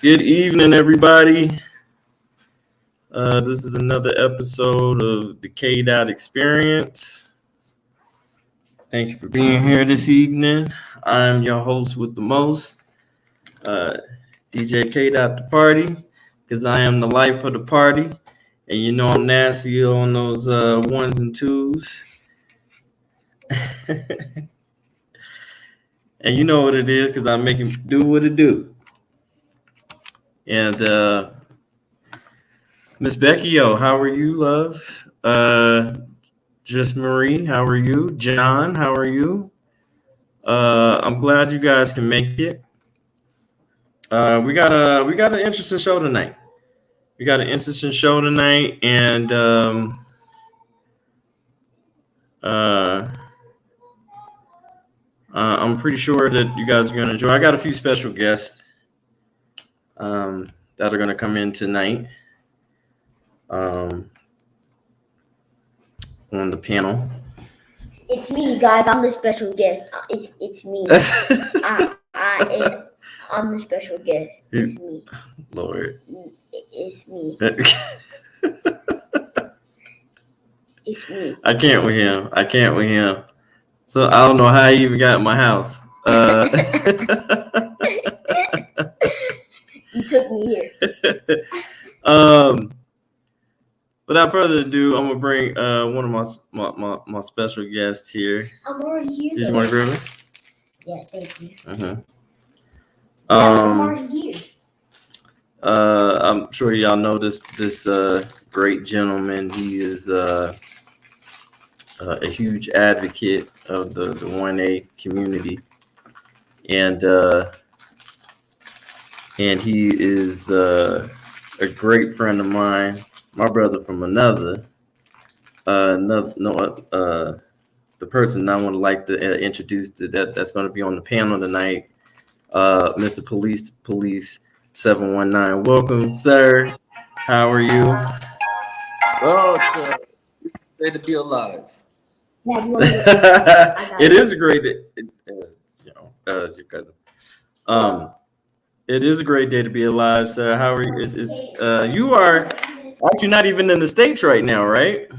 Good evening, everybody. This is another episode of the K Dot Experience. Thank you for being here this evening. I'm your host with the most, uh, DJ K Dot the Party, because I am the life of the party. And you know I'm nasty on those ones and twos. And you know what it is, because I make him do what it do. And Miss Becky, how are you, love? Just Marie, how are you? John, how are you? I'm glad you guys can make it. We got an interesting show tonight. And uh, I'm pretty sure that you guys are gonna enjoy. I got a few special guests that are gonna come in tonight on the panel. It's me, guys. I'm the special guest. It's me. I'm the special guest. It's me. Lord. It's me. It's me. I can't with him. So I don't know how he even got in my house. You took me here. Without further ado, I'm gonna bring one of my special guests here. I'm already here. Did you want to grab it? Yeah, thank you. I'm already here. I'm sure y'all know this great gentleman. He is a huge advocate of the 1A community, and he is a great friend of mine. My brother from the person I would like to introduce to that's going to be on the panel tonight, Mr. Police 719. Welcome, sir. How are you? Oh, it's great to be alive. It is a great day. As your cousin. It is a great day to be alive, sir. How are you? You are actually not even in the States right now, right?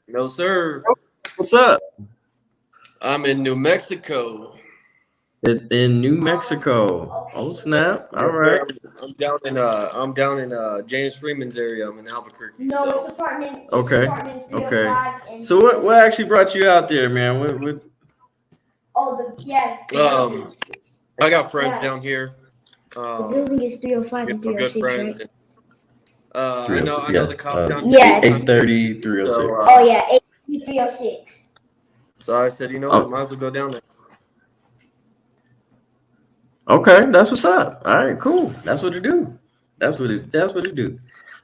No, sir. What's up? I'm in New Mexico. In New Mexico. Oh snap! All right. I'm down in James Freeman's area. I'm in Albuquerque. No, it's apartment. Okay. Okay. So what actually brought you out there, man? What? Yes. I got friends down here. The building is 305 and 306, good friends. Right? I know the cops down here. Yes. 830, 306. So, 306. So I said, you know what, might as well go down there. Okay, that's what's up. All right, cool. That's what it do. That's what it do.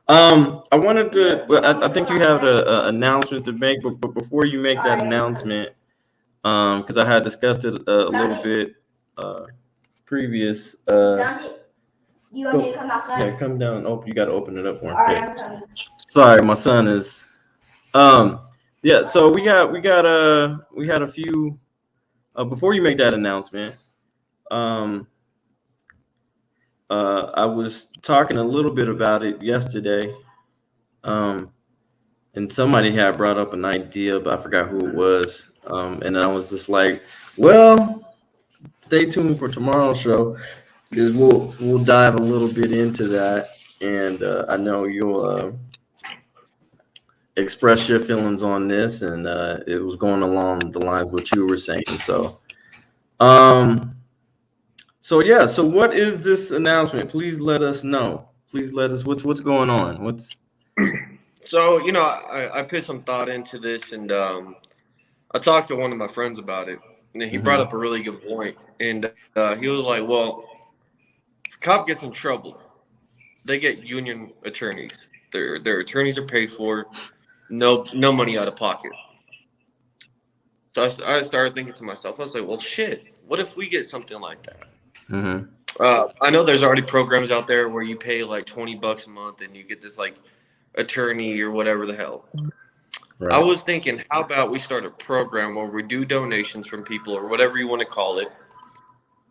I wanted to. I think you have an announcement to make, but before you make that announcement, because I had discussed it a little bit previous. You want me to come outside? Yeah, come down and open. You got to open it up for him. All right, I'm coming. Sorry, my son is. Yeah. So we had a few. Before you make that announcement, I was talking a little bit about it yesterday, and somebody had brought up an idea, but I forgot who it was. And I was just like, well, stay tuned for tomorrow's show, because we'll dive a little bit into that, and I know you'll express your feelings on this, and it was going along the lines of what you were saying. So, so what is this announcement? Please let us know. Please let us. What's going on? What's So I put some thought into this, and I talked to one of my friends about it, and he brought up a really good point. And he was like, "Well, if a cop gets in trouble, they get union attorneys. Their attorneys are paid for, no money out of pocket." So I started thinking to myself, I was like, "Well, shit. What if we get something like that?" I know there's already programs out there where you pay like $20 a month and you get this like attorney or whatever the hell. Right. I was thinking, how about we start a program where we do donations from people or whatever you want to call it,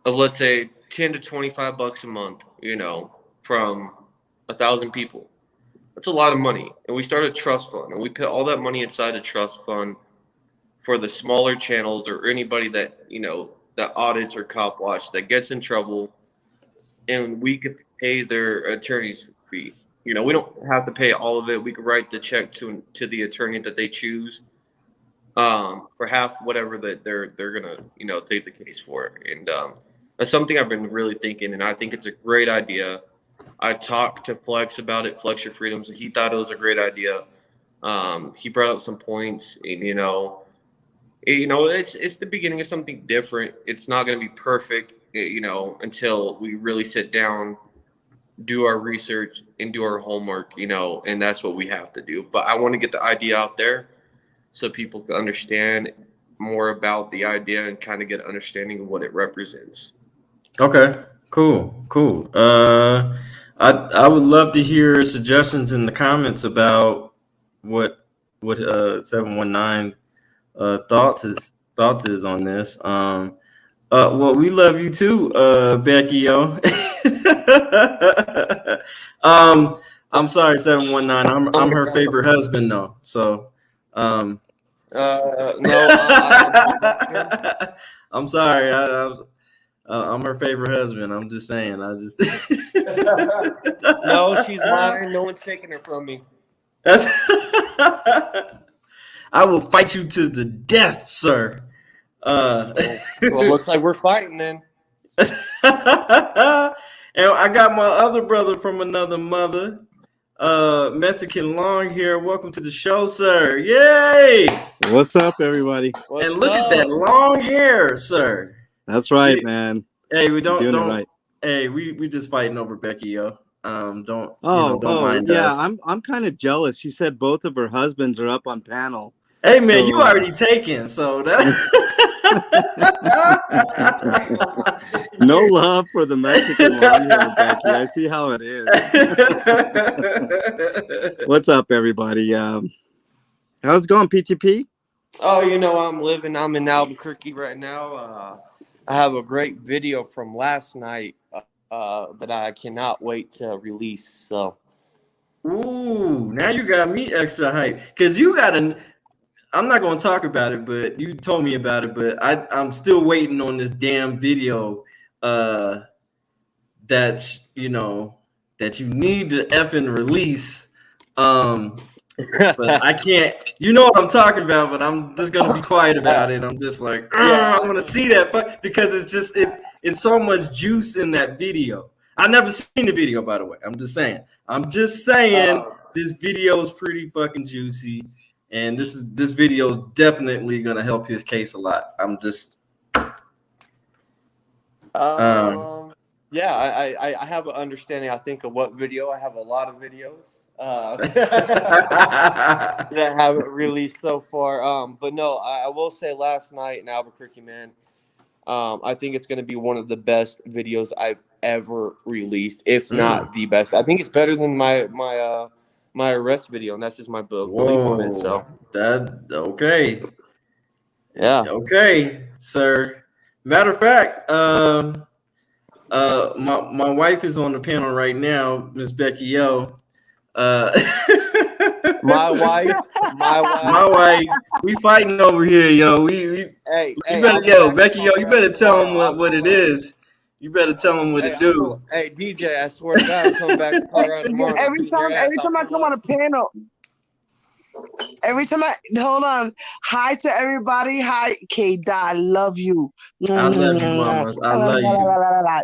of let's say $10 to $25 a month, from 1,000 people. That's a lot of money. And we started a trust fund, and we put all that money inside a trust fund for the smaller channels or anybody that, that audits or cop watch that gets in trouble, and we could pay their attorney's fee. We don't have to pay all of it. We could write the check to the attorney that they choose for half whatever that they're gonna take the case for. And that's something I've been really thinking, and I think it's a great idea. I talked to Flex about it, Flex Your Freedoms, and he thought it was a great idea. He brought up some points, and it's the beginning of something different. It's not going to be perfect, until we really sit down, do our research, and do our homework, and that's what we have to do. But I want to get the idea out there so people can understand more about the idea and kind of get an understanding of what it represents. Okay, cool. I would love to hear suggestions in the comments about what 719 thoughts is on this. Well, we love you too, Becky, yo. I'm sorry, 719. I'm her favorite husband though. So No. I'm sorry. I'm her favorite husband. I'm just saying. No, she's mine. No one's taking her from me. I will fight you to the death, sir. Well, looks like we're fighting then. And I got my other brother from another mother, Mexican Long here. Welcome to the show, sir. Yay! What's up, everybody? And look at that long hair, sir. That's right, man. Hey, we don't right. Hey, we just fighting over Becky, yo. Don't mind yeah, us. I'm kind of jealous. She said both of her husbands are up on panel. Hey, man, you already taken, so that. No love for the Mexican long hair, Becky. I see how it is. What's up, everybody? How's it going, PTP? Oh, I'm in Albuquerque right now. I have a great video from last night that I cannot wait to release. So, ooh, now you got me extra hype because I'm not going to talk about it, but you told me about it. But I'm still waiting on this damn video that you need to effing release. But I can't. You know what I'm talking about, but I'm just gonna be quiet about it. I'm just like, I want to see that, but because it's so much juice in that video. I've never seen the video, by the way. I'm just saying this video is pretty fucking juicy, and this video is definitely gonna help his case a lot. I'm just. Yeah, I have an understanding, I think, of what video. I have a lot of videos that haven't released so far. But no, I will say last night in Albuquerque, man, I think it's going to be one of the best videos I've ever released, if not the best. I think it's better than my arrest video, and that's just my belief on it. So okay. Yeah. Okay, sir. Matter of fact, my wife is on the panel right now, Miss Becky Yo. My wife. We fighting over here, yo. Becky Yo, you better tell them what it is. You better tell them what it do. Hey, DJ, I swear to God, I'm coming back to Colorado tomorrow. Every time I come on a panel. Hold on. Hi to everybody. Hi, K-Dot. I love you. I love you, mama. I love you.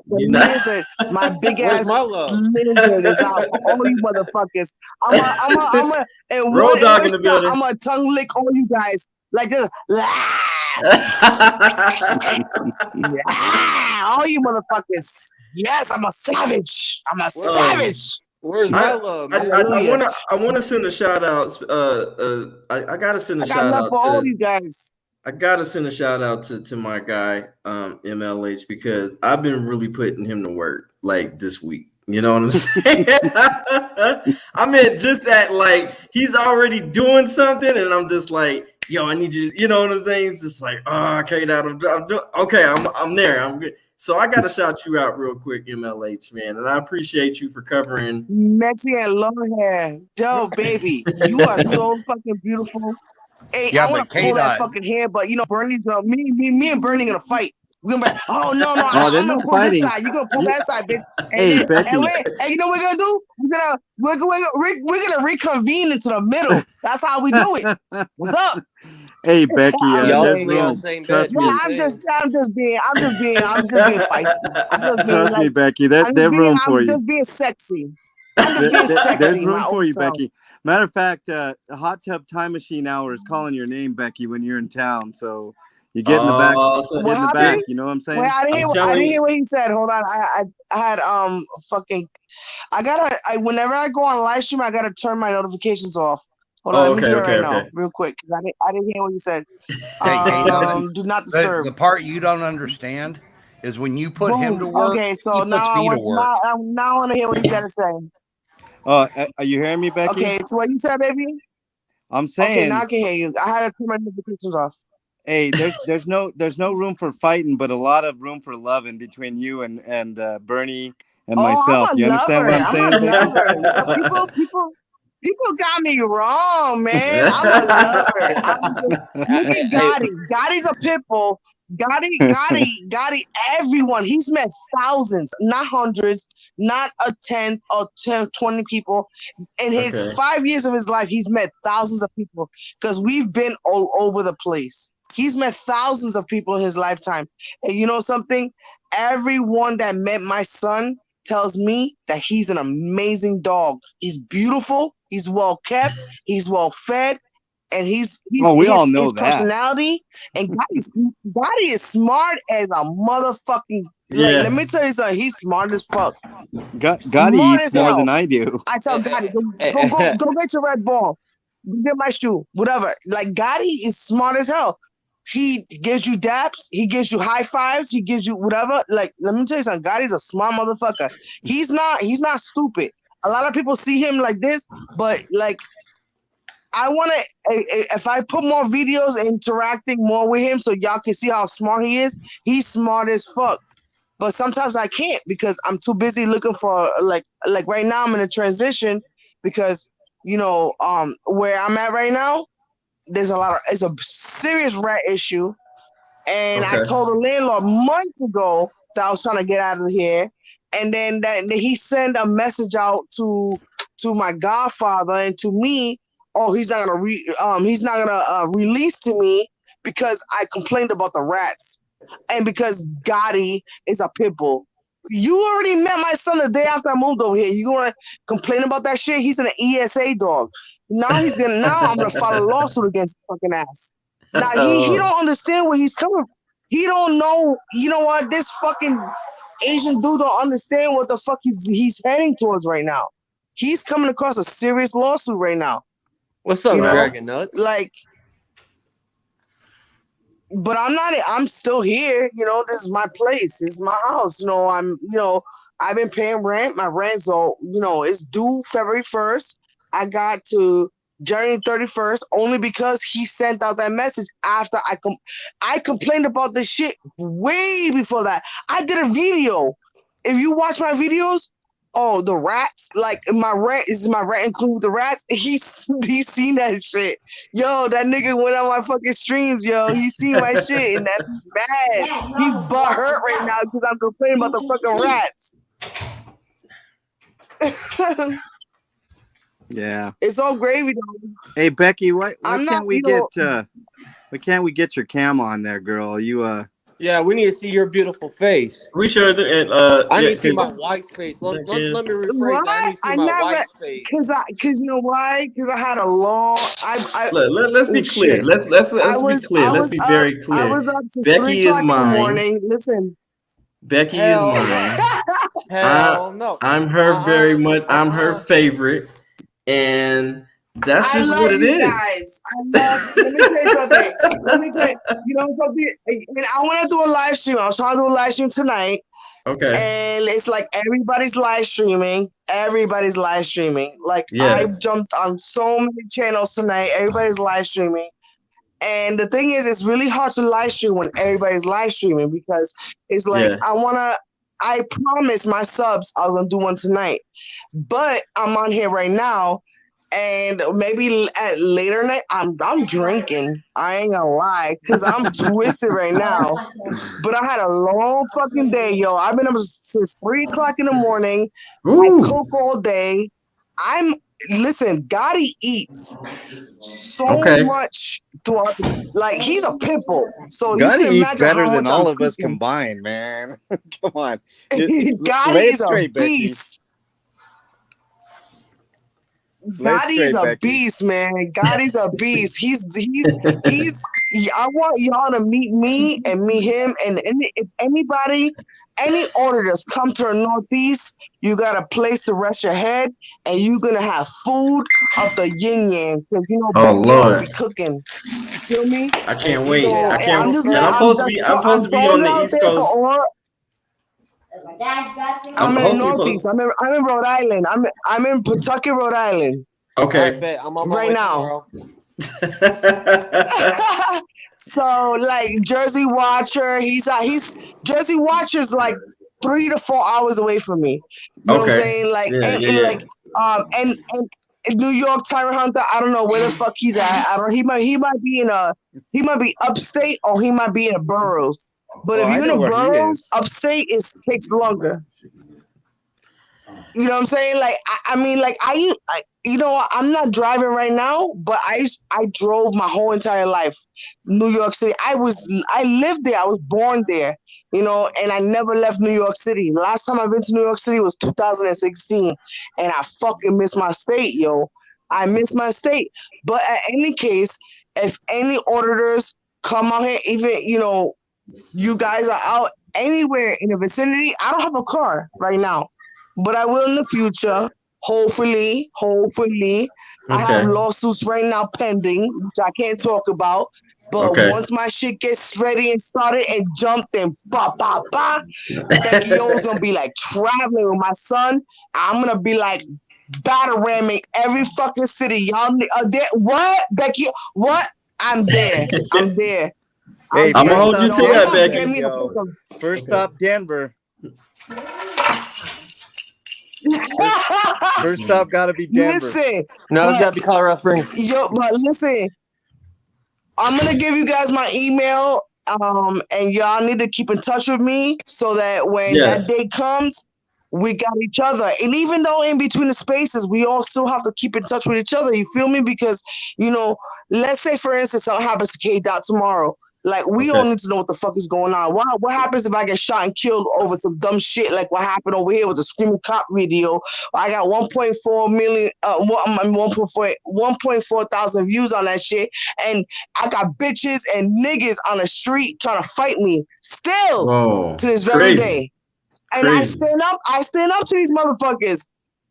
The lizard, my big ass lizard is out for all you motherfuckers. I'm Road dog in the building. I'm gonna tongue lick all you guys like this. All you motherfuckers. Yes, I'm a savage. Savage. Where's my love? I want to send a shout out. I gotta send a shout out for all you guys. I gotta send a shout out to my guy MLH, because I've been really putting him to work like this week. You know what I'm saying? I mean, just that, like, he's already doing something, and I'm just like, yo, I need you. You know what I'm saying? It's just like, oh, okay, okay, I'm there. I'm good. So I got to shout you out real quick, MLH, man, and I appreciate you for covering. Mexican long hair, yo, baby, you are so fucking beautiful. Hey, I want to pull that fucking hair, but Bernie's me and Bernie gonna fight. We're gonna be like, oh no, I'm there's gonna no pull fighting. this side. You gonna pull that side, bitch. Hey, Becky. And you know what we're gonna do? We're gonna reconvene into the middle. That's how we do it. What's up? Hey, Becky, there's we on room. the same Trust bed. me. I'm just being feisty. Trust me, Becky. There's room for you. I'm just being sexy. I'm just being sexy. There's room for you, self. Becky. Matter of fact, Hot Tub Time Machine Hour is calling your name, Becky, when you're in town. So you get in the back. Get in the back. You know what I'm saying? Wait, I didn't hear what he said. Hold on. I had whenever I go on live stream, I gotta turn my notifications off. Hold on, let me do it right now, real quick. I didn't hear what you said. Do not disturb. The part you don't understand is when you put him to work. Okay, so now I want to hear what you gotta say. Are you hearing me, Becky? Okay, so what you said, baby? I'm saying. Okay, now I can hear you. I had to turn my notifications off. Hey, there's no room for fighting, but a lot of room for loving between you and Bernie and myself. You understand what I'm saying? People got me wrong, man. I'm a lover. Look at Gotti. Gotti's a pit bull. Gotti, everyone. He's met thousands, not hundreds, not a 10 or 20 people. In his 5 years of his life, he's met thousands of people because we've been all over the place. He's met thousands of people in his lifetime. And you know something? Everyone that met my son tells me that he's an amazing dog. He's beautiful. He's well kept. He's well fed. And we all know his that personality. And Gotti is smart as a motherfucking. Like, let me tell you something. He's smart as fuck. Gotti eats more than I do. I tell Gotti, go get your red ball. Get my shoe. Whatever. Like, Gotti is smart as hell. He gives you daps. He gives you high fives. He gives you whatever. Like, let me tell you something. Gotti's a smart motherfucker. He's not stupid. A lot of people see him like this, but like, I want to, if I put more videos interacting more with him so y'all can see how smart he is, he's smart as fuck. But sometimes I can't because I'm too busy looking for, like right now I'm in a transition because, where I'm at right now, it's a serious rat issue. And I told the landlord months ago that I was trying to get out of here. And then that he sent a message out to my godfather and to me. Oh, he's not gonna release to me because I complained about the rats and because Gotti is a pit bull. You already met my son the day after I moved over here. You gonna complain about that shit? He's an ESA dog. Now I'm gonna file a lawsuit against the fucking ass. Now he don't understand where he's coming. He don't know. You know what? This fucking Asian dude don't understand what the fuck he's heading towards right now. He's coming across a serious lawsuit right now. What's up, Dragon Nuts? Like, but I'm still here. This is my place. This is my house. I've been paying rent. My rent, so it's due February 1st. I got to January 31st only because he sent out that message after I complained about this shit way before that. I did a video. If you watch my videos, the rats, like my rent include the rats. He's seen that shit. Yo, that nigga went on my fucking streams, yo. He seen my shit and that's bad. He's butthurt right now because I'm complaining about the fucking rats. Yeah, it's all gravy though. Hey Becky, why can't we get your cam on there, girl? You Yeah, we need to see your beautiful face. We sure do. I need to see my wife's face. Let me rephrase that. I need to see my wife's face. Because you know why? Because I had a long. Let's be clear. Let's be clear. Let's be very clear. I was up since Becky is mine. Listen. Becky is mine. Hell no. I'm her very much. I'm her favorite. And that's just what it is. Guys. Let me tell you something. Something. And I want to do a live stream. I was trying to do a live stream tonight. Okay. And it's like everybody's live streaming. Like I jumped on so many channels tonight. Everybody's live streaming. And the thing is, it's really hard to live stream when everybody's live streaming because it's like I promised my subs I was gonna do one tonight, but I'm on here right now, and maybe at later night I'm drinking. I ain't gonna lie, cause I'm twisted right now. But I had a long fucking day, yo. I've been up since 3 o'clock in the morning. I cook all day. Listen, Gotti eats so much throughout. Like he's a pit bull. So Gotti eats better than all of us combined, man. Come on, Gotti is a beast. Gotti's a beast, man. Gotti's a beast. He's. I want y'all to meet me and meet him. And if anybody, any auditors come to the Northeast, you got a place to rest your head, and you're gonna have food of the yin yang because you know Lord be cooking. You feel me? I can't wait. I can't. I'm supposed to be on the East Coast. I'm in the Northeast. I'm in Rhode Island. I'm in Pawtucket, Rhode Island. Okay. I'm on my right way now. So like Jersey Watcher, he's Jersey Watcher's like 3 to 4 hours away from me. You know what I'm saying? Like and New York Tyrant Hunter, I don't know where the fuck he's at. I don't. He might be upstate or he might be in the boroughs. But if you're in the boroughs, upstate takes longer. You know what I'm saying? Like I mean, like you know, I'm not driving right now, but I drove my whole entire life. New York City. I lived there. I was born there. You know, and I never left New York City. Last time I've been to New York City was 2016, and I fucking miss my state, yo. I miss my state. But at any case, if any auditors come out here, even you know, you guys are out anywhere in the vicinity. I don't have a car right now, but I will in the future. Hopefully. I have lawsuits right now pending, which I can't talk about. But once my shit gets ready and started and jumped and Becky O's gonna be like traveling with my son. I'm gonna be like battle ramming every fucking city. Y'all there? What, Becky? What? I'm there. I'm there. Hey, I'm gonna hold you to that, Becky. First stop, Denver. First stop gotta be Denver. Listen, no, it's gotta be Colorado Springs. Yo, but listen, I'm gonna give you guys my email, and y'all need to keep in touch with me so that when that day comes, we got each other. And even though in between the spaces, we all still have to keep in touch with each other. You feel me? Because you know, let's say for instance, something happens to K-Dot tomorrow. Like we all need to know what the fuck is going on. What happens if I get shot and killed over some dumb shit like what happened over here with the Screaming Cop video? I got 1.4 million, 1.4 thousand views on that shit, and I got bitches and niggas on the street trying to fight me still to this very day. And I stand up to these motherfuckers.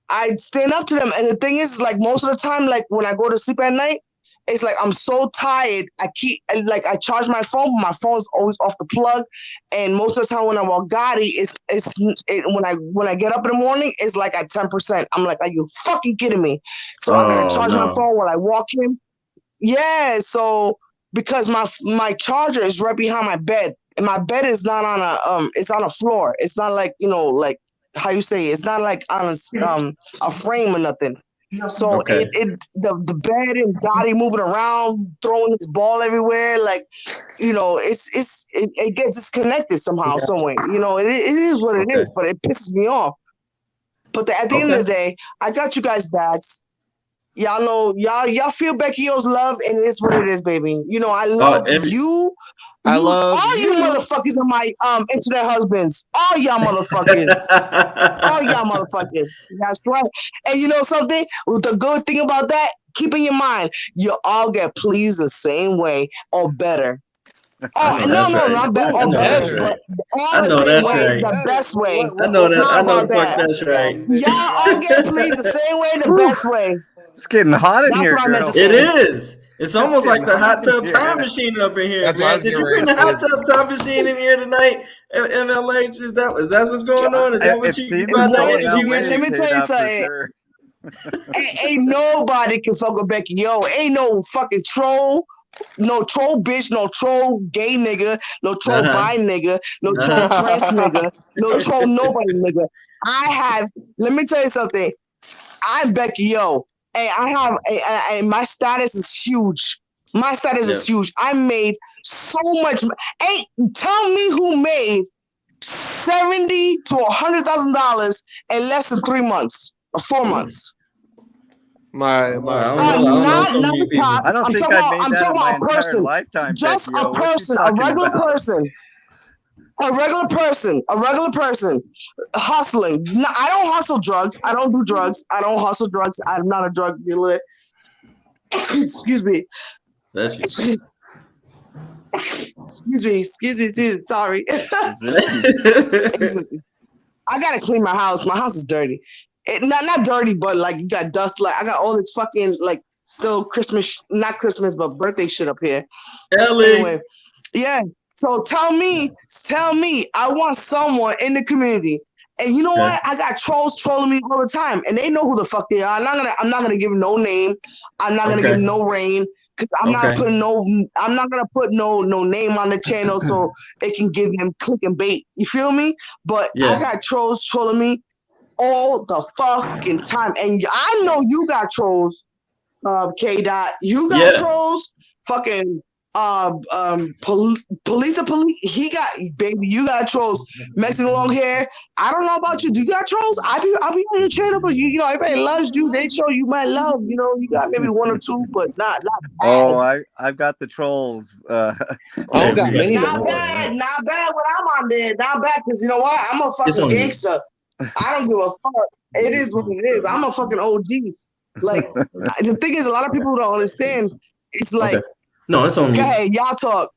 I stand up to them, and the thing is, like most of the time, like when I go to sleep at night. It's like I'm so tired. I charge my phone, but my phone's always off the plug. And most of the time when I walk Gotti, when I get up in the morning, it's like at 10%. I'm like, are you fucking kidding me? So I gotta charge my phone while I walk him. Yeah, so because my charger is right behind my bed, and my bed is not on it's on a floor. It's not like like how you say it's not like on a frame or nothing. So the bed and Gotti moving around, throwing his ball everywhere, like it gets disconnected somehow, some way. It is what it is, but it pisses me off. But at the end of the day, I got you guys backs. Y'all know, y'all feel Becky O's love, and it is what it is, baby. I love you. I love all you motherfuckers are my internet husbands. All y'all motherfuckers. All y'all motherfuckers. That's right. And you know something? The good thing about that, keep in your mind, you all get pleased the same way or better. Oh no, not better or better. But all the same way is the best way. I know that. I know that's right. Y'all all get pleased the same way, the best way. It's getting hot in here, girl. It is. It's almost like the hot tub time machine up in here, man. Did you bring the hot tub time machine in here tonight, MLH? Is that what's going on? Is that what you about to let me tell you something. Ain't nobody can fuck with Becky O. Ain't no fucking troll no troll bitch, no troll gay nigga, no troll bi nigga, no troll trans nigga, no troll nobody nigga. Let me tell you something. I'm Becky Yo, and and my status is huge. My status is huge. I made so much. Hey, tell me who made $70,000 to $100,000 in less than 3 months or 4 months. My I don't know. I don't think I made that in my entire lifetime. Just Becky, a person, a regular person. A regular person hustling. No, I don't hustle drugs. I don't do drugs. I don't hustle drugs. I'm not a drug dealer. Excuse me. That's you. Excuse me. Sorry. I gotta clean my house. My house is dirty. Not dirty, but like you got dust. Like I got all this fucking like still Christmas, not Christmas, but birthday shit up here. Ellie. Anyway, yeah. So tell me, I want someone in the community. And you know what? I got trolls trolling me all the time, and they know who the fuck they are. I'm not gonna give no name. I'm not gonna give no rain because I'm not gonna put no name on the channel so it can give them click and bait. You feel me? But I got trolls trolling me all the fucking time, and I know you got trolls. K Dot, you got trolls. Fucking. Police. He got baby. You got trolls. Mexican long hair. I don't know about you. Do you got trolls? I'll be on the channel, but you know everybody loves you. They show you my love. You know you got maybe 1 or 2, but not. Oh, I've got the trolls. I don't got many. Not bad when I'm on there. Not bad because you know what? I'm a fucking gangster. I don't give a fuck. It is what it is. I'm a fucking OG. Like the thing is, a lot of people don't understand. It's like. No, it's on me. Hey, y'all talk.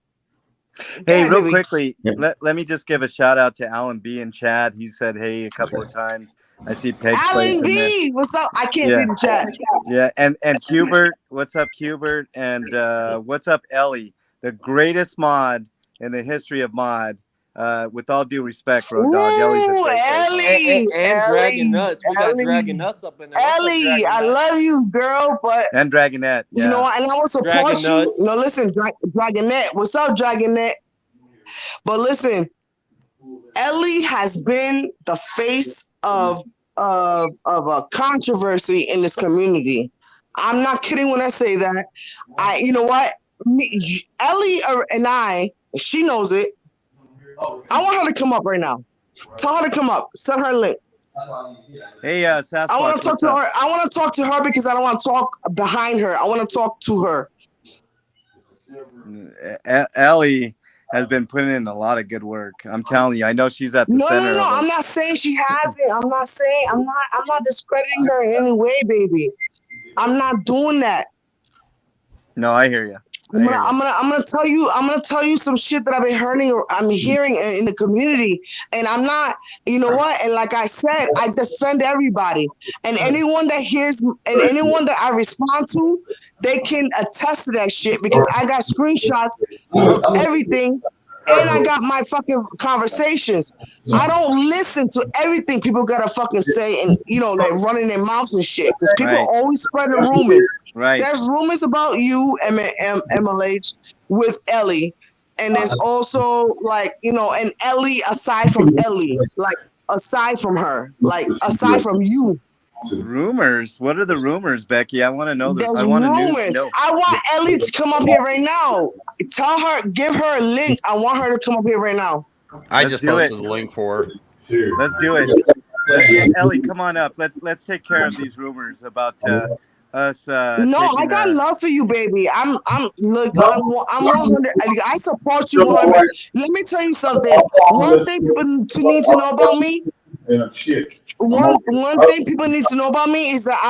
Hey, real quickly, let me just give a shout out to Alan B and Chad. He said hey a couple of times. I see Peg Alan B, what's up? I can't see the chat. Yeah, and Hubert, what's up, Hubert? And what's up, Ellie, the greatest mod in the history of mod. With all due respect, Road Dog, Ellie's a great Ellie, and Dragon Nuts. We got Dragon Nuts up in there. Ellie, I love you, girl, but and Dragonette. Yeah. You know what? And I will support you. No, listen, Dragonette. What's up, Dragonette? But listen, Ellie has been the face of a controversy in this community. I'm not kidding when I say that. You know what? Ellie and she knows it. I want her to come up right now. Tell her to come up. Send her a link. Hey, Sasquatch. I want to talk to her. I want to talk to her because I don't want to talk behind her. I want to talk to her. Ellie has been putting in a lot of good work. I'm telling you. I know she's at the center. No. I'm not saying she hasn't. I'm not discrediting her in any way, baby. I'm not doing that. No, I hear you. I'm gonna tell you some shit that I've been hearing in the community, and I'm not, you know what? And like I said, I defend everybody, and anyone that hears and anyone that I respond to, they can attest to that shit because I got screenshots of everything, and I got my fucking conversations. I don't listen to everything people gotta fucking say, and you know, like running their mouths and shit, because people always spread the rumors. Right. There's rumors about you, MLH, with Ellie. And there's also, like, you know, and Ellie aside from Ellie. Like, aside from her. Like, aside from you. Rumors? What are the rumors, Becky? I want to know. There's rumors. I want Ellie to come up here right now. Tell her, give her a link. I want her to come up here right now. I just posted the link for her. Let's do it. Ellie, come on up. Let's take care of these rumors about us. No, I got love for you, baby. I'm 100. I support you 100. Let me tell you something. One thing people need to know about me. One thing people need to know about me is that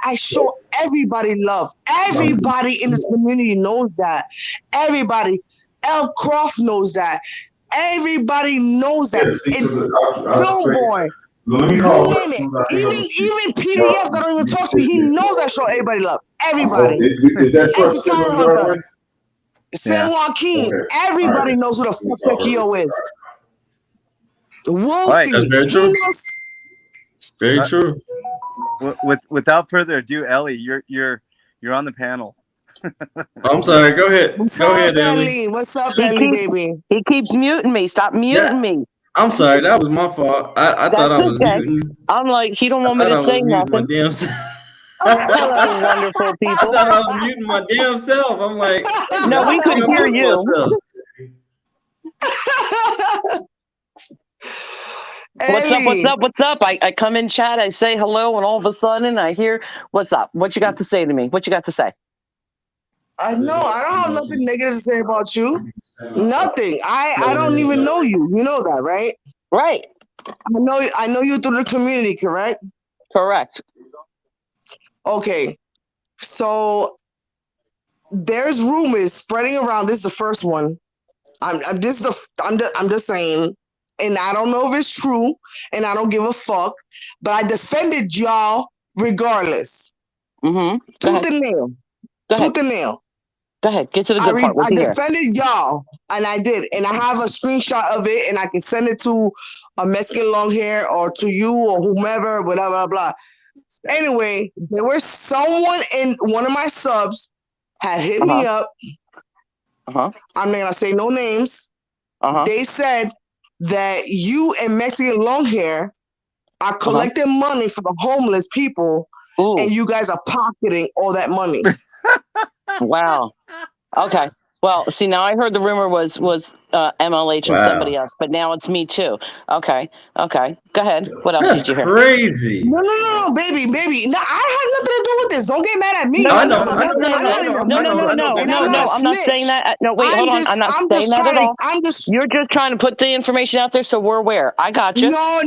I show everybody love. Everybody in this community knows that. Everybody. L. Croft knows that. Everybody knows that. Boy. Even PDF that don't even talk to me, he knows I show everybody love. Everybody. San Joaquin, everybody knows who the fuck Pekio is. Wolfie. That's very true. Very true. Without further ado, Ellie, you're on the panel. I'm sorry. Go ahead. What's Go up, ahead, Ellie. Ellie? What's up, He Ellie, keeps baby? he keeps muting me. Stop muting me. I'm sorry. That was my fault. I thought That's I was okay. muting. I'm like, he don't I want me thought to I was say muting my nothing. damn self. Hello, wonderful I people. thought I was muting my damn self. I'm like, No, we could hear you. What's up? What's Ellie, up? What's up? I come in chat, I say hello, and all of a sudden I hear, what's up? What you got to say to me? What you got to say? I know I don't have nothing negative to say about you. Nothing. I don't even know you. You know that, right? Right. I know you through the community, correct? Correct. Okay. So there's rumors spreading around. This is the first one. I'm just saying, and I don't know if it's true, and I don't give a fuck. But I defended y'all regardless. Mm-hmm. Tooth and nail. Go ahead. Tooth and nail. Go ahead. Get to the good part. What's I here? defended y'all, and I did, and I have a screenshot of it, and I can send it to a Mexican long hair or to you or whomever, whatever, blah, blah. Anyway, there was someone in one of my subs had hit me up. Uh-huh. I'm not gonna say no names. Uh-huh. They said that you and Mexican long hair are collecting money for the homeless people, Ooh. and you guys are pocketing all that money. Wow. Okay. Well, see, now I heard the rumor was MLH and somebody else, but now it's me too. Okay. Okay. Go ahead. What else That's did you hear? crazy. No, baby. No, I had nothing to do with this. Don't get mad at me. No, I know. no, I'm not saying that. No, wait, hold on. I'm not saying that at all. You're just trying to put the information out there so we're aware. I got you. No.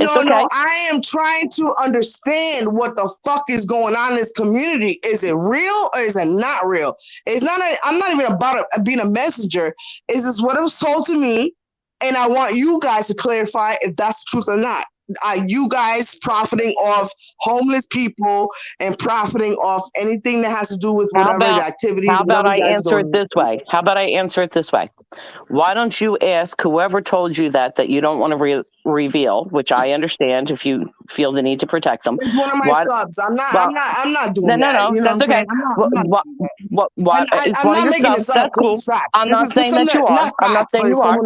I am trying to understand what the fuck is going on in this community. Is it real or is it not real? It's not. I'm not even about being a messenger. Is this what it was told to me? And I want you guys to clarify if that's truth or not. Are you guys profiting off homeless people and profiting off anything that has to do with whatever the activities? How about I answer it this way? Why don't you ask whoever told you that you don't want to reveal, which I understand if you feel the need to protect them. It's one of my subs. I'm not doing that. No, you know that's okay. It's one of your subs. That's cool. I'm not saying that you are. I'm not saying you are.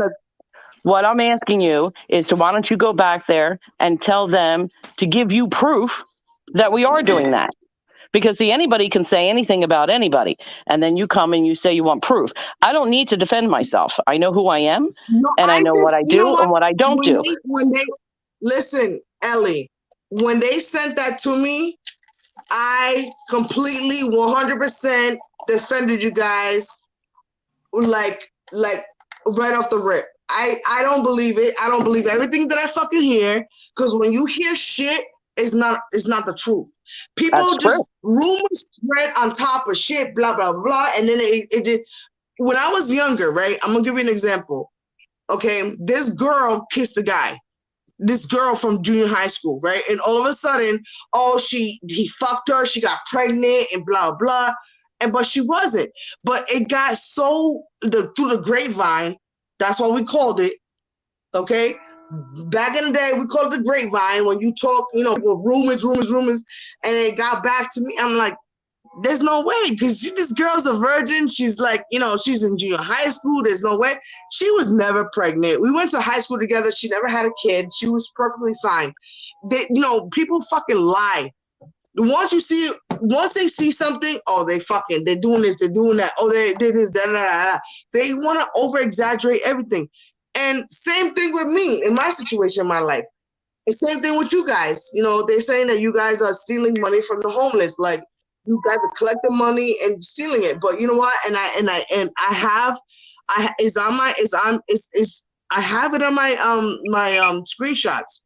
What I'm asking you is why don't you go back there and tell them to give you proof that we are doing that? Because see, anybody can say anything about anybody, and then you come and you say you want proof. I don't need to defend myself. I know who I am, and I know what I do and what I don't do. Listen, Ellie, when they sent that to me, I completely 100% defended you guys, like right off the rip. I don't believe it. I don't believe everything that I fucking hear, because when you hear shit, it's not the truth. People rumors spread on top of shit, blah blah blah, and then it did. When I was younger, right? I'm gonna give you an example. Okay, this girl kissed a guy. This girl from junior high school, right? And all of a sudden, he fucked her. She got pregnant and blah blah, but she wasn't. But it got through the grapevine. That's what we called it, okay? Back in the day, we called it the grapevine when you talk, rumors, and it got back to me. I'm like, there's no way, because this girl's a virgin. She's like, she's in junior high school. There's no way. She was never pregnant. We went to high school together. She never had a kid. She was perfectly fine. People fucking lie. Once they see something, they're doing this, they're doing that. Oh, they did this, da. They want to over exaggerate everything. And same thing with me in my situation in my life. The same thing with you guys. They're saying that you guys are stealing money from the homeless. Like, you guys are collecting money and stealing it. But you know what? I have it on my screenshots,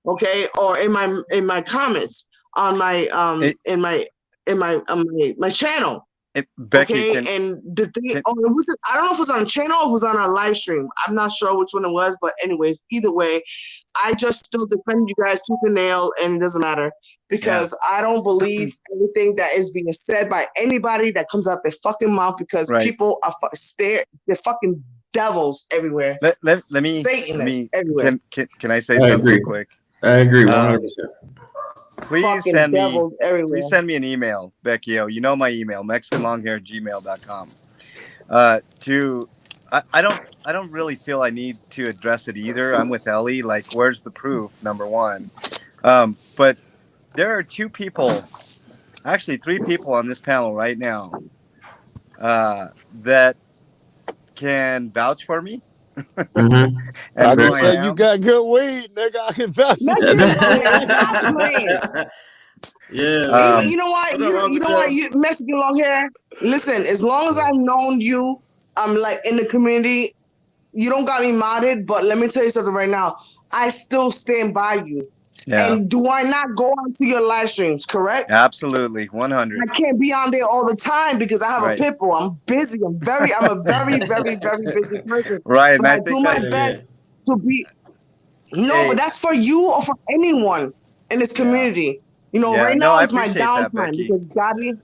okay, or in my comments on my my channel. Becky, okay, and the thing, I don't know if it was on a channel or it was on a live stream. I'm not sure which one it was, but anyways, either way, I just still defend you guys tooth and nail, and it doesn't matter, because I don't believe anything that is being said by anybody that comes out their fucking mouth, because people are they're fucking devils everywhere. Let me Satanists everywhere. Can I say something real quick? I agree 100%. Please fucking send me. devils everywhere. Please send me an email, Becky O. You know my email, MexicanLonghair@gmail.com. I don't really feel I need to address it either. I'm with Ellie. Like, where's the proof? Number one. But there are two people, actually three people on this panel right now, that can vouch for me. Mm-hmm. I And can who say I you am. got good weed, nigga. I can vouch for Mexican long hair, stop playing. Yeah. You know what? What's up, Uncle Joe? You Mexican long hair. Listen, as long as I've known you, I'm like in the community. You don't got me modded, but let me tell you something right now. I still stand by you. Yeah, And do I not go onto your live streams? Correct. absolutely, 100. I can't be on there all the time because I have Right. a pit bull. I'm busy. I'm a very, very, very busy person. Right, and But I I do think my I. best to be. No, Hey. but that's for you or for anyone in this Yeah. community. You know, Yeah, right no, now I is my appreciate that, downtime Becky. because Gabby.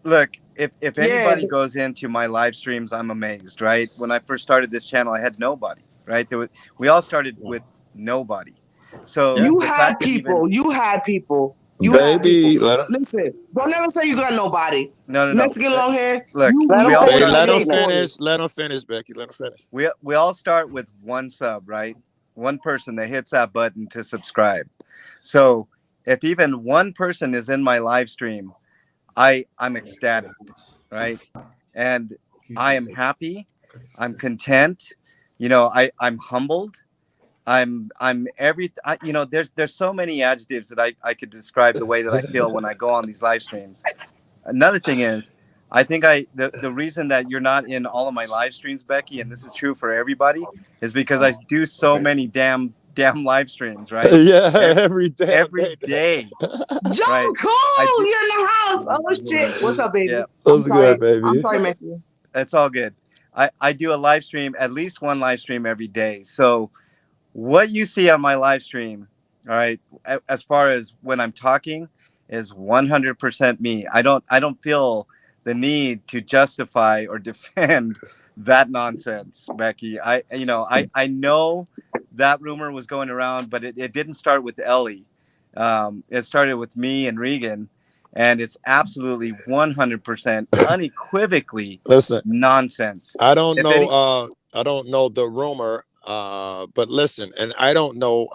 Look, if Yeah, anybody goes into my live streams, I'm amazed, right? When I first started this channel, I had nobody, right? We all started with nobody. So you the had fact that people. even You had people. You had Baby, people. let her. Listen, don't ever say you got nobody. no, Mexican long hair. Look, You Let we him all finish Hey, start let the him with statement. finish. Let him finish, Becky. Let him finish. we all start with one sub, right? One person that hits that button to subscribe. So if even one person is in my live stream, I'm ecstatic, right? And I am happy. I'm content. You know, I'm humbled. I'm you know, there's so many adjectives that I could describe the way that I feel when I go on these live streams. Another thing is, I think the reason that you're not in all of my live streams, Becky, and this is true for everybody, is because I do so many damn live streams, right? Yeah, every day. Every day. Joe Right. Cool, you're in the house. Oh shit. What's up, baby? Yeah, What's good, baby? I'm sorry, Matthew. it's all good. I do a live stream, at least one live stream every day. So what you see on my live stream, all right, as far as when I'm talking, is 100% me. I don't feel the need to justify or defend that nonsense, Becky. I know that rumor was going around, but it didn't start with Ellie. It started with me and Regan, and it's absolutely 100% unequivocally Listen, nonsense. I don't If know. any- I don't know the rumor. But listen, and I don't know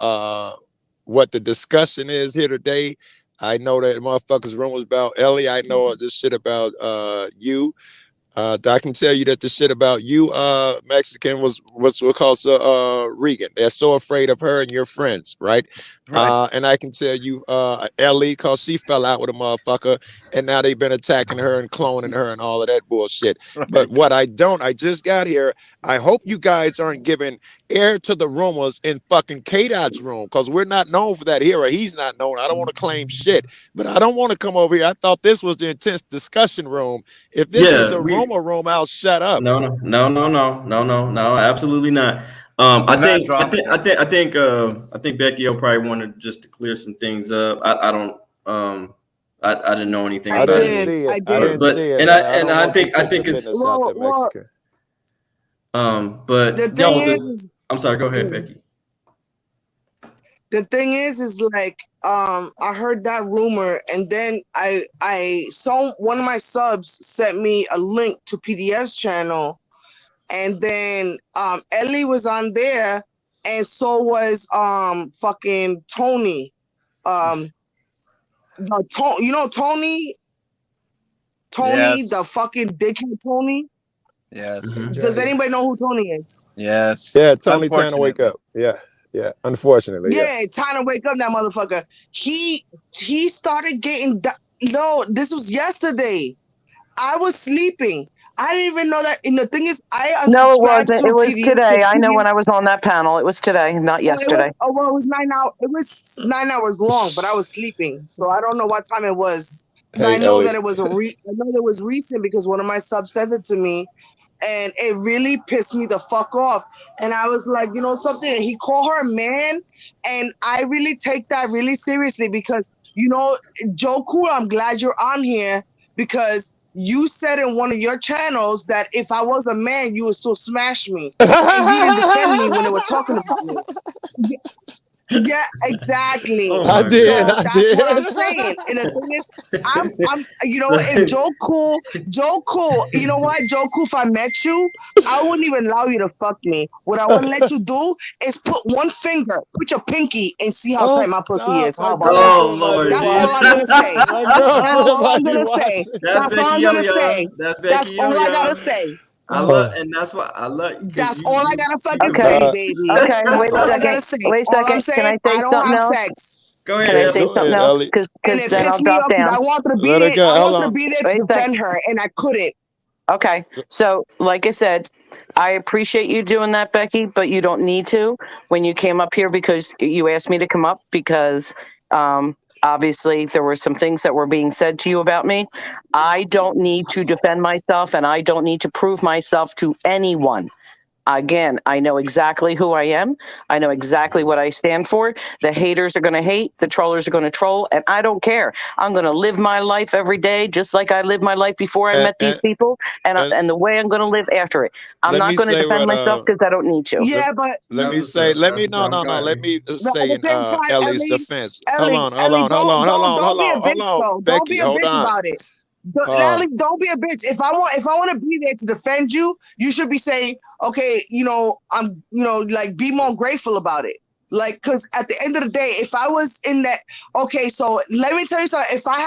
what the discussion is here today. I know that motherfuckers rumors about Ellie. I know this shit about you. I can tell you that the shit about you, Mexican, was what's what calls Regan. They're so afraid of her and your friends, right? Right. And I can tell you, Ellie, cause she fell out with a motherfucker, and now they've been attacking her and cloning her and all of that bullshit. Right. But what I just got here. I hope you guys aren't giving air to the rumors in fucking K-Dot's room, because we're not known for that here, or he's not known. I don't want to claim shit, but I don't want to come over here. I thought this was the intense discussion room. If this is the rumor room, I'll shut up. No, absolutely not. I think Becky will probably wanted just to clear some things up. I didn't know anything I about didn't it. see it. I I didn't But see it. and I think it's Well, but the no, thing is, I'm sorry. Go ahead, Becky. the thing is like I heard that rumor, and then I saw one of my subs sent me a link to PDF's channel, and then Ellie was on there, and so was fucking Tony. You know Tony, Yes. the fucking dickhead Tony. Yes. Does anybody know who Tony is? Yes. Yeah, Tony trying to wake up. Yeah. Unfortunately. Yeah, time to wake up, that motherfucker. He started getting. No, this was yesterday. I was sleeping. I didn't even know that. And the thing is, No, it wasn't. It was today. I know when I was on that panel. It was today, not yesterday. It was 9 hours. It was 9 hours long, but I was sleeping, so I don't know what time it was. But Hey, I know Ellie. that it was I know it was recent because one of my subs sent it to me, and it really pissed me the fuck off. And I was like, you know something? He called her a man, and I really take that really seriously because, you know, Joe Cool, I'm glad you're on here because you said in one of your channels that if I was a man, you would still smash me. And you didn't defend me when they were talking about me. Yeah, exactly. Oh I my did. God. So I that's did. what I'm saying. And the thing is, I'm, you know, if Joe Cool, you know what, Joe Cool, if I met you, I wouldn't even allow you to fuck me. What I wouldn't let you do is put your pinky, and see how Oh, tight my pussy stop. is. My How about that? Oh girlfriend might Lord be That's all I'm Jesus. gonna watching. say. My That's girlfriend all I'm might be gonna say. watching. That's That's all Becky I'm Yo, gonna say. y'all. That's That's Becky Yo, all I gotta y'all. say. I love, and that's why I love, because That's all I gotta you fucking can Okay. say, Uh, baby. Okay. That's Wait a all I second. gotta say. Wait a All I'm second. Can saying, I say I don't something have else? sex. go Can I ahead, say go Ellie. something ahead, else? Ellie. And Because it then I'll pissed me drop off because down. I wanted to be Let her there. go. I Hold wanted to on. be there Wait to a sec. defend her, and I couldn't. Okay. So, like I said, I appreciate you doing that, Becky, but you don't need to when you came up here because you asked me to come up because obviously there were some things that were being said to you about me. I don't need to defend myself and I don't need to prove myself to anyone. Again, I know exactly who I am. I know exactly what I stand for. The haters are going to hate. The trollers are going to troll. And I don't care. I'm going to live my life every day just like I lived my life before I And, met these people and and the way I'm going to live after it. I'm let not me going to say defend what myself because I don't need to. let, Yeah, but let That's me what's say up. let That's me what's up. no Go let ahead. me but say at the in same time, Ellie's defense. Ellie, don't be a Hold bitch on, though. Don't be Becky, a hold bitch on. about it. Um, Ellie, don't be a bitch. If I want to be there to defend you, you should be saying, okay, I'm, like, be more grateful about it. Like, because at the end of the day, if I was in that, okay, so let me tell you something. If I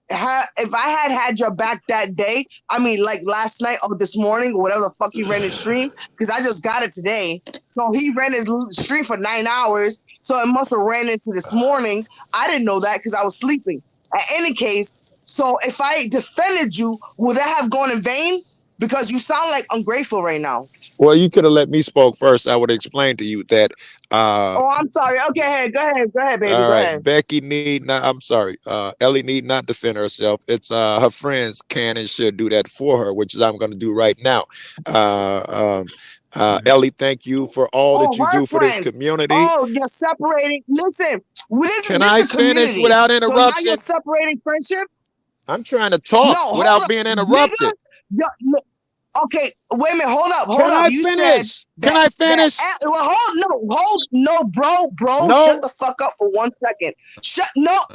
had your back that day, I mean, like last night or this morning or whatever the fuck he ran his stream, because I just got it today. So he ran his stream for 9 hours. So it must have ran into this morning. I didn't know that because I was sleeping. At any case, so if I defended you, would that have gone in vain? Because you sound like ungrateful right now. well, you could have let me spoke first. I would explain to you that Oh, I'm sorry. Okay, go ahead, baby. all Go right, ahead. Becky need not. I'm sorry. Ellie need not defend herself. It's her friends can and should do that for her, which is I'm going to do right now. Ellie, thank you for all that Oh, you her do for this friends. community. Oh, you're separating. Listen, Can this is I a finish community. without So now you're interruption? separating friendship? I'm trying to talk No, hold without up. being Nigga, interrupted. okay, wait a minute. Hold Can up. I You said finish? Can I finish? well, no, bro, shut No. the fuck up for 1 second. Shut it up.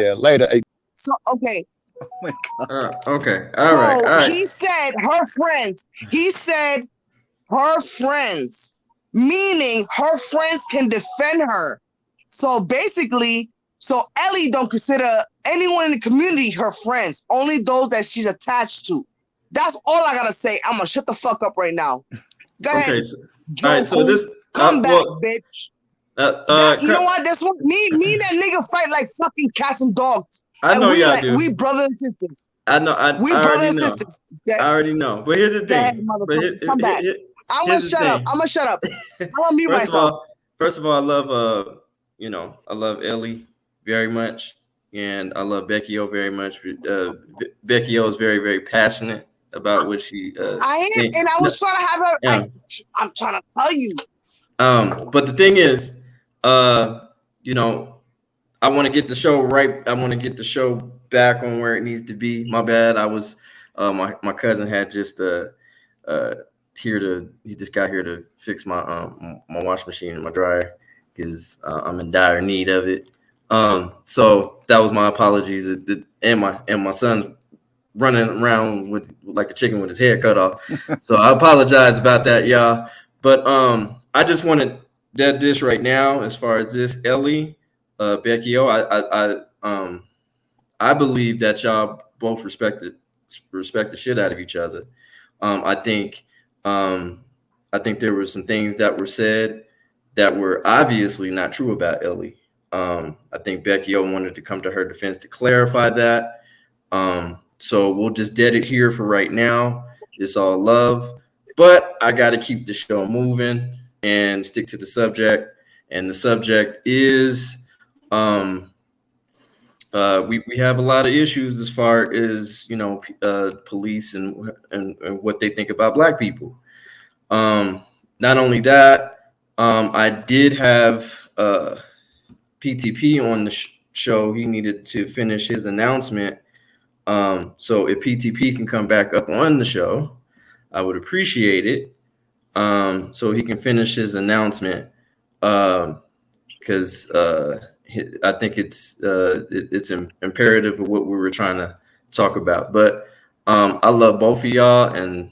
Yeah, later. So, okay. Oh my God. Okay. All right. So All right. he said her friends. He said her friends, meaning her friends can defend her. So basically, so Ellie don't consider anyone in the community her friends, only those that she's attached to. That's all I gotta say. I'm gonna shut the fuck up right now. Go Okay. ahead, All right. So Joku. this, Come back, well, bitch. You know cur- what? That's what me and that nigga fight like fucking cats and dogs. I And know y'all we do. brothers and sisters. I know. We I brothers already and know. sisters. Go I already know. But here's the ahead, thing. But motherfucker. Come back. I'm gonna here's the shut up. thing. I'm gonna shut up. I'm gonna mute First of myself. all, I love I love Ellie very much, and I love Becky O very much. Becky O is very, very passionate about what she I am, think. and I was trying to have her. Yeah. I'm trying to tell you. But the thing is, you know, I want to get the show right. I want to get the show back on where it needs to be. My bad. I was my cousin had just he just got here to fix my my washing machine and my dryer because I'm in dire need of it. So that was my apologies. And my son's running around with like a chicken with his head cut off. So I apologize about that, y'all. But I just wanted that dish right now as far as this Ellie, Becky O. I believe that y'all both respect the shit out of each other. I think there were some things that were said that were obviously not true about Ellie. I think Becky O wanted to come to her defense to clarify that. So we'll just dead it here for right now. It's all love, but I got to keep the show moving and stick to the subject. And the subject is we have a lot of issues as far as police and what they think about Black people. Not only that, I did have PTP on the show. He needed to finish his announcement. So if PTP can come back up on the show, I would appreciate it. So he can finish his announcement. because I think it's imperative of what we were trying to talk about. But I love both of y'all, and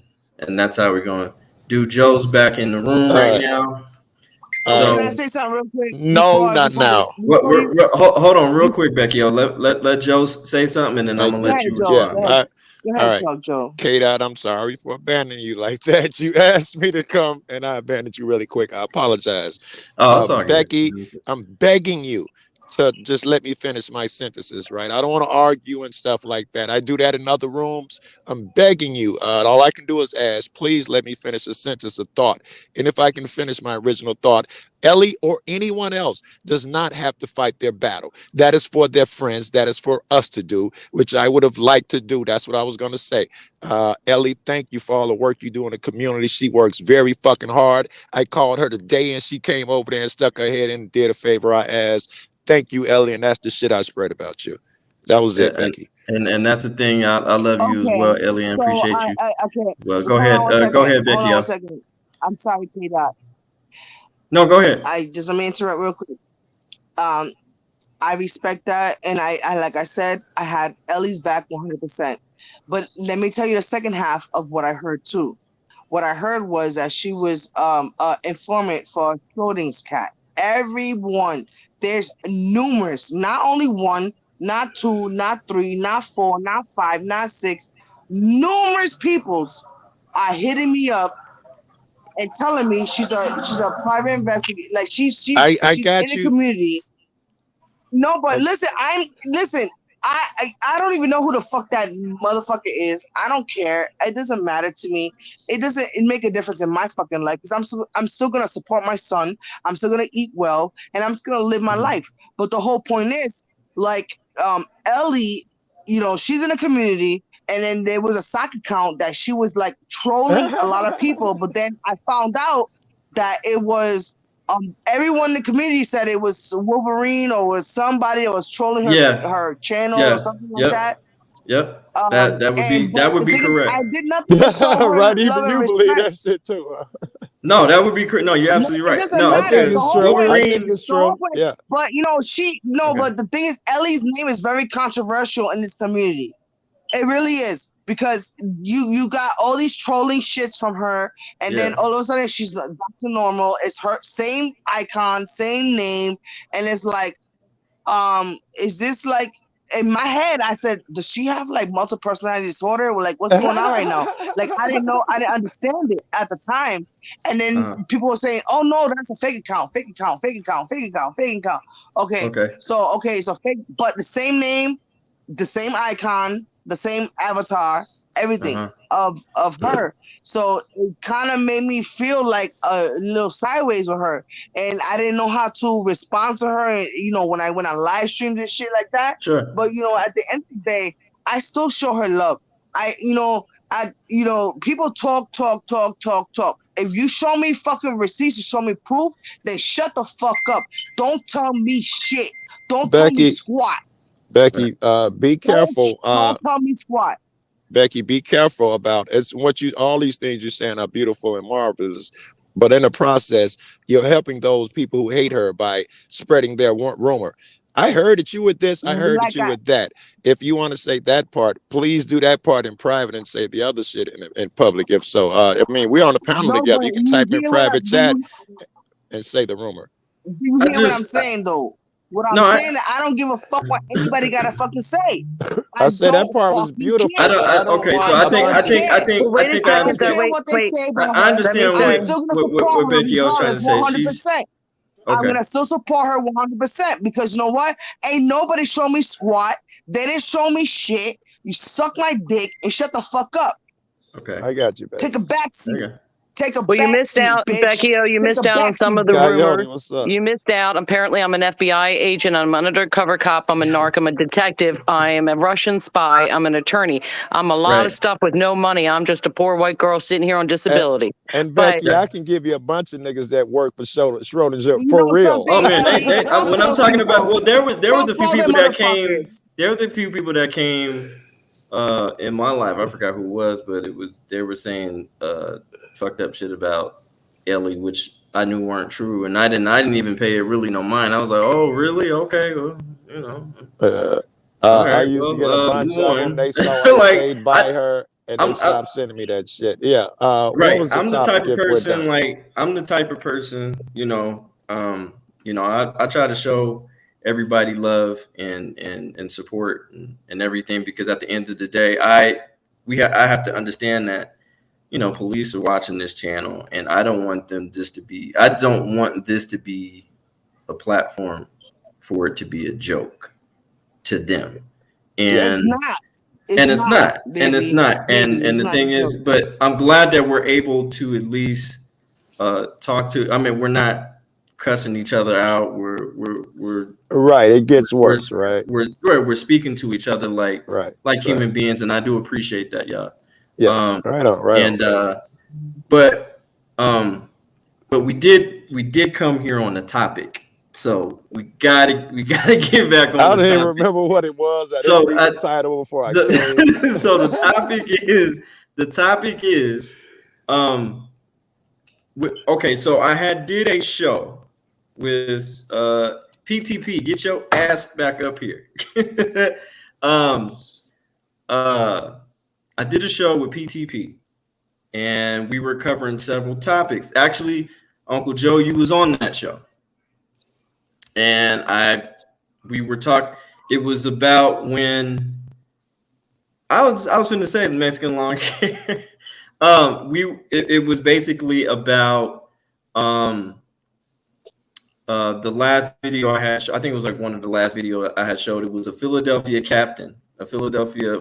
that's how we're going to do. Joe's back in the room right now. So can I say something real quick? No, not now. Hold on, real quick, Becky. Let Joe say something, and then I'm gonna let you respond. All right, Joe. K-Dot, I'm sorry for abandoning you like that. You asked me to come, and I abandoned you really quick. I apologize. Oh, sorry, Becky. I'm begging you to just let me finish my sentences, right? I don't want to argue and stuff like that. I do that in other rooms. I'm begging you. All I can do is ask, please let me finish a sentence of thought. And if I can finish my original thought, Ellie or anyone else does not have to fight their battle. That is for their friends. That is for us to do, which I would have liked to do. That's what I was going to say. Ellie, thank you for all the work you do in the community. She works very fucking hard. I called her today and she came over there and stuck her head in and did a favor I asked. Thank you, Ellie, and that's the shit I spread about you. That was it, Becky. And that's the thing. I love you as well, Ellie, and appreciate you. Okay. Well, go ahead. Go ahead, Becky. Hold on a second. I'm sorry, K-Dot. No, go ahead. Let me interrupt real quick. I respect that, and I like I said, I had Ellie's back 100%. But let me tell you the second half of what I heard too. What I heard was that she was informant for Schrodinger's cat. Everyone. There's numerous, not only one, not two, not three, not four, not five, not six. Numerous peoples are hitting me up and telling me she's a private investigator. Like she's in the community. No, but listen, I don't even know who the fuck that motherfucker is. I don't care. It doesn't matter to me. It make a difference in my fucking life because I'm still gonna support my son. I'm still gonna eat well, and I'm just gonna live my life. But the whole point is, like, Ellie, she's in the community, and then there was a sock account that she was like trolling a lot of people. But then I found out that it was. Everyone in the community said it was Wolverine or was somebody that was trolling her channel or something like that. Yep. That would be correct. I did nothing to show her right, even you believe that shit too. No, that would be correct. No, you're absolutely right. No, I think it's true. I think it's true. Yeah. But but the thing is, Ellie's name is very controversial in this community. It really is. Because you got all these trolling shits from her, and then all of a sudden she's back to normal. It's her same icon, same name, and it's like, is this like in my head? I said, does she have like multiple personality disorder? Like, what's going on right now? Like, I didn't understand it at the time, and then people were saying, oh no, that's a fake account. Okay. So fake, but the same name, the same icon. The same avatar, everything of her. So it kind of made me feel like a little sideways with her. And I didn't know how to respond to her. And, when I went on live streams and shit like that. Sure. But, at the end of the day, I still show her love. People talk. If you show me fucking receipts and show me proof, then shut the fuck up. Don't tell me shit. Don't tell me squat. Becky, be careful. Don't tell me squat. Becky, be careful about it's all these things you're saying are beautiful and marvelous, but in the process, you're helping those people who hate her by spreading their rumor. I heard that you with this. I heard that you with that. If you want to say that part, please do that part in private and say the other shit in public. If so, we're on the panel together. You can type in private chat and say the rumor. You hear what I'm saying though? What I'm saying is I don't give a fuck what anybody gotta fucking say. I said that part was beautiful. I understand what Becky was trying to say. I'm gonna still support her 100% because you know what? Ain't nobody show me squat. They didn't show me shit. You suck my dick and shut the fuck up. Okay, I got you, baby. Take a backseat. Okay. Well, you missed out, Becky. You missed out on some of the rumors. You missed out. Apparently, I'm an FBI agent. I'm an undercover cop. I'm a narc. I'm a detective. I am a Russian spy. I'm an attorney. I'm a lot of stuff with no money. I'm just a poor white girl sitting here on disability. And Becky, I can give you a bunch of niggas that work for Schrodinger for real. Oh man, when I'm talking about, there was a few people that came. There was a few people that came in my life. I forgot who it was, but they were saying fucked up shit about Ellie, which I knew weren't true, and I didn't even pay it really no mind. I was like, oh really? Okay, well, you know. I Right, used to get well, a bunch of them. one. They saw I Like, stayed by her, and they stopped sending me that shit. Yeah. What right. was the I'm the type topic of if we're person, done? like, I'm the type of person, I try to show everybody love and support and everything, because at the end of the day, I have to understand that, police are watching this channel, and I don't want this to be a platform for it to be a joke to them. And It's not. it's not. baby. And it's not. Baby, And it's the not thing a is, joke. but I'm glad that we're able to at least talk to. I mean, we're not cussing each other out. We're Right. It gets worse, right? we're speaking to each other like human Right. beings, and I do appreciate that, y'all. Yes. Right on. Right And on. but we did come here on the topic, so we gotta get back on. I the didn't topic. remember what it was. I So, didn't read the title before I came. so the topic is okay. So I did a show with PTP. Get your ass back up here. I did a show with PTP, and we were covering several topics. Actually, Uncle Joe, you was on that show, and we were talking. It was about when I was going to say the Mexican lawn care. It was basically about the last video I had. I think it was like one of the last video I had showed. It was a Philadelphia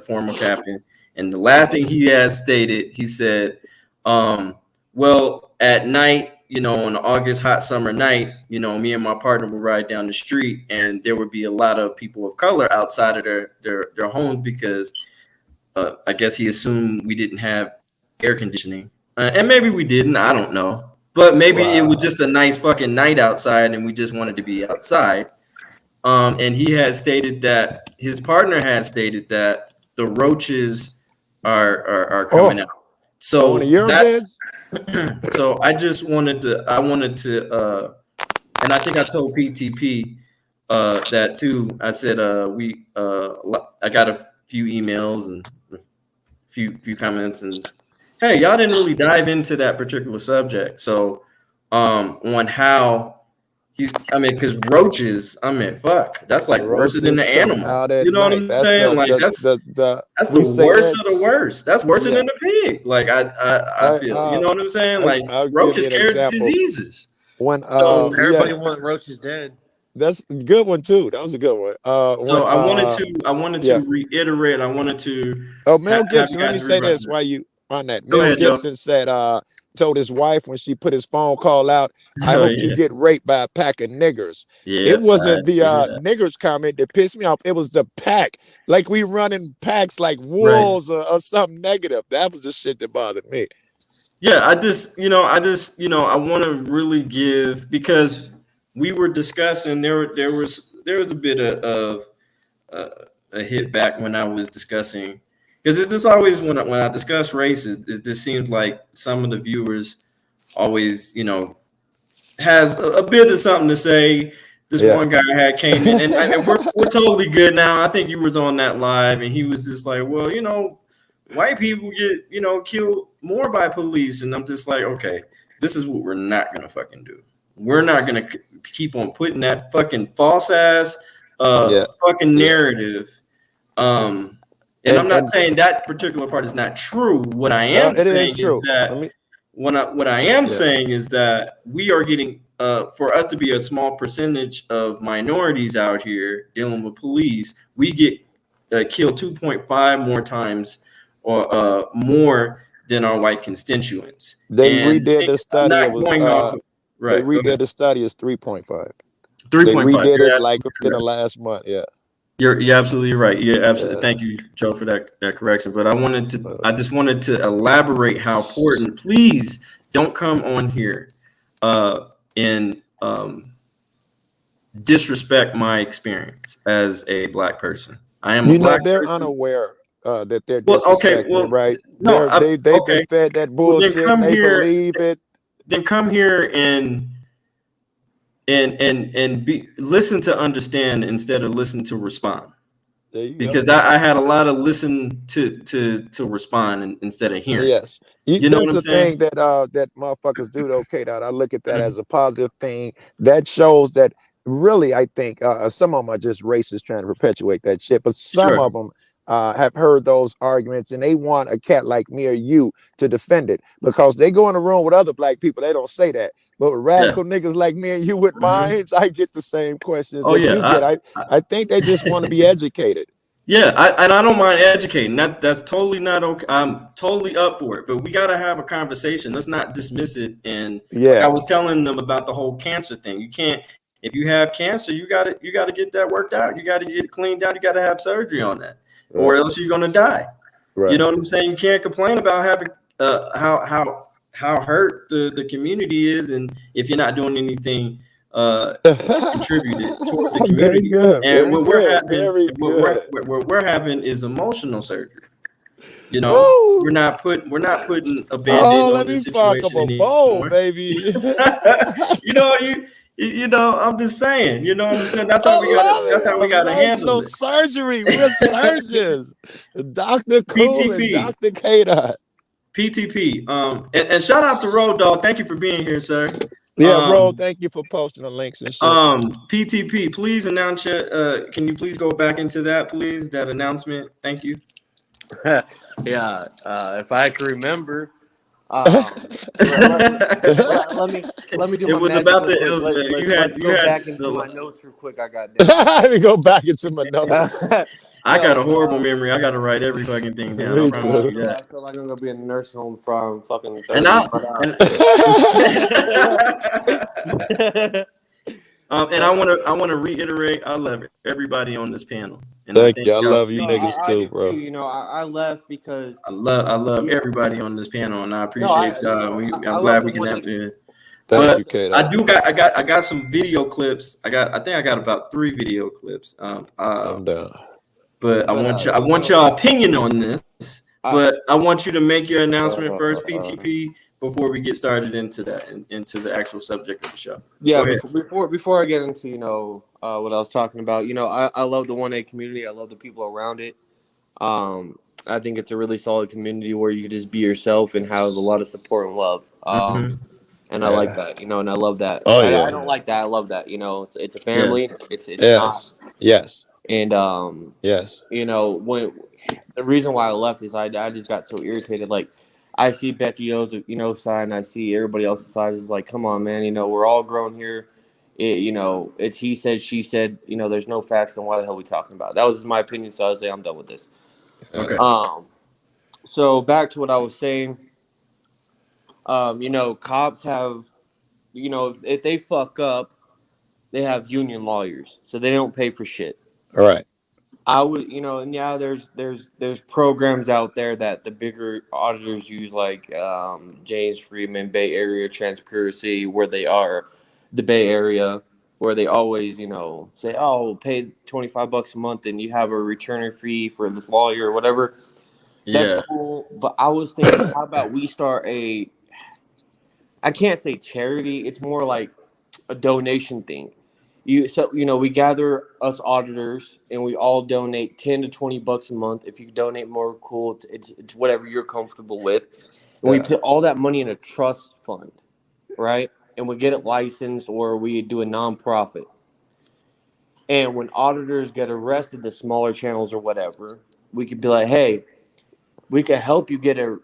former captain, and the last thing he had stated, he said, well, at night, on an August hot summer night, me and my partner would ride down the street, and there would be a lot of people of color outside of their homes, because I guess he assumed we didn't have air conditioning, and maybe we didn't. I don't know, but maybe it was just a nice fucking night outside, and we just wanted to be outside. And he had stated that his partner had stated that the roaches are coming out. So that's. So I wanted to, and I think I told PTP that too. I said I got a few emails and a few comments, and hey, y'all didn't really dive into that particular subject. So on how because roaches, fuck, that's like worse than the animal. You know what I'm saying? That's the worst of the worst. That's worse than the pig. Like I feel, you know what I'm saying? Like roaches carry diseases. When everybody want roaches dead. That's a good one too. That was a good one. So I wanted to reiterate. I wanted to. Oh, Mel Gibson. Let me say this while you on that. Mel Gibson said, told his wife when she put his phone call out, I hope you get raped by a pack of niggers. It wasn't the niggers comment that pissed me off. It was the pack. Like we run in packs like wolves or something negative. That was the shit that bothered me. Yeah, I want to really give, because we were discussing, there was a bit of a hit back when I was discussing. Because it's always when I discuss race, it just seems like some of the viewers always, has a bit of something to say. This one guy came in, and we're totally good now. I think you was on that live, and he was just like, well, white people get, killed more by police. And I'm just like, okay, this is what we're not going to fucking do. We're not going to keep on putting that fucking false ass fucking narrative. And I'm not saying that particular part is not true. What I am saying is that what I am saying is that we are getting for us to be a small percentage of minorities out here dealing with police, we get killed 2.5 more times or more than our white constituents. They redid the study. They redid the study is 3.5. 3.5. They redid it like in the last month. Yeah. You're absolutely right. Yeah, absolutely. Thank you, Joe, for that correction. But I just wanted to elaborate how important. Please don't come on here and disrespect my experience as a black person. I am. They're unaware that they're disrespecting, right? They've been fed that bullshit. They believe it. then come here and listen to understand instead of listen to respond. Because I had a lot of listen to respond instead of hearing. Yes, you know what that's I'm the saying? thing that motherfuckers do. Though, K-Dot, I look at that as a positive thing. That shows that really, I think some of them are just racists trying to perpetuate that shit, but some Sure. of them have heard those arguments and they want a cat like me or you to defend it because they go in a room with other black people. They don't say that, but with radical niggas like me and you with minds, I get the same questions Oh that yeah, you get. I think they just want to be educated. Yeah, I don't mind educating. That's totally not okay. I'm totally up for it. But we gotta have a conversation. Let's not dismiss it. And like I was telling them about the whole cancer thing. You can't, if you have cancer, you gotta get that worked out. You gotta get it cleaned out. You gotta have surgery on that, or else you're gonna die. Right. You know what I'm saying? You can't complain about having how hurt the community is, and if you're not doing anything contributed toward the community. And what we're having is emotional surgery. You know, we're not putting a band-aid on this situation anymore. Baby. you know, I'm just saying, you know what I'm saying? That's how we gotta handle it. Surgery. We're surgeons. Dr. Cool and Dr. K-Dot. PTP. And shout out to Road Dog. Thank you for being here, sir. Yeah, bro. Thank you for posting the links and shit. PTP, please announce it. Can you please go back into that, please? That announcement. Thank you. Yeah. If I can remember. Let me do. It was about the. Let's go back into my notes real quick. I got. Let me go back into my notes. I got a horrible memory. I got to write every fucking thing down. I feel like I'm gonna be in a nursing home from fucking. And I want to reiterate. I love everybody on this panel. And Thank you. I love you niggas too, bro. You know, I left because I love everybody on this panel, and I appreciate y'all. I'm glad we can have this. Thank you, Kate. I got some video clips. I think I got about 3 video clips. I'm down. But I want your opinion on this. But I want you to make your announcement first, PTP, before we get started into the actual subject of the show. Yeah, before I get into what I was talking about, I love the 1A community. I love the people around it. I think it's a really solid community where you can just be yourself and have a lot of support and love. And I like that, and I love that. I don't like that. I love that. It's a family. It's yes, not. yes. And yes, when the reason why I left is I just got so irritated. Like I see Becky O's side, and I see everybody else's side. Is like, come on, man. We're all grown here. It's he said, she said. There's no facts. Then why the hell are we talking about? That was just my opinion. So I was like, I'm done with this. Okay. So back to what I was saying. Cops have, if they fuck up, they have union lawyers, so they don't pay for shit. All right. I would, and yeah, there's programs out there that the bigger auditors use, like James Freeman, Bay Area Transparency, where they are, the Bay Area, where they always, say, oh, pay $25 a month and you have a returner fee for this lawyer or whatever. That's cool. But I was thinking, how about we start I can't say charity, it's more like a donation thing. We gather us auditors and we all donate $10 to $20 a month. If you donate more, cool. It's whatever you're comfortable with. And we put all that money in a trust fund, right? And we get it licensed, or we do a nonprofit. And when auditors get arrested, the smaller channels or whatever, we could be like, hey, we could help you get an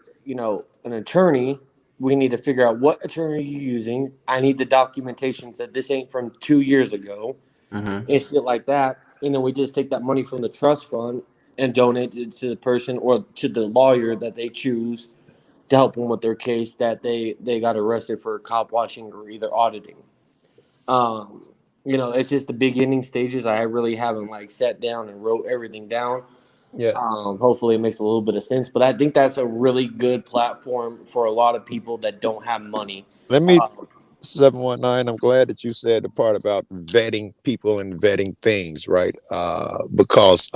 attorney. We need to figure out what attorney you're using. I need the documentation that this ain't from 2 years ago, and shit like that. And then we just take that money from the trust fund and donate it to the person or to the lawyer that they choose to help them with their case that they got arrested for cop watching or either auditing. It's just the beginning stages. I really haven't sat down and wrote everything down. Yeah. Hopefully it makes a little bit of sense, but I think that's a really good platform for a lot of people that don't have money. Let me 719. I'm glad that you said the part about vetting people and vetting things, right? Because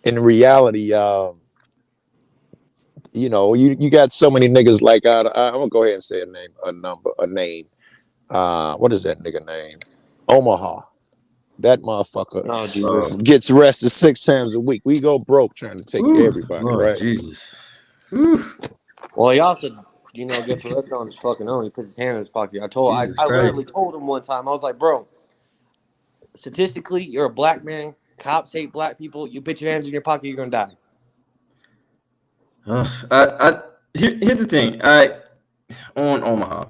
in reality, you know, you got so many niggas like I'm gonna go ahead and say a name. What is that nigga name? Omaha. That motherfucker Oh Jesus. gets arrested 6 times a week. We go broke trying to take care of everybody, Lord right? Jesus. Whew. Well, he also, gets arrested on his fucking own. He puts his hand in his pocket. I Jesus literally Christ. told him one time. I was like, bro, statistically, you're a black man. Cops hate black people. You put your hands in your pocket, you're gonna die. Here's the thing. On Omaha.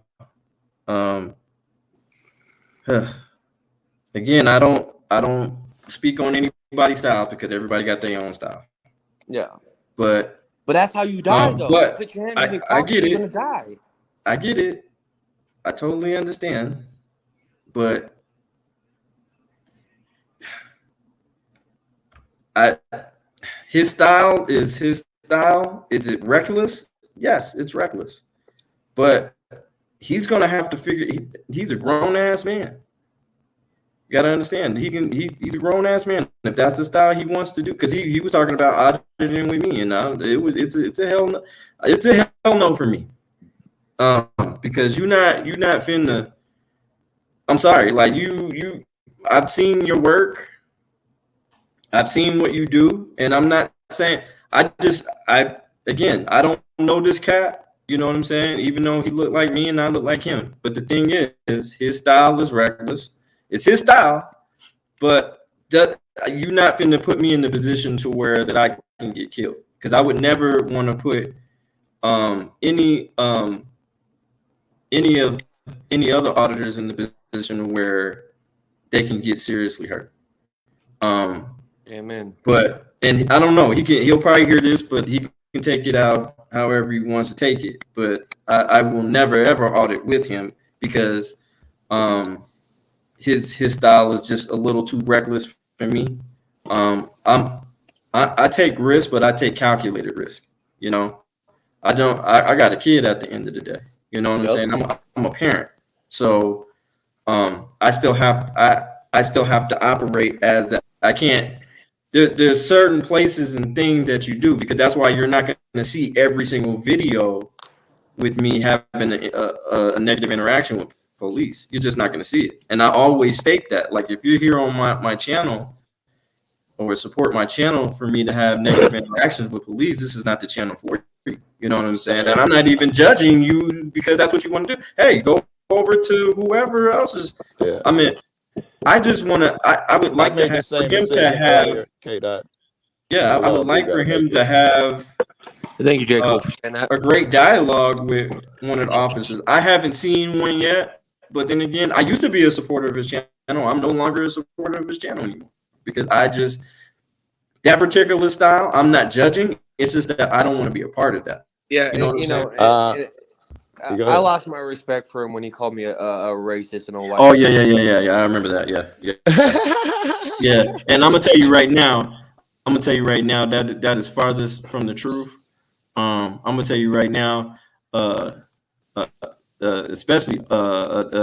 Again, I don't speak on anybody's style because everybody got their own style. Yeah. But that's how you die, though. but You put your hands in your pocket, I get you're it. gonna die. I get it. I totally understand. But his style is his style. Is it reckless? Yes, it's reckless. But he's gonna have to figure. He's a grown ass man. You gotta understand. He's a grown ass man. If that's the style he wants to do, because he was talking about auditing with me, and it's a hell no. It's a hell no for me. Because you're not finna. I'm sorry. Like you. I've seen your work. I've seen what you do, and I'm not saying I don't know this cat. You know what I'm saying? Even though he looked like me and I look like him. But the thing is his style is reckless. It's his style, but you're not finna put me in the position to where that I can get killed. Because I would never want to put any other auditors in the position where they can get seriously hurt. Amen. But and I don't know. He'll probably hear this, but he can take it out however he wants to take it. But I will never ever audit with him because his style is just a little too reckless for me. I take risks, but I take calculated risk. You know, I got a kid at the end of the day. You know what I'm saying? I'm a parent, so I still have to operate as that. I can't. There's certain places and things that you do because that's why you're not going to see every single video with me having a negative interaction with police. You're just not going to see it. And I always state that. Like if you're here on my channel or support my channel for me to have negative interactions with police, this is not the channel for you. You know what I'm saying? And I'm not even judging you because that's what you want to do. Hey, go over to whoever else is. Yeah. I mean, I just want to. I would like to have for him to have. Yeah, I would like for him to have. Thank you, Jacob, for saying that. A great dialogue with one of the officers. I haven't seen one yet, but then again, I used to be a supporter of his channel. I'm no longer a supporter of his channel anymore because that particular style. I'm not judging. It's just that I don't want to be a part of that. Yeah, I lost my respect for him when he called me a racist and a white. Oh yeah. I remember that. Yeah. Yeah. And I'm gonna tell you right now. That is farthest from the truth. I'm gonna tell you right now. Especially I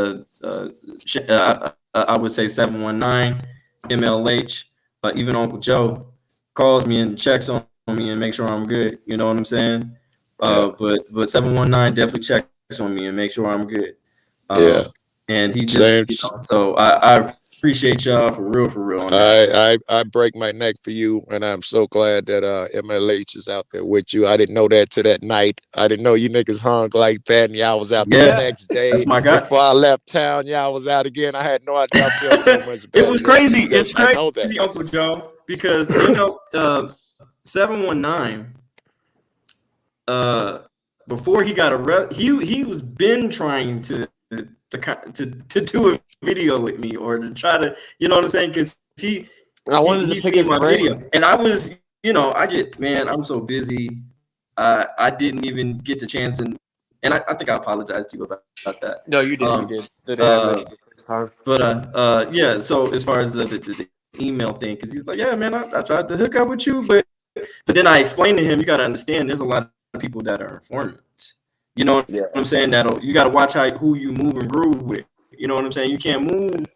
would say 719 MLH. Even Uncle Joe calls me and checks on me and makes sure I'm good. You know what I'm saying? But 719 definitely checks on me and makes sure I'm good. And he just so I appreciate y'all for real. On that. I break my neck for you, and I'm so glad that MLH is out there with you. I didn't know that till that night. I didn't know you niggas hung like that, and y'all was out there the next day. That's my guy. Before I left town, y'all was out again. I had no idea. I feel so much better. It was crazy. It's crazy, Uncle Joe, because 719. Before he got arrested, he was been trying to do a video with me or to try to, you know what I'm saying? Because I wanted to pick my video, and I was, I'm so busy. I didn't even get the chance, and I think I apologized to you about that. No, you did. You did. The first time. But yeah. So as far as the email thing, because he's like, yeah, man, I tried to hook up with you, but then I explained to him, you got to understand, there's a lot of people that are informants. You know what I'm saying? You got to watch who you move and groove with. You know what I'm saying? You can't move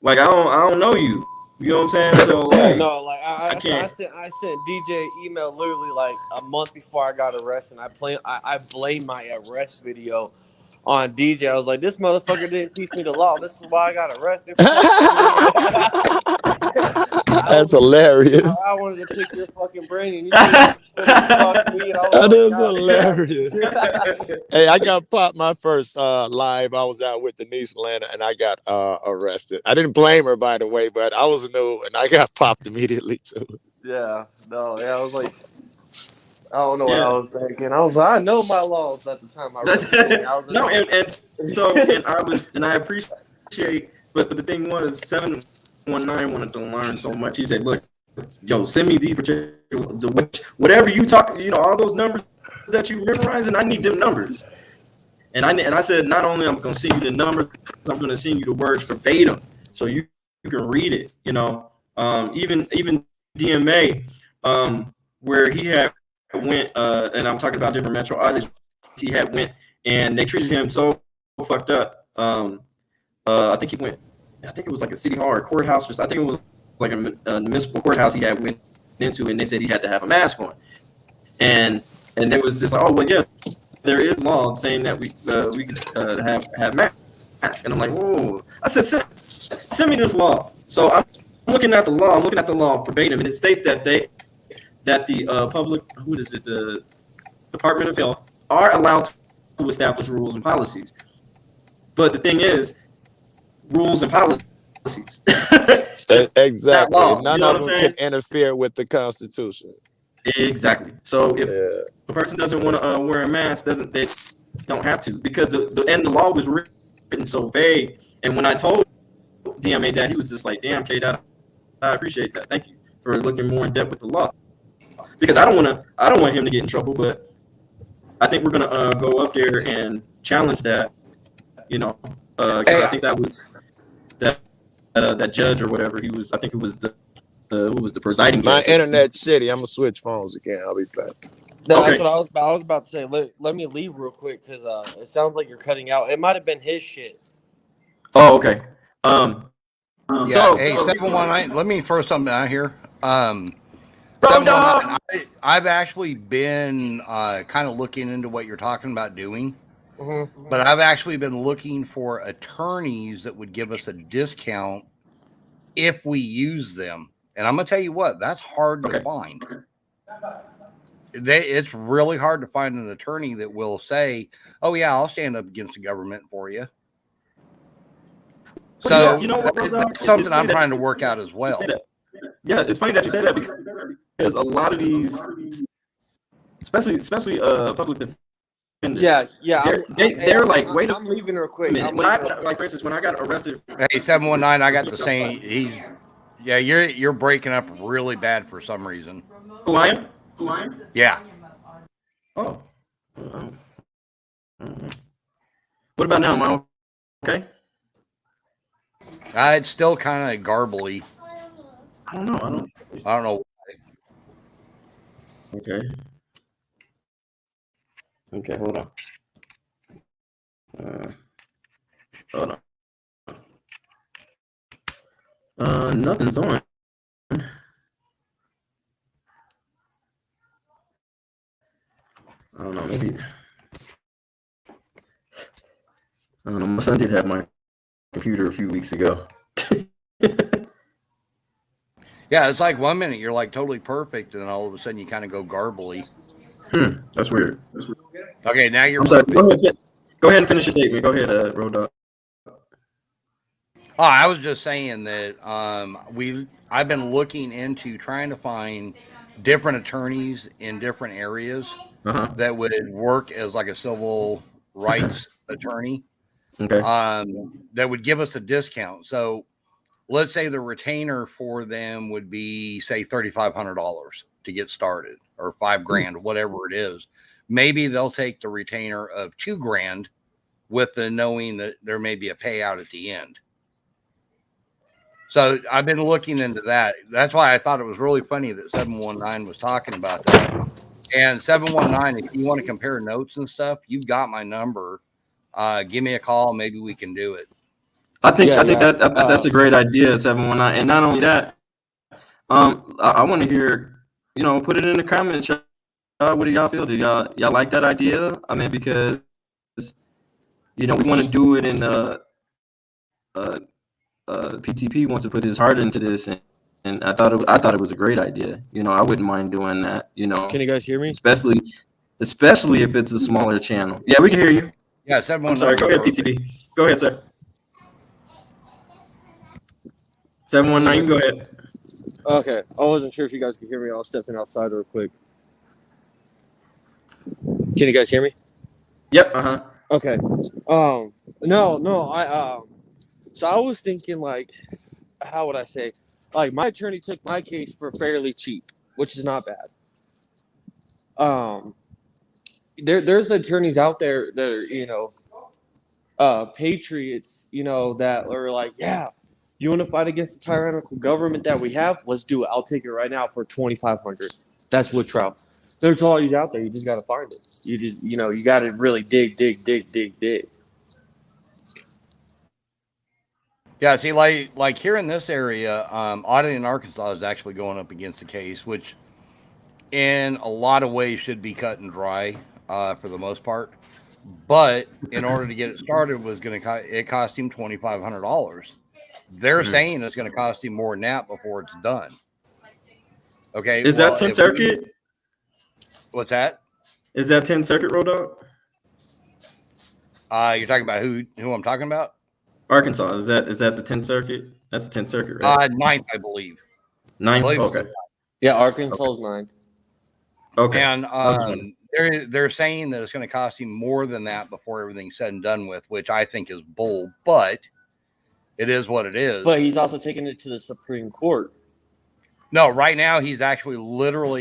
Like I don't know you. You know what I'm saying? So like, No, like I can't. sent DJ email literally like a month before I got arrested. I blame my arrest video on DJ. I was like, this motherfucker didn't teach me the law. This is why I got arrested. That's hilarious. I wanted to pick your fucking brain, and you fuck me. That is hilarious. Hey, I got popped my first live. I was out with Denise Atlanta, and I got arrested. I didn't blame her, by the way, but I was new, and I got popped immediately too. I was like, I don't know what I was thinking. I was like, I know my laws at the time. I appreciate, but the thing was 719 wanted to learn so much. He said, "Look, yo, send me whatever you talk, all those numbers that you memorize, and I need them numbers." And I said, not only I'm going to send you the numbers, I'm going to send you the words verbatim, so you can read it. Even DMA, where he had went, and I'm talking about different metro artists. He had went, and they treated him so fucked up. I think it was like a city hall or courthouse, I think it was like a municipal courthouse he had went into, and they said he had to have a mask on. And it was just like, oh well, yeah, there is law saying that we could have masks. And I'm like, whoa. I said, send me this law. So I'm looking at the law verbatim, and it states that the Department of Health are allowed to establish rules and policies. But the thing is, rules and policies. Exactly. Law, None of them can interfere with the Constitution. Exactly. So if a person doesn't want to wear a mask, they don't have to, because the law was written so vague. And when I told DMA that, he was just like, "Damn, Kate, I appreciate that. Thank you for looking more in depth with the law." Because I don't want him to get in trouble, but I think we're gonna go up there and challenge that. I think that was that judge or whatever he was. I think it was who was the presiding judge. My internet shitty. I'm gonna switch phones again. I'll be back. No, okay. That's what I was about to say. Let me leave real quick because it sounds like you're cutting out. It might have been his shit. Oh, okay. So hey, 719. Let me throw something out here. I've actually been kind of looking into what you're talking about doing. Mm-hmm. But I've actually been looking for attorneys that would give us a discount if we use them. And I'm going to tell you what, that's hard to find. It's really hard to find an attorney that will say, "Oh yeah, I'll stand up against the government for you." So that's something I'm trying to work out as well. Yeah, it's funny that you say that, because a lot of these, especially public defenders. They're like, wait, I'm leaving real quick. For instance, when I got arrested. Hey, 719, I got the same. You're breaking up really bad for some reason. Who I am? Yeah. Oh. What about now? Am I okay? It's still kind of garbly. I don't know. I don't know. Okay, hold on. Nothing's on. I don't know, maybe. I don't know. My son did have my computer a few weeks ago. Yeah, it's like 1 minute you're like totally perfect, and then all of a sudden you kind of go garbly. That's weird. Okay, now you're. I'm sorry. Go ahead and finish your statement. Go ahead, Road Dog. Oh, I was just saying that I've been looking into trying to find different attorneys in different areas that would work as like a civil rights attorney. Okay. That would give us a discount. So let's say the retainer for them would be, say, $3,500 to get started, or $5,000, whatever it is. Maybe they'll take the retainer of $2,000 with the knowing that there may be a payout at the end. So I've been looking into that. That's why I thought it was really funny that 719 was talking about that. And 719, if you want to compare notes and stuff, you've got my number. Give me a call. Maybe we can do it. I think Yeah, yeah. that's a great idea, 719. And not only that, I want to hear, put it in the comments. What do y'all feel? Do y'all like that idea? I mean, because we want to do it in PTP wants to put his heart into this, and I thought it was a great idea. I wouldn't mind doing that. Can you guys hear me? Especially if it's a smaller channel. Yeah, we can hear you. Yeah, I'm sorry. Go ahead, PTP. Go ahead, sir. 719. You can go ahead. Okay, I wasn't sure if you guys could hear me. I was stepping outside real quick. Can you guys hear me? Yep. Okay. So I was thinking, like, how would I say? Like, my attorney took my case for fairly cheap, which is not bad. There's attorneys out there that are, patriots, that are like, yeah, you want to fight against the tyrannical government that we have? Let's do it. I'll take it right now for $2,500. That's what trial. There's all these out there. You just got to find it. You just, you got to really dig. Yeah, see, like here in this area, Audit in Arkansas is actually going up against the case, which in a lot of ways should be cut and dry for the most part. But in order to get it started, it cost him $2,500. They're saying it's going to cost him more than that before it's done. Okay, is that 10th Circuit? What's that? Is that 10th Circuit, Road Dog? You're talking about who I'm talking about? Arkansas. Is that the 10th Circuit? That's the 10th Circuit, right? 9th, I believe. 9th. Okay. Yeah, Arkansas is 9th. Okay. And they're saying that it's going to cost him more than that before everything's said and done with, which I think is bull, but it is what it is. But he's also taking it to the Supreme Court. No, right now he's actually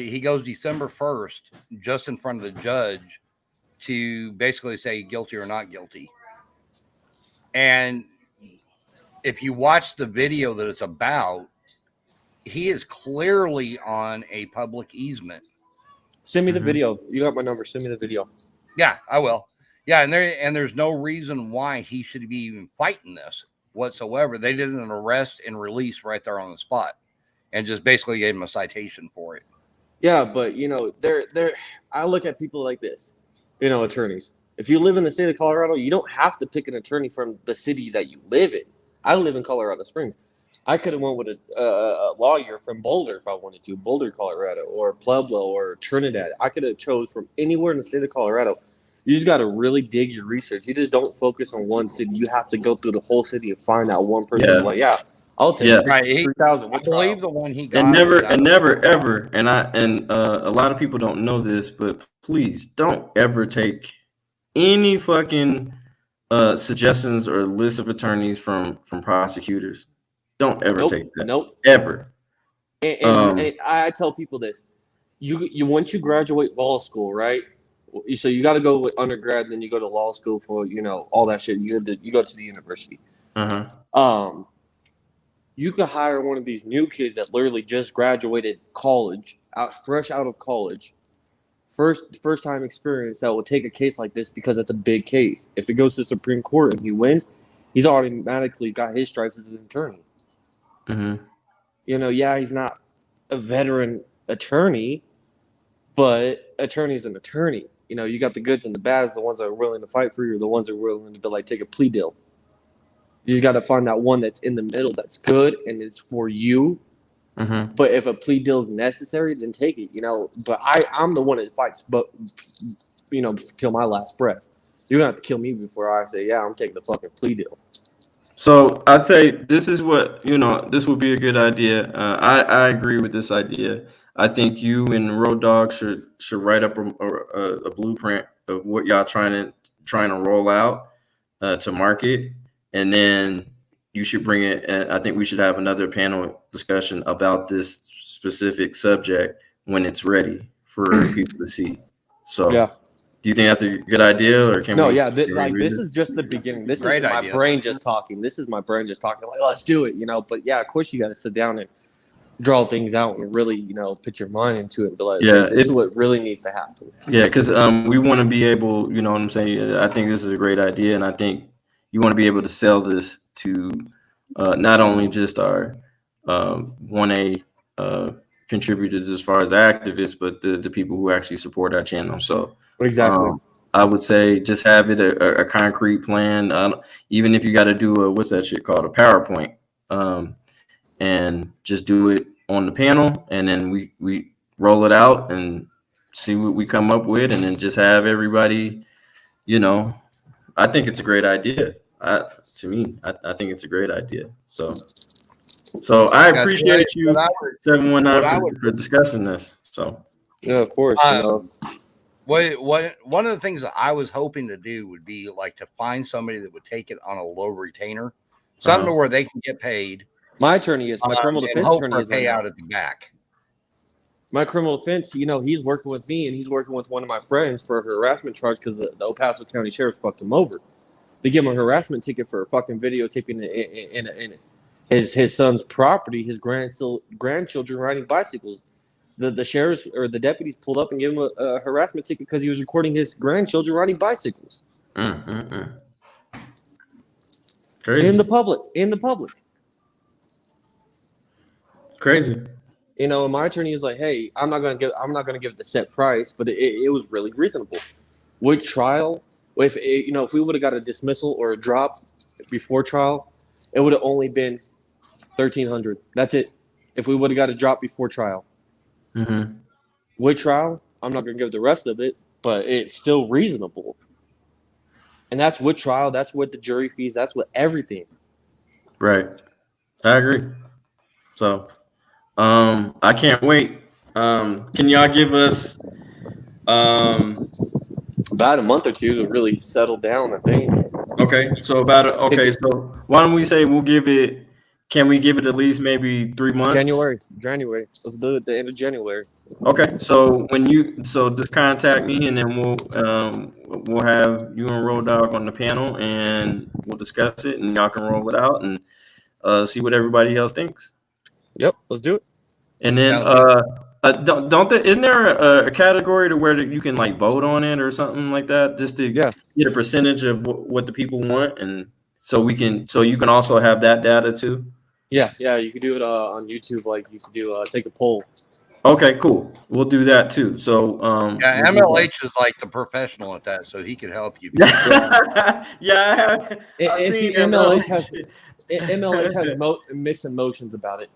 he goes December 1st just in front of the judge to basically say guilty or not guilty. And if you watch the video that it's about, he is clearly on a public easement. Send me the video. You got my number. Send me the video. Yeah, I will. Yeah, and there's no reason why he should be even fighting this whatsoever. They did an arrest and release right there on the spot, and just basically gave him a citation for it. Yeah, but I look at people like this, attorneys. If you live in the state of Colorado, you don't have to pick an attorney from the city that you live in. I live in Colorado Springs. I could have went with a lawyer from Boulder if I wanted to, Boulder, Colorado, or Pueblo, or Trinidad. I could have chose from anywhere in the state of Colorado. You just got to really dig your research. You just don't focus on one city. You have to go through the whole city and find out one person. I'll take it. Right. 3,000. I believe the one he got. And never ever. And a lot of people don't know this, but please don't ever take any fucking suggestions or list of attorneys from prosecutors. Don't ever take that. Nope. Ever. And I tell people this: you once you graduate law school, right? So you got to go with undergrad, then you go to law school for all that shit. You go to the university. You could hire one of these new kids that literally just graduated college, fresh out of college, first time experience that will take a case like this because it's a big case. If it goes to the Supreme Court and he wins, he's automatically got his stripes as an attorney. He's not a veteran attorney, but attorney is an attorney. You got the goods and the bads, the ones that are willing to fight for you, the ones that are willing to take a plea deal. You just got to find that one that's in the middle, that's good, and it's for you. But if a plea deal is necessary, then take it. But I'm the one that fights, but till my last breath. You're gonna have to kill me before I say, yeah, I'm taking the fucking plea deal. So I'd say this is what this would be a good idea. I agree with this idea. I think you and Road Dog should write up a blueprint of what y'all trying to roll out to market, and then you should bring it. And I think we should have another panel discussion about this specific subject when it's ready for people to see. So yeah. Do you think that's a good idea, or can we? No, this is just the beginning. This is my brain just talking. Like, let's do it, But yeah, of course you got to sit down and draw things out and really, put your mind into it. And be like, this is what really needs to happen. Yeah, because we want to be able, you know what I'm saying. I think this is a great idea, and I think, you want to be able to sell this to not only just our 1A contributors as far as activists, but the people who actually support our channel. So Exactly. I would say just have it a concrete plan. Even if you got to do what's that shit called, a PowerPoint, and just do it on the panel, and then we roll it out and see what we come up with, and then just have everybody, I think it's a great idea. To me, I think it's a great idea. So I appreciate you, 719, for discussing this. So yeah, of course. One of the things that I was hoping to do would be like to find somebody that would take it on a low retainer, something where they can get paid. My attorney is my criminal defense attorney is pay out at the back. My criminal defense, he's working with me and he's working with one of my friends for a harassment charge because the El Paso County Sheriff fucked him over. They give him a harassment ticket for fucking videotaping in his son's property, his grandchildren riding bicycles. The sheriffs or the deputies pulled up and gave him a harassment ticket because he was recording his grandchildren riding bicycles. Crazy. In the public. It's crazy. And my attorney is like, hey, I'm not gonna give it the set price, but it was really reasonable. With trial, if we would have got a dismissal or a drop before trial, it would have only been $1,300. That's it. If we would have got a drop before trial. Mm-hmm. With trial, I'm not gonna give the rest of it, but it's still reasonable. And that's with trial. That's with the jury fees. That's with everything. Right. I agree. So, I can't wait. Can y'all give us about a month or two to really settle down, I think. Okay. So so why don't we say can we give it at least maybe 3 months? January. Let's do it at the end of January. Okay. So just contact me, and then we'll have you and Road Dog on the panel, and we'll discuss it, and y'all can roll it out and see what everybody else thinks. Yep, let's do it. And then isn't there a category to where you can like vote on it or something like that, just to get a percentage of what the people want, and so you can also have that data too. Yeah, you can do it on YouTube. Like you can do take a poll. Okay, cool. We'll do that too. So MLH is like the professional at that, so he could help you. Yeah, MLH has mixed emotions about it.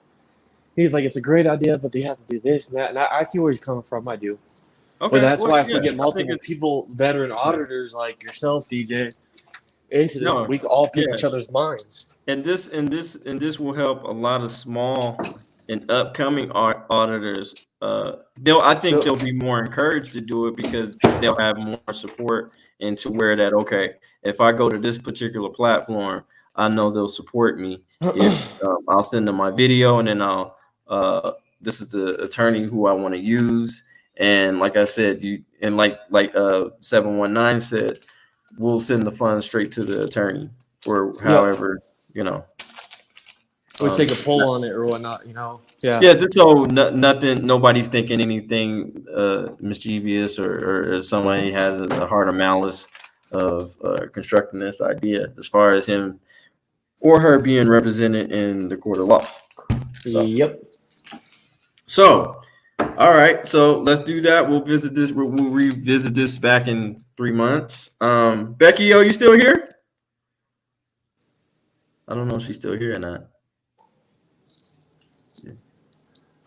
He's like, it's a great idea, but they have to do this and that. And I see where he's coming from. I do. Okay, but that's why if we get multiple people, veteran auditors like yourself, DJ, into this, we can all pick each other's minds. And this will help a lot of small and upcoming auditors. I think they'll be more encouraged to do it because they'll have more support into where that, okay, if I go to this particular platform, I know they'll support me. If I'll send them my video, and then this is the attorney who I want to use. And like I said, like 719 said, we'll send the funds straight to the attorney, or however, We'll take a poll on it or whatnot, Yeah. Yeah. So nobody's thinking anything mischievous or somebody has a heart of malice of constructing this idea as far as him or her being represented in the court of law. So, yep. So, all right. So let's do that. We'll revisit this back in 3 months. Becky, are you still here? I don't know if she's still here or not.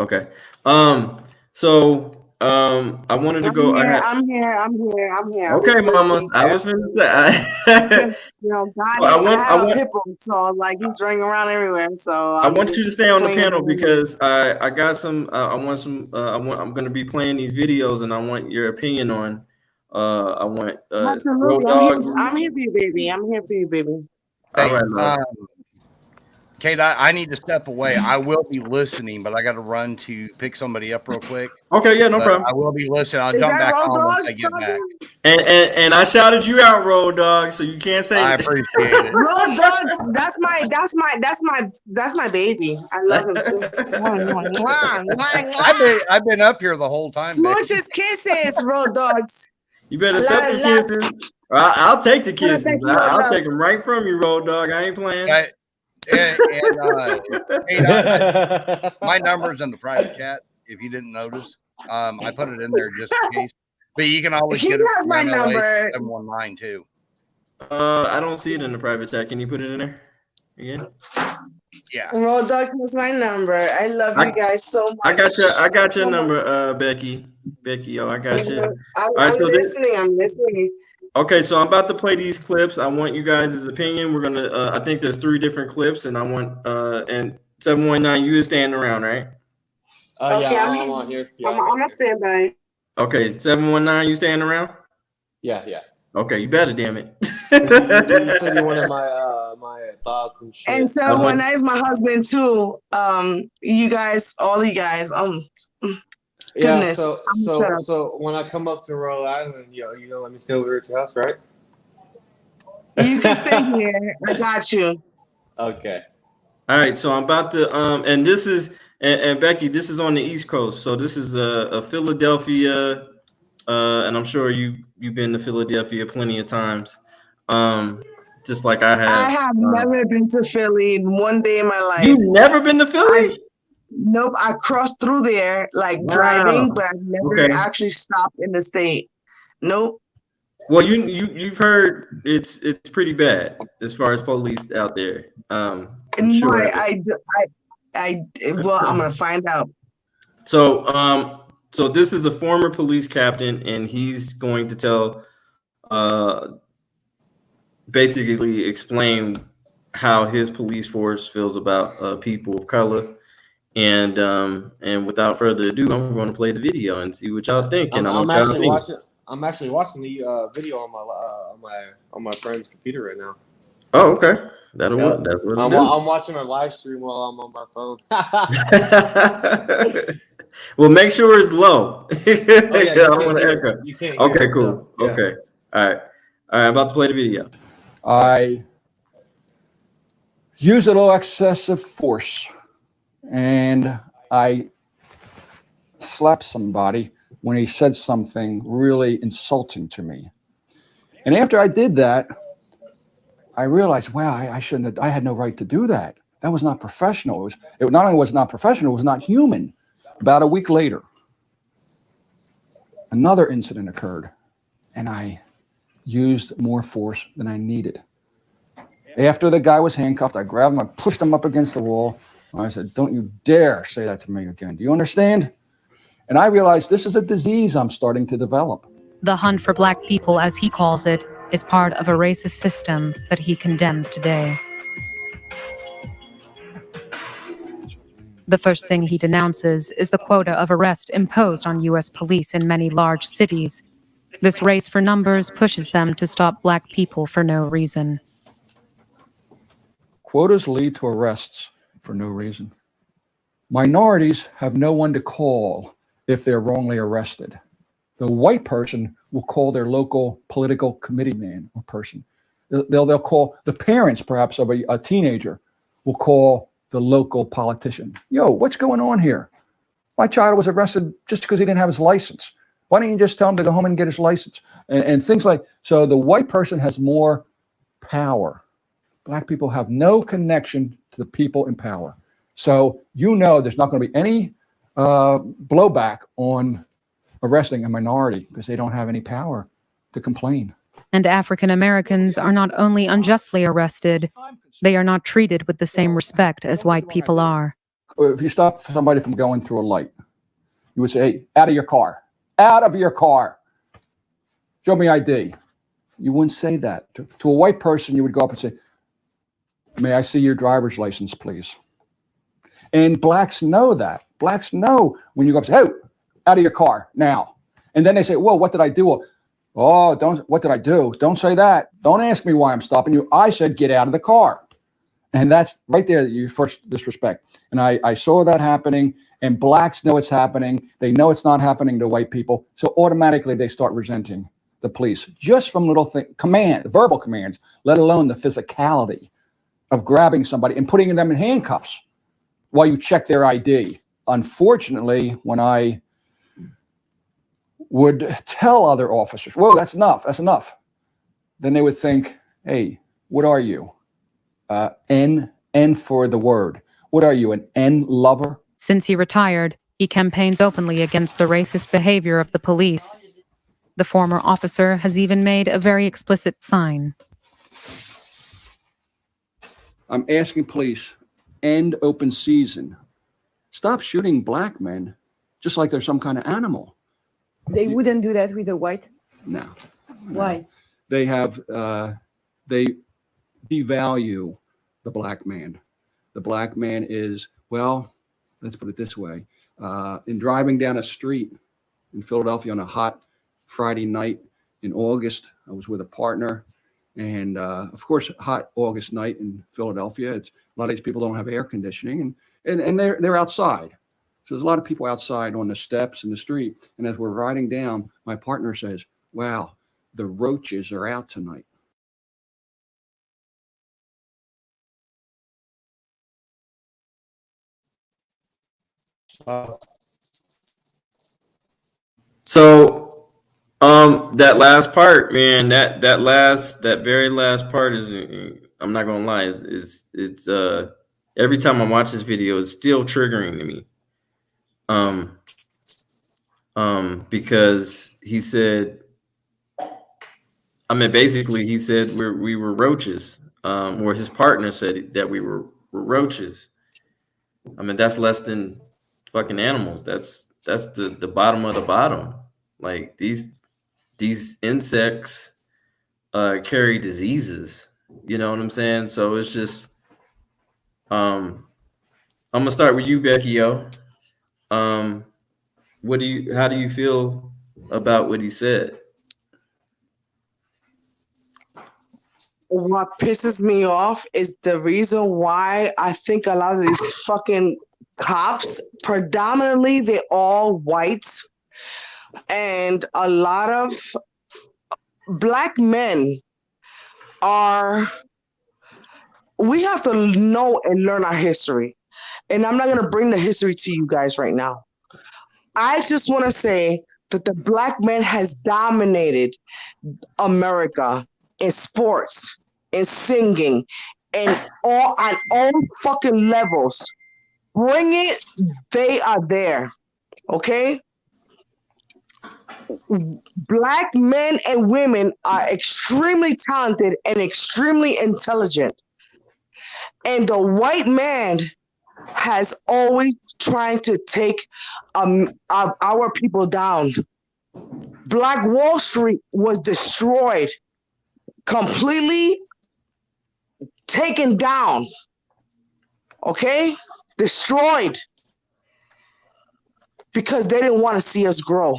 Okay. So I wanted to go. I'm here. Okay, Mama. I was going to say. I have hippo, so like he's running around everywhere. So I want you to stay on the panel because I got some. I'm going to be playing these videos, and I want your opinion on. I want. Absolutely. I'm here for you, baby. All right. Kate, I need to step away. I will be listening, but I got to run to pick somebody up real quick. Okay, yeah, no problem. I will be listening. I'll jump back on once I get back. And I shouted you out, Road Dog, so you can't say. I appreciate it. Road Dog, that's my baby. I love him too. I've been up here the whole time. Smooches, kisses, Road Dogs. You better accept the kisses. I'll take the kisses. I'll take them right from you, Road Dog. I ain't playing. My number's in the private chat. If you didn't notice, I put it in there just in case. But you can always get it. He has my number. 719 too. I don't see it in the private chat. Can you put it in there again? Yeah. Road Dog has my number. I love you guys so much. I got your number, Becky. Becky, I got you. I'm listening. Okay, so I'm about to play these clips. I want you guys' opinion. We're gonna. I think there's 3 different clips, and I want. And 719, you is standing around, right? Okay, yeah, I'm on here. Yeah, I'm on standby. Okay, 719, you standing around? Yeah. Okay, you better, damn it. You said you wanted my thoughts and shit. And 719 is my husband too. You guys, all you guys. Yeah, goodness. so when I come up to Rhode Island, you know, let me stay over at your house, right? You can stay here. I got you. Okay. All right, so I'm about to and this is and Becky, this is on the East Coast. So this is a Philadelphia, and I'm sure you've been to Philadelphia plenty of times. Just like I have. I have never been to Philly one day in my life. You've never been to Philly? Nope, I crossed through there driving, but I've never actually stopped in the state. Nope. Well, you've heard it's pretty bad as far as police out there. I'm gonna find out. So so this is a former police captain, and he's going to tell basically explain how his police force feels about people of color. And without further ado, I'm going to play the video and see what y'all think. And I'm actually watching the video on my friend's computer right now. Oh, okay. That'll work. That's what I'm watching a live stream while I'm on my phone. Well, make sure it's low. I don't want to echo. You can't. Okay, cool. So, yeah. Okay. All right. I'm about to play the video. I use a little excessive force. And I slapped somebody when he said something really insulting to me. And after I did that, I realized, wow, I shouldn't have, I had no right to do that. That was not professional. It not only was not professional, it was not human. About a week later, another incident occurred, and I used more force than I needed. After the guy was handcuffed, I grabbed him, I pushed him up against the wall. I said, don't you dare say that to me again. Do you understand? And I realized this is a disease I'm starting to develop. The hunt for black people, as he calls it, is part of a racist system that he condemns today. The first thing he denounces is the quota of arrest imposed on U.S. police in many large cities. This race for numbers pushes them to stop black people for no reason. Quotas lead to arrests for no reason. Minorities have no one to call if they're wrongly arrested. The white person will call their local political committee man or person. They'll call the parents, perhaps, of a teenager will call the local politician. Yo, what's going on here? My child was arrested just because he didn't have his license. Why don't you just tell him to go home and get his license? And things like, so the white person has more power. Black people have no connection to the people in power. So there's not going to be any blowback on arresting a minority because they don't have any power to complain. And African Americans are not only unjustly arrested, they are not treated with the same respect as white people are. If you stop somebody from going through a light, you would say, hey, out of your car. Out of your car. Show me ID. You wouldn't say that. To a white person, you would go up and say, may I see your driver's license, please? And blacks know that. Blacks know when you go up and say, hey, out of your car now. And then they say, whoa, what did I do? Oh, what did I do? Don't say that. Don't ask me why I'm stopping you. I said, get out of the car. And that's right there that you first disrespect. And I saw that happening, and blacks know it's happening. They know it's not happening to white people. So automatically they start resenting the police just from little verbal commands, let alone the physicality of grabbing somebody and putting them in handcuffs while you check their ID. Unfortunately, when I would tell other officers, whoa, that's enough, that's enough. Then they would think, hey, what are you? N for the word. What are you, an N lover? Since he retired, he campaigns openly against the racist behavior of the police. The former officer has even made a very explicit sign. I'm asking police, end open season. Stop shooting black men just like they're some kind of animal. They wouldn't do that with a white? No. Why? They devalue the black man. The black man is, well, let's put it this way. In driving down a street in Philadelphia on a hot Friday night in August, I was with a partner. And of course, hot August night in Philadelphia, a lot of these people don't have air conditioning and they're outside. So there's a lot of people outside on the steps in the street. And as we're riding down, my partner says, wow, the roaches are out tonight. So, that last part, man, that very last part is, I'm not gonna lie, it's every time I watch this video, it's still triggering to me. Because he said, I mean, basically he said we were roaches, or his partner said that we were roaches. I mean, that's less than fucking animals. That's the bottom of the bottom. Like these insects carry diseases. You know what I'm saying? So it's just, I'm gonna start with you, Becky O. How do you feel about what he said? What pisses me off is the reason why I think a lot of these fucking cops, predominantly they're all whites, and a lot of black men we have to know and learn our history. And I'm not going to bring the history to you guys right now. I just want to say that the black man has dominated America in sports, in singing, and on all fucking levels. Bring it, they are there. Okay? Black men and women are extremely talented and extremely intelligent. And the white man has always trying to take our people down. Black Wall Street was destroyed, completely taken down. Okay? Destroyed. Because they didn't want to see us grow.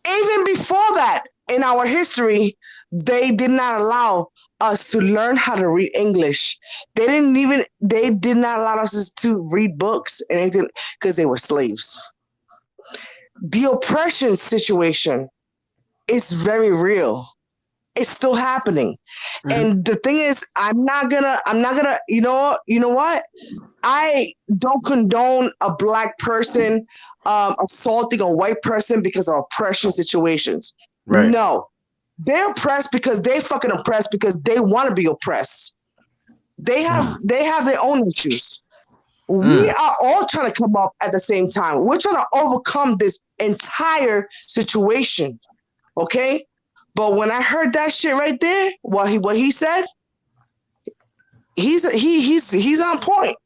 Even before that, in our history, they did not allow us to learn how to read English. They did not allow us to read books and anything because they were slaves. The oppression situation is very real. It's still happening. Mm-hmm. And the thing is, I'm not gonna, you know what? I don't condone a black person assaulting a white person because of oppression situations. Right. No. They're oppressed because they fucking oppressed because they want to be oppressed. They have their own issues. We are all trying to come up at the same time. We're trying to overcome this entire situation. Okay? But when I heard that shit right there, what he said, he's on point.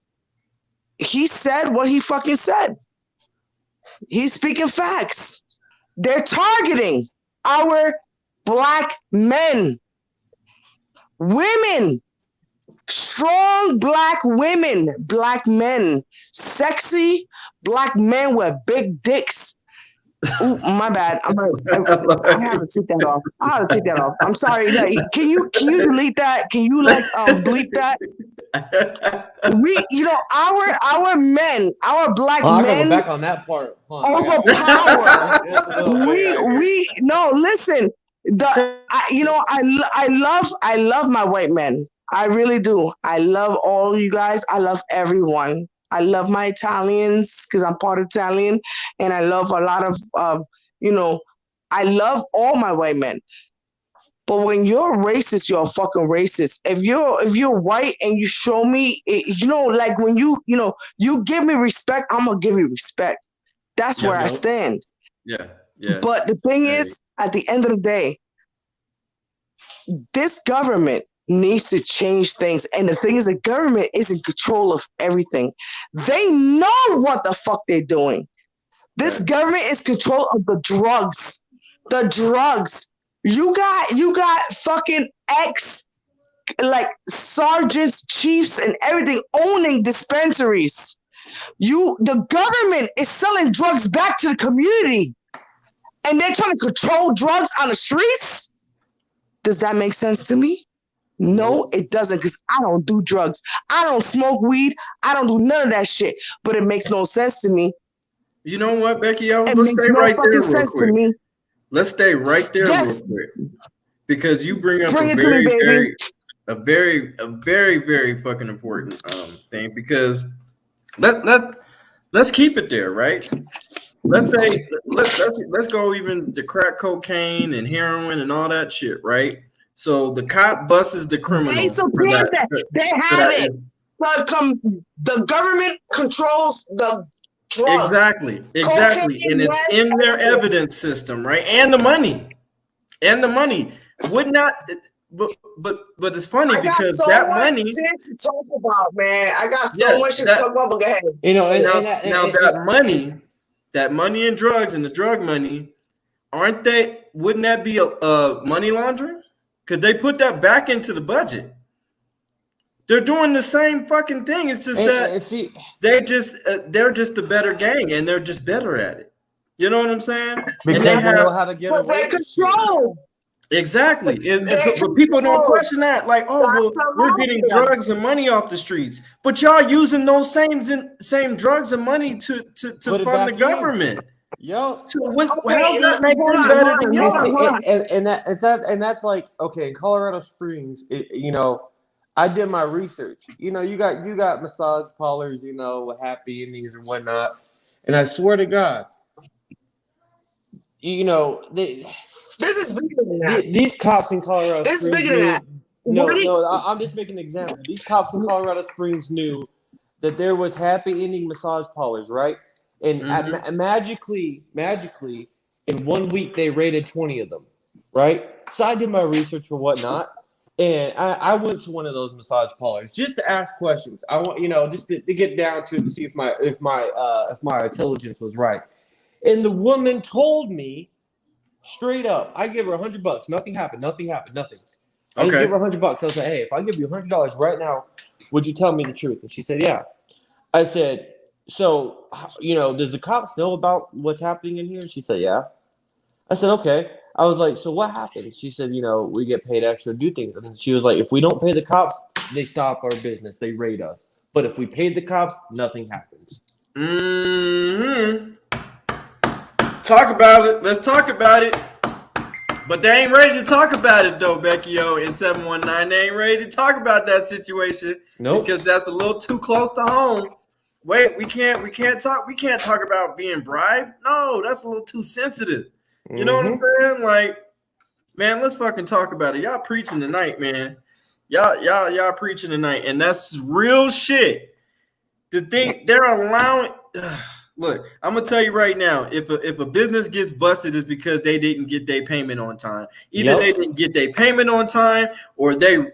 He said what he fucking said. He's speaking facts. They're targeting our black men, women, strong black women, black men, sexy black men with big dicks. Ooh, my bad. I have to take that off. I'm sorry. Can you delete that? Can you bleep that? Our men, our black men. Go back on that part. Overpower. No, listen. I love my white men. I really do. I love all you guys. I love everyone. I love my Italians because I'm part Italian, and I love a lot of, I love all my white men. But when you're a racist, you're a fucking racist. If you're white and you show me, like when you give me respect, I'm gonna give you respect. That's where I stand. Yeah. But the thing is, at the end of the day, this government needs to change things. And the thing is, the government is in control of everything. They know what the fuck they're doing. This government is control of the drugs. The drugs. You got fucking like sergeants, chiefs, and everything owning dispensaries. The government is selling drugs back to the community, and they're trying to control drugs on the streets. Does that make sense to me? No, it doesn't, because I don't do drugs. I don't smoke weed. I don't do none of that shit. But it makes no sense to me. You know what, Becky? Let's stay right there real quick. Let's stay right there real quick, because you bring up a very, very fucking important thing. Because let's keep it there, right? Let's say let's go even the crack cocaine and heroin and all that shit, right? So the cop busts the criminal. They support that. They have it. The government controls the drugs. Exactly. And it's in their evidence system, right? And the money. Would not, but it's funny because that money. Shit to talk about, man. I got so much shit to talk about. But go ahead. That money and drugs and the drug money, wouldn't that be a money laundering? Because they put that back into the budget. They're doing the same fucking thing. It's just they're just a better gang, and they're just better at it. You know what I'm saying? Because they know how to get away. Control. Exactly. But people don't question that. Like, we're getting drugs and money off the streets. But y'all using those same drugs and money to fund the government. Yo, so how does that make them better than y'all? And that's like, okay, in Colorado Springs, I did my research. You got massage parlors, with happy endings and whatnot. And I swear to God, this is bigger than that. These cops in Colorado Springs. This is bigger than that. No, I'm just making an example. These cops in Colorado Springs knew that there was happy ending massage parlors, right? And magically, in 1 week they raided 20 of them, right? So I did my research or whatnot, and I went to one of those massage parlors just to ask questions. I want, just to get down to it to see if my intelligence was right. And the woman told me straight up, I give her $100. Nothing happened. I just give her $100. I was like, hey, if I give you $100 right now, would you tell me the truth? And she said, yeah. I said, so, does the cops know about what's happening in here? And she said, yeah. I said, okay. I was like, so what happened? She said, we get paid extra to do things. And she was like, if we don't pay the cops, they stop our business. They raid us. But if we paid the cops, nothing happens. Talk about it. Let's talk about it. But they ain't ready to talk about it though, Becky in 719. They ain't ready to talk about that situation. Nope. Because that's a little too close to home. Wait, we can't talk about being bribed. No, that's a little too sensitive. You know what I'm saying? Like, man, let's fucking talk about it. Y'all preaching tonight, man. Y'all preaching tonight, and that's real shit. The thing they're allowing. Look, I'm gonna tell you right now. If a business gets busted, it's because they didn't get their payment on time. Either they didn't get their payment on time, or they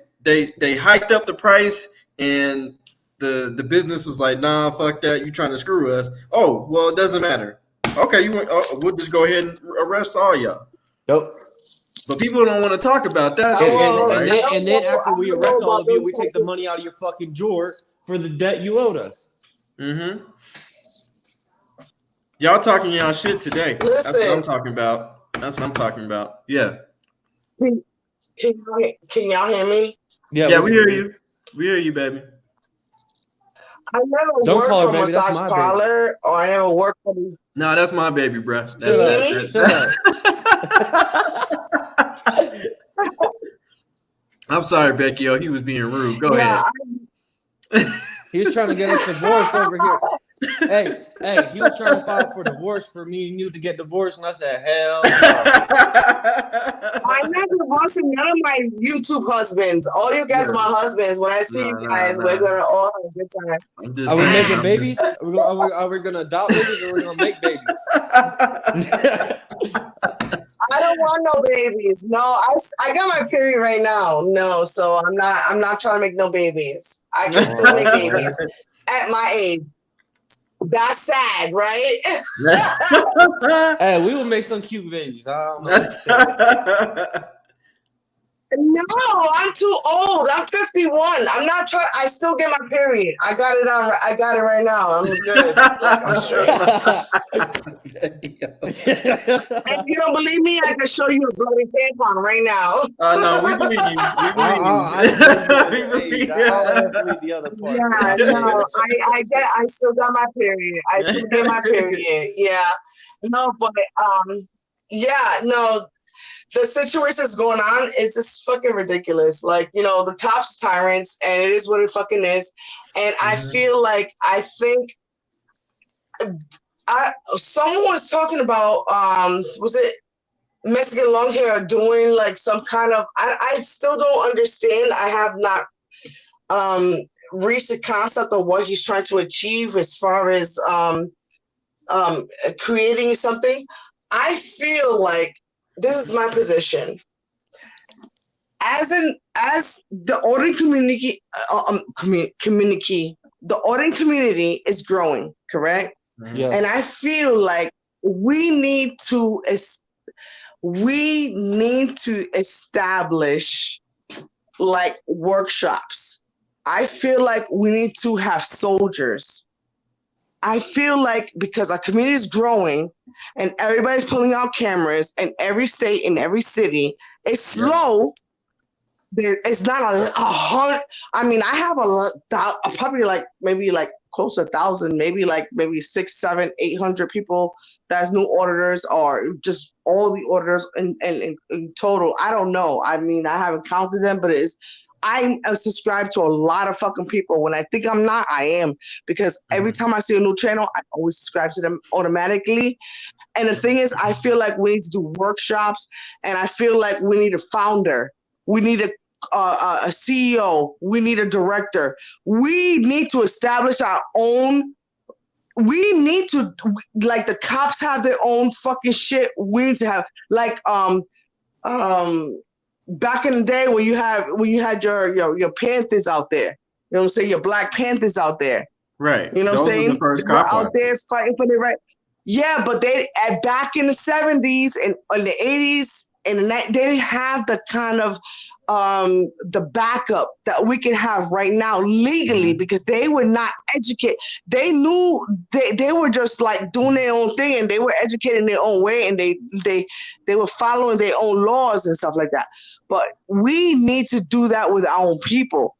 hiked up the price, and the business was like, nah, fuck that. You trying to screw us? Oh, well, it doesn't matter. Okay, we'll just go ahead and arrest all y'all. Yep. But people don't want to talk about that. And then after we arrest all of you, we take the money out of your fucking drawer for the debt you owed us. Mm-hmm. Y'all talking y'all shit today. Listen. That's what I'm talking about. Yeah. Can y'all hear me? Yeah, we hear you. We hear you, baby. I never worked for a massage parlor, or I never worked for these. No, that's my baby, bro. Shut up. I'm sorry, Becky. He was being rude. Go ahead. He was trying to get us divorced over here. Hey, he was trying to file for divorce for me and you to get divorced, and I said, hell no. I'm not divorcing none of my YouTube husbands. All you guys are my husbands. When I see you guys, we're gonna all have a good time. Are we making babies? Are we gonna adopt babies, or are we gonna make babies? I don't want no babies. No, I got my period right now. No, so I'm not trying to make no babies. I can still make babies at my age. That's sad, right? Hey, we will make some cute babies. I don't know. No, I'm too old. I'm 51. I'm not trying. I still get my period. I got it on. I got it right now. I'm good. I'm straight. If you don't believe me, I can show you a bloody tampon right now. No, we believe you. We believe you. I believe the other part. Yeah, no, I still got my period. I still get my period. Yeah, no, but yeah, no. The situation that's going on is just fucking ridiculous. Like, you know, the cops are tyrants, and it is what it fucking is. And I feel like someone was talking about was it Mexican long hair doing like some kind of I still don't understand. I have not reached the concept of what he's trying to achieve as far as creating something. I feel like this is my position. As the Odin community, the Odin community is growing, correct? Yes. And I feel like we need to establish like workshops. I feel like we need to have soldiers. I feel like because our community is growing and everybody's pulling out cameras in every state, in every city, it's slow. It's not a hundred. I mean, I have probably like maybe like close to 1,000, maybe 600, 700, 800 people that's new auditors, or just all the auditors in total. I don't know. I mean, I haven't counted them, but I'm subscribed to a lot of fucking people. When I think I'm not, I am, because every time I see a new channel, I always subscribe to them automatically. And the thing is, I feel like we need to do workshops, and I feel like we need a founder. We need a CEO. We need a director. We need to establish our own. We need to, like the cops have their own fucking shit. We need to have like back in the day when you had your Panthers out there, you know what I'm saying, your Black Panthers out there, right? You know what I'm saying? The first they were out there fighting for their right. Yeah, but back in the 70s and in the 80s and they didn't have the kind of the backup that we can have right now legally, because they were not educated. They knew they were just like doing their own thing, and they were educated in their own way, and they were following their own laws and stuff like that. But we need to do that with our own people.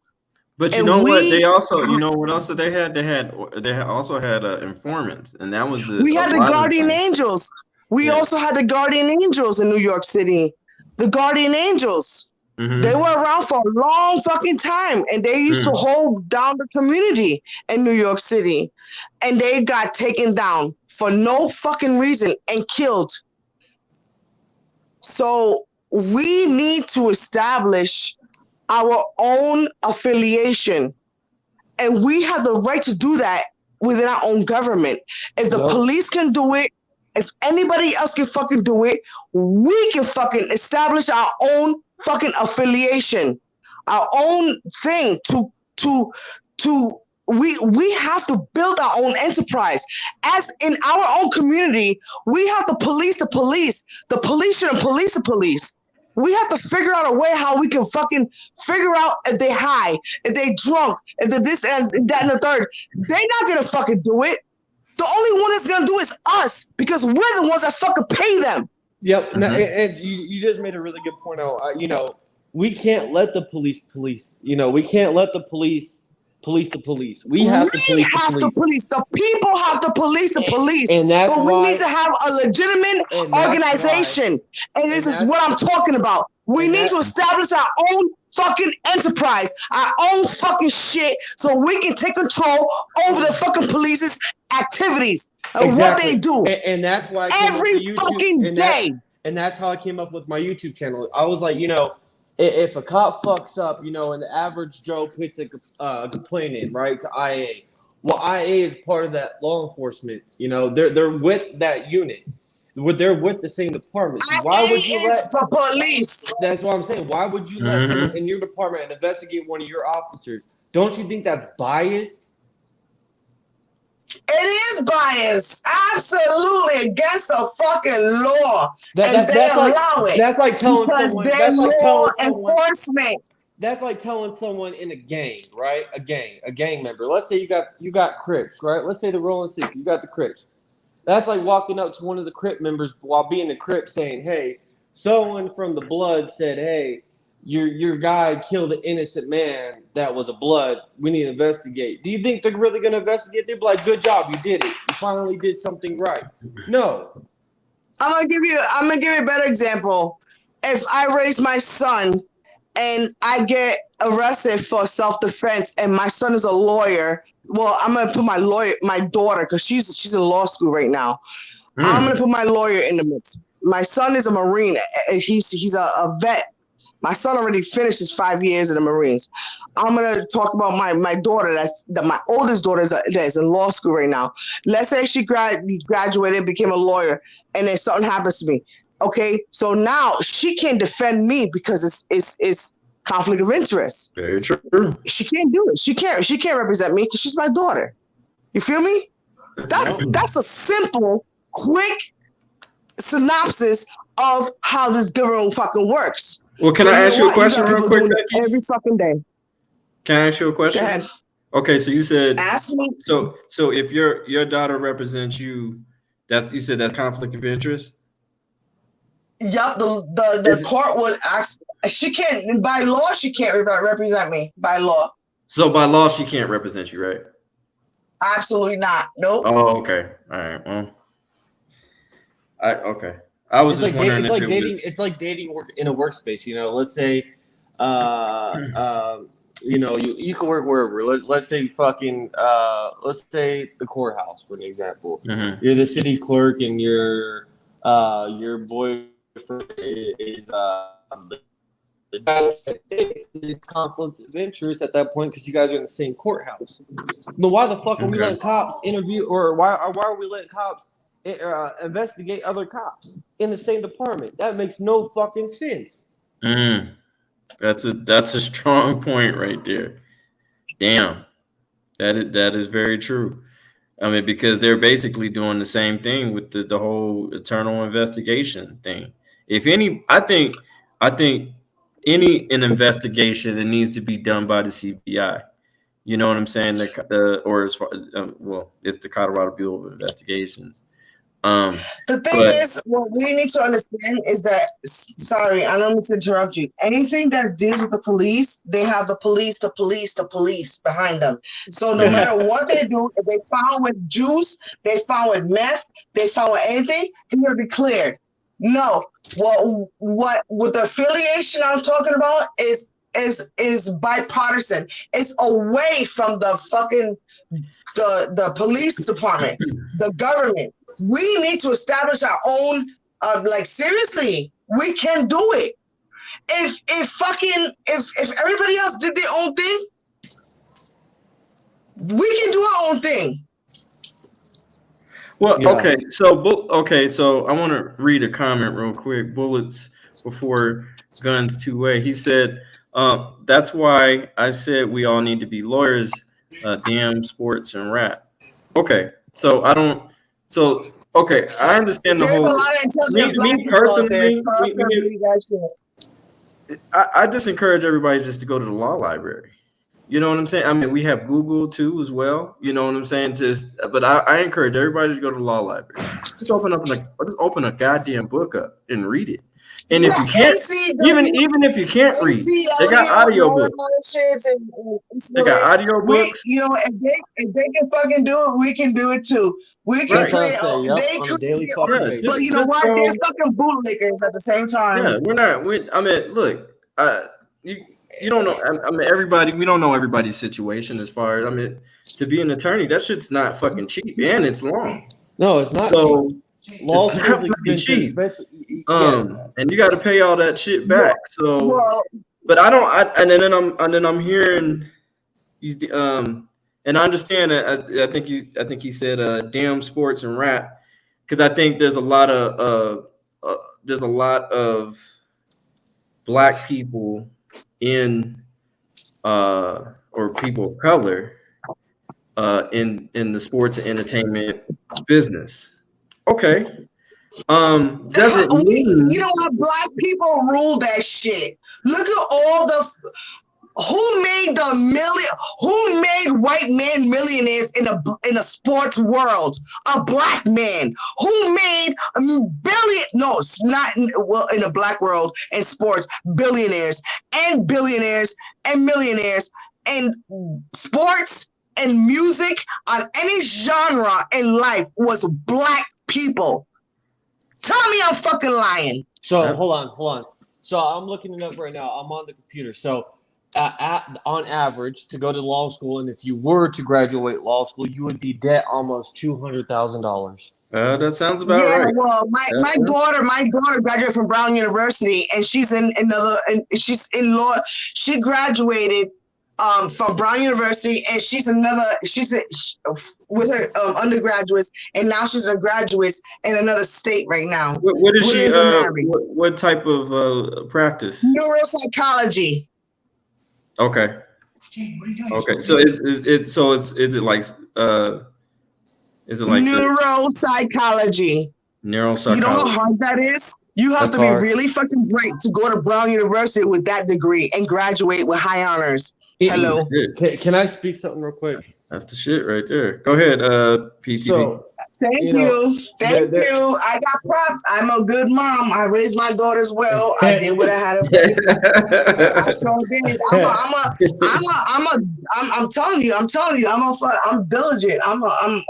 But you know what? They also, you know what else that they had? They also had informants, and that was we had the guardian angels. We also had the guardian angels in New York City. The guardian angels. Mm-hmm. They were around for a long fucking time, and they used to hold down the community in New York City, and they got taken down for no fucking reason and killed. So we need to establish our own affiliation, and we have the right to do that within our own government. If the police can do it, if anybody else can fucking do it, we can fucking establish our own fucking affiliation, our own thing we have to build our own enterprise. As in our own community, we have to police the police. The police shouldn't police the police. We have to figure out a way how we can fucking figure out if they high, if they drunk, if they're this and that and the third. They're not gonna fucking do it. The only one that's gonna do it is us, because we're the ones that fucking pay them. Yep, and you just made a really good point out. We can't let the police police. We can't let the police police the police. We have to police the police. The people have to police the police. And that's but we need to have a legitimate organization. And this is what I'm talking about. We need to establish our own fucking enterprise, our own fucking shit, so we can take control over the fucking police's activities and what they do. And that's why every fucking day. And that's how I came up with my YouTube channel. I was like, if a cop fucks up, and the average Joe puts a complaint in, right, to IA. Well, IA is part of that law enforcement. They're with that unit. They're with the same department. So why would you let the police? That's what I'm saying. Why would you let someone in your department investigate one of your officers? Don't you think that's biased? It is biased, absolutely against the fucking law, That's like telling someone. That's like telling someone. Enforcement. That's like telling someone in a gang, right? A gang member. Let's say you got Crips, right? Let's say the Rolling Six. You got the Crips. That's like walking up to one of the Crip members while being a Crip, saying, "Hey, someone from the Blood said, hey, your guy killed an innocent man that was a Blood. We need to investigate." Do you think they're really going to investigate? They'd be like, "Good job, you did it. You finally did something right." No. I'm gonna give you a better example. If I raise my son and I get arrested for self-defense, and my son is a lawyer, well, I'm gonna put my daughter, because she's in law school right now. I'm gonna put my lawyer in the mix. My son is a Marine. He's a vet. My son already finished his 5 years in the Marines. I'm gonna talk about my daughter. My oldest daughter is in law school right now. Let's say she graduated, became a lawyer, and then something happens to me. Okay, so now she can't defend me because it's conflict of interest. Very true. She can't do it. She can't represent me because she's my daughter. You feel me? That's a simple, quick synopsis of how this government fucking works. Well, can I ask you a question real quick, Becky? Every fucking day. Can I ask you a question? Go ahead. Okay, so you said ask me. So if your daughter represents you, you said that's conflict of interest? Yep, the court would ask. She can't, by law, she can't represent me by law. So by law, she can't represent you, right? Absolutely not. Nope. Oh, okay. All right. Well, okay. I was just wondering. It's like dating in a workspace. Let's say, you can work wherever. Let's say let's say the courthouse, for an example. Mm-hmm. You're the city clerk, and your boyfriend is the conflict of interest at that point because you guys are in the same courthouse. But why the fuck are we letting cops interview, or why are we letting cops investigate other cops in the same department? That makes no fucking sense. That's a strong point right there. Damn, that is very true. I mean, because they're basically doing the same thing with the whole eternal investigation thing. If any, I think an investigation that needs to be done by the CBI. You know what I'm saying? Or as far as it's the Colorado Bureau of Investigations. The thing is, what we need to understand is that, sorry, I don't mean to interrupt you. Anything that deals with the police, they have the police behind them. So no matter what they do, if they found with juice, they found with meth, they found with anything, it's gonna be cleared. No, what with the affiliation I'm talking about is bipartisan. It's away from the fucking the police department, the government. We need to establish our own. Seriously, we can do it. If everybody else did their own thing, we can do our own thing. Well, okay, so I want to read a comment real quick. Bullets before guns two-way. He said, "That's why I said we all need to be lawyers. Damn sports and rap." Okay, so I don't. So okay, I understand the There's whole. A lot of intelligent black Me people out personally, there. I just encourage everybody just to go to the law library. You know what I'm saying? I mean, we have Google too as well. You know what I'm saying? But I encourage everybody to go to the law library. Just open a goddamn book up and read it. And if you can't, even if you can't read, they got audio books. They got audio books. You know, if they can fucking do it, we can do it too. We can create. They create, but you know what? They're fucking bootlickers at the same time. Yeah, we're not. I mean, look, you don't know. I mean, everybody. We don't know everybody's situation as far as. I mean, to be an attorney, that shit's not fucking cheap, and it's long. No, it's not. So cheap. Law it's not fucking cheap. And you got to pay all that shit back. So, but I don't. And then I'm hearing he's and I understand that. I think he said damn sports and rap, because I think there's a lot of black people in or people of color in the sports and entertainment business. Okay. Does it mean, you know what? Black people rule that shit. Look at all the who made white men millionaires in a sports world? A black man. Who made in a black world in sports, billionaires and millionaires and sports and music on any genre in life was black people. Tell me I'm fucking lying. So hold on. So I'm looking it up right now. I'm on the computer. So on average, to go to law school, and if you were to graduate law school, you would be debt almost $200,000. That sounds about right. Yeah, well, my daughter graduated from Brown University, and she's in law. She graduated from Brown University, and she's with her undergraduates, and now she's a graduate in another state right now. What is she? What type of practice? Neuropsychology. Okay. So is it like neuropsychology? Neuropsychology. You know how hard that is? You have to be really fucking bright to go to Brown University with that degree and graduate with high honors. Hello. Can I speak something real quick? That's the shit right there. Go ahead, PTP. So, Thank you. I got props. I'm a good mom. I raised my daughters well. I did what I had to do. I sure did. I'm telling you. I'm diligent. I'm an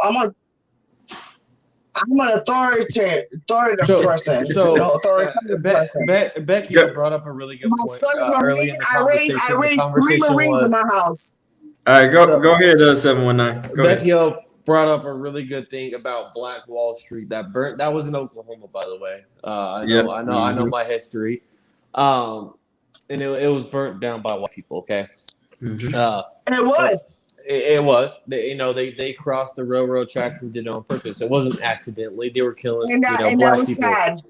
authoritative person. Becky brought up a really good point. My son's early in the conversation. I raised 3 Marines in my house. All right, go ahead, 719. Becky brought up a really good thing about Black Wall Street that burnt. That was in Oklahoma, by the way. I know my history. And it was burnt down by white people. Okay. And it was. It was. They crossed the railroad tracks and did it on purpose. It wasn't accidentally. They were killing black that was people. Sad.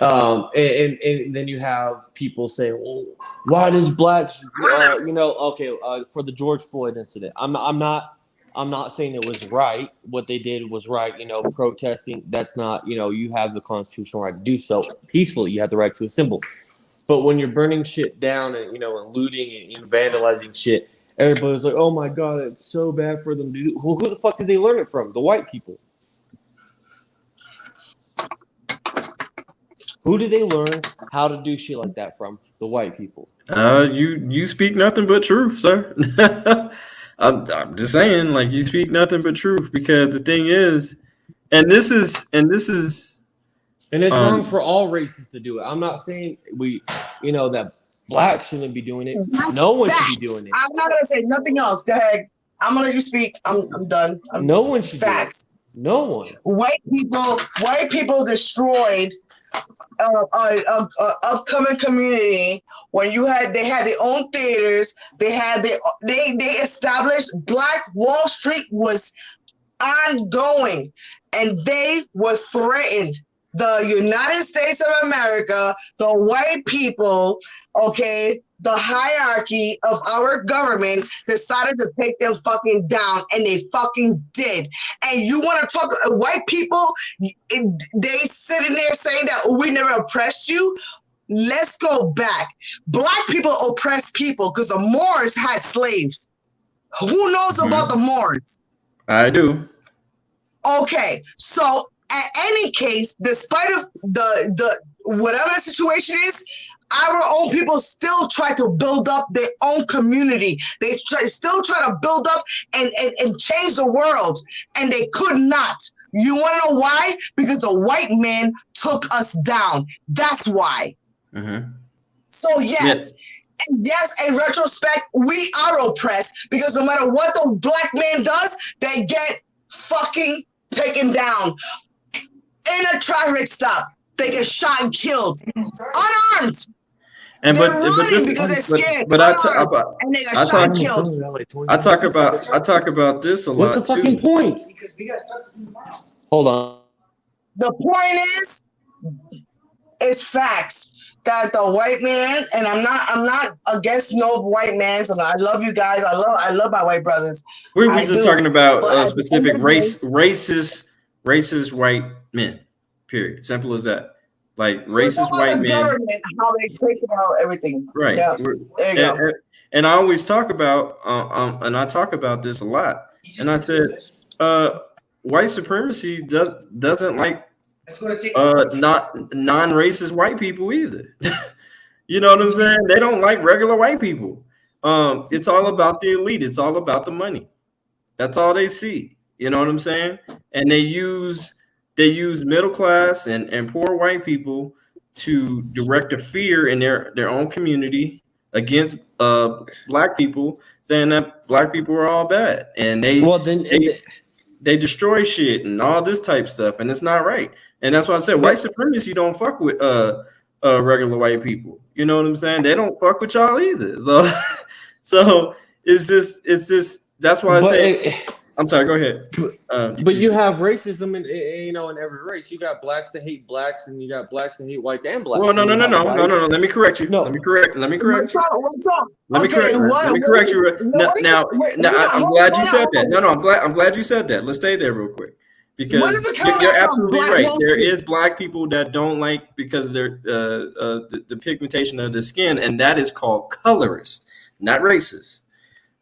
And then you have people say, "Well, why does blacks?" For the George Floyd incident, I'm not saying it was right. What they did was right. Protesting. That's not. You have the constitutional right to do so peacefully. You have the right to assemble. But when you're burning shit down and and looting and vandalizing shit, everybody's like, "Oh my god, it's so bad for them to do." Well, who the fuck did they learn it from? The white people. Who did they learn how to do shit like that from? The white people. You speak nothing but truth, sir. I'm just saying, like, you speak nothing but truth, because the thing is, and this is it's wrong for all races to do it. I'm not saying that black shouldn't be doing it. No one should be doing it. I'm not gonna say nothing else. Go ahead. I'm gonna let you speak. I'm done. No one should. Facts. No one. White people destroyed upcoming community when they had their own theaters. They established Black Wall Street was ongoing, and they were threatened. The United States of America, the white people, the hierarchy of our government decided to take them fucking down, and they fucking did. And you want to talk white people? They sitting there saying that we never oppressed you. Let's go back. Black people oppressed people because the Moors had slaves. Who knows about the Moors? I do. Okay, so at any case, despite of the whatever the situation is, our own people still try to build up their own community. They still try to build up and change the world, and they could not. You want to know why? Because the white man took us down. That's why. Mm-hmm. So yes. And yes, in retrospect, we are oppressed because no matter what the black man does, they get fucking taken down. In a traffic stop, they get shot and killed. Unarmed. And they're but running this because they're scared. but and they got shot and killed. I talk about this a lot. What's the fucking point? Hold on. The point is, it's facts that the white man, and I'm not against no white man. So I love you guys. I love my white brothers. We're just talking about specific racist white men. Period. Simple as that. Like racist white men. How they take about everything. Right. Yeah. There you go. And I always talk about, and I talk about this a lot. And I said, white supremacy doesn't like not non-racist white people either. You know what I'm saying? They don't like regular white people. It's all about the elite. It's all about the money. That's all they see. You know what I'm saying? And they use middle class and poor white people to direct a fear in their own community against black people, saying that black people are all bad, and they destroy shit and all this type stuff, and it's not right. And that's why I said white supremacy don't fuck with regular white people. You know what I'm saying? They don't fuck with y'all either. So it's just that's why I say. I'm sorry. Go ahead. But you have racism in every race. You got blacks that hate blacks, and you got blacks that hate whites and blacks. Well, no. Let me correct you. Let me correct you. Let me correct you. Now, I'm glad you said that. No, I'm glad you said that. Let's stay there real quick, because you're absolutely right. There is black people that don't like because they're the pigmentation of the skin, and that is called colorist, not racist.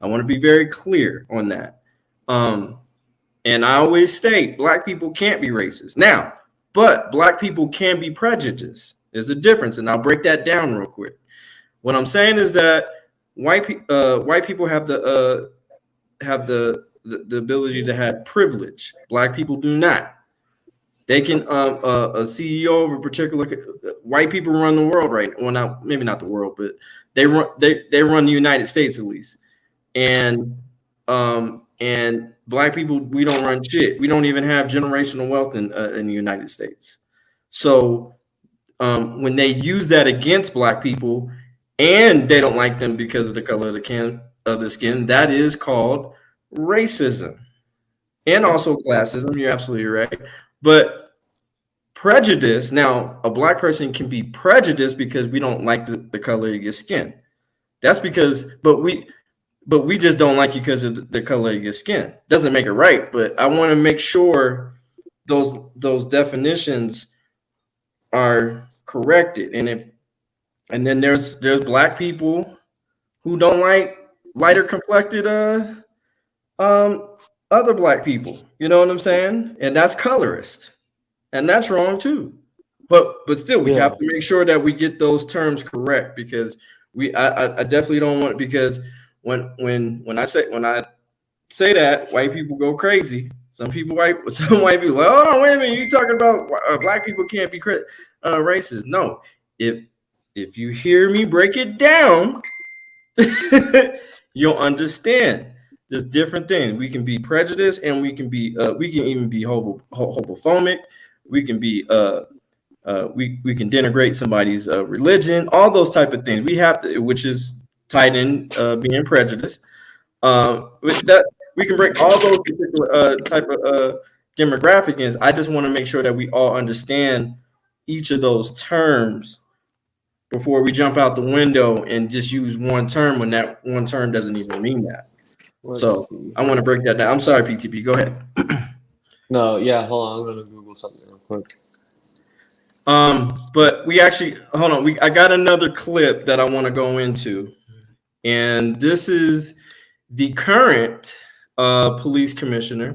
I want to be very clear on that. And I always state black people can't be racist now, but black people can be prejudiced. There's a difference, and I'll break that down real quick. What I'm saying is that white people have the ability to have privilege. Black people do not. They can a CEO of a particular white people run the world right. Well, maybe not the world, but they run the United States at least, and black people, we don't run shit. We don't even have generational wealth in the United States. So when they use that against black people and they don't like them because of the color of the skin, that is called racism and also classism. You're absolutely right. But prejudice, now a black person can be prejudiced because we don't like the color of your skin. That's because, but we just don't like you because of the color of your skin. Doesn't make it right, but I want to make sure those definitions are corrected. And then there's black people who don't like lighter complected other black people. You know what I'm saying? And that's colorist, and that's wrong too. But still, we have to make sure that we get those terms correct, because I definitely don't want, because when I say that, white people go crazy. Some white people like, oh no, wait a minute, you talking about black people can't be racist? No, if you hear me break it down, you'll understand. There's different things. We can be prejudiced, and we can even be homophobic. We can be we can denigrate somebody's religion. All those type of things. We have to, which is tied in being prejudiced. With that, we can break all those particular type of demographics. I just want to make sure that we all understand each of those terms before we jump out the window and just use one term when that one term doesn't even mean that. I want to break that down. I'm sorry, PTP. Go ahead. No, yeah, hold on. I'm gonna Google something real quick. But we actually, hold on. I got another clip that I want to go into. And this is the current police commissioner,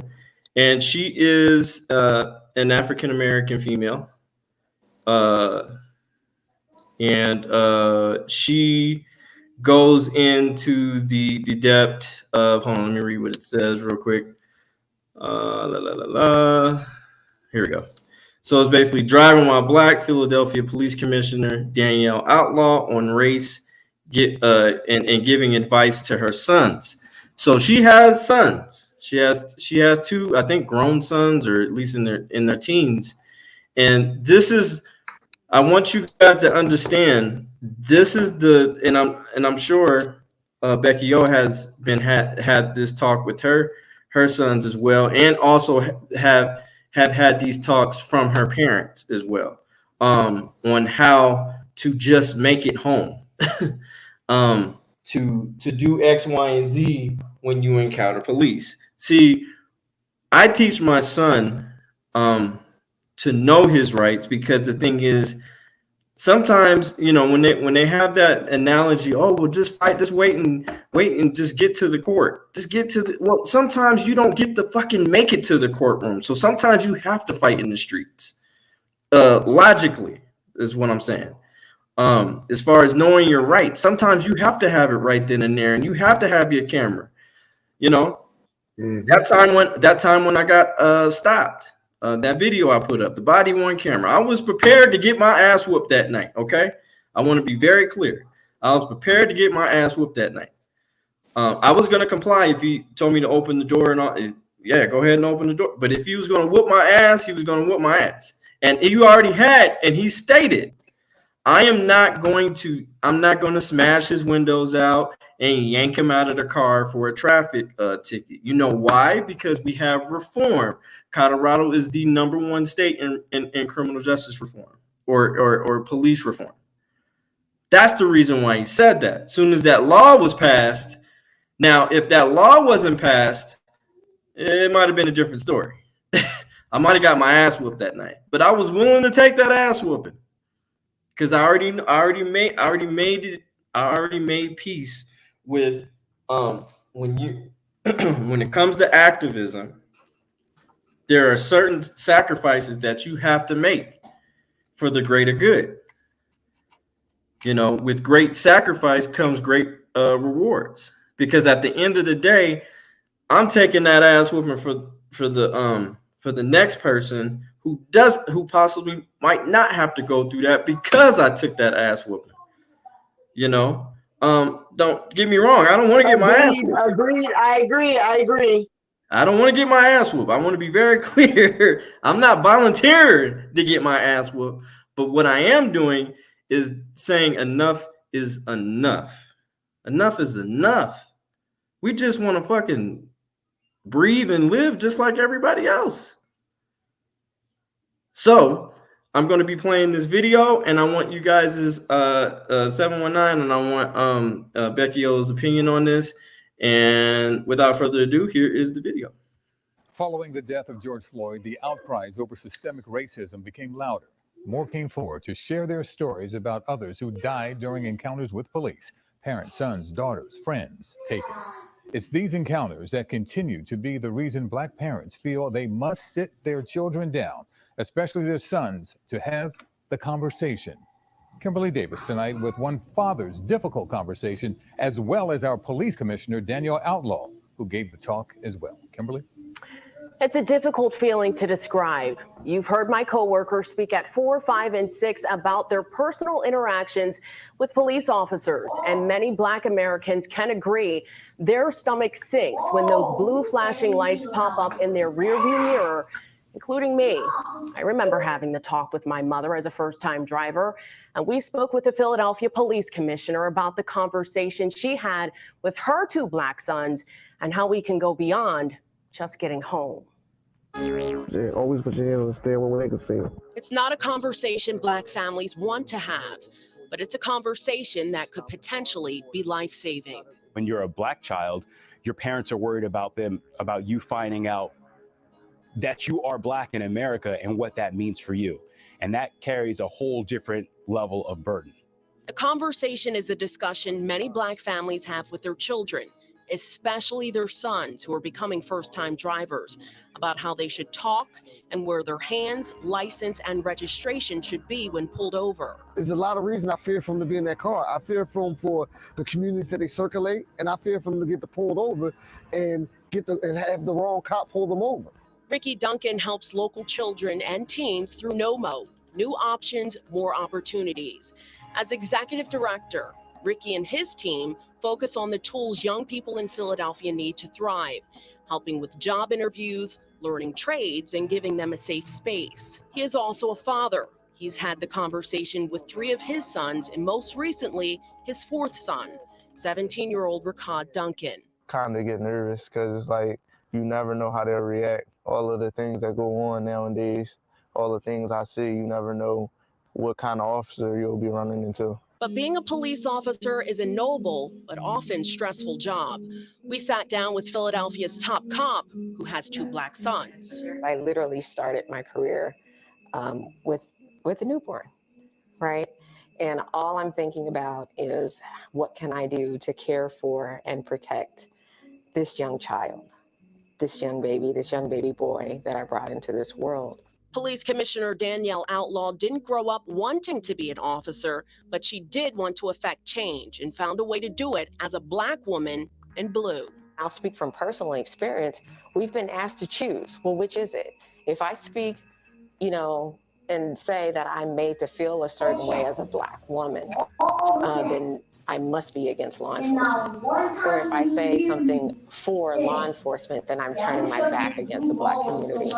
and she is an African-American female. and she goes into the depth of, hold on, let me read what it says real quick. Here we go. So it's basically driving while black, Philadelphia Police Commissioner Danielle Outlaw on race, and giving advice to her sons. So she has sons. She has two, I think, grown sons, or at least in their teens. And this is, I want you guys to understand, this is and I'm sure Becky O has had this talk with her sons as well, and also have had these talks from her parents as well, on how to just make it home, to do X, Y, and Z when you encounter police. See, I teach my son to know his rights, because the thing is, sometimes, you know, when they have that analogy, oh, well, just fight, just wait and just get to the court, just get to the, well, sometimes you don't get to fucking make it to the courtroom. So sometimes you have to fight in the streets. Logically is what I'm saying. As far as knowing your rights, sometimes you have to have it right then and there, and you have to have your camera. You know, that time when I got stopped. That video I put up, the body worn camera, I was prepared to get my ass whooped that night. Okay, I want to be very clear. I was prepared to get my ass whooped that night. I was gonna comply if he told me to open the door and all. Yeah, go ahead and open the door. But if he was gonna whoop my ass, he was gonna whoop my ass. And you already had, and he stated, I'm not going to smash his windows out and yank him out of the car for a traffic ticket. You know why? Because we have reform. Colorado is the #1 state in criminal justice reform or police reform. That's the reason why he said that. As soon as that law was passed, now if that law wasn't passed, it might have been a different story. I might have got my ass whooped that night, but I was willing to take that ass whooping because I already made peace with when it comes to activism. There are certain sacrifices that you have to make for the greater good. You know, with great sacrifice comes great rewards. Because at the end of the day, I'm taking that ass whooping for the next person who possibly might not have to go through that because I took that ass whooping. You know, don't get me wrong. I don't want to get my ass whooped. Agreed. I agree. I don't want to get my ass whooped. I want to be very clear. I'm not volunteering to get my ass whooped. But what I am doing is saying enough is enough. Enough is enough. We just want to fucking breathe and live just like everybody else. So I'm going to be playing this video, and I want you guys' 719, and I want Becky O's opinion on this. And without further ado, here is the video. Following the death of George Floyd, the outcries over systemic racism became louder. More came forward to share their stories about others who died during encounters with police. Parents, sons, daughters, friends taken. It's these encounters that continue to be the reason Black parents feel they must sit their children down, especially their sons, to have the conversation. Kimberly Davis tonight with one father's difficult conversation, as well as our police commissioner, Danielle Outlaw, who gave the talk as well. Kimberly? It's a difficult feeling to describe. You've heard my coworkers speak at 4, 5, and 6 about their personal interactions with police officers, and many Black Americans can agree their stomach sinks when those blue flashing lights pop up in their rearview mirror, including me. I remember having the talk with my mother as a first-time driver, and we spoke with the Philadelphia Police Commissioner about the conversation she had with her 2 Black sons and how we can go beyond just getting home. They always put your hand on the steering when they can see them. It's not a conversation Black families want to have, but it's a conversation that could potentially be life-saving. When you're a Black child, your parents are worried about you finding out that you are Black in America and what that means for you. And that carries a whole different level of burden. The conversation is a discussion many Black families have with their children. especially their sons who are becoming first-time drivers, about how they should talk and where their hands, license, and registration should be when pulled over. There's a lot of reasons I fear for them to be in that car. I fear for them for the communities that they circulate, and I fear for them to get pulled over and have the wrong cop pull them over. Ricky Duncan helps local children and teens through NOMO, New Options, More Opportunities. As executive director, Ricky and his team focus on the tools young people in Philadelphia need to thrive, helping with job interviews, learning trades, and giving them a safe space. He is also a father. He's had the conversation with 3 of his sons, and most recently, his 4th son, 17-year-old Ricard Duncan. Kind of get nervous because it's like you never know how they'll react. All of the things that go on nowadays, all the things I see, you never know what kind of officer you'll be running into. But being a police officer is a noble but often stressful job. We sat down with Philadelphia's top cop who has 2 black sons. I literally started my career with a newborn, right? And all I'm thinking about is what can I do to care for and protect this young child, this young baby boy that I brought into this world. Police Commissioner Danielle Outlaw didn't grow up wanting to be an officer, but she did want to affect change and found a way to do it as a black woman in blue. I'll speak from personal experience. We've been asked to choose. Well, which is it? If I speak, and say that I'm made to feel a certain way as a black woman, then I must be against law enforcement. Or if I say something for law enforcement, then I'm turning my back against the black community.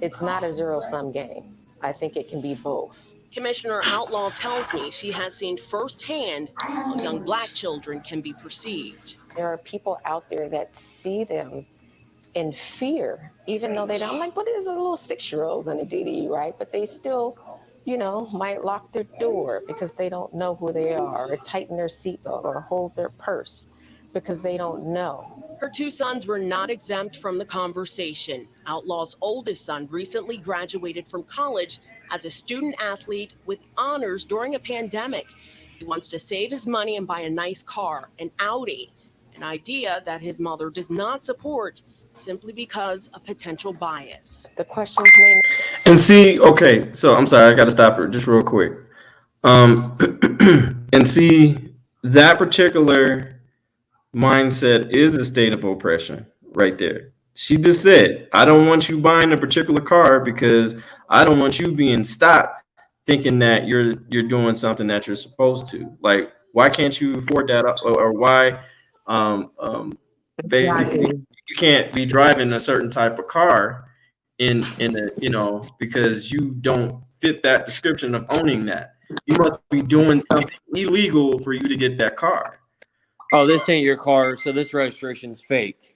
It's not a zero-sum game. I think it can be both. Commissioner Outlaw tells me she has seen firsthand how young black children can be perceived. There are people out there that see them in fear, even though they don't. I'm like, but there's a little 6-year-old gonna do to you, right? But they still, might lock their door because they don't know who they are, or tighten their seatbelt, or hold their purse because they don't know. Her 2 sons were not exempt from the conversation. Outlaw's oldest son recently graduated from college as a student athlete with honors during a pandemic. He wants to save his money and buy a nice car, an Audi, an idea that his mother does not support simply because of potential bias. The questions may... And see, okay, so I'm sorry, I got to stop her just real quick. And see, that particular mindset is a state of oppression right there. She just said, I don't want you buying a particular car because I don't want you being stopped thinking that you're doing something that you're supposed to. Like, why can't you afford that? Or why basically you can't be driving a certain type of car in a, because you don't fit that description of owning that. You must be doing something illegal for you to get that car. Oh, this ain't your car, so this registration's fake.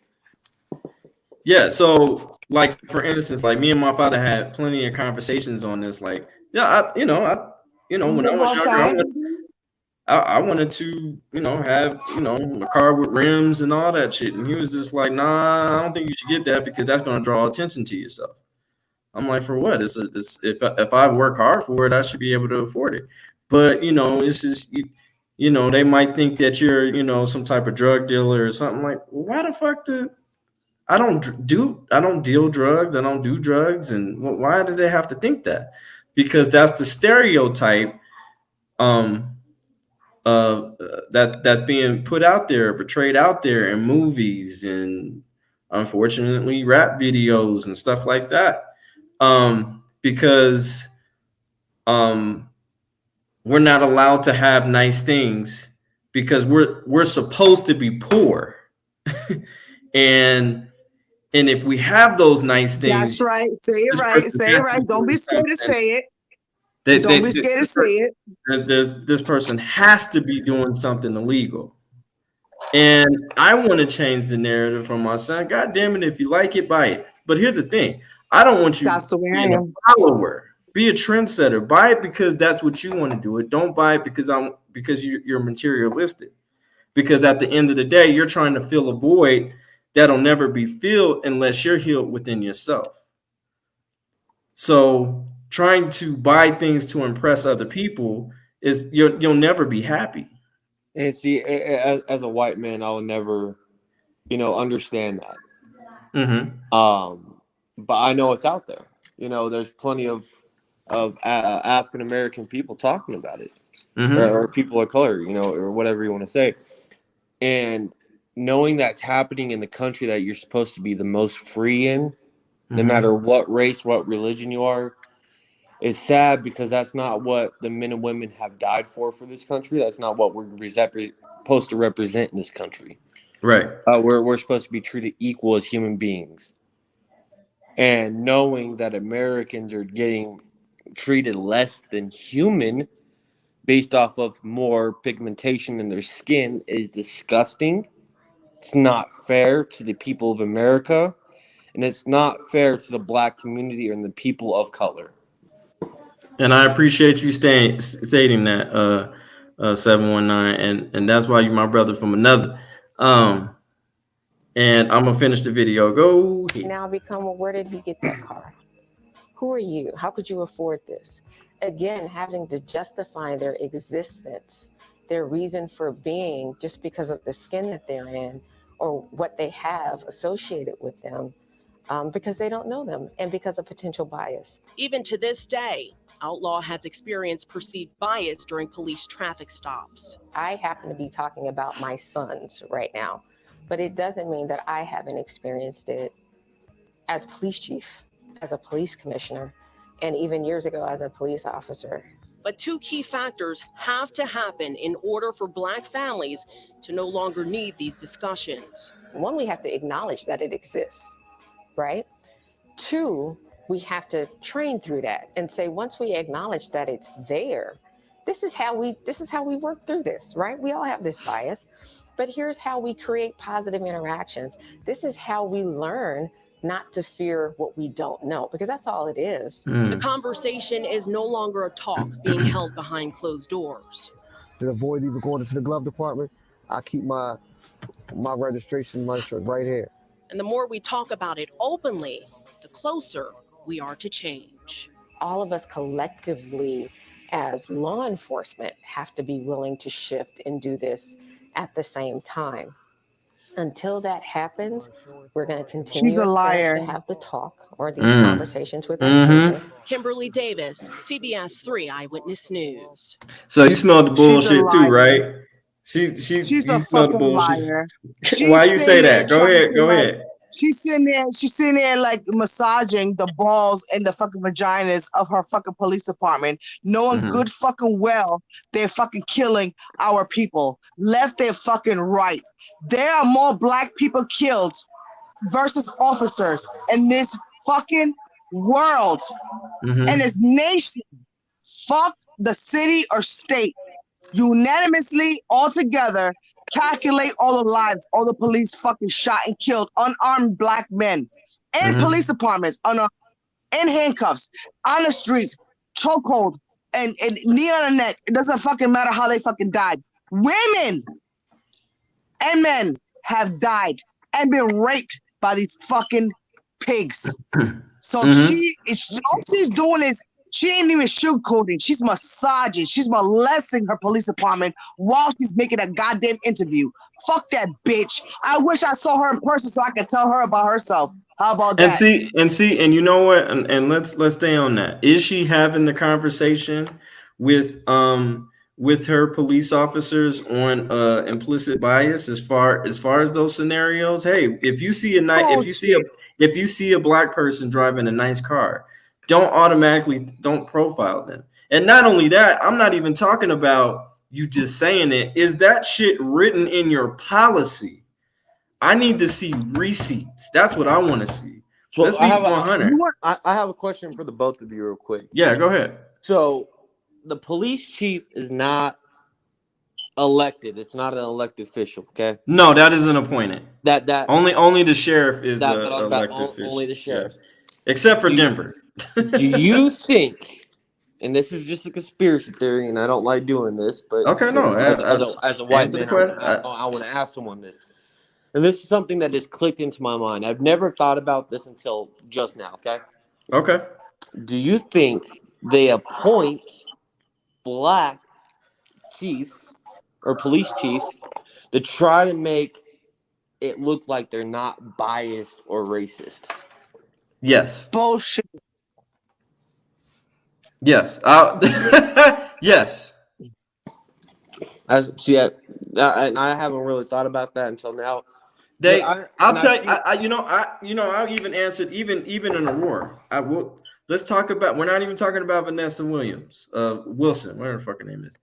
Yeah, so like for instance, like me and my father had plenty of conversations on this. Like, yeah, when I was younger, I wanted to, have, a car with rims and all that shit. And he was just like, nah, I don't think you should get that because that's going to draw attention to yourself. I'm like, for what? If I work hard for it, I should be able to afford it. But, it's just, they might think that you're, some type of drug dealer or something. Like, why the fuck I don't deal drugs. I don't do drugs. And why do they have to think that? Because that's the stereotype that's being put out there, portrayed out there in movies and unfortunately rap videos and stuff like that. Because we're not allowed to have nice things because we're supposed to be poor. and if we have those nice things, that's right. Say it right. Say it right. Don't be scared to say it. Don't be scared to say it. This person has to be doing something illegal. And I want to change the narrative for my son. God damn it, if you like it, buy it. But here's the thing. I don't want you to be a follower. Be a trendsetter. Buy it because that's what you want to do it. Don't buy it because you're materialistic. Because at the end of the day, you're trying to fill a void that'll never be filled unless you're healed within yourself. So trying to buy things to impress other people is you'll never be happy. And see, as a white man, I will never understand that. Mm-hmm. But I know it's out there. There's plenty of African American people talking about it, or people of color, or whatever you want to say. And knowing that's happening in the country that you're supposed to be the most free in, no matter what race, what religion you are, is sad, because that's not what the men and women have died for this country. That's not what we're supposed to represent in this country. Right. We're supposed to be treated equal as human beings. And knowing that Americans are getting treated less than human based off of more pigmentation in their skin is disgusting. It's not fair to the people of America, and it's not fair to the Black community and the people of color. And I appreciate you stating that, 719, and that's why you're my brother from another. And I'm gonna finish the video. Go ahead. Now become, well, where did he get that car? Who are you? How could you afford this? Again, having to justify their existence, their reason for being, just because of the skin that they're in or what they have associated with them, because they don't know them and because of potential bias. Even to this day, Outlaw has experienced perceived bias during police traffic stops. I happen to be talking about my sons right now, but it doesn't mean that I haven't experienced it as police chief, as a police commissioner, and even years ago as a police officer. But two key factors have to happen in order for Black families to no longer need these discussions. One, we have to acknowledge that it exists, right? Two, we have to train through that and say, once we acknowledge that it's there, this is how we work through this, right? We all have this bias, but here's how we create positive interactions. This is how we learn not to fear what we don't know, because that's all it is. The conversation is no longer a talk being held behind closed doors. To avoid even going into the glove department, I keep my registration right here. And the more we talk about it openly, the closer we are to change. All of us collectively as law enforcement have to be willing to shift and do this at the same time. Until that happens, we're going to continue She's a liar. to have the talk or these conversations with our children. Kimberly Davis, CBS 3 Eyewitness News. So you smelled the bullshit too, right? She's a fucking liar. Why you say that? Go ahead. She's sitting there like massaging the balls and the fucking vaginas of her fucking police department, knowing good fucking well they're fucking killing our people, left and fucking right. There are more Black people killed versus officers in this fucking world and this nation. Fuck the city or state. Unanimously, all together, calculate all the lives, all the police fucking shot and killed unarmed Black men and police departments in handcuffs, on the streets, chokehold, and knee on the neck. It doesn't fucking matter how they fucking died. Women and men have died and been raped by these fucking pigs. So all she's doing is, she ain't even sugarcoating. She's massaging. She's molesting her police department while she's making a goddamn interview. Fuck that bitch. I wish I saw her in person so I could tell her about herself. How about that? And you know what? And let's stay on that. Is she having the conversation with her police officers on implicit bias as far as those scenarios? Hey, if you see a Black person driving a nice car, don't profile them. And not only that, I'm not even talking about you just saying it. Is that shit written in your policy? I need to see receipts. That's what I want to see. So let's be 100. I have a question for the both of you real quick. Yeah, go ahead. So the police chief is not elected. It's not an elected official, okay? No, that isn't appointed. That only the sheriff is elected official. Only the sheriff. Yeah. Except for Denver. Do you think, and this is just a conspiracy theory, and I don't like doing this, but okay, no, as a white man, I want to ask someone this. And this is something that just clicked into my mind. I've never thought about this until just now, okay? Okay. Do you think they appoint Black chiefs or police chiefs to try to make it look like they're not biased or racist. Yes. Bullshit. Yes. Yes. I haven't really thought about that until now. I'll even answer even in Aurora. I will. Let's talk about. We're not even talking about Vanessa Williams, Wilson, whatever the fuck her name is.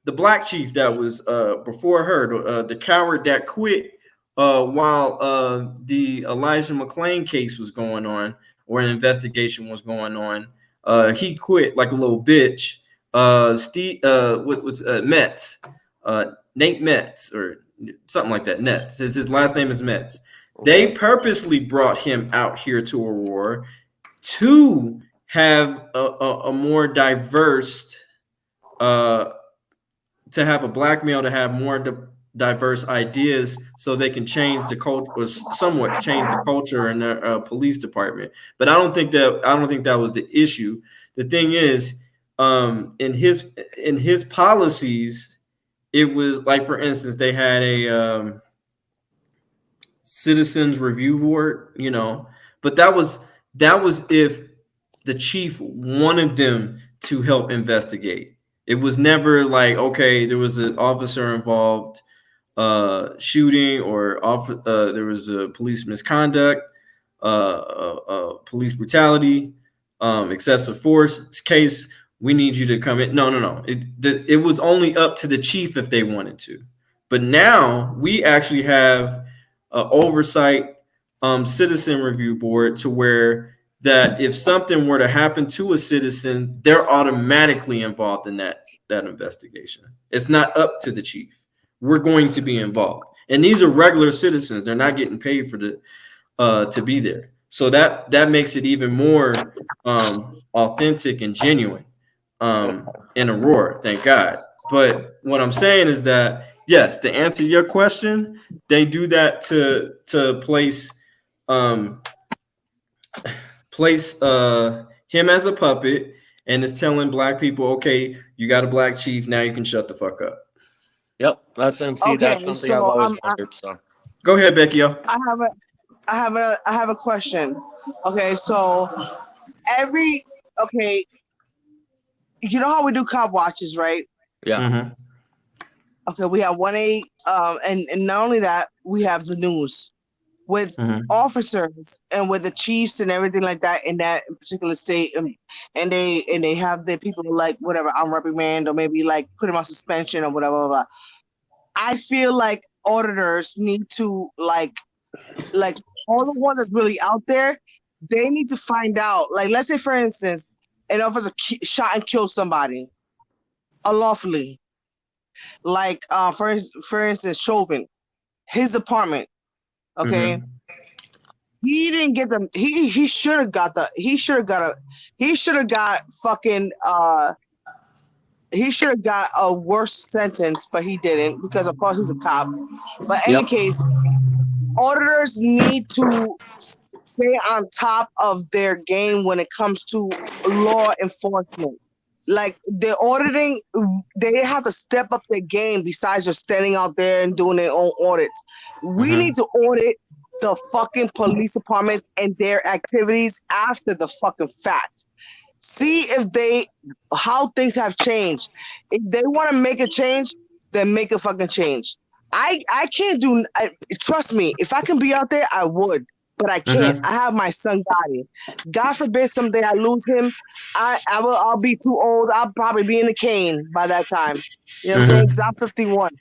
The black chief that was before her, the coward that quit while the Elijah McClain case was going on, or an investigation was going on. He quit like a little bitch. Metz, Nate Metz, or something like that. Metz. His last name is Metz. They purposely brought him out here to Aurora to have a more diverse, to have a black male to have more diverse ideas, so they can change the culture, or somewhat change the culture in their police department. But I don't think that was the issue. The thing is, in his policies, it was like, for instance, they had a citizens review board, but that was if the chief wanted them to help investigate. It was never like, okay, there was an officer involved shooting, or there was a police misconduct, police brutality, excessive force case. We need you to come in. No. It was only up to the chief if they wanted to. But now we actually have an oversight citizen review board, to where that if something were to happen to a citizen, they're automatically involved in that investigation. It's not up to the chief. We're going to be involved. And these are regular citizens. They're not getting paid for to be there. So that makes it even more authentic and genuine in Aurora, thank God. But what I'm saying is that, yes, to answer your question, they do that to place him as a puppet, and it's telling black people, okay, you got a black chief, now you can shut the fuck up. Yep, that's something I've always wondered. So go ahead, Becky. I have a question. Okay, so you know how we do cop watches, right? Yeah. Mm-hmm. Okay, we have 1-8, and not only that, we have the news with officers and with the chiefs and everything like that in that particular state, and they have their people like whatever, on reprimand, or maybe like put them on suspension or whatever. Blah, blah. I feel like auditors need to like all the ones that's really out there, they need to find out. Like, let's say for instance, an officer shot and killed somebody unlawfully. Like for instance, Chauvin, his apartment. Okay. He didn't get them. He should have got a worse sentence, but he didn't, because of course he's a cop. But in any case, auditors need to stay on top of their game when it comes to law enforcement. Like, the auditing, they have to step up their game besides just standing out there and doing their own audits. We need to audit the fucking police departments and their activities after the fucking fact. See how things have changed. If they want to make a change, then make a fucking change. I can't trust me, if I can be out there, I would, but I can't. I have my son Gotti. God forbid someday I lose him. I'll be too old. I'll probably be in the cane by that time. You know what I'm saying? Because I'm 51.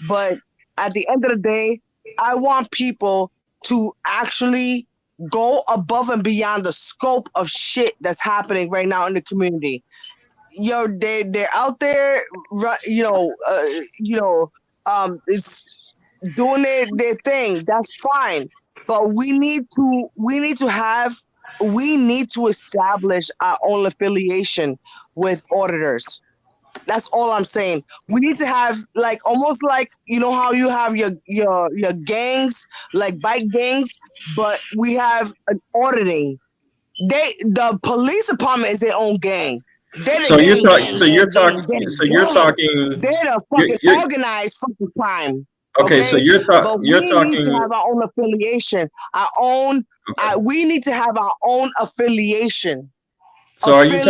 But at the end of the day, I want people to actually go above and beyond the scope of shit that's happening right now in the community. Yo, they're out there, it's doing their thing. That's fine, but we need to establish our own affiliation with auditors. That's all I'm saying. We need to have almost like, how you have your gangs, like bike gangs, but we have an auditing. The police department is their own gang. They're the you're talking. They're the fucking organized fucking crime. Okay, so you're But we talking. need to have our own affiliation. We need to have our own affiliation. So are you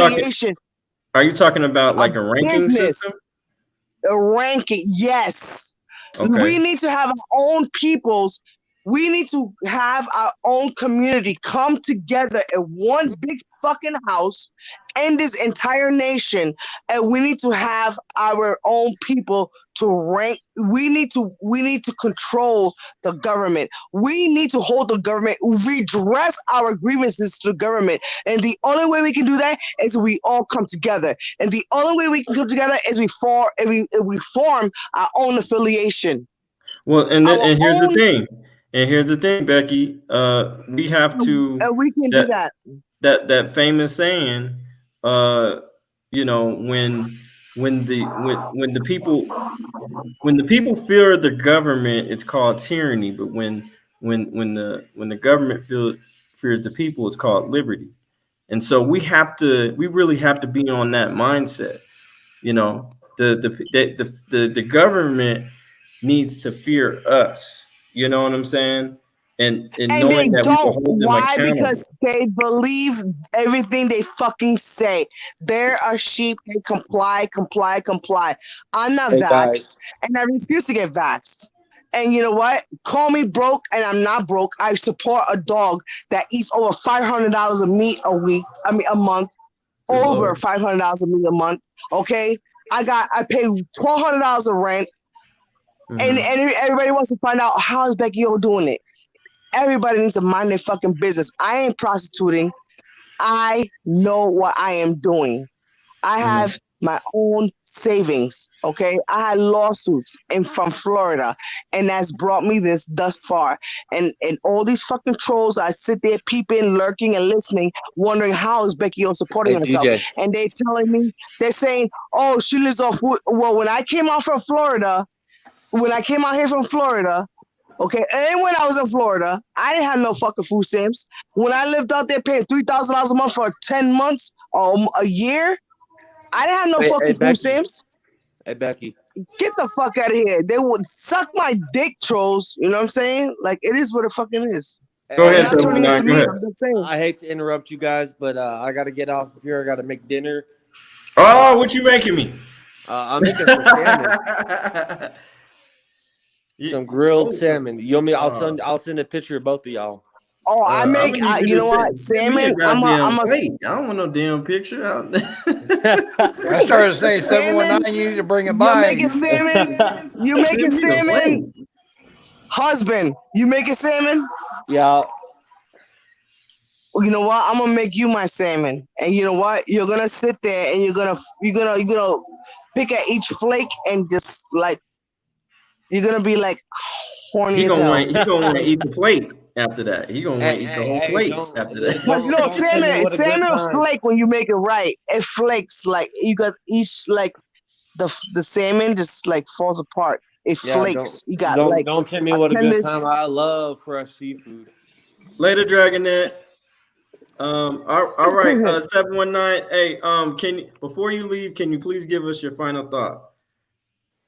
talking about like a ranking Business. system? A ranking, yes. Okay. We need to have our own peoples. We need to have our own community come together in one big fucking house in this entire nation, and we need to have our own people to rank. We need to control the government. We need to hold the government, redress our grievances to the government, and the only way we can do that is we all come together. And the only way we can come together is we form our own affiliation. Well, and here's the thing. And here's the thing, Becky. We have to. And we can do that. That famous saying, you know, when the people fear the government, it's called tyranny. But when the government fears the people, it's called liberty. And so we really have to be on that mindset. You know, the government needs to fear us. You know what I'm saying? And knowing that we will hold them accountable. Because they believe everything they fucking say. They're a sheep. They comply. I'm not vaxxed, and I refuse to get vaxxed. And you know what? Call me broke, and I'm not broke. I support a dog that eats over $500 of meat a month. Over $500 of meat a month. Okay, I pay $1,200 of rent. And everybody wants to find out how is Becky O doing it. Everybody needs to mind their fucking business. I ain't prostituting. I know what I am doing. I have my own savings. Okay, I had lawsuits from Florida, and that's brought me thus far. And all these fucking trolls, I sit there peeping, lurking, and listening, wondering how is Becky O supporting herself. DJ. And they're telling me, they're saying, "Oh, she lives off." Well, when I came out here from Florida, okay, and when I was in Florida, I didn't have no fucking food stamps. When I lived out there paying $3,000 a month for 10 months or a year, I didn't have no fucking food stamps. Hey, Becky. Get the fuck out of here. They would suck my dick, trolls. You know what I'm saying? Like, it is what it fucking is. Go ahead, sir. I hate to interrupt you guys, but I got to get off of here. I got to make dinner. Oh, what you making me? I'm making some salmon. Some grilled salmon. You want me? I'll send a picture of both of y'all. Oh, you know what? Salmon. I don't want no damn picture. I started saying 719. You need to bring it by. You making salmon? You making salmon? Husband, you making salmon? Yeah. Well, you know what? I'm gonna make you my salmon, and you know what? You're gonna sit there and you're gonna pick at each flake and just like you're gonna be like horny as hell. He gonna want to eat the plate after that. He gonna want to eat the whole plate after that. But you know, salmon flake when you make it right. It flakes like you got each like the salmon just like falls apart. It flakes. You got don't tell me what a good time. I love fresh seafood. Later, Dragonette. All right, 719. Hey, can you, before you leave, can you please give us your final thought?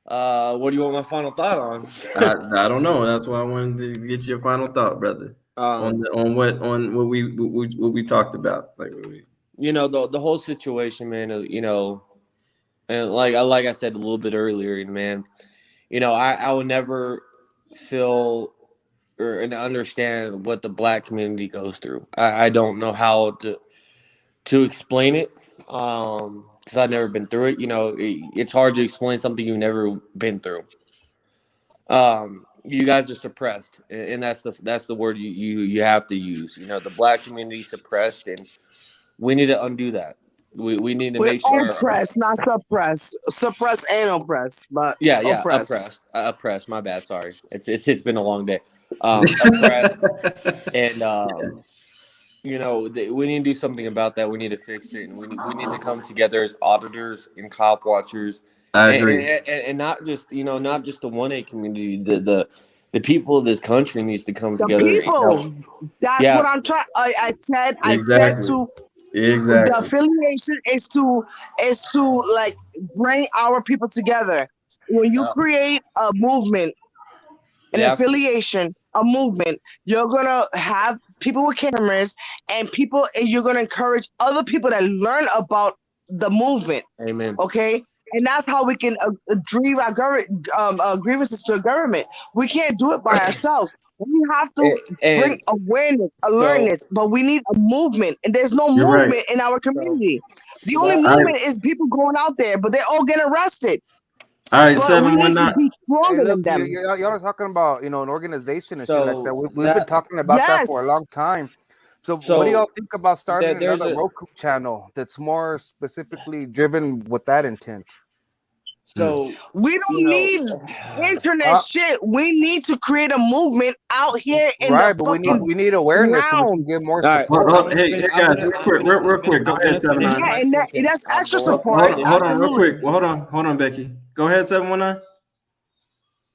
What do you want my final thought on? I don't know. That's why I wanted to get your final thought, brother. On what we talked about, you know, the whole situation, man. You know, and like I said a little bit earlier, man. You know, I would never feel and understand what the Black community goes through. I don't know how to explain it because I've never been through it. You know, it's hard to explain something you've never been through. You guys are suppressed, and that's the word you have to use. You know, the Black community is suppressed, and we need to undo that. We need to make sure oppressed, not suppressed. Suppressed and oppressed, but oppressed. My bad. Sorry. It's been a long day. Oppressed, and you know, we need to do something about that. We need to fix it, and we need to come together as auditors and cop watchers. I agree, and not just the 1A community. The people of this country needs to come together. People. That's what I'm trying. I said to. Exactly. The affiliation is to like bring our people together. When you create a movement an affiliation, a movement. You're gonna have people with cameras and you're gonna encourage other people to learn about the movement. Amen. Okay. And that's how we can drive our grievances to the government. We can't do it by ourselves. We have to bring awareness, alertness, but we need a movement. And there's no You're movement right. in our community. The only movement is people going out there, but they all get arrested. All right, But we need to 719. be stronger than Look, them. y'all are talking about, an organization and shit So like that. We've been talking about that for a long time. So what do y'all think about starting there's another a- Roku channel that's more specifically driven with that intent? So We don't need internet shit. We need to create a movement out here in Right, the but fucking we need awareness so we ground. can get more All right, support. Hey, guys, real quick. Go ahead, 719. Yeah, and that's extra support. Hold on, real Absolutely. quick. Well, hold on, Becky. Go ahead, 719.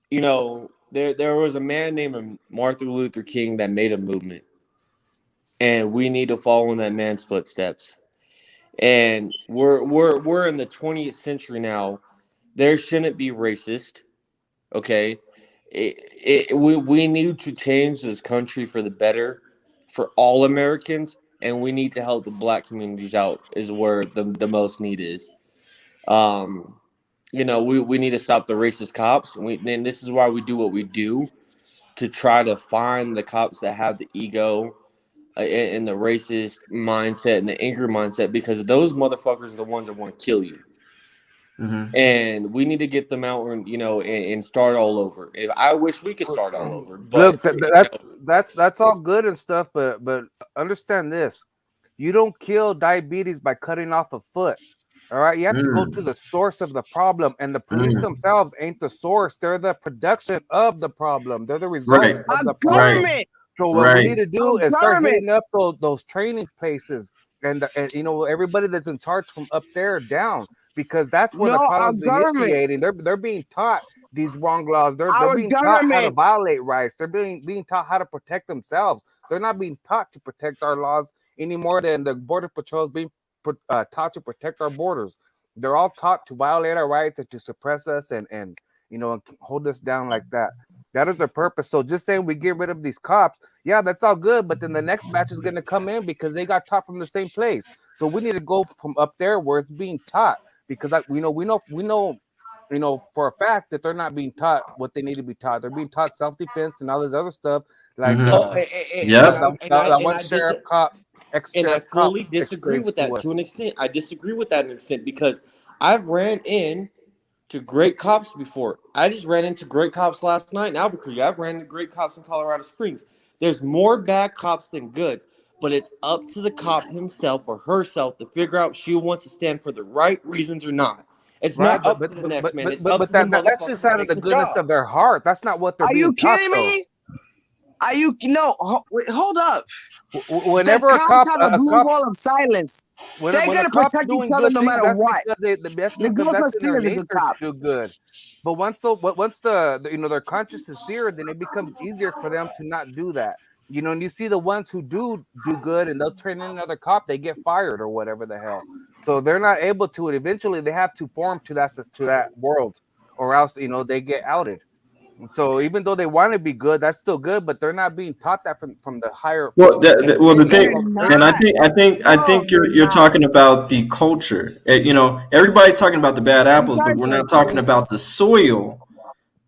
You know, there was a man named Martin Luther King that made a movement, and we need to follow in that man's footsteps. And we're in the 20th century now. There shouldn't be racist. Okay, we need to change this country for the better for all Americans, and we need to help the Black communities out. Is where the most need is. You know, we need to stop the racist cops. And this is why we do what we do, to try to find the cops that have the ego and the racist mindset and the angry mindset, because those motherfuckers are the ones that want to kill you. Mm-hmm. And we need to get them out and start all over. I wish we could start all over. But Look, that's all good and stuff, but understand this: you don't kill diabetes by cutting off a foot. All right, you have to go to the source of the problem, and the police themselves ain't the source; they're the production of the problem. They're the result of the problem. So what we need to do is start hitting up those training places and everybody that's in charge from up there down, because that's where the problem's initiating. They're being taught these wrong laws. They're being taught how to violate rights. They're being taught how to protect themselves. They're not being taught to protect our laws any more than the Border Patrol is being taught to protect our borders. They're all taught to violate our rights and to suppress us and hold us down like that. That is their purpose. So just saying we get rid of these cops, yeah, that's all good. But then the next batch is going to come in because they got taught from the same place. So we need to go from up there where it's being taught, because we know for a fact that they're not being taught what they need to be taught. They're being taught self-defense and all this other stuff. Like one sheriff cop. And I fully disagree with that to an extent. I disagree with that to an extent because I've ran in to great cops before. I just ran into great cops last night in Albuquerque. I've ran into great cops in Colorado Springs. There's more bad cops than good, but it's up to the cop himself or herself to figure out if she wants to stand for the right reasons or not. It's not up to the next man. It's up to the motherfucker. That's just out of the goodness of their heart. That's not what they're being taught. Are you kidding me? Are you hold up? Whenever the cops have a blue wall of silence, they're gonna protect each other no matter what. That's because that's in their nature to do good. But once their conscience is seared, then it becomes easier for them to not do that. And you see the ones who do good and they'll turn in another cop, they get fired or whatever the hell. So they're not able to. Eventually, they have to form to that world, or else they get outed. So even though they want to be good, that's still good, but they're not being taught that from the higher. The thing, and I think you're talking about the culture. Everybody's talking about the bad apples, but we're not talking about the soil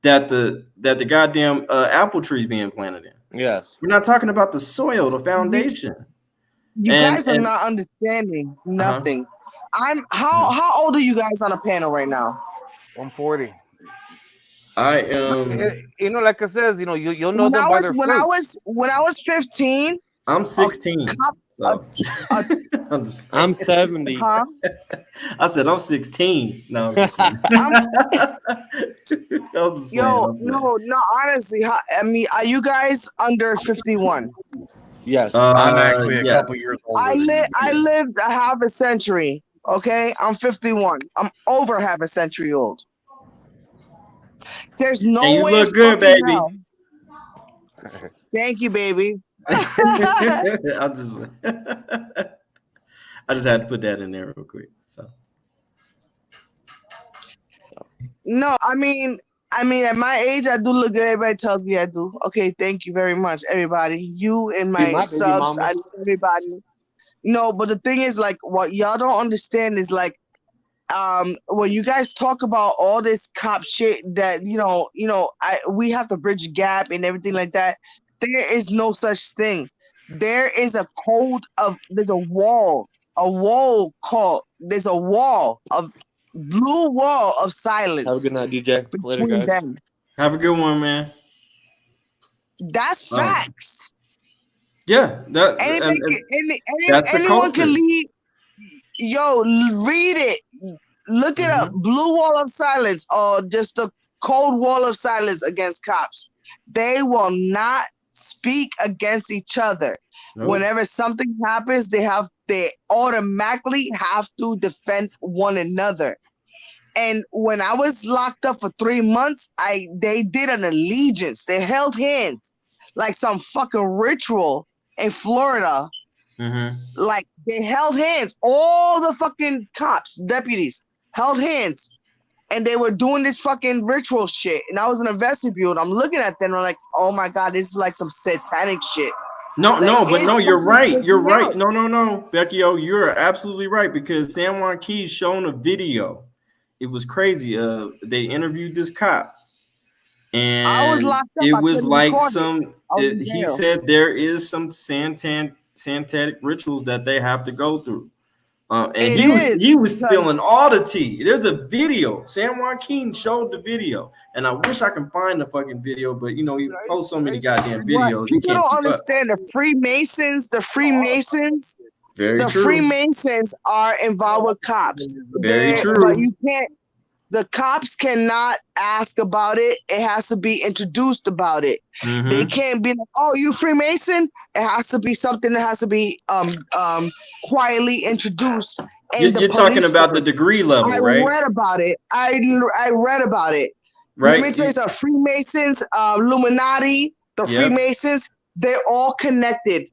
that the goddamn apple tree's being planted in. Yes, we're not talking about the soil, the foundation. You guys are not understanding nothing. How old are you guys on a panel right now? 140. I am. Like it says, you'll know them by their fruits. When I was 15. I'm 16. I'm 70. Huh? I said I'm 16. No, no. Honestly, are you guys under 51? Yes, I'm actually a couple years older. I lived a half a century. Okay, I'm 51. I'm over half a century old. There's no and you way. Look good, baby. Thank you, baby. I just had to put that in there real quick. So no, I mean, I mean, at my age, I do look good. Everybody tells me I do. Okay, thank you very much, everybody. You and Be my my baby subs, mama. I love everybody. No, but the thing is, like, what y'all don't understand is, like, when you guys talk about all this cop shit that we have to bridge the gap and everything like that. There is no such thing. There is a code of there's a wall called there's a wall of blue wall of silence. Have a good night, DJ. Later, between guys. them. Have a good one, man. That's facts. Yeah, that's the Anyone culture. can leave. Yo, read it. Look it up. Blue wall of silence or just the cold wall of silence against cops. They will not speak against each other. Nope. Whenever something happens, they automatically have to defend one another. And when I was locked up for 3 months, they did an allegiance. They held hands like some fucking ritual in Florida. Like they held hands. All the fucking cops, deputies held hands. And they were doing this fucking ritual shit. And I was in a vestibule. And I'm looking at them. And I'm like, oh my God, this is like some satanic shit. No, you're right. You're right. out. No, Becky, you're absolutely right because San Juan Keys shown a video. It was crazy. They interviewed this cop, and I was locked up. it I was couldn't like record it. some. I was in He jail. said there is some satanic rituals that they have to go through, and he was spilling all the tea. There's a video. San Joaquin showed the video, and I wish I can find the fucking video, but you post so many goddamn videos. You People can't don't keep up. understand the Freemasons. Very the true. Freemasons are involved with cops. Very true. But you can't. The cops cannot ask about it. It has to be introduced about it. They can't be like, "Oh, you Freemason." It has to be something that has to be quietly introduced. You're talking about the degree level, I right? read about it. I read about it. Right. Let me tell you something. Freemasons, Illuminati, the Yep. Freemasons, they're all connected.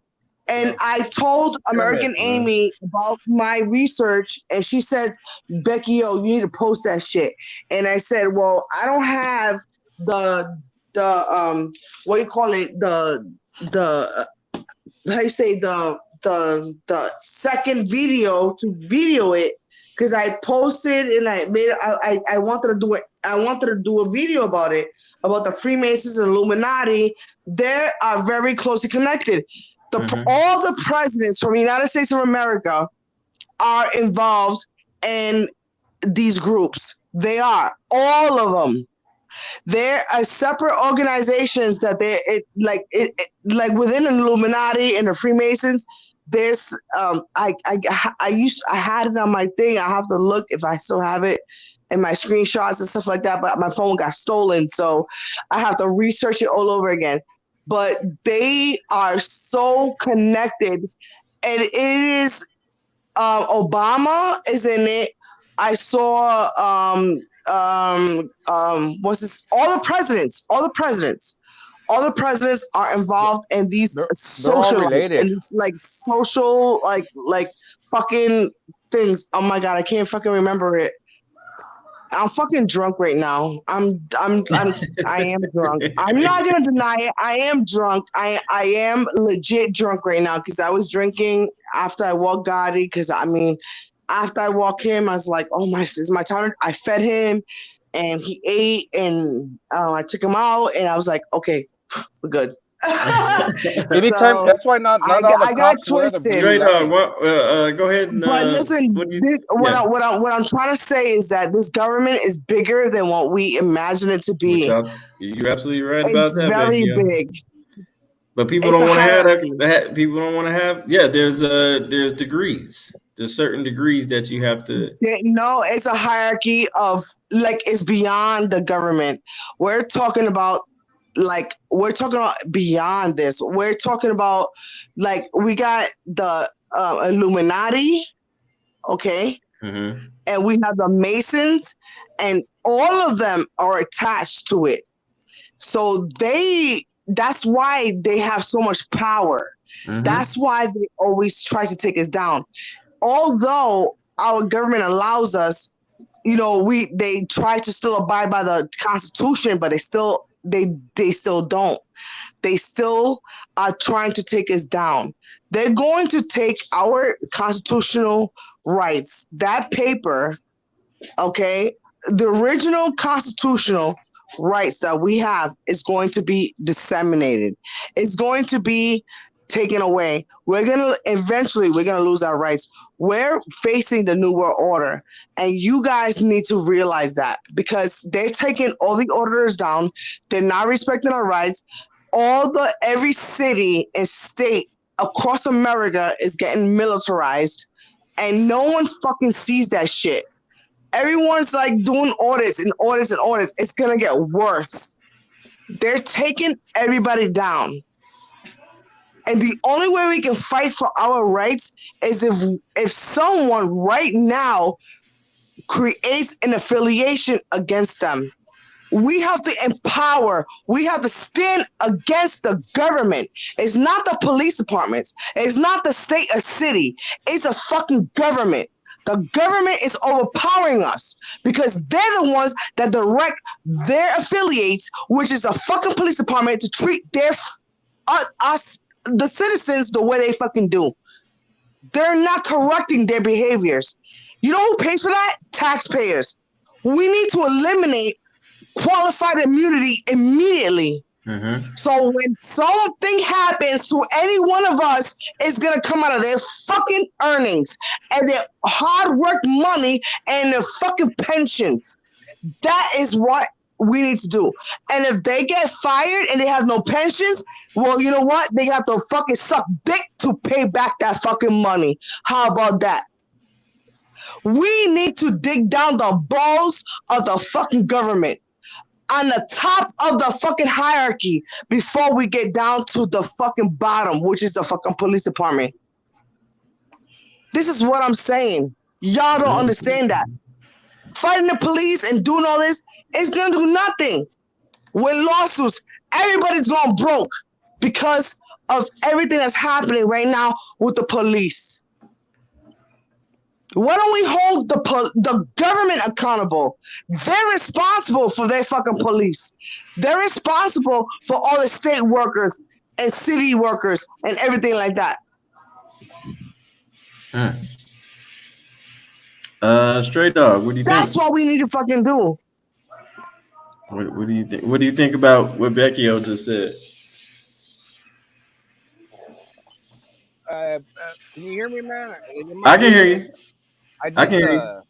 And I told American Amy about my research, and she says, Becky, you need to post that shit. And I said, well, I don't have the what do you call it? The how you say the second video to video it, because I posted and I wanted to do it. I wanted to do a video about it, about the Freemasons and Illuminati. They are very closely connected. All the presidents from the United States of America are involved in these groups. They are, all of them. There are separate organizations that like within the Illuminati and the Freemasons. There's I had it on my thing. I have to look if I still have it in my screenshots and stuff like that, but my phone got stolen, so I have to research it all over again. But they are so connected, and it is Obama is in it. I saw what's this? All the presidents are involved in these They're all social related. and these like social like fucking things. Oh my God, I can't fucking remember it. I'm fucking drunk right now. I am drunk. I'm not gonna deny it. I am drunk. I am legit drunk right now because I was drinking after I walked Gotti. Because I mean, after I walked him, I was like, oh my, this is my time. I fed him, and he ate, and I took him out, and I was like, okay, we're good. Anytime, that's why not all the I got cops wear the twisted. Straight up. Go ahead. And, But listen, what I'm trying to say is that this government is bigger than what we imagine it to be. You're absolutely right It's about that. very Becky. big. But people It's don't a want to have hierarchy. that. People don't want to have. Yeah, there's degrees. There's certain degrees that you have to. No, it's a hierarchy of it's beyond the government. We're talking about beyond this. We're talking about we got the Illuminati, okay, and we have the Masons, and all of them are attached to it. So that's why they have so much power. That's why they always try to take us down. Although our government allows us, they try to still abide by the Constitution, but they still don't. They still are trying to take us down. They're going to take our constitutional rights. That paper, okay, the original constitutional rights that we have is going to be disseminated. It's going to be taken away. Eventually we're gonna lose our rights. We're facing the new world order, and you guys need to realize that, because they're taking all the orders down. They're not respecting our rights. Every city and state across America is getting militarized, and no one fucking sees that shit. Everyone's like doing audits and audits and audits. It's gonna get worse. They're taking everybody down. And the only way we can fight for our rights is if someone right now creates an affiliation against them. We have to empower. We have to stand against the government. It's not the police departments. It's not the state or city. It's a fucking government. The government is overpowering us because they're the ones that direct their affiliates, which is the fucking police department, to treat us, the citizens, the way they fucking do. They're not correcting their behaviors. You know who pays for that? Taxpayers. We need to eliminate qualified immunity immediately. So when something happens to any one of us, it's gonna come out of their fucking earnings and their hard work money and their fucking pensions. That is what we need to do. And if they get fired and they have no pensions, well, you know what? They have to fucking suck dick to pay back that fucking money. How about that? We need to dig down the balls of the fucking government on the top of the fucking hierarchy before we get down to the fucking bottom, which is the fucking police department. This is what I'm saying. Y'all don't understand that. Fighting the police and doing all this is gonna do nothing. With lawsuits, everybody's going broke because of everything that's happening right now with the police. Why don't we hold the government accountable? They're responsible for their fucking police. They're responsible for all the state workers and city workers and everything like that. Straight Dog, what do you think? That's what we need to fucking do. What do you think? What do you think about what Becky-O just said? Can you hear me, man? I can hear you. I can hear you. I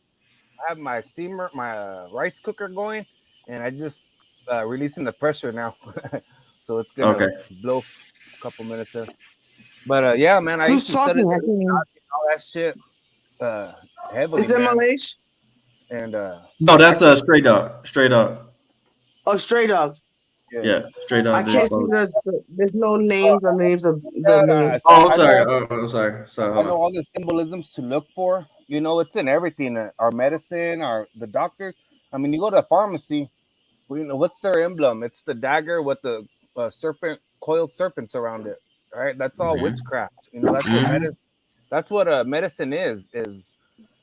have my steamer, my rice cooker going, and I just releasing the pressure now, so it's gonna blow a couple minutes in. But yeah, man, I used to study all that shit heavily. Is it Malaysia? And no, that's Straight Dog. Straight Dog. Oh, Straight Dog. Yeah, Straight Dog. I can't see there's no names or names of no. Oh, I'm sorry. I'm sorry. I know all the symbolisms to look for. You know, it's in everything. Our medicine, the doctors. I mean, you go to a pharmacy. You know, what's their emblem? It's the dagger with the coiled serpents around it. Right? That's all witchcraft. You know, that's what medicine. That's what medicine is.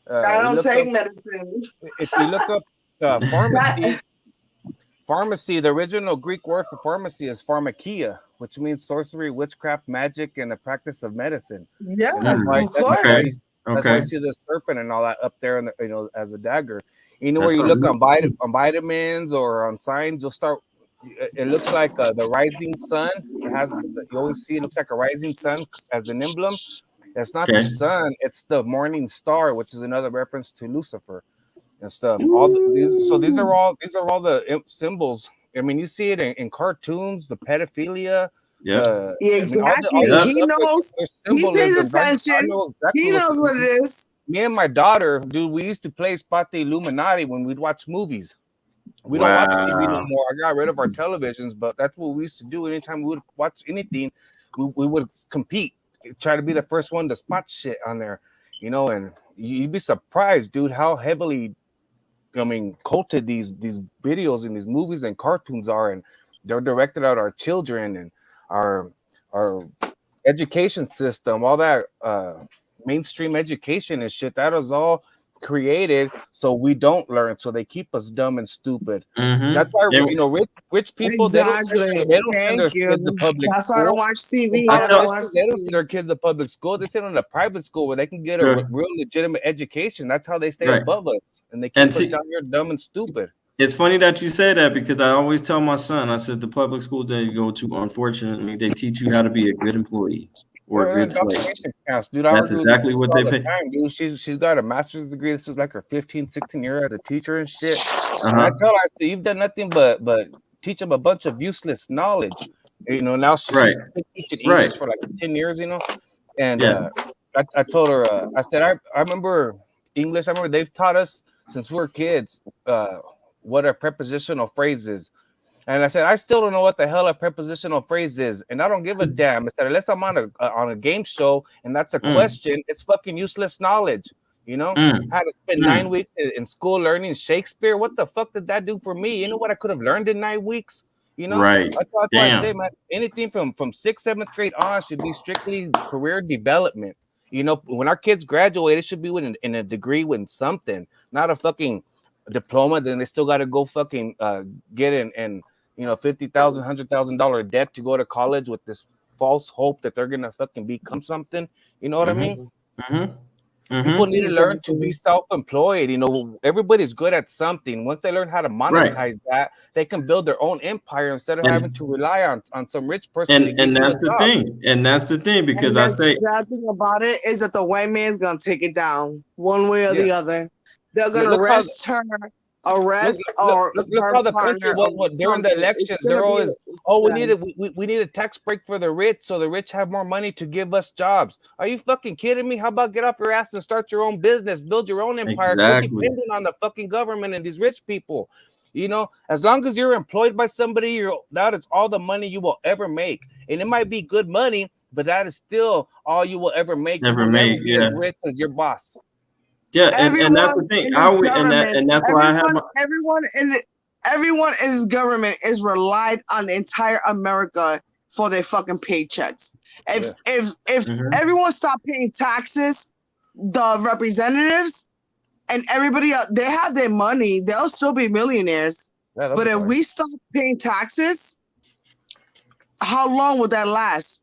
I don't take medicine. If you look up pharmacy, the original Greek word for pharmacy is pharmakia, which means sorcery, witchcraft, magic, and the practice of medicine. Yeah, that's why Okay. I see the serpent and all that up there, and as a dagger. You know, where you look on vitamins or on signs, you'll start. It looks like the rising sun. You always see it looks like a rising sun as an emblem. It's not the sun; it's the morning star, which is another reference to Lucifer and stuff. These are all the symbols. I mean, you see it in cartoons, the pedophilia. Yeah, exactly. He knows. He pays attention. He knows what it is. Me and my daughter, dude, we used to play Spot the Illuminati when we'd watch movies. We don't watch TV no more. I got rid of our televisions, but that's what we used to do. Anytime we would watch anything, we would compete, try to be the first one to spot shit on there, you know. And you'd be surprised, dude, how heavily, culted these videos and these movies and cartoons are, and they're directed at our children and our education system, all that mainstream education and shit. That is all created so we don't learn, so they keep us dumb and stupid. Mhm. That's why And- you know rich people Exactly. they don't send their Thank you. kids to public That's why I don't school. watch TV. I I tell- don't watch They don't TV. send their kids to public school. They send them to private school where they can get a Sure. real legitimate education. That's how they stay Right. above us, and they keep And us see- down here dumb and stupid. It's funny that you say that because I always tell my son, I said the public schools that you go to, unfortunately, they teach you how to be a good employee or a They're good slave. indoctrination camps, dude. I That's argue with exactly my what sister they all the pay. time, dude. She's got a master's degree. This is like her 15, 16 year as a teacher and shit. And I Uh-huh. tell her, I say, you've done nothing but teach them a bunch of useless knowledge. You know, now she's Right. been teaching English Right. for like 10 years, you know. And Yeah. I told her, I said, I remember English. I remember they've taught us since we were kids what a prepositional phrase is. And I said, I still don't know what the hell a prepositional phrase is, and I don't give a damn. I said, unless I'm on a game show and that's a question, it's fucking useless knowledge. You know, I had to spend 9 weeks in school learning Shakespeare. What the fuck did that do for me? You know what I could have learned in 9 weeks? You know, Right. That's why I Damn. say, man, anything from 6th, 7th grade on should be strictly career development. You know, when our kids graduate, it should be in a degree with something, not a fucking diploma. Then they still got to go fucking get in you know, $50,000, $100,000 debt to go to college with this false hope that they're gonna fucking become something. You know what I mean? People need to learn to be self-employed. You know, everybody's good at something. Once they learn how to monetize that, they can build their own empire instead of And- having to rely on some rich person. to give And you that's a the job. thing. And that's the thing because And I the say sad thing about it is that the white man's gonna take it down one way or the Yeah. other. They're gonna Look how- arrest her, arrest Look her how the country partner was or what during the something. elections. It's They're gonna be- always, it's oh, sad. we need a tax break for the rich, so the rich have more money to give us jobs. Are you fucking kidding me? How about get off your ass and start your own business, build your own empire? Quit Exactly. depending on the fucking government and these rich people. You know, as long as you're employed by somebody, that is all the money you will ever make, and it might be good money, but that is still all you will ever make. You Ever will never make, be as yeah. rich as your boss. yeah, and that's the Everyone thing. in I this would, and government, that's why I have everyone in this government is relied on the entire America for their fucking paychecks. If everyone stopped paying taxes, the representatives and everybody else, they have their money, they'll still be millionaires. Yeah, But if we stop paying taxes, how long would that last?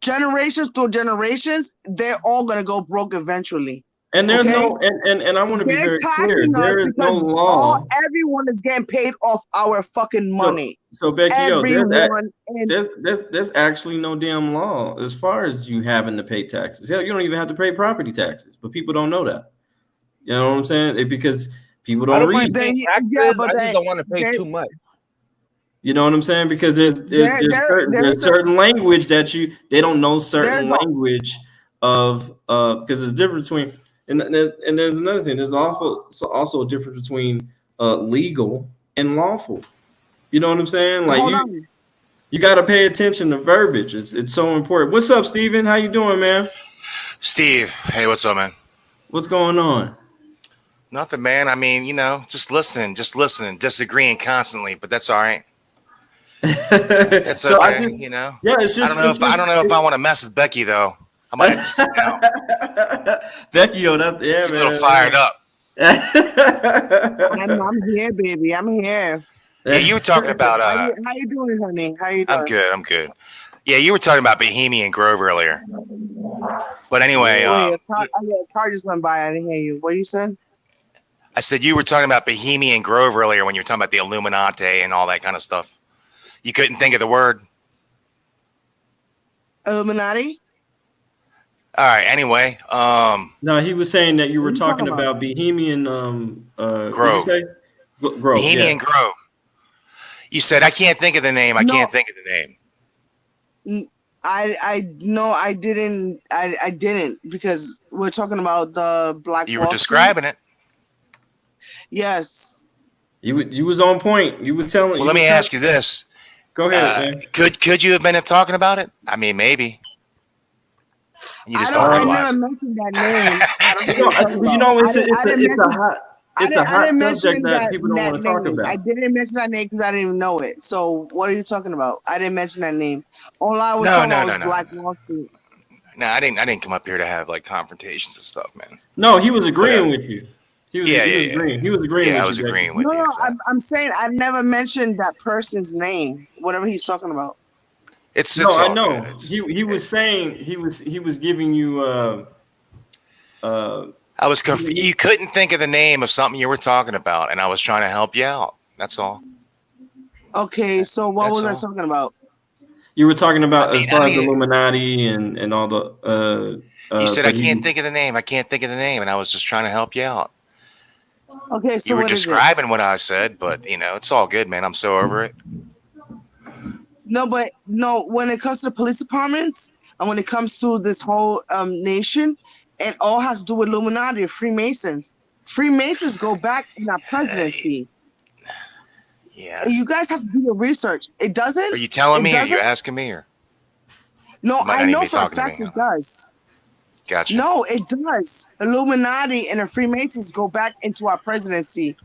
Generations to generations, they're all gonna go broke eventually. And there's Okay? no and I want to be They're very clear. taxing us There is no because law. everyone is getting paid off our fucking money. So Becky, Everyone in there's actually no damn law as far as you having to pay taxes. Hell, you don't even have to pay property taxes, but people don't know that. You know what I'm saying? Because people I don't don't mind read. paying taxes. I just don't want to pay too much. You know what I'm saying? Because there's there's certain language that they don't know certain there's a- language of because there's a difference between and there's another thing. There's also a difference between legal and lawful. You know what I'm saying? Like Hold on. you got to pay attention to verbiage. It's so important. What's up, Steven? How you doing, man? Steve, hey, what's up, man? What's going on? Nothing, man. I mean, you know, just listening, disagreeing constantly, but that's all right. That's So I okay, just- you know. yeah, it's just- I it's don't know just- if I want to mess with Becky though. I might have to sit down. Becky, yo, that's yeah, She's man. a little fired up. I'm here, baby. I'm here. Yeah, you were talking about How you doing, honey? How you doing? I'm good. Yeah, you were talking about Bohemian Grove earlier. But anyway, Wait, a car just went by. I didn't hear you. What you said? I said you were talking about Bohemian Grove earlier when you were talking about the Illuminati and all that kind of stuff. You couldn't think of the word? Illuminati? All right, anyway. No, he was saying that you were What are you talking talking about Bohemian Grove. Grove. Grove. Bohemian Yeah. Grove. You said I can't think of the name. I No. can't think of the name. I no, I didn't. I didn't because we're talking about the Black. You were Wall Street. describing it. Yes. You was on point. You were telling. Well, let me ask you this. Go ahead, man. Could you have been talking about it? I mean, maybe. You just don't I realize. never mentioned that name. I don't You know, know what you're talking you know, about. it's a hot I didn't mention subject that people don't that want to talk name. about. I didn't mention that name because I didn't even know it. So what are you talking about? I didn't mention that name. All I was talking about was Black Wall Street. No, I didn't come up here to have like confrontations and stuff, man. No, he was agreeing with you. He was agreeing. He was agreeing Yeah, with I was you, Becky. agreeing with No, you. no, I'm saying I never mentioned that person's name. Whatever he's talking about. It's No, I all know. good. He was saying he was giving you I was confused. You couldn't think of the name of something you were talking about, and I was trying to help you out. That's all. Okay, so what That's was I all. talking about? you were talking about I mean- as far I as the mean- Illuminati and all the You said I but can't think of the name. I can't think of the name, and I was just trying to help you out. Okay, so You were what is it? describing what I said, but it's all good, man. I'm so over it. No, but no, when it comes to the police departments and when it comes to this whole nation, it all has to do with Illuminati or Freemasons. Freemasons go back in our presidency. Yeah. You guys have to do your research. It doesn't? Are you telling It me? Or are you doesn't? asking me? Or No, You might I not even know be for a talking to fact me, it does. Gotcha. No, it does. Illuminati and the Freemasons go back into our presidency.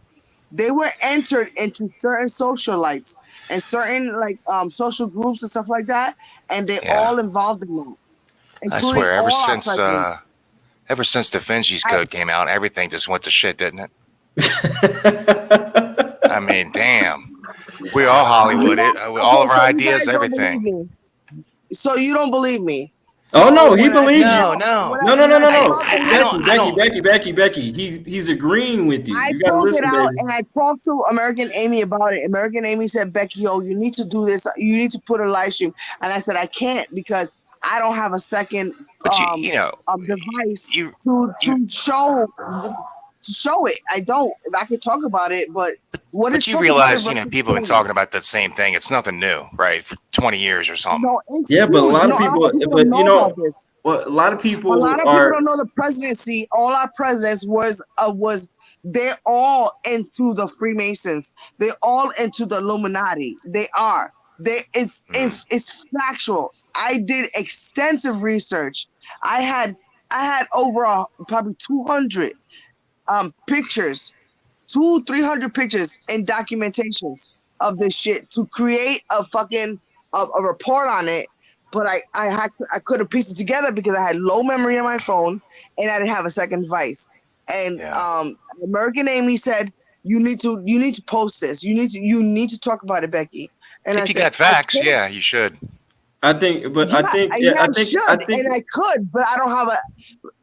They were entered into certain socialites and certain social groups and stuff like that, and they all involved in that. I including swear, all our presidents. ever since the Finchie's Code came out, everything just went to shit, didn't it? I mean, damn. We all Hollywood it. All of our so you ideas, guys don't everything. believe me. So you don't believe me? Oh no, he when I- believes No, you. no. Becky. He's agreeing with you. I You gotta pulled it listen, out baby. and I talked to American Amy about it. American Amy said, Becky, yo, you need to do this. You need to put a live stream. And I said, I can't because I don't have a second device to show it. I don't. I could talk about it, but what But is you talking realize, about versus people have been showing? talking about that same thing. It's nothing new, right? For 20 years or something. No, it's Yeah, but a huge. lot No, of people, don't but you know, about this. well, a lot of people A lot of people are. don't know the presidency. All our presidents was they're all into the Freemasons. They're all into the Illuminati. They are. It's factual. I did extensive research. I had over probably 200 pictures, 300 pictures and documentations of this shit to create a report on it. But I couldn't piece it together because I had low memory on my phone and I didn't have a second device. And American Amy said, you need to post this. You need to talk about it, Becky. And If you got facts, yeah, you should. I think, I could, but I don't have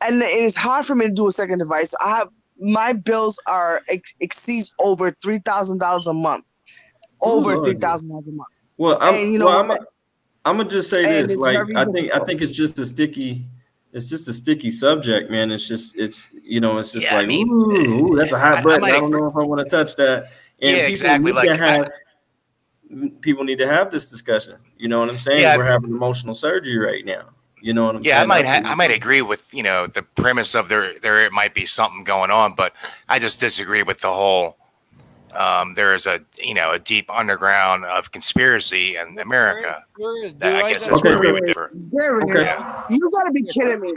and it's hard for me to do a second device. My bills exceeds over $3,000 a month, over Lord. $3,000 a month. Well, I'm gonna just say And this. it's Like, very I think difficult. it's just a sticky subject, man. It's just Yeah, I like, mean, ooh, that's a hot I button. might I don't know if I want to touch that. And Yeah, exactly. people need to have this discussion. You know what I'm saying? Yeah. We're having emotional surgery right now. You know what I'm Yeah, saying? I might agree with the premise of there might be something going on, but I just disagree with the whole. There is a deep underground of conspiracy in America. I guess that's where we would differ. There it is. Yeah. You gotta be kidding me.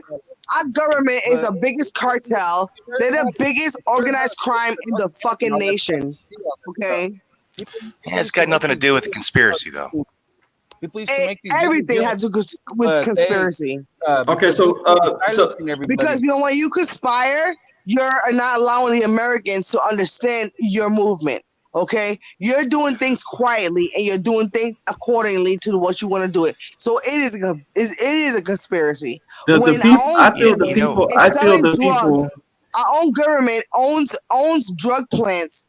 Our government is the biggest cartel. They're the biggest organized crime in the fucking nation. Okay. Yeah, it's got nothing to do with the conspiracy, though. People used to make these Everything has to do with conspiracy. Okay, so Because when you conspire, you're not allowing the Americans to understand your movement. Okay, you're doing things quietly and you're doing things accordingly to what you want to do it. So it is a conspiracy. I feel the people. Our own government owns drug plants.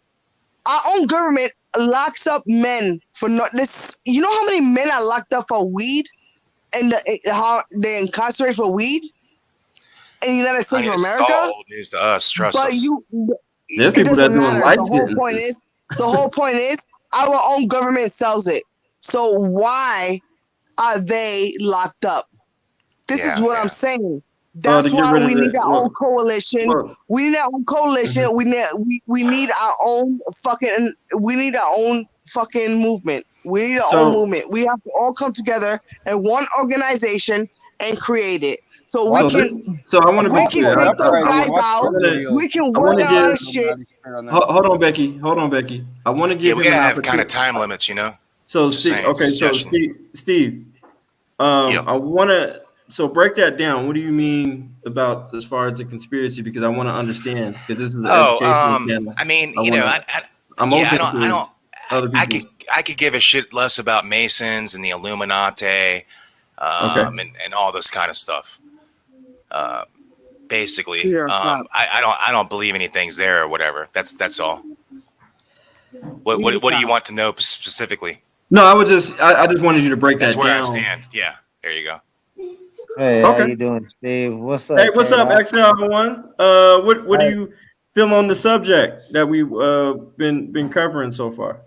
Our own government locks up men for not this. You know how many men are locked up for weed, and how they're incarcerated for weed in the United States of This is America. all old news to us. Trust But us. There's people that are doing life the whole point is our own government sells it. So why are they locked up? This is what I'm saying. That's why we need our own coalition. We need our own coalition. We need our own fucking. We need our own fucking movement. We need our own movement. We have to all come together in one organization and create it. So we can. So I want to be We clear. can take those guys out. We can work on all this shit. Hold on, Becky. I want to give. We gotta have kind of time limits, So Just Steve, saying, okay, so suggestion. Steve, I want to So break that down. What do you mean about as far as the conspiracy? Because I want to understand. Because this is an educational channel. I mean, I'm yeah, open I don't. other I people. could give a shit less about Masons and the Illuminati, and all this kind of stuff. Basically, Yeah, I don't believe anything's there or whatever. That's all. What do you want to know specifically? No, I just wanted you to break That's that where down. I stand. Yeah, there you go. Hey, Okay. how you doing, Steve? What's up? Hey, what's up, K-Dot? XL1? What do Hey. you feel on the subject that we've been covering so far?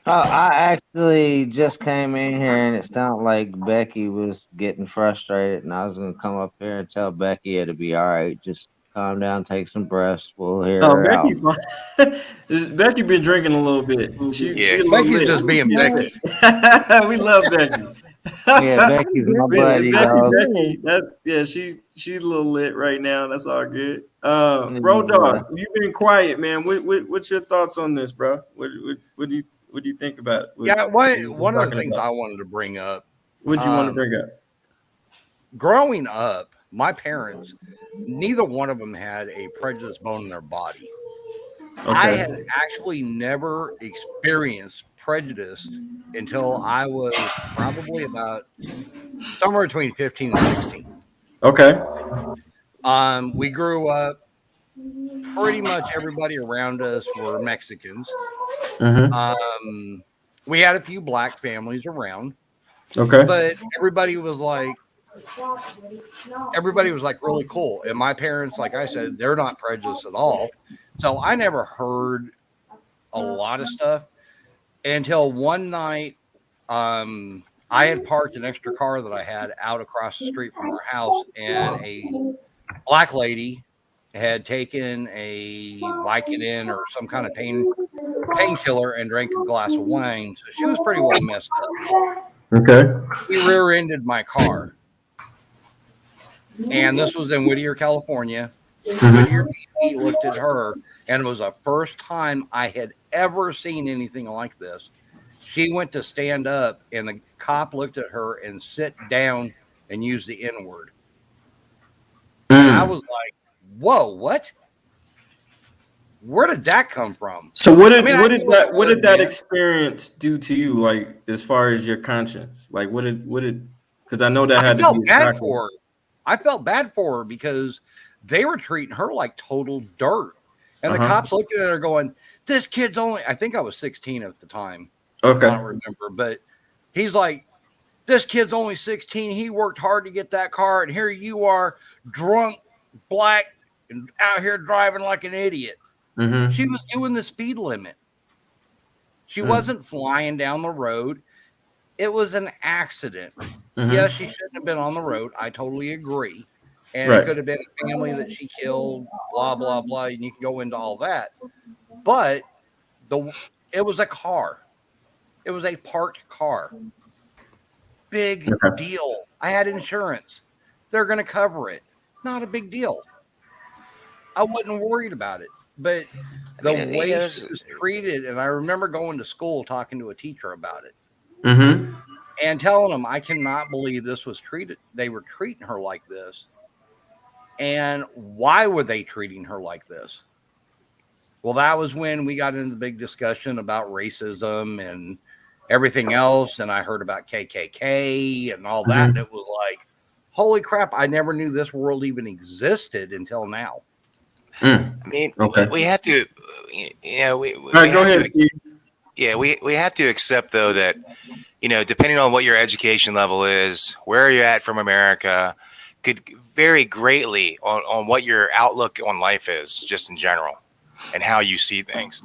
I actually just came in here and it sounded like Becky was getting frustrated, and I was gonna come up here and tell Becky it'll be all right. Just calm down, take some breaths. We'll hear Oh, her out. Becky been drinking a little bit. She a little Becky's lit. just being Becky. We love Becky. Yeah, Becky's my buddy, dog. She's a little lit right now. That's all good. Yeah. Road Dog, you've been quiet, man. What's your thoughts on this, bro? What do you think about it? Yeah, what you one of the talking things about? I wanted to bring up. What'd you want to bring up? Growing up, my parents, neither one of them had a prejudice bone in their body. I Okay. had actually never experienced prejudice until I was probably about somewhere between 15 and 16. Okay. We grew up, pretty much everybody around us were Mexicans. Mhm. We had a few black families around. Okay. But everybody was like really cool. And my parents, like I said, they're not prejudiced at all. So I never heard a lot of stuff until one night. I had parked an extra car that I had out across the street from our house, and a black lady had taken a Vicodin or some kind of painkiller and drank a glass of wine. So she was pretty well messed up. Okay. He rear-ended my car. And this was in Whittier, California. Whittier PD looked at her, and it was the first time I had ever seen anything like this. She went to stand up, and the cop looked at her and sit down and used the N-word. And I was like, whoa, what? Where did that come from? So what I mean, did I knew it what was, did that man. experience do to you, like as far as your conscience? Like what did because I know that I had to felt be a bad factor. for her. I felt bad for her because they were treating her like total dirt. And the cops looking at her going, this kid's only, I think I was 16 at the time. Okay. I don't remember, but he's like, this kid's only 16. He worked hard to get that car. And here you are drunk, black, and out here driving like an idiot. Mhm. She was doing the speed limit. She wasn't flying down the road. It was an accident. Mhm. Yes, she shouldn't have been on the road. I totally agree. And Right. it could have been a family that she killed, blah, blah, blah. And you can go into all that. But it was a car. It was a parked car. Big deal. I had insurance. They're going to cover it. Not a big deal. I wasn't worried about it. But the way it was treated, and I remember going to school talking to a teacher about it. Mm-hmm. And telling them, I cannot believe this was treated. They were treating her like this. And why were they treating her like this? Well, that was when we got into the big discussion about racism and everything else. And I heard about KKK and all that. And it was like, holy crap, I never knew this world even existed until now. I mean, we have to, we All right, go have ahead. to, yeah, we have to accept though that, depending on what your education level is, where you're at from America, could vary greatly on what your outlook on life is, just in general, and how you see things.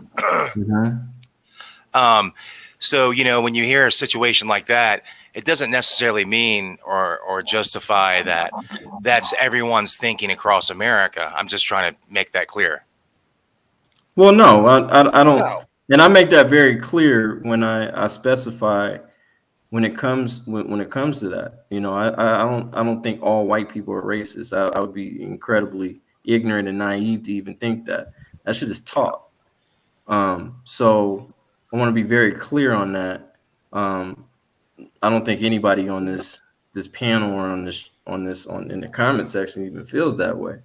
So, when you hear a situation like that, it doesn't necessarily mean or justify that that's everyone's thinking across America. I'm just trying to make that clear. Well, no, I don't, and I make that very clear when I specify when it comes to that. I don't think all white people are racist. I would be incredibly ignorant and naive to even think that. That shit is taught. So I want to be very clear on that. I don't think anybody on this panel or on in the comment section even feels that way.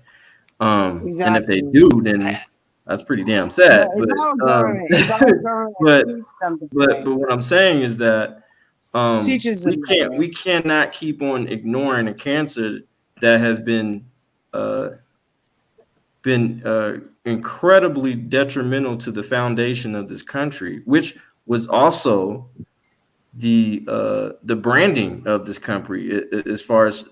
And if Exactly. they do, then that's pretty damn sad. It's But, all government. It's all government. but what I'm saying is that Teachers we cannot keep on ignoring a cancer that has been incredibly detrimental to the foundation of this country, which was also the branding of this country as far as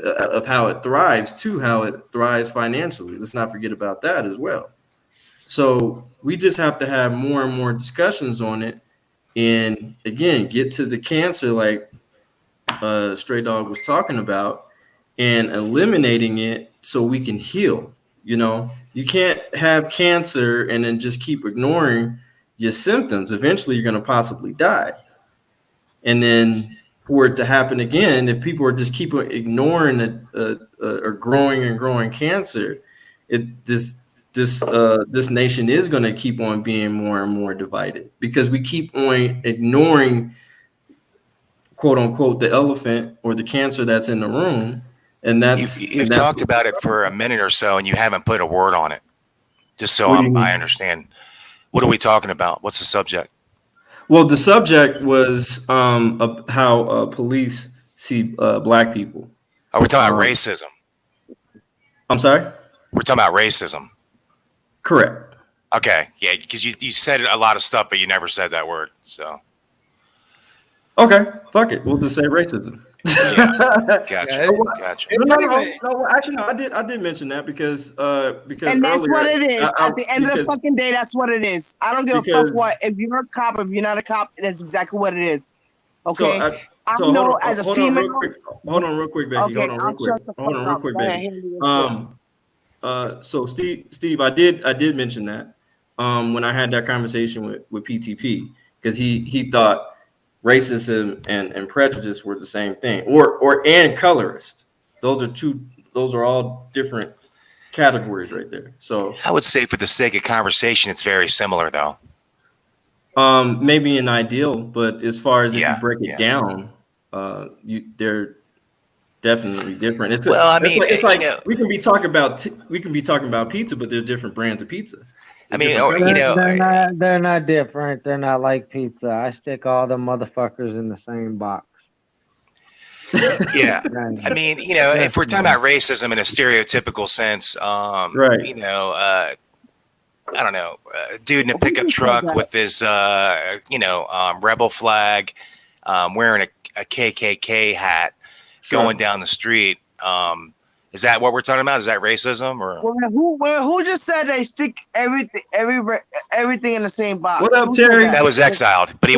of how it thrives to how it thrives financially. Let's not forget about that as well. So we just have to have more and more discussions on it, and again, get to the cancer like Stray Dog was talking about, and eliminating it so we can heal. You know, you can't have cancer and then just keep ignoring your symptoms. Eventually, you're going to possibly die. And then for it to happen again, if people are just keep ignoring or growing and growing cancer, this nation is going to keep on being more and more divided because we keep on ignoring, quote unquote, the elephant or the cancer that's in the room. And You've talked about it for a minute or so, and you haven't put a word on it. Just so I understand, what are we talking about? What's the subject? Well, the subject was how police see black people. Oh, we're talking about racism. I'm sorry? We're talking about racism. Correct. Okay, yeah, because you said a lot of stuff, but you never said that word. So. Okay, fuck it. We'll just say racism. Yeah, gotcha. No, actually, no. I did mention that because and that's earlier, what it is. At the end of the fucking day, that's what it is. I don't give a fuck what. If you're a cop, if you're not a cop, that's exactly what it is. Okay. I know as a female. Hold on, real quick, Becky. Okay, Hold on, real quick, Becky. So Steve, I did mention that when I had that conversation with PTP because he thought racism and prejudice were the same thing, and colorist. Those are all different categories right there. So I would say for the sake of conversation, it's very similar though. Maybe an ideal, but as far as if you break it down, they're definitely different. It's like you know, we can be talking about pizza, but there's different brands of pizza. I mean, they're not different. They're not like pizza. I stick all the motherfuckers in the same box. Yeah, I mean, you know, if we're talking about racism in a stereotypical sense, right? You know, I don't know, a dude in a pickup truck with his, rebel flag, wearing a KKK hat, going down the street. Is that what we're talking about? Is that racism or? Who just said they stick everything in the same box? What up, Terry? That was exiled, but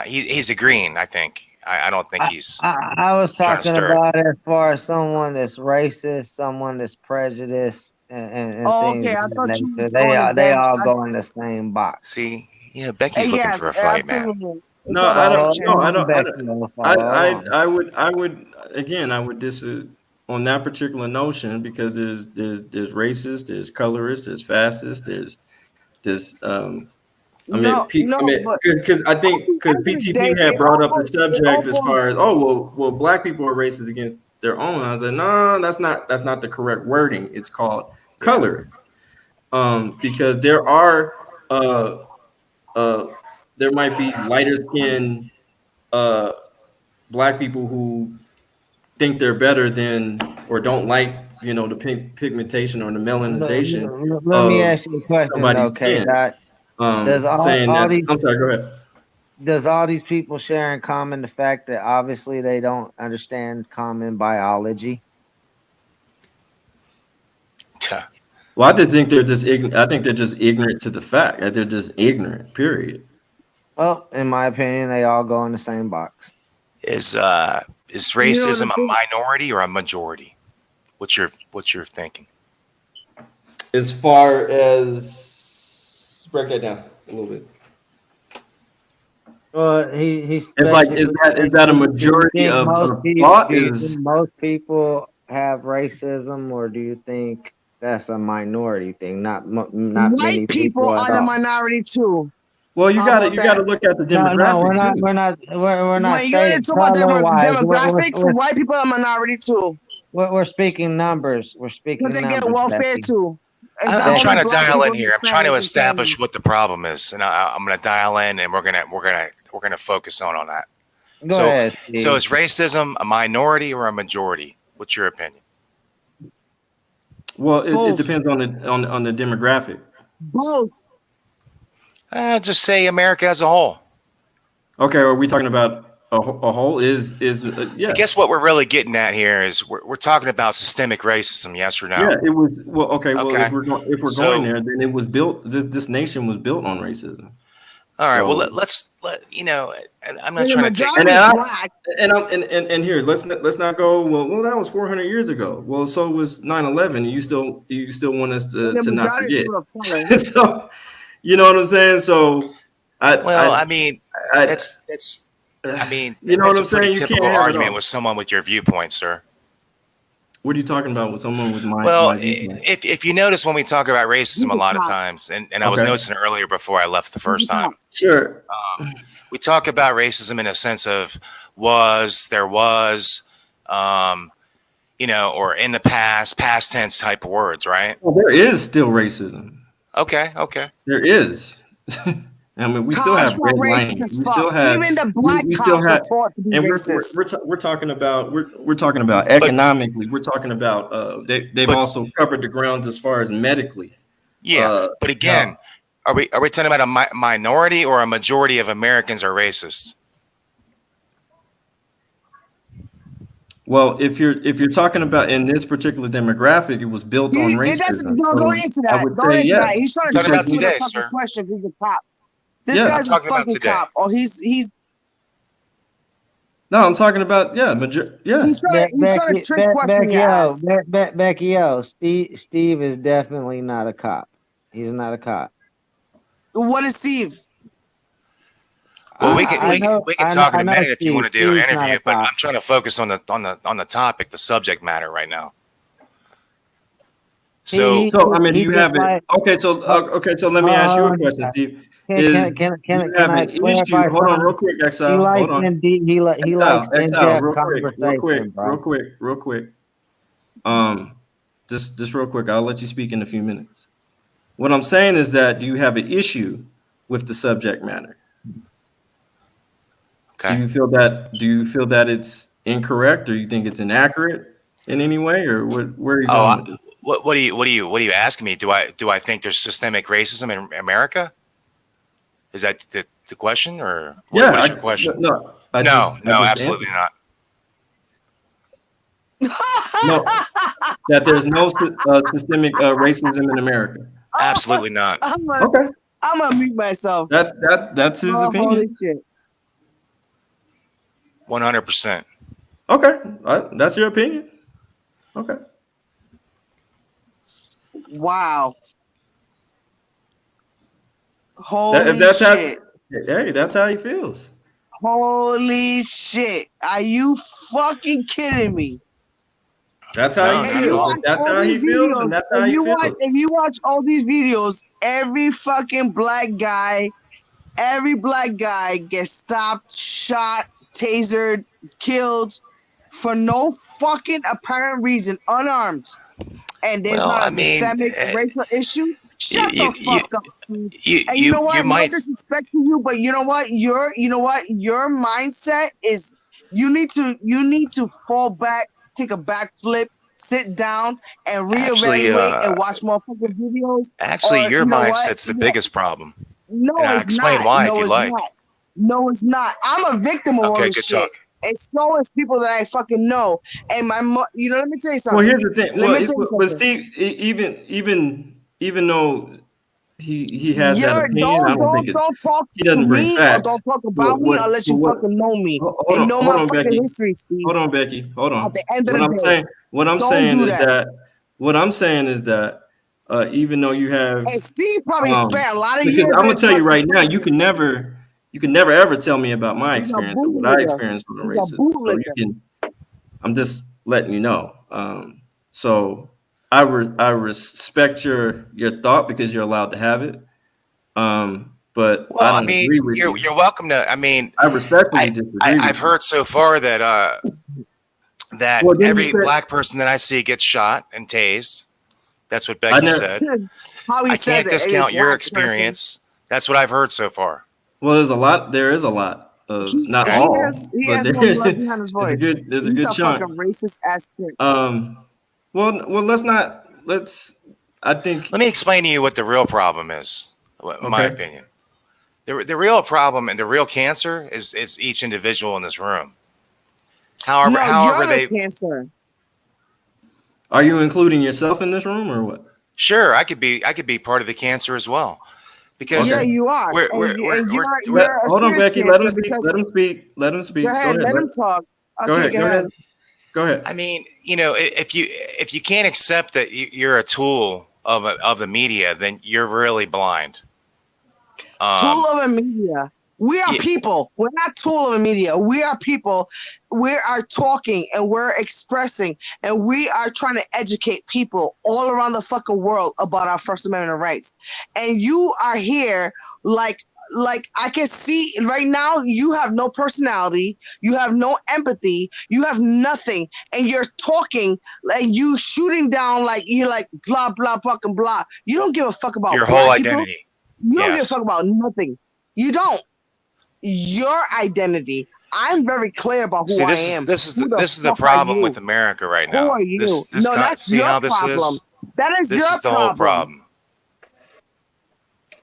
he's agreeing. I think. I don't think he's. I was talking about it as far as someone that's racist, someone that's prejudiced, and things. Okay, I thought you were they all go in the same box. See, you know, Becky's looking for a fight, man. No, I don't. I would again disagree on that particular notion because there's racists, there's colorists, there's fascists, there's because I think because PTP had brought up the subject as far as well black people are racist against their own. I was like, no, that's not the correct wording. It's called colorist. Because there are there might be lighter skinned black people who think they're better than or don't like the pigmentation or the melanization. Let me ask you a question, okay? I'm sorry, go ahead. Does all these people share in common the fact that obviously they don't understand common biology? Well, I think they're just ignorant. I think they're just ignorant to the fact that they're just ignorant. Period. Well, in my opinion, they all go in the same box. Is racism a minority or a majority? What's your thinking? As far as break that down a little bit. Well, he's like is that a majority of thought? Most people have racism, or do you think that's a minority thing? Not white people are the minority too. Well, you How got to about you got to that? look at the No, demographic too. we're not When you're saying talking about color-wise. demographics, white people are minority too. We're speaking numbers. We're Because speaking they get numbers, welfare Becky. too. It's not I'm only trying to black dial people in here. I'm who trying to families and establish families. what the problem is, and I'm going to dial in, and we're gonna focus on that. Go So, ahead, so Steve. is racism a minority or a majority? What's your opinion? Well, it Both. depends on the demographic. Both. Just say America as a whole. Okay, are we talking about a whole? Yeah. I guess what we're really getting at here is we're talking about systemic racism, yes or no? Yeah, it was. Well, okay. Well, Okay. if we're So- going there, then it was built. This nation was built on racism. All right. Well, So- let's I'm not And the trying to take. majority And is black. and here, let's not go. Well, that was 400 years ago. Well, so was 9/11. You still want us to And the not majority forget. is people of color. So, you know what I'm saying? So, I mean, that's. I mean, You know what that's I'm a pretty saying? You typical can't have it argument all. with someone with your viewpoint, sir. What are you talking about with someone with my? Well, my viewpoint? if you notice when we talk about racism a lot of top. times, and I was Okay. noticing earlier before I left the first time, Sure. we talk about racism in a sense of there was, or in the past tense type of words, right? Well, there is still racism. Okay. There is. I mean, we still have Cops red are racist lines. as We fuck. still have. Even the black we still cops have, are taught to be and racist. we're talking about we're talking about economically. We're talking about they've But- also covered the grounds as far as medically. Yeah, but again, are we talking about a minority or a majority of Americans are racist? Well, if you're talking about in this particular demographic, it was built on racism. Don't answer I that. would Don't say answer yes. that. He's trying to Talking trick about you with a today, fucking sir. question. He's a cop. This Yeah. guy's I'm a talking about fucking today. cop. Oh, he's No, I'm talking about yeah. he's trying to trick question your ass. Becky, Steve is definitely not a cop. He's not a cop. What is Steve? Well, we I can know- talk in I a know minute if you want to do an Steve's not interview, a but cop. I'm trying to focus on the topic, the subject matter right now. So, So I mean, do he you just have it? like- Okay, so let me ask you a question, Steve. Can You have I an issue? clarify Hold on, something? real quick, He Exile. likes Hold on. he likes Exile, in-depth conversation, bro. real quick. Just real quick. I'll let you speak in a few minutes. What I'm saying is that do you have an issue with the subject matter? okay. Do you feel that it's incorrect, or you think it's inaccurate in any way, or where are you going? with it? What are you asking me? Do I think there's systemic racism in America? Is that the question, or what is your question? No, No, absolutely not. No, that there's no systemic racism in America. Absolutely not. I'm Okay, gonna mute myself. that's his Oh, opinion. holy shit. 100%. Okay, that's your opinion. Okay. Wow. Holy If that's how, shit. hey, that's how he feels. Holy shit. Are you fucking kidding me? That's how No, he not at feels. all. If that's All how he these feels, videos, and that's how he feels. If you watch all these videos, every black guy gets stopped, shot, tasered, killed for no fucking apparent reason, unarmed. And there's Well, not a I mean, systemic racial issue. Shut you- the fuck up, Steve. You And you know what? you No might disrespect to you, but you know what? Your mindset is you need to fall back, take a backflip, sit down, and Actually, reevaluate and watch more fucking videos. actually or your you know what? mindset's the biggest problem. No, and I'll it's explain not. why no, if you it's like. Not. No, it's not. I'm a victim of all Okay, this good shit. talk. And so is people that I fucking know. And let me tell you something. Well, here's the thing. Let me tell you But something. Steve, even though he has that You're, opinion, I don't think don't talk he to doesn't bring me or facts. don't talk about me unless you fucking know me and know my fucking Becky. history, Steve. Hold on, Becky. Hold on. At the end of the day, What I'm don't saying do is that. what I'm saying is that even though you have, And Steve probably spent a lot of because years. I'm gonna in tell you right fucking- now, you can never ever tell me about my He's a experience or what I bootlegger. experienced with He's a racism. So bootlegger. I'm just letting you know. So I respect your thought because you're allowed to have it. but Well, I don't agree with you. you're welcome to. I mean, I respectfully disagree. I've heard so far that that Well, then you every said- black person that I see gets shot and tased. That's what Becky said. How he I said can't it, discount it your was experience. That's what I've heard so far. Well, there's a lot. There is a lot of not He all, he but has there, more blood behind his voice. there's a He's good chunk. fucking racist ass shit. Well, let's. I think. Let me explain to you what the real problem is. In my Okay. opinion, the real problem and the real cancer is each individual in this room. However, you're they the cancer. Are you including yourself in this room or what? sure I could be part of the cancer as well, because Yeah, you are. we're Hold on, serious Becky. Let him cancer speak. because- Let him speak. Let him speak. Go ahead, let him talk. Go Okay, ahead. Go ahead. Go ahead. I mean, if you can't accept that you're a tool of the media, then you're really blind. Tool of a media. We are people. We're not tool of a media. We are people. We are talking and we're expressing and we are trying to educate people all around the fucking world about our First Amendment rights. And you are here like I can see right now you have no personality, you have no empathy, you have nothing, and you're talking like you shooting down like you're like blah blah fucking blah. You don't give a fuck about Your black whole people. identity. You don't give a Yes. fuck about nothing. You don't. Your identity. I'm very clear about who See, I this am. is this is Who the, this is the fuck are problem you? with America right Who now. are you? This No, guy- that's see your how this problem. is. That is This your is the whole problem.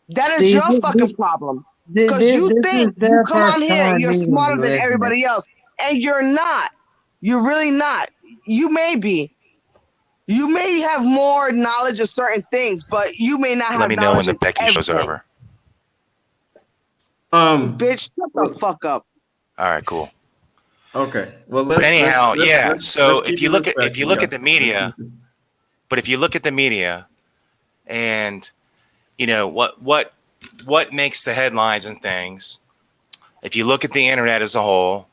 That is See, your this- fucking this- problem. this- Because this- you this think is their you come on first here, time you're even smarter than listening. everybody else, and you're not. You're really not. You may be. You may have more knowledge of certain things, but you may not have Let me know when knowledge the of Becky show's everything. over. Bitch, shut the fuck up. All right, cool. Okay. Well, But anyhow, yeah. So let's if you keep look it at if you respectful, look yeah. at the media, but if you look at the media, and you know what makes the headlines and things, if you look at the internet as a whole,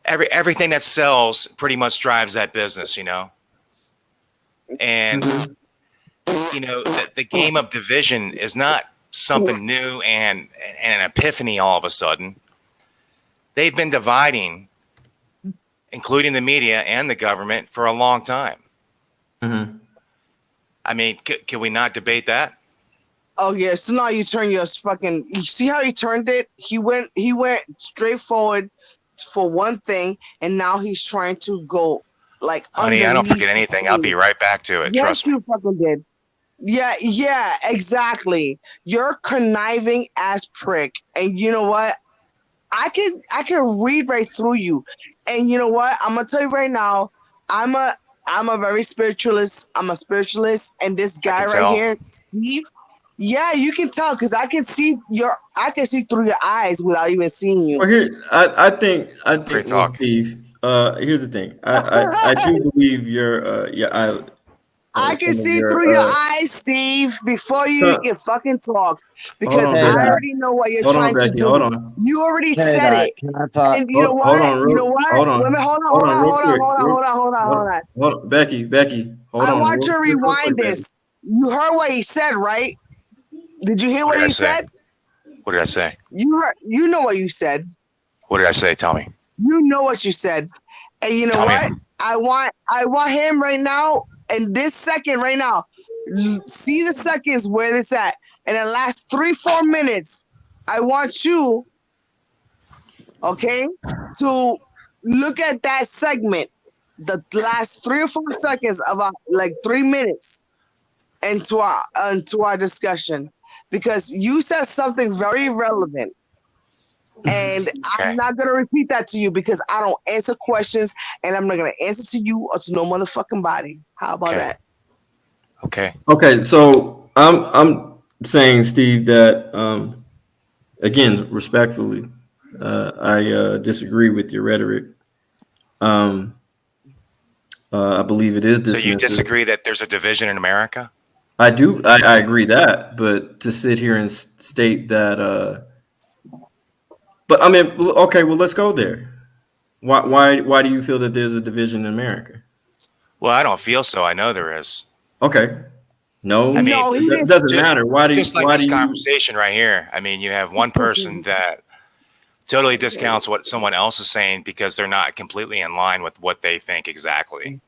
everything that sells pretty much drives that business, you know. And you know the game of division is not something new and an epiphany all of a sudden. They've been dividing, including the media and the government, for a long time. Mm-hmm. I mean, can we not debate that? Oh yeah, so now you turn your fucking. You see how he turned it? He went straight forward for one thing, and now he's trying to go like. Honey, I don't underneath forget anything. I'll be right back to it. Yes, Trust me. you fucking did. Yeah, exactly. You're conniving ass prick, and you know what? I can read right through you, and you know what? I'm gonna tell you right now. I'm a very spiritualist. I'm a spiritualist, and this guy right tell. here, Steve. Yeah, you can tell because I can see through your eyes without even seeing you. Well, here, I think Great with talk. Steve. Here's the thing. I do believe I can some of see your, through your eyes, Steve, before you so- can fucking talk. Because on, I Becky. already know what you're Hold on, trying to Becky, do. hold on. You already Hey, said Doc, it. can I talk? And you know what? Hold on, You know what? hold on. Wait a minute, hold Hold on, real on, quick. hold on. Becky, hold I on. want you to real quick, rewind Becky. this. You heard what he said, right? Did you hear What what did I he say? said? What did I say? You know what you said. What did I say? Tell me. You know what you said. And you know Tell what? me. I want him right now, in this second right now. See the seconds where it's at. In the last 3-4 minutes, I want you, okay, to look at that segment, the last 3 or 4 seconds, about like 3 minutes into our discussion, because you said something very relevant. And I'm not gonna repeat that to you because I don't answer questions, and I'm not gonna answer to you or to no motherfucking body. How about that? Okay. Okay, so I'm saying, Steve, that again, respectfully, I disagree with your rhetoric. I believe it is So you dismissive. disagree that there's a division in America? I do. I agree that, but to sit here and state that, but I mean, okay, well, let's go there. Why do you feel that there's a division in America? Well, I don't feel so. I know there is. Okay, No, I mean, No, he it didn't. doesn't matter. Why do you? just like Why this do you? conversation right here. I mean, you have one person that totally discounts what someone else is saying because they're not completely in line with what they think exactly.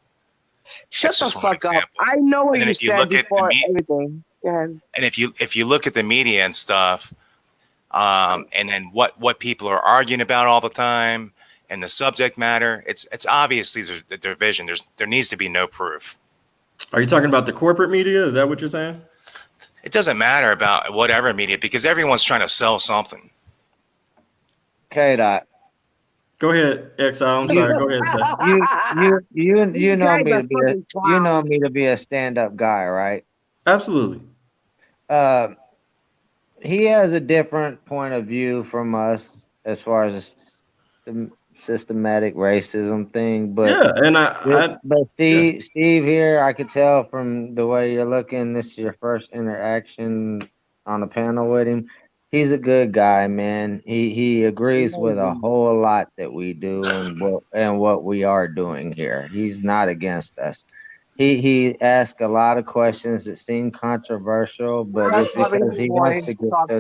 Shut That's the just one fuck up. example. I know what And then you if you said look at the before everything. Go ahead. and if you look at the media and stuff, and then what people are arguing about all the time and the subject matter, it's obvious these are the division. There needs to be no proof. Are you talking about the corporate media? Is that what you're saying? It doesn't matter about whatever media because everyone's trying to sell something. K-Dot. Go ahead, Exile. I'm sorry. Go ahead. Seth. You These know guys me are to be fucking you know clowns. me to be a stand-up guy, right? Absolutely. He has a different point of view from us as far as the systematic racism thing, but Yeah, and but yeah. Steve here, I could tell from the way you're looking, this is your first interaction on a panel with him. He's a good guy, man. He agrees with a whole lot that we do and what we are doing here. He's not against us. He asked a lot of questions that seem controversial, but That's it's probably because his he wants voice to get to talking.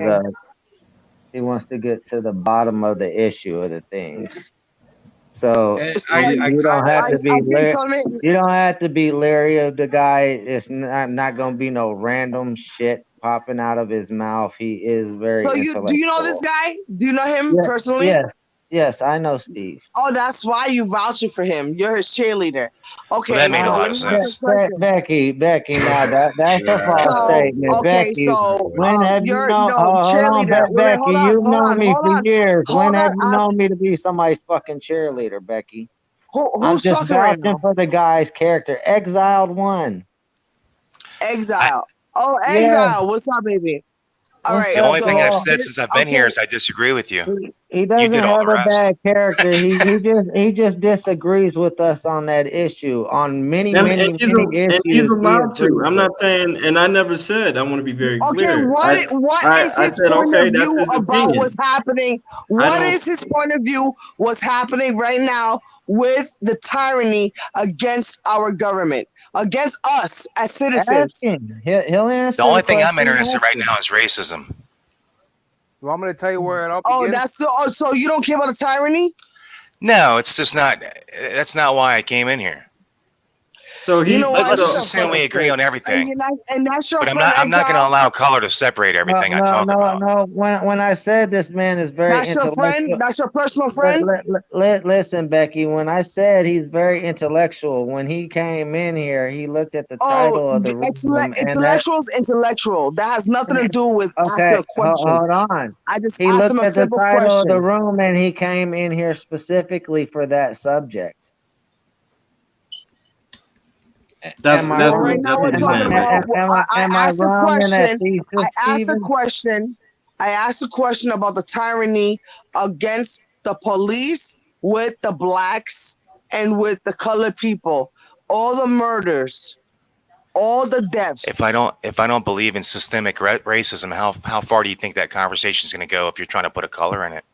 the bottom of the issue of the things. So you don't have to be you don't have to be leery of the guy. It's not gonna be no random shit popping out of his mouth. He is very So intellectual. do you know this guy? Do you know him personally? Yes, I know Steve. Oh, that's why you vouching for him. You're his cheerleader. Okay. Well, that made a so lot let of me ask sense. you a question. Becky, now that's a false statement. Okay, Becky, so when have you you're known? no Hold on, cheerleader. Wait, Becky, hold on, you've hold known on, me hold for on, years. When hold have on. you known me to be somebody's fucking cheerleader, Becky? I'm Who's just talking right vouching now? for the guy's character. Exiled one. Exile. Oh, Yeah. Exile. What's up, baby? All right. The only thing I've so said since I've been here is I disagree with you. He You doesn't did all have the a rest. bad character. He just disagrees with us on that issue. On many And issues, he's he allowed to. agrees I'm with not us. saying, and I never said. I want to be very Okay, clear. what is I his said, point okay, of that's view his about opinion. what's happening? What is his point of view? What's happening right now with the tyranny against our government, against us as citizens? Ask him. He'll answer. The only thing I'm question. interested Ask right him. now is racism. You want me to tell you where it all Oh, begins? that's so you don't care about the tyranny? No, it's just not. That's not why I came in here. So You know what? Let's You're just a assume we fucking agree prick. on everything. And that's your But I'm friend not going to Exile? allow color to separate everything I talk about. No. When I said this man is very That's your friend? intellectual. That's your personal friend? Listen, Becky. When I said he's very intellectual, when he came in here, he looked at the title of the room, and that. Intellectual's intellectual. That has nothing to do with asking Okay, a question. hold on. I just He asked looked him a at the simple title of the question. room, and he came in here specifically for that subject. Am I wrong? Right now we're talking about. I asked a question. I asked a question about the tyranny against the police with the blacks and with the colored people. All the murders, all the deaths. If I don't believe in systemic racism, how far do you think that conversation is going to go if you're trying to put a color in it?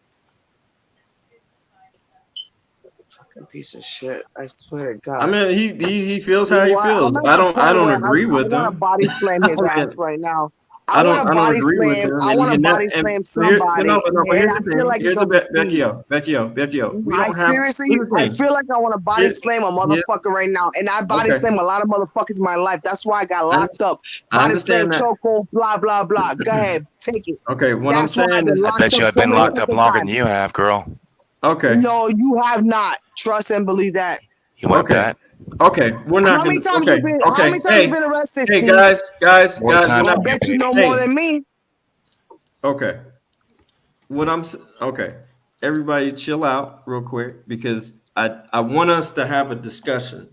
Fucking piece of shit! I swear to God. I mean, he feels how he feels. I don't agree with I want to him. body slam his I mean, ass right now. I want to don't body agree with slam. him. I and want to you know- body and slam here- somebody. but here's the and I feel thing. like Here's it's the gonna Becky. We I don't have. seriously, here's the I thing. feel like I want to body slam a motherfucker right now, and I body Okay. slam a lot of motherfuckers in my life. That's why I got locked up. I Body slam, understand that. chokehold, blah blah blah. Go ahead, take it. Okay, what That's I'm why I've saying been is, I locked bet you up I've so been many locked up fucking longer times. than you have, girl. okay, No, you have not. Trust and believe that. You want okay, that? okay. We're not How many gonna. times Okay, you been? okay. How many times you been arrested? Hey, Steve? guys. More We're times I not. than bet you know Hey, more than me. okay. Okay. Everybody, chill out real quick because I want us to have a discussion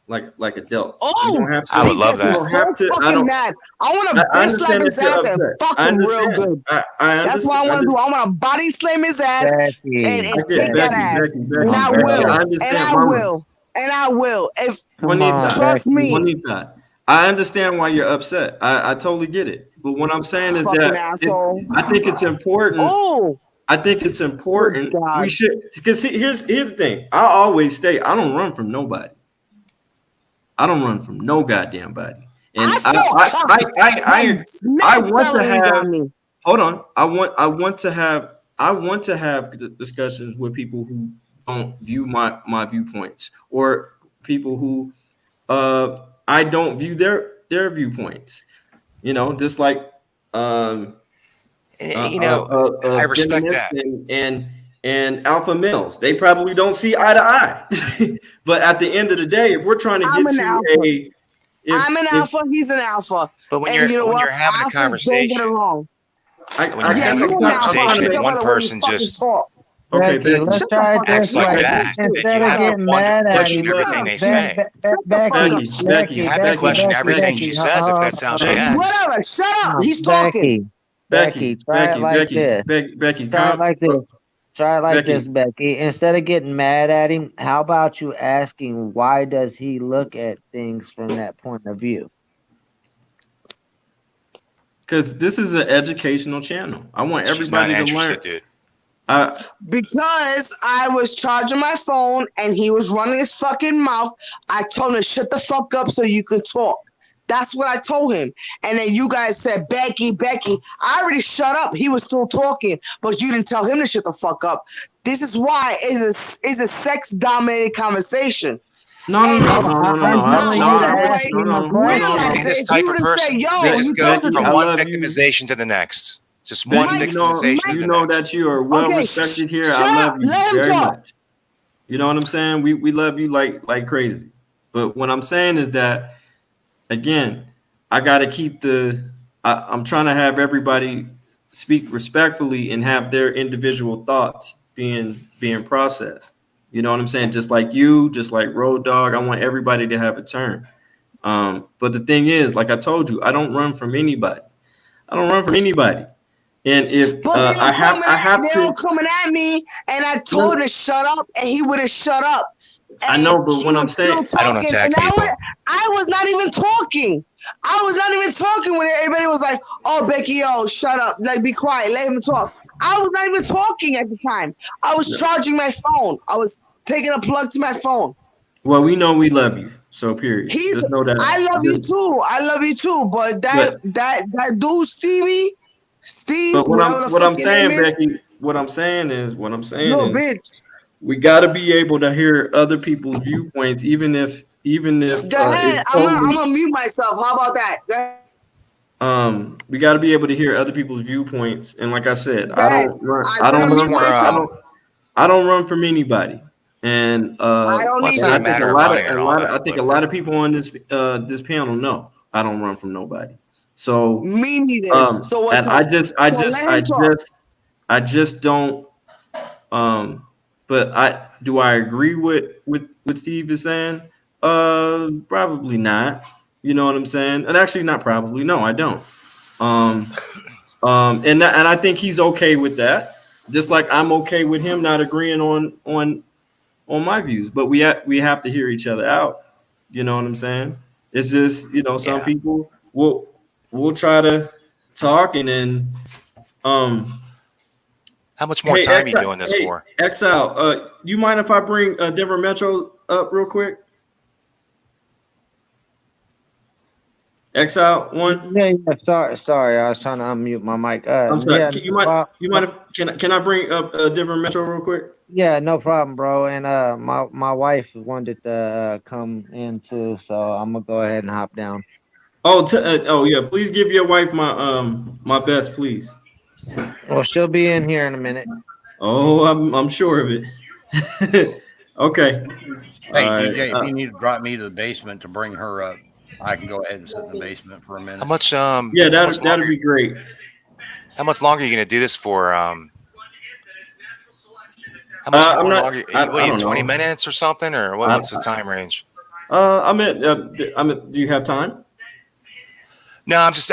like adults. We Oh, don't have to. I would love he gets that. me don't have so to- I fucking don't- mad. I want to I bitch slap understand his that you're ass and upset. fuck I him real understand. good. I That's what I want to do. I want to body slam his ass and I get take that ass. Becky, And I Becky, will. I And understand, I Mama. will. And I will. If Juanita, trust me. Juanita, I understand why you're upset. I totally get it. But what I'm saying is Fucking that asshole. I think it's important. Oh, I think it's important. God. We should, because here's the thing. I always say I don't run from nobody. I don't run from no goddamn body. And I want to have. on me. Hold on. I want to have discussions with people who don't view my viewpoints, or people who I don't view their viewpoints. You know, just like I respect feminists that. and alpha males. They probably don't see eye to eye. But at the end of the day, if we're trying to get I'm an alpha, he's an alpha. But when And you're having a Alphas conversation, don't get along. when you're having a conversation and one person just Okay, Becky, let's try it acts this like way. that, you Instead of have to getting mad at question him, everything they say. Becky, You have to question everything she says if that's how she acts. Whatever, shut up. He's talking. Becky, try it like this. Becky, try it like this. Try it like this, Becky. Instead of getting mad at him, how about you asking why does he look at things from that point of view? Because this is an educational channel. I want She's not everybody to learn. interested, dude. Because I was charging my phone and he was running his fucking mouth, I told him to shut the fuck up so you could talk. That's what I told him. And then you guys said, Becky. I already shut up. He was still talking, but you didn't tell him to shut the fuck up. This is why it's a sex-dominated conversation. No. See, this type of person, they just go from one victimization to the next. Just one victimization. You know that you are well respected here. I love you very much. You know what I'm saying? We love you like crazy. But what I'm saying is that, again, I got to keep I'm trying to have everybody speak respectfully and have their individual thoughts being processed. You know what I'm saying? Just like you, just like Road Dogg, I want everybody to have a turn. But the thing is, like I told you, I don't run from anybody. And if I have they all coming at me, and I told him to shut up, and he would have shut up. I know, but when I'm saying I don't attack people. I was not even talking. When everybody was like, "Oh, Becky, yo, shut up! Like, be quiet, let him talk." I was not even talking at the time. I was charging my phone. I was taking a plug to my phone. Well, we know we love you, so period. Just know that I love you too. But that dude, Steve. But what I'm saying, Becky, bitch. We got to be able to hear other people's viewpoints, even if. Go ahead. I'm gonna mute myself. How about that? We got to be able to hear other people's viewpoints, and like I said, I don't run from anybody, and I think a lot of people on this panel know I don't run from nobody. So me neither. So what's I just don't. But do I agree with what Steve is saying? Probably not. You know what I'm saying? And actually, not probably. No, I don't. And I think he's okay with that. Just like I'm okay with him not agreeing on my views. But we have to hear each other out. You know what I'm saying? It's just, some people we'll try to talk, and then how much more time are you doing this for? Exile, you mind if I bring Denver Metro up real quick? Exile one. Yeah. Sorry. I was trying to unmute my mic. I'm sorry. Can I bring up Denver Metro real quick? Yeah, no problem, bro. And my wife wanted to come in too, so I'm gonna go ahead and hop down. Oh yeah. Please give your wife my best, please. Well, she'll be in here in a minute. Oh, I'm sure of it. Okay. Hey, DJ, if you need to drop me to the basement to bring her up, I can go ahead and sit in the basement for a minute. How much? Yeah, that'd be great. How much longer are you going to do this for? How much longer? What, 20 minutes or something, or what's the time range? Do you have time? No, I just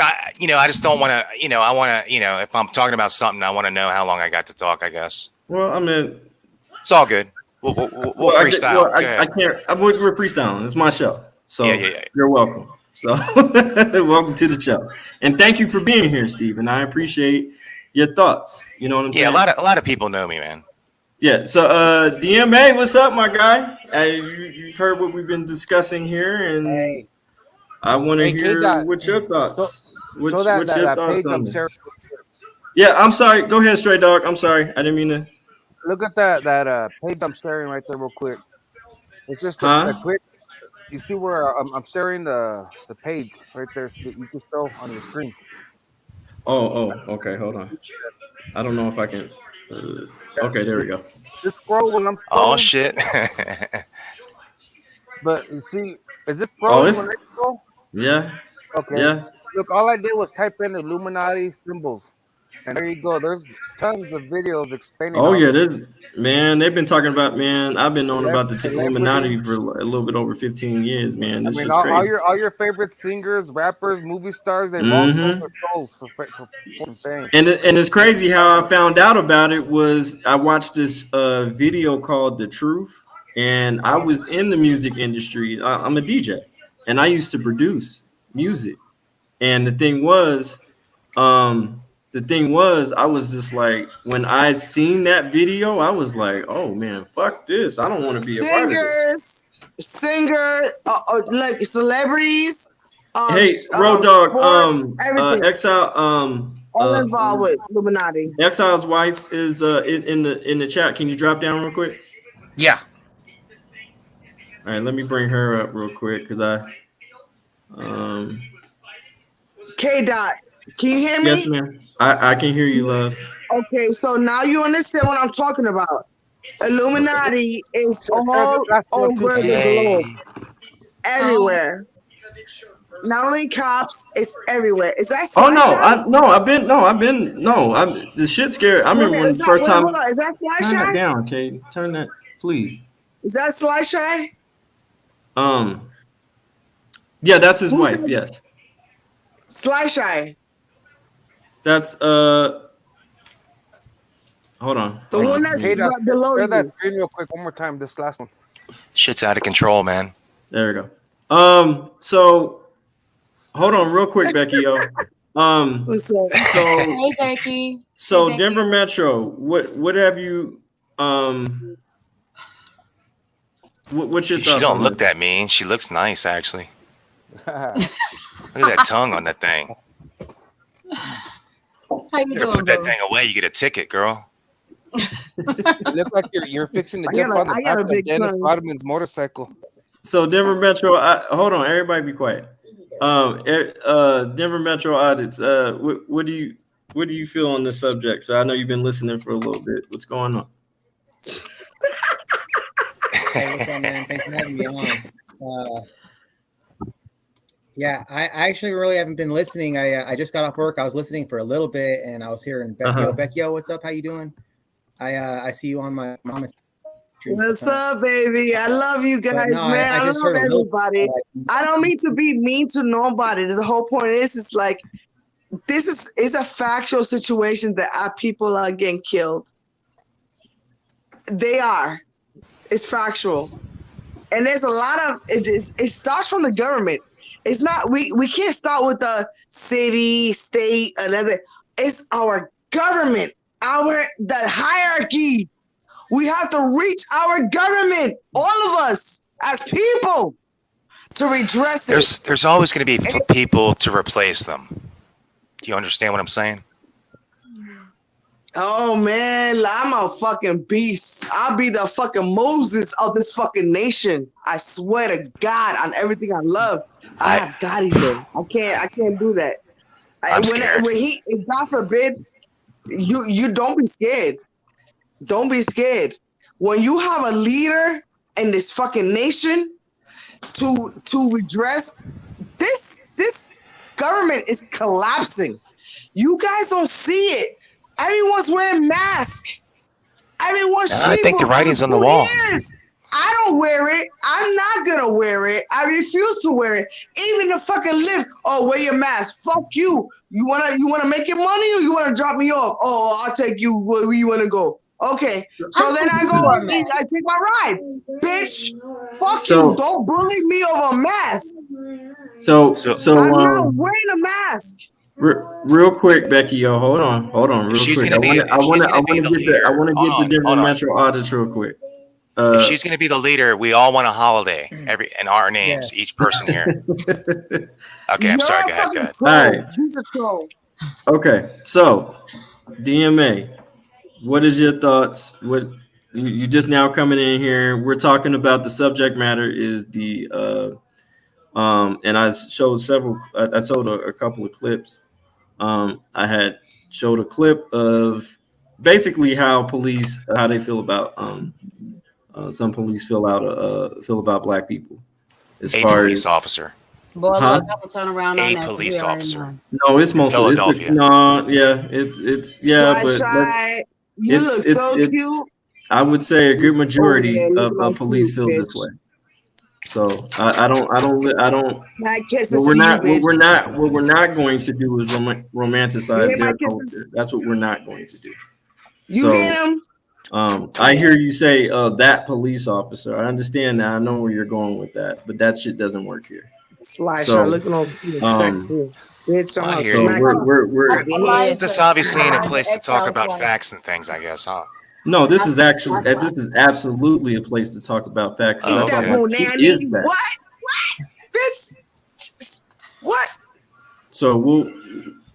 don't want to. I want to. If I'm talking about something, I want to know how long I got to talk. I guess. Well, it's all good. We'll freestyle. I can't. We're freestyling. It's my show. So yeah. You're welcome. So welcome to the show, and thank you for being here, Steve. And I appreciate your thoughts. You know what I'm saying? Yeah, a lot of people know me, man. Yeah. So DMA, what's up, my guy? You've heard what we've been discussing here, and I want to Hey, hear K-Dot, what your thoughts. What's show that your that thoughts page on I'm this? sharing. Yeah, I'm sorry. Go ahead, Stray Dog. I'm sorry. I didn't mean to. Look at that page I'm sharing right there, real quick. It's just a Huh? quick. You see where I'm sharing the page right there so that you can show on your screen. Oh, okay. Hold on. I don't know if I can. Okay, there we go. Just scroll when I'm scrolling. Oh shit. But you see, is this Oh, scrolling it's when I scroll? yeah, Okay. yeah. Look, all I did was type in Illuminati symbols, and there you go. There's tons of videos explaining Oh all yeah, this. this man. They've been talking about man. I've been knowing about the Illuminati Celebrities. for a little bit over 15 years, man. I This mean, is all crazy. your favorite singers, rappers, movie stars, they've all sold Mm-hmm. their souls for fame. And it's crazy how I found out about it was I watched this video called The Truth, and I was in the music industry. I'm a DJ, and I used to produce music. And the thing was, I was just like, when I had seen that video, I was like, oh man, fuck this. I don't want to be a part of this. Singers, like celebrities. Hey, Road Dog, sports, everything. Exile, all involved with Illuminati. Exile's wife is in the chat. Can you drop down real quick? Yeah. All right, let me bring her up real quick because K-Dot, can you hear me? yes, ma'am. I can hear you, love. Okay, so now you understand what I'm talking about. Illuminati is all over the globe, everywhere. Not only cops, it's everywhere. Is that? Oh no, the shit scared. I remember when the first time. Hold on, is that Sly Turn that Shy? down, okay? Turn that, please. Is that Sly Shy? Yeah, that's his wife. said- Yes, Sly Shy, that's Hold on. the hold one on. that's K-Dot, right below share that you. screen real quick one more time. This last one. Shit's out of control, man. There we go. So hold on, real quick, Becky. Yo. What's up? So Hey, Becky. so Hey, Becky. Denver Metro. What have you what's your thoughts? She don't on look this? that mean. She looks nice, actually. Look at that tongue on that thing. How you You better doing, put that bro? thing away. You get a ticket, girl. You look like you're fixing to I jump got a- on the I got back a of big Dennis tongue. Rodman's motorcycle. So Denver Metro, hold on, everybody be quiet. Denver Metro audits. What do you feel on this subject? So I know you've been listening for a little bit. What's going on? Hey, what's up, man? Thanks for having me on. Yeah, I actually really haven't been listening. I just got off work. I was listening for a little bit, and I was hearing Becky. Uh-huh. Becky, what's up? How you doing? I see you on my mama's. What's up, baby? I love you guys, no, man. I I just love heard a little- everybody. I don't mean to be mean to nobody. The whole point is, it's like it's a factual situation that our people are getting killed. They are. It's factual, and there's a lot of it starts from the government. It's not we can't start with the city, state, another. It's our government, the hierarchy. We have to reach our government, all of us as people, to redress it. There's always going to be people to replace them. Do you understand what I'm saying? Oh man, I'm a fucking beast. I'll be the fucking Moses of this fucking nation. I swear to God, on everything I love. I have Gotti there. I can't do that. I'm scared. If God forbid, you don't be scared. Don't be scared. When you have a leader in this fucking nation to redress this government is collapsing. You guys don't see it. Everyone's wearing masks. Everyone's I think the writing's on the wall. I don't wear it. I'm not gonna wear it. I refuse to wear it. Even the fucking lift. Oh, wear your mask. Fuck you. You wanna make your money or you wanna drop me off? Oh, I'll take you where you wanna go. Okay. So then I go. I take my ride, bitch. Fuck So- you. Don't bully me over a mask. So I'm not wearing a mask. real quick, Becky, yo, hold on, real She's quick. gonna be- I want she's gonna be to the get leader. the Hold Denver on. Metro audits real quick. If she's going to be the leader, we all want a holiday. In our names, each person here. Okay, I'm sorry. Go ahead. Go ahead. All right. He's a troll. Okay, so DMA, what is your thoughts? What you just now coming in here? We're talking about the subject matter is the and I showed I showed a couple of clips. I had showed a clip of basically how they feel about some police feel about black people. As A far police as officer. Boy, Huh? look, I'm gonna turn around on A that. police officer. No, it's mostly Philadelphia. it's Shy, but shy. You look so cute. I would say a good majority yeah, look at of my police cute, feel this bitch. way. So I don't. My kisses What we're to not you, bitch. what we're not going to do is romanticize You hear my their kisses? culture. That's what we're not going to do. You So, hear him? I hear you say that police officer. I understand that. I know where you're going with that, but that shit doesn't work here. Sly, So, looking all sexy. Bitch, I'm I gonna hear so you. smack we're This is obviously in a place to talk about facts and things, I guess, huh? no. This is absolutely a place to talk about facts. Oh, And okay. it is that. What? Bitch? What? So we'll,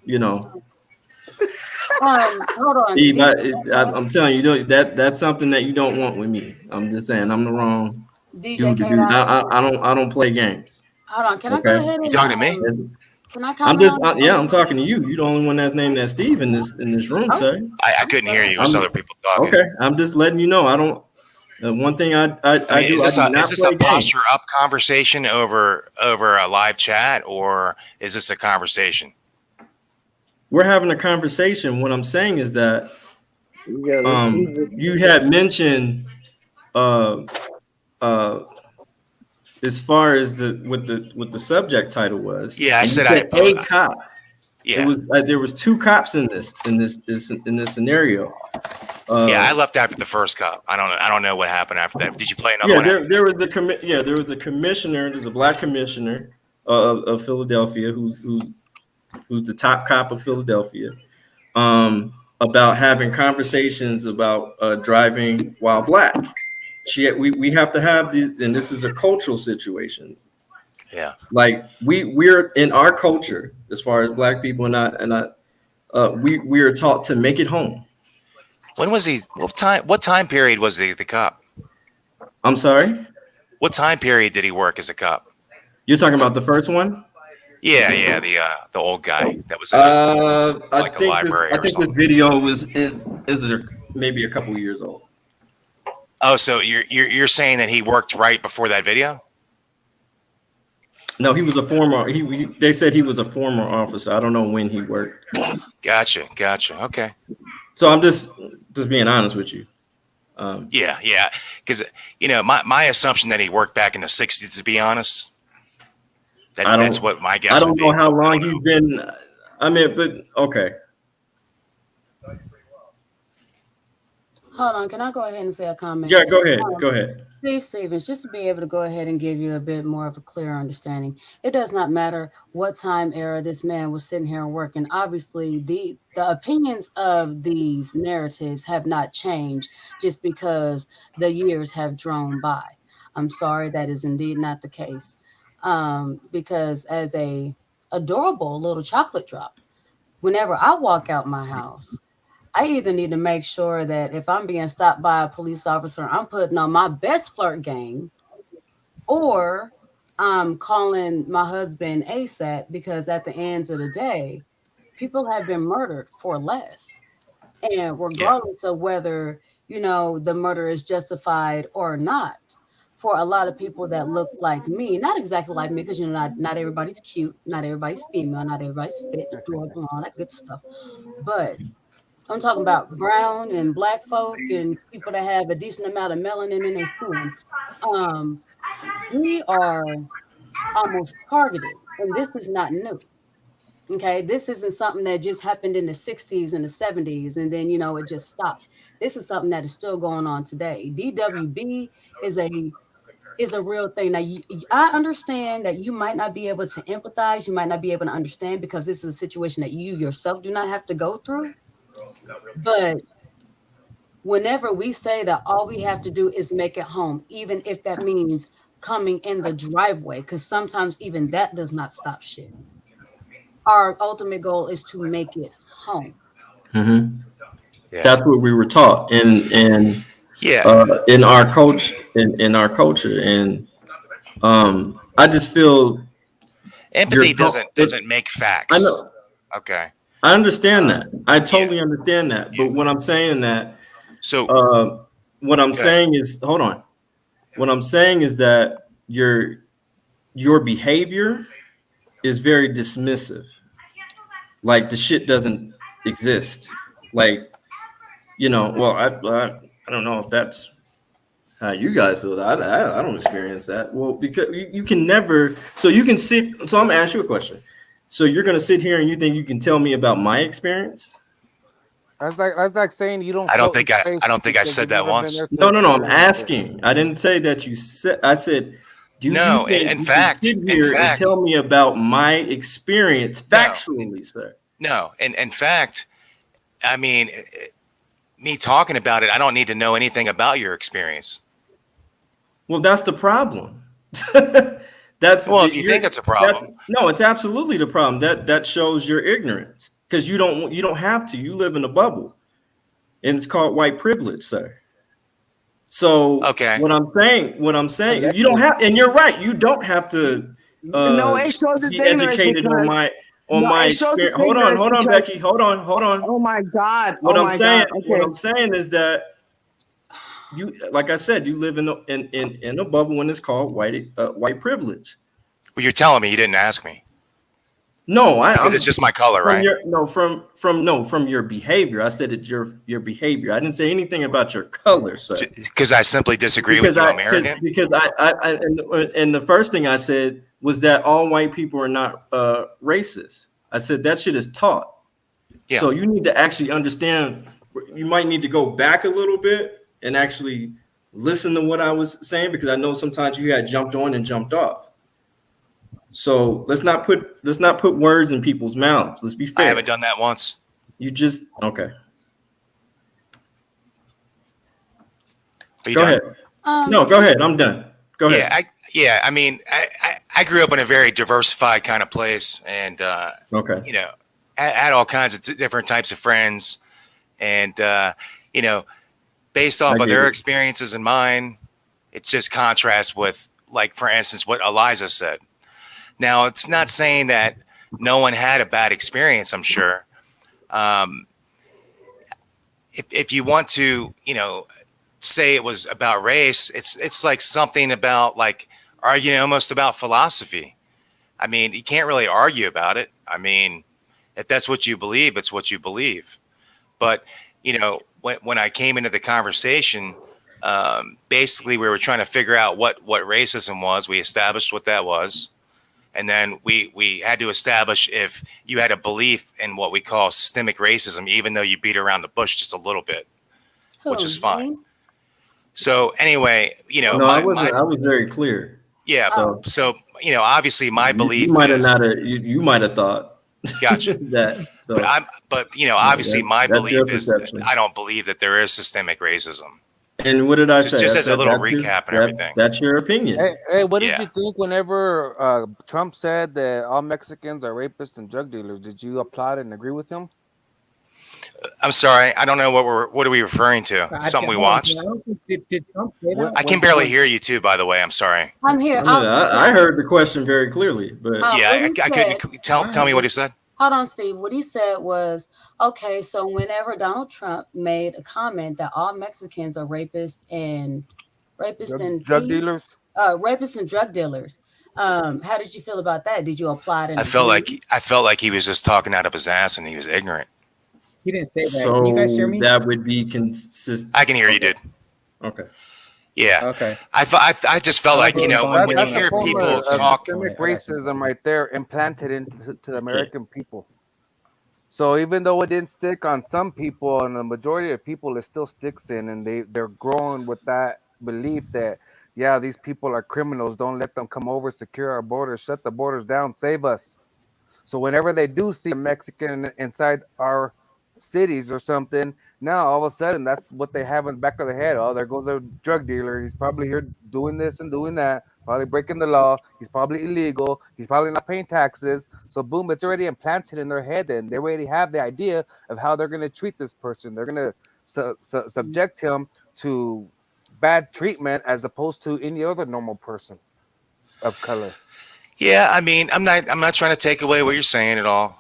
you know. Hold on. Steve, I'm telling you, that's something that you don't want with me. I'm just saying, I'm the wrong DJ dude to do. I don't play games. Hold on. Can I Okay? go ahead and You talking to me? Can I I'm comment just, on I'm talking to you. You're the only one that's named that Steve in this room, sir. I couldn't hear you. There's other people talking. Okay, I'm just letting you know. I don't. One thing I mean, do. is this I do not a play games. posture up conversation over a live chat, or is this a conversation? We're having a conversation. What I'm saying is that you had mentioned as far as what the subject title was. Yeah, I and said you a cop. Yeah. It was there was two cops in this scenario. Yeah, I left after the first cop. I don't know what happened after that. Did you play another one? There was a commissioner. There's a black commissioner of Philadelphia who's the top cop of Philadelphia. About having conversations about driving while black. We have to have these, and this is a cultural situation. Yeah, like we're in our culture as far as black people, we are taught to make it home. When was he? What time period was the cop? I'm sorry. What time period did he work as a cop? You're talking about the first one? Yeah, the old guy that was. I think this video is maybe a couple years old. Oh, so you're saying that he worked right before that video? No, he was a former. They said he was a former officer. I don't know when he worked. Gotcha. Okay. So I'm just being honest with you. Yeah, because my assumption that he worked back in the '60s. To be honest, that's what my guess. I don't would know be. how long he's been. I mean, but okay. Hold on, can I go ahead and say a comment? Yeah, go ahead. Go ahead. Steve Stevens, just to be able to go ahead and give you a bit more of a clear understanding. It does not matter what time era this man was sitting here and working. Obviously, the opinions of these narratives have not changed just because the years have drawn by. I'm sorry, that is indeed not the case. Because as a adorable little chocolate drop, whenever I walk out my house, I either need to make sure that if I'm being stopped by a police officer, I'm putting on my best flirt game, or I'm calling my husband ASAP, because at the end of the day, people have been murdered for less. And regardless of whether, the murder is justified or not, for a lot of people that look like me, not exactly like me, because not everybody's cute, not everybody's female, not everybody's fit, adorable, all that good stuff. But I'm talking about brown and black folk and people that have a decent amount of melanin in their skin. We are almost targeted, and this is not new. Okay, this isn't something that just happened in the 60s and the 70s, and then it just stopped. This is something that is still going on today. DWB is a real thing. Now, I understand that you might not be able to empathize, you might not be able to understand, because this is a situation that you yourself do not have to go through. But whenever we say that all we have to do is make it home, even if that means coming in the driveway, because sometimes even that does not stop shit. Our ultimate goal is to make it home. Mm-hmm. Yeah. That's what we were taught in our culture, and I just feel empathy doesn't make facts. I know. Okay. I understand that. I totally understand that. But what I'm saying that what I'm saying is, hold on. What I'm saying is that your behavior is very dismissive. Like the shit doesn't exist. Like, well, I don't know if that's how you guys feel. I don't experience that. Well, because you can never. So you can sit. So I'm gonna ask you a question. So you're gonna sit here and you think you can tell me about my experience? That's like saying you don't. I don't think I said that once. No. I'm asking. I didn't say that you said. I said, do you think in you fact, can sit here and tell me about my experience factually, sir? No, in fact, I mean, me talking about it, I don't need to know anything about your experience. Well, that's the problem. If you think it's a problem. No, it's absolutely the problem. That shows your ignorance, because you don't have to. You live in a bubble, and it's called white privilege, sir. So what I'm saying, you don't have, and you're right. You don't have to. No, it shows it's be ignorance educated on my it shows experience. it's Hold on, ignorance Becky. Hold on. Oh my God. What Oh I'm saying, God. Okay. what I'm saying is that you, like I said, you live in a bubble when it's called white privilege. Well, you're telling me you didn't ask me. No, because it's just my color, right? From your behavior. I said it's your behavior. I didn't say anything about your color, sir. Because I simply disagree with you, American. Because and the first thing I said was that all white people are not racist. I said that shit is taught. Yeah. So you need to actually understand. You might need to go back a little bit and actually listen to what I was saying, because I know sometimes you got jumped on and jumped off. So let's not put words in people's mouths. Let's be fair. I haven't done that once. You just okay. Are you Go done? ahead. No, go ahead. I'm done. Go ahead. I mean, I grew up in a very diversified kind of place, and okay. I had all kinds of different types of friends, and based off of their experiences and mine, it's just contrast with, like, for instance, what Eliza said. Now, it's not saying that no one had a bad experience, I'm sure. If you want to, say it was about race, it's like something about, like, arguing almost about philosophy. I mean, you can't really argue about it. I mean, if that's what you believe, it's what you believe. But, when I came into the conversation, basically we were trying to figure out what racism was. We established what that was. And then we had to establish if you had a belief in what we call systemic racism, even though you beat around the bush just a little bit, which is fine. So anyway, I was very clear. Yeah. So obviously my belief. You might have thought. Gotcha. that. So, but obviously my belief is I don't believe that there is systemic racism. And what did I say? Just as a little recap and everything. That's your opinion. Hey, what did you think whenever Trump said that all Mexicans are rapists and drug dealers? Did you applaud and agree with him? I'm sorry, I don't know what are we referring to? Something we watched? Did Trump say that? I can barely hear you too, by the way. I'm sorry. I'm here. I heard the question very clearly, but I couldn't tell me what he said. Hold on, Steve. What he said was, okay, so whenever Donald Trump made a comment that all Mexicans are rapists and drug dealers, rapists and drug dealers, how did you feel about that? Did you apply it? I felt like he was just talking out of his ass and he was ignorant. He didn't say that. So can you guys hear me? That would be consistent. I can hear you, dude. Okay. Yeah. Okay. I just felt like, when you hear people talk, systemic racism right there implanted into the American people. So even though it didn't stick on some people, and the majority of people, it still sticks in, and they're growing with that belief that, yeah, these people are criminals. Don't let them come over, secure our borders, shut the borders down, save us. So whenever they do see a Mexican inside our cities or something, now all of a sudden that's what they have in the back of their head. Oh, there goes a drug dealer. He's probably here doing this and doing that, probably breaking the law. He's probably illegal. He's probably not paying taxes. So boom, it's already implanted in their head, and they already have the idea of how they're going to treat this person. They're going to subject him to bad treatment as opposed to any other normal person of color. Yeah, I mean, I'm not trying to take away what you're saying at all.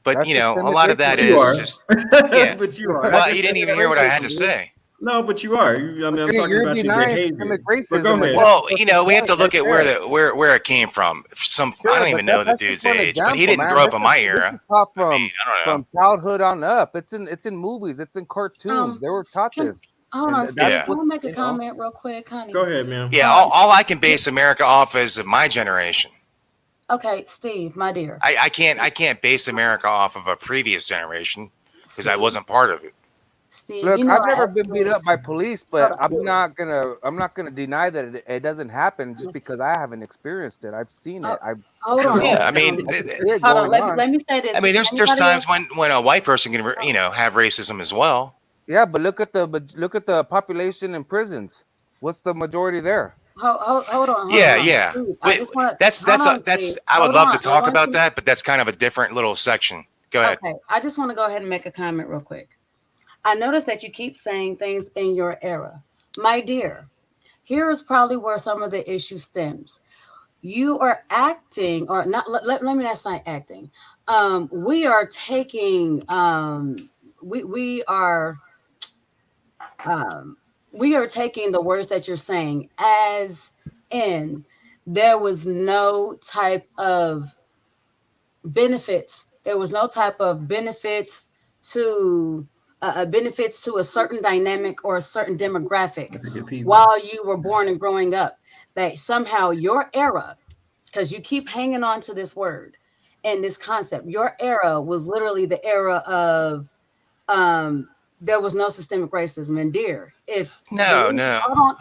But That's you know, a systemic lot of that But you is are. just yeah. But you are. Well, you didn't even hear what I had to say. No, but you are. I mean, I'm talking You're about your denying behavior. systemic But go racism. ahead. Well, you know, we have to look at where it came from. I Sure, don't even but know the that's dude's just one age, but he example, didn't man. grow up This in my is era. taught I mean, I don't know. from childhood on up. It's in movies. It's in cartoons. They were taught Can, this. hold And on, Steve. Yeah. Can I make a you know. comment real quick, honey? Go ahead, man. Yeah, all I can base America off is of my generation. Okay, Steve, my dear. I can't base America off of a previous generation because I wasn't part of it. Steve, Look, you know I've never I been beat up by police, but Hold on. I'm not gonna deny that it doesn't happen just because I haven't experienced it. I've seen it. I've Hold on. Yeah, I mean, I can see it Hold on. going on. Let me say this. I mean, there's Anybody times else? when a white person can have racism as well. Yeah, but look at the population in prisons. What's the majority there? Hold on. Yeah, on. yeah. Steve, I just want That's Steve. I would Hold love on. to talk want about you- that, but that's kind of a different little section. Go ahead. Okay, I just want to go ahead and make a comment real quick. I noticed that you keep saying things in your era. My dear, here is probably where some of the issue stems. You are acting, or not, let me not say acting. We are taking, we are taking the words that you're saying as in there was no type of benefits. There was no type of benefits to a certain dynamic or a certain demographic while you were born and growing up. That somehow your era, because you keep hanging on to this word and this concept, your era was literally the era of there was no systemic racism. And dear, if No, I'm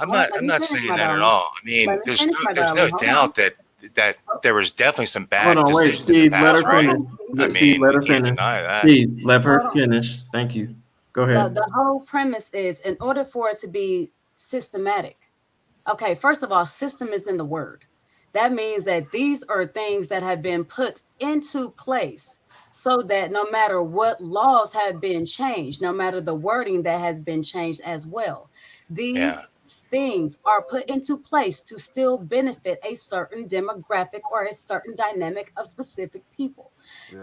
I'm not saying that at all. I mean, there's no doubt that there was definitely some bad Hold on, wait, decisions in the Steve. Let her past, right? finish. I Steve, mean, let we her can't finish. deny that. Steve, let her Hold on. finish. Thank you. Go ahead. The whole premise is in order for it to be systematic. Okay, first of all, system is in the word. That means that these are things that have been put into place so that no matter what laws have been changed, no matter the wording that has been changed as well, these things are put into place to still benefit a certain demographic or a certain dynamic of specific people.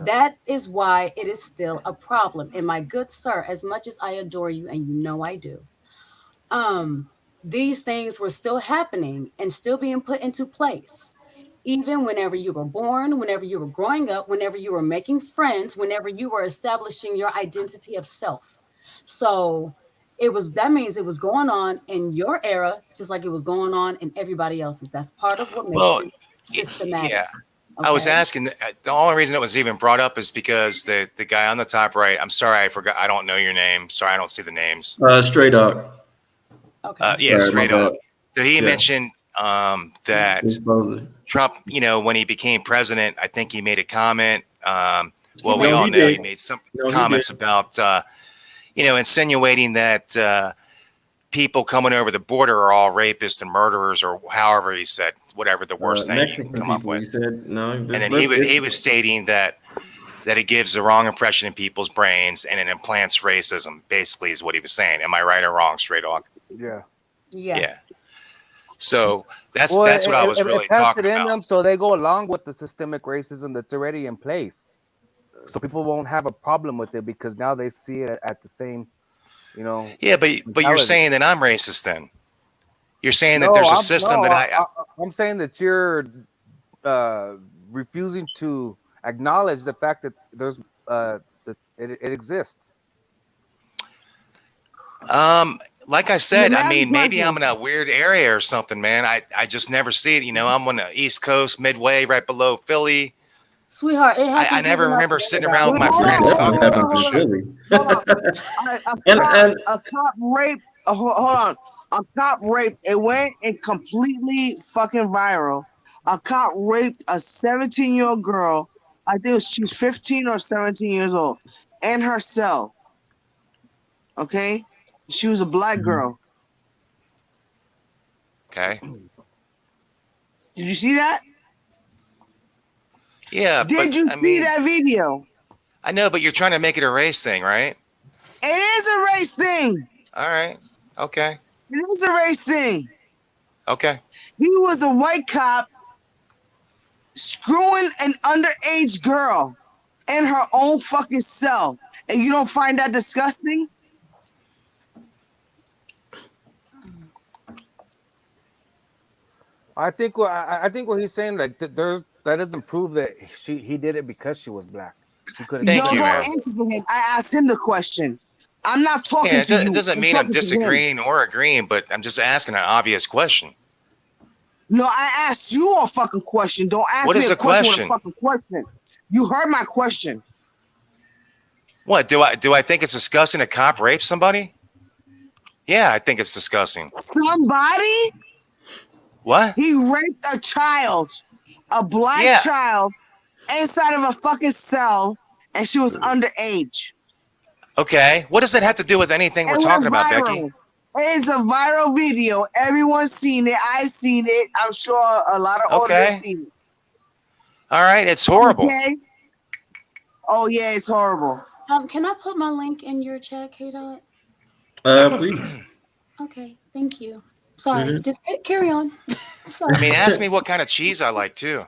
That is why it is still a problem. And my good sir, as much as I adore you, and you know I do, these things were still happening and still being put into place. Even whenever you were born, whenever you were growing up, whenever you were making friends, whenever you were establishing your identity of self. So that means it was going on in your era, just like it was going on in everybody else's. That's part of what makes it systematic. Yeah. I was asking, the only reason it was even brought up is because the guy on the top right, I'm sorry, I forgot, I don't know your name. Sorry, I don't see the names. Stray Dog. Okay. Yeah, Sorry, Straight my Up. bad. So he Yeah. mentioned that Trump, when he became president, I think he made a comment. Well, we No, all he know he did. made some No, he comments did. about, insinuating that people coming over the border are all rapists and murderers, or however he said, whatever the worst thing you Mexican can come up people, with. he said, no. And then he was stating that it gives the wrong impression in people's brains and it implants racism, basically is what he was saying. Am I right or wrong, Straight Dog? Yeah. Yeah. So that's what I was really talking in about. them, so they go along with the systemic racism that's already in place. So people won't have a problem with it because now they see it at the same, Yeah, but you're mentality. saying that I'm racist then. You're saying that No, there's a I'm- system no, that I'm saying that you're refusing to acknowledge the fact that there's that it exists. like I said, I mean, maybe imagine- I'm in a weird area or something, man. I just never see it. I'm on the East Coast, midway, right below Philly. Sweetheart, it happens. I never even remember up- sitting around with my Hold friends on. talking about this shit. A cop raped. Hold on. A cop raped. It went and completely fucking viral. A cop raped a 17-year-old girl. I think she's 15 or 17 years old, in her cell. Okay, she was a black girl. Okay. Did you see that? Yeah. Did you see that video? I know, but you're trying to make it a race thing, right? It is a race thing. All right. Okay. It is a race thing. Okay. He was a white cop screwing an underage girl in her own fucking cell, and you don't find that disgusting? I think what he's saying, like that doesn't prove that he did it because she was black. Thank you, man. Answer for him. I asked him the question. I'm not talking Yeah, to you. it doesn't mean I'm disagreeing or agreeing, but I'm just asking an obvious question. No, I asked you a fucking question. Don't ask What me is a the question with a question? fucking question. You heard my question. What do I think it's disgusting a cop rape somebody? Yeah, I think it's disgusting. Somebody? What? He raped a child, a black child, inside of a fucking cell, and she was underage. Okay, what does that have to do with anything we're It talking went about, viral. Becky? It's a viral video. Everyone's seen it. I've seen it. I'm sure a lot of audience seen it. All right, it's horrible. Okay. Oh yeah, it's horrible. Can I put my link in your chat, K-Dot? Please. Okay, thank you. Sorry, Mhm. just carry on. Sorry. I mean, ask me what kind of cheese I like too.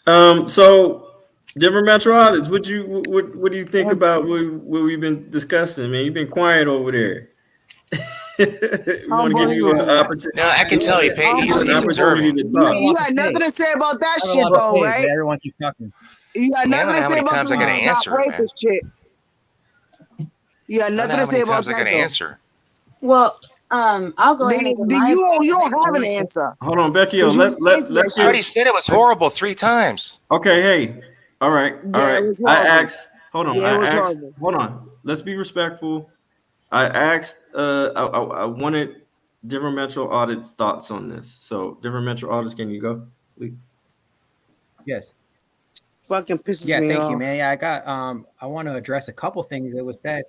So Denver Metro Audits, what do you think about what we've been discussing, man? You've been quiet over there. We want to give you an opportunity. No, I can tell you, he's an opportunity observing. to talk. You got nothing to say about that I have a shit lot to though, say, but right? everyone keeps talking. You got I mean, I nothing don't know to how say many about times I gotta the answer it, man. rapist shit. You got I don't know nothing how to say many about times I that gotta though. answer. Well, I'll go ahead and give my You don't have an answer. Hold on, Becky. Cause you Let's I already said it was horrible 3 times. Okay, hey. All right. All Yeah, it right. was I horrible. asked, hold on. Yeah, it was I asked, horrible. hold on. Let's be respectful. I asked, I wanted Denver Metro Audit's thoughts on this. So, Denver Metro Audits, can you go? Please. Yes. Fucking pisses Yeah, me thank off. you, man. Yeah, I want to address a couple things that was said.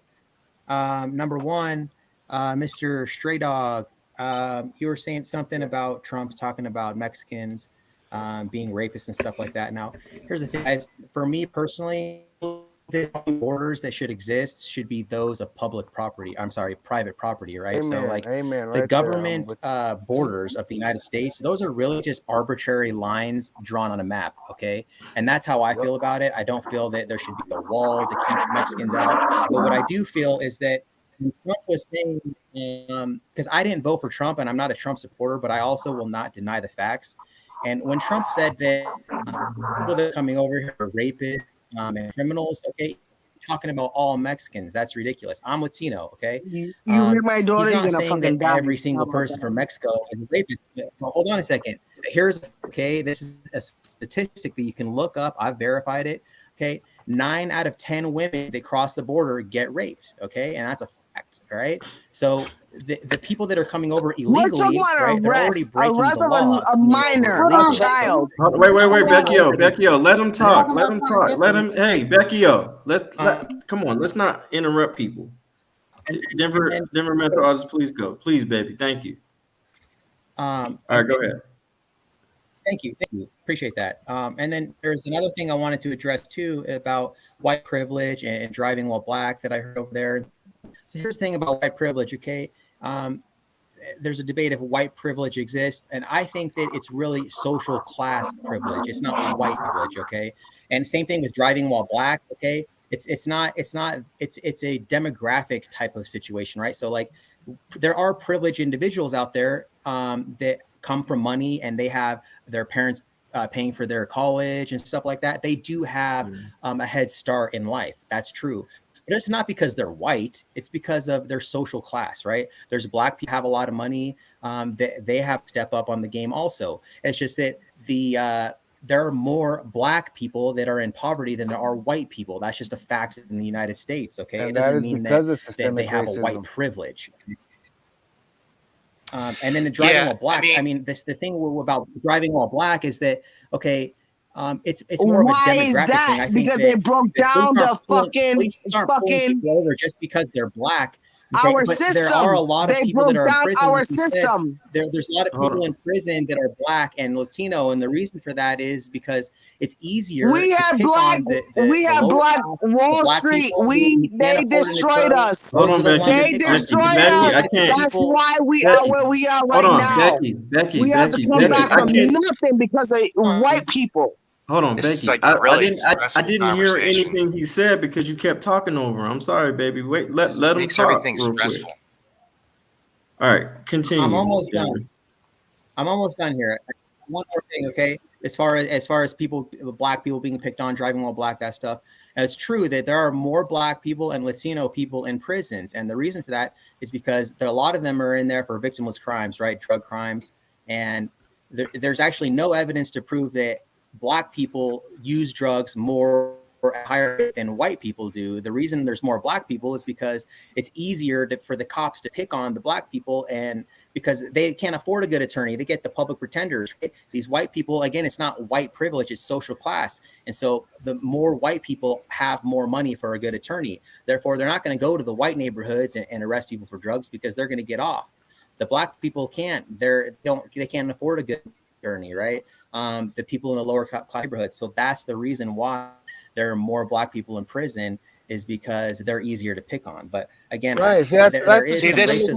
Number one, Mr. Stray Dog, you were saying something about Trump talking about Mexicans being rapists and stuff like that. Now, here's the thing, guys. For me personally, the borders that should exist should be those of public property. I'm sorry, private property, right? So, Amen, like amen, the right there. government borders of the United States, those are really just arbitrary lines drawn on a map, okay? And that's how I feel about it. I don't feel that there should be a wall to keep Mexicans out. But what I do feel is that when Trump was saying, because I didn't vote for Trump and I'm not a Trump supporter, but I also will not deny the facts. And when Trump said that people that are coming over here are rapists and criminals, okay, talking about all Mexicans, that's ridiculous. I'm Latino, okay? You hear my daughter, He's you're not gonna saying fucking that die. every single How about person that? from Mexico is a rapist. Well, hold on a second. Here's, okay, this is a statistic that you can look up. I've verified it, okay? 9 out of 10 women that cross the border get raped, okay? And that's a fact, all right? So the people that are coming over We're talking illegally, about right, they're already arrest. breaking Arrest the of law. a minor, a child. Wait, Becky-O. Let him talk. Let him talk. Let him, hey, Becky-O. Come on, let's not interrupt people. Denver Metro Audits, please go. Please, baby. Thank you. All right, go ahead. Thank you. Appreciate that. And then there's another thing I wanted to address too about white privilege and driving while black that I heard over there. So here's the thing about white privilege, okay? There's a debate if white privilege exists, and I think that it's really social class privilege. It's not white privilege, okay? And same thing with driving while black, okay? It's a demographic type of situation, right? So like there are privileged individuals out there that come from money and they have their parents paying for their college and stuff like that. They do have a head start in life. That's true. But it's not because they're white. It's because of their social class, right? There's black people have a lot of money. They have to step up on the game also. It's just that there are more black people that are in poverty than there are white people. That's just a fact in the United States, okay? And it that doesn't is mean because that of systemic they have a white racism. privilege. And then the driving while black, I mean the thing about driving while black is that, okay, it's more of a Why is demographic that? thing. I think Because that they broke down the police aren't pulling fucking people over just because they're black. our but system. there are a lot of They people broke that are in down prison. our like you said. system. There's a lot of Hold people on. in prison that are black and Latino, and the reason for that is because it's easier We to had pick black, on the Black lower class, Wall the black Street. people who can't They afford an destroyed attorney. us. Hold Those on, are the ones Becky. that They pick on destroyed Becky, I us. can't. That's people. why we are Becky, where we are hold right on, now. Becky, We have to come Becky. back I from can't. nothing because of white people. Hold on, This is Becky. like a I really didn't. I stressful didn't hear conversation. anything he said because you kept talking over him. I'm sorry, baby. Wait, let Just him makes talk everything real quick. stressful. All right, continue. I'm almost done. Gentlemen. I'm almost done here. One more thing, okay? As far as people, black people being picked on, driving while black, that stuff. It's true that there are more black people and Latino people in prisons, and the reason for that is because a lot of them are in there for victimless crimes, right? Drug crimes, and there's actually no evidence to prove that black people use drugs more or higher than white people do. The reason there's more black people is because it's easier for the cops to pick on the black people, and because they can't afford a good attorney, they get the public pretenders. Right? These white people, again, it's not white privilege, it's social class. And so the more white people have more money for a good attorney. Therefore, they're not going to go to the white neighborhoods and arrest people for drugs because they're going to get off. The black people can't. They can't afford a good attorney, right? The people in the lower class neighborhoods. So that's the reason why there are more black people in prison, is because they're easier to pick on. But again, Right. See, this is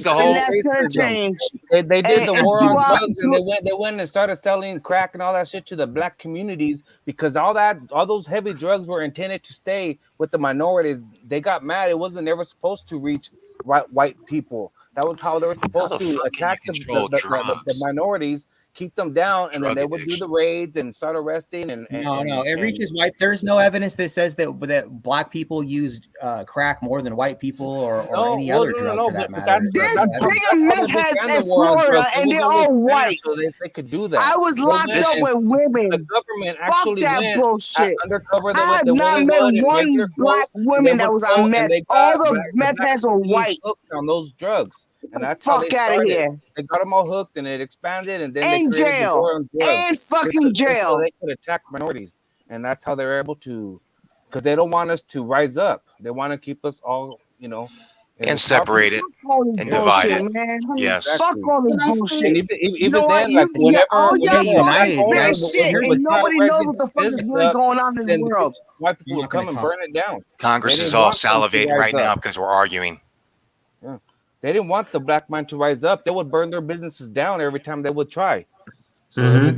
the whole. That's gonna change. They did the war on throughout- drugs, and they went and started selling crack and all that shit to the black communities because all those heavy drugs were intended to stay with the minorities. They got mad. It wasn't ever supposed to reach white people. That was how they were supposed to attack the minorities, keep them down, and then they would do the raids and start arresting. No, it reaches white. There's no evidence that says that black people use crack more than white people or any other drug for that matter. There's bigger meth heads in Florida, and they're all white. So they could do that. I was locked up with women. The government Fuck actually that went bullshit. undercover. I have not met one black woman that was on meth. All the meth heads are white. Hooked on those drugs, and that's how Fuck they outta started. here. They got them all hooked, and it expanded, and then In they created jail. the war on drugs. In fucking jail. So they could attack minorities, and that's how they're able to, because they don't want us to rise up. They want to keep us all, And separated and divided. Man. Yes. Fuck all this bullshit. Even then, like whenever all y'all black talking owners spit shit, would and start nobody knows raising what the fuck is business really up, going on in the then world. white people would come and burn it down. Congress They is didn't all want them to salivating rise right now up. because we're arguing. Yeah. They didn't want the black man to rise up. They would burn their businesses down every time they would try. So I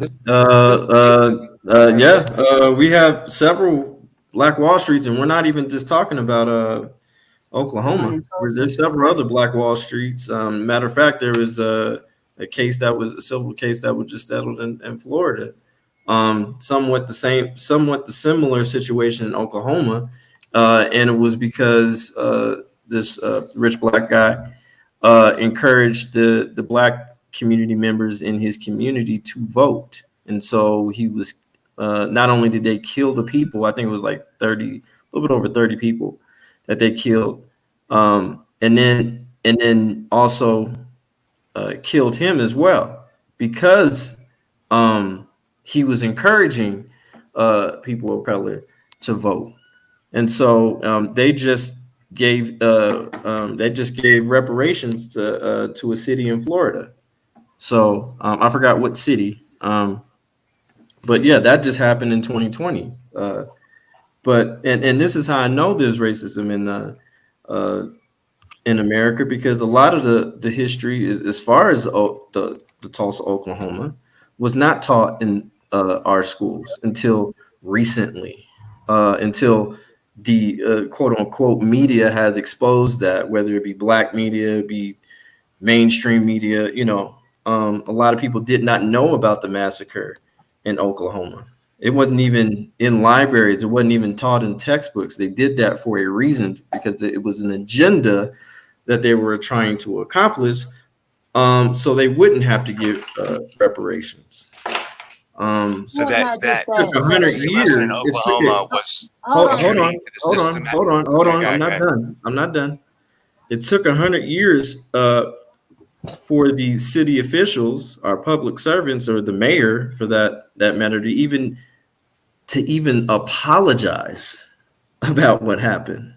mean, we have several Black Wall Streets, and we're not even just talking about Oklahoma. There's several other Black Wall Streets. Matter of fact, there was a civil case that was just settled in Florida. Somewhat the similar situation in Oklahoma, and it was because this rich black guy encouraged the black community members in his community to vote, and so he was not only did they kill the people, I think it was like 30, a little bit over 30 people that they killed, and then also killed him as well because he was encouraging people of color to vote, and so they just gave reparations to a city in Florida. So I forgot what city, but yeah, that just happened in 2020. But this is how I know there's racism in America, because a lot of the history, as far as the Tulsa, Oklahoma, was not taught in our schools until recently, until the quote unquote media has exposed that, whether it be black media, be mainstream media. A lot of people did not know about the massacre in Oklahoma. It wasn't even in libraries. It wasn't even taught in textbooks. They did that for a reason, because it was an agenda that they were trying to accomplish, so they wouldn't have to give reparations. So that took 100 years. in Oklahoma was Hold on. Okay. I'm not done. It took 100 years for the city officials, our public servants, or the mayor, for that matter, to even apologize about what happened.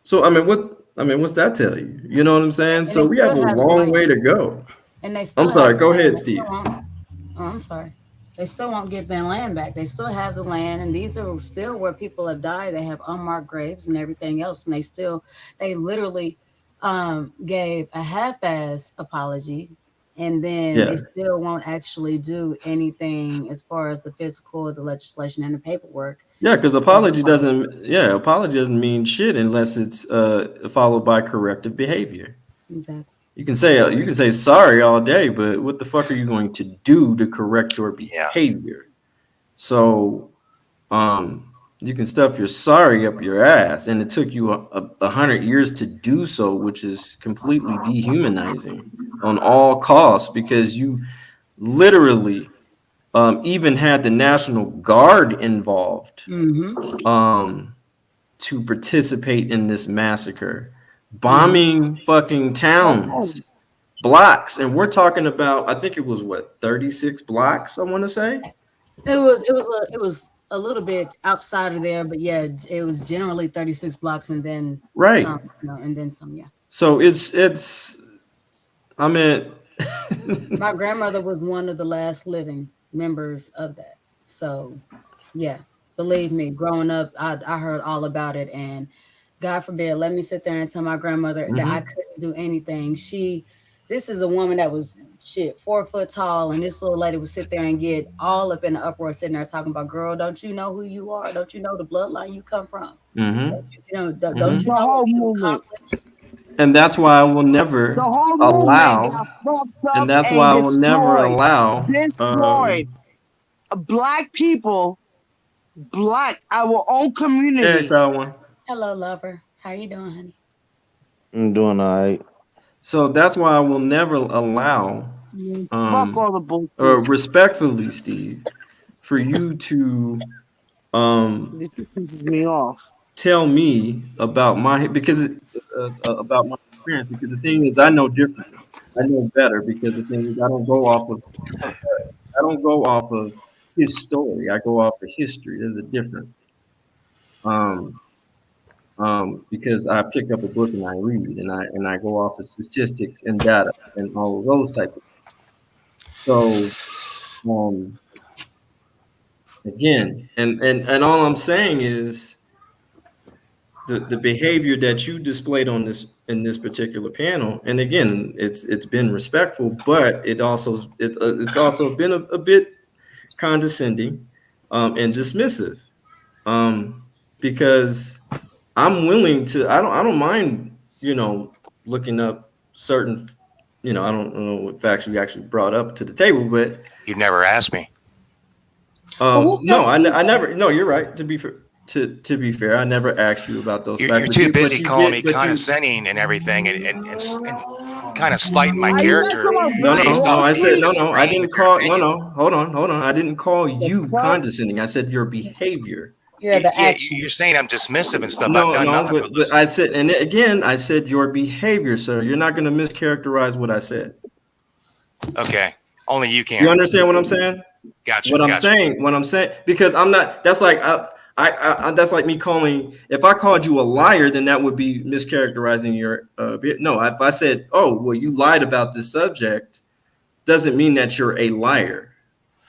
So what's that tell you? You know what I'm saying? And So they we have still a have long land. way to go. And they still I'm sorry. have Go land. ahead, They still Steve. won't. Oh, I'm sorry. They still won't give their land back. They still have the land, and these are still where people have died. They have unmarked graves and everything else, and they literally gave a half-ass apology, and then they Yeah. still won't actually do anything as far as the physical, the legislation, and the paperwork. Yeah, because apology doesn't mean shit unless it's followed by corrective behavior. Exactly. You can say sorry all day, but what the fuck are you going to do to correct your behavior? So you can stuff your sorry up your ass, and it took you 100 years to do so, which is completely dehumanizing on all costs, because you literally even had the National Guard involved to participate in this massacre, bombing fucking towns, blocks, and we're talking about, I think it was 36 blocks, I want to say. It was a little bit outside of there, but yeah, it was generally 36 blocks, and then Right. some, and then some. Yeah. So it's I mean, My grandmother was one of the last living members of that. So, yeah, believe me, growing up, I heard all about it. And God forbid, let me sit there and tell my grandmother that I couldn't do anything. This is a woman that was 4 foot tall, and this little lady would sit there and get all up in the uproar, sitting there talking about, girl, don't you know who you are? Don't you know the bloodline you come from? Don't you know what you accomplished? And that's why I will never The whole allow. movement got fucked up And that's why I will never allow. destroyed. Black people, our own community. There's that one. Hello, lover. How you doing, honey? I'm doing all right. So that's why I will never allow. Fuck all the bullshit. Respectfully, Steve, for you to This pisses me off. tell me about my about my experience, because the thing is, I know different. I know better, because the thing is, I don't go off of his story. I go off of history. There's a difference. Because I pick up a book and I read, and I go off of statistics and data and all of those type of things. So again, and all I'm saying is the behavior that you displayed in this particular panel, and again, it's been respectful, but it's also been a bit condescending and dismissive, because I'm willing to. I don't mind, looking up certain, I don't know what facts you actually brought up to the table, but You've never asked me. no, I never. No, you're right. To be fair, I never asked you about those. You're facts, too busy but you calling did- me but you- condescending and everything, and kind of slighting my character. No, based off I said you no. I disagreeing didn't with your call. opinion. Hold on. I didn't call you condescending. I said your behavior. You're saying I'm dismissive and stuff. I've done nothing but but listen. I said, and again, I said your behavior, sir. You're not going to mischaracterize what I said. Okay, only you can. You understand what I'm saying? Gotcha. What I'm gotcha. saying, because I'm not. That's like that's like me calling. If I called you a liar, then that would be mischaracterizing your. No, if I said, "Oh, well, you lied about this subject," doesn't mean that you're a liar.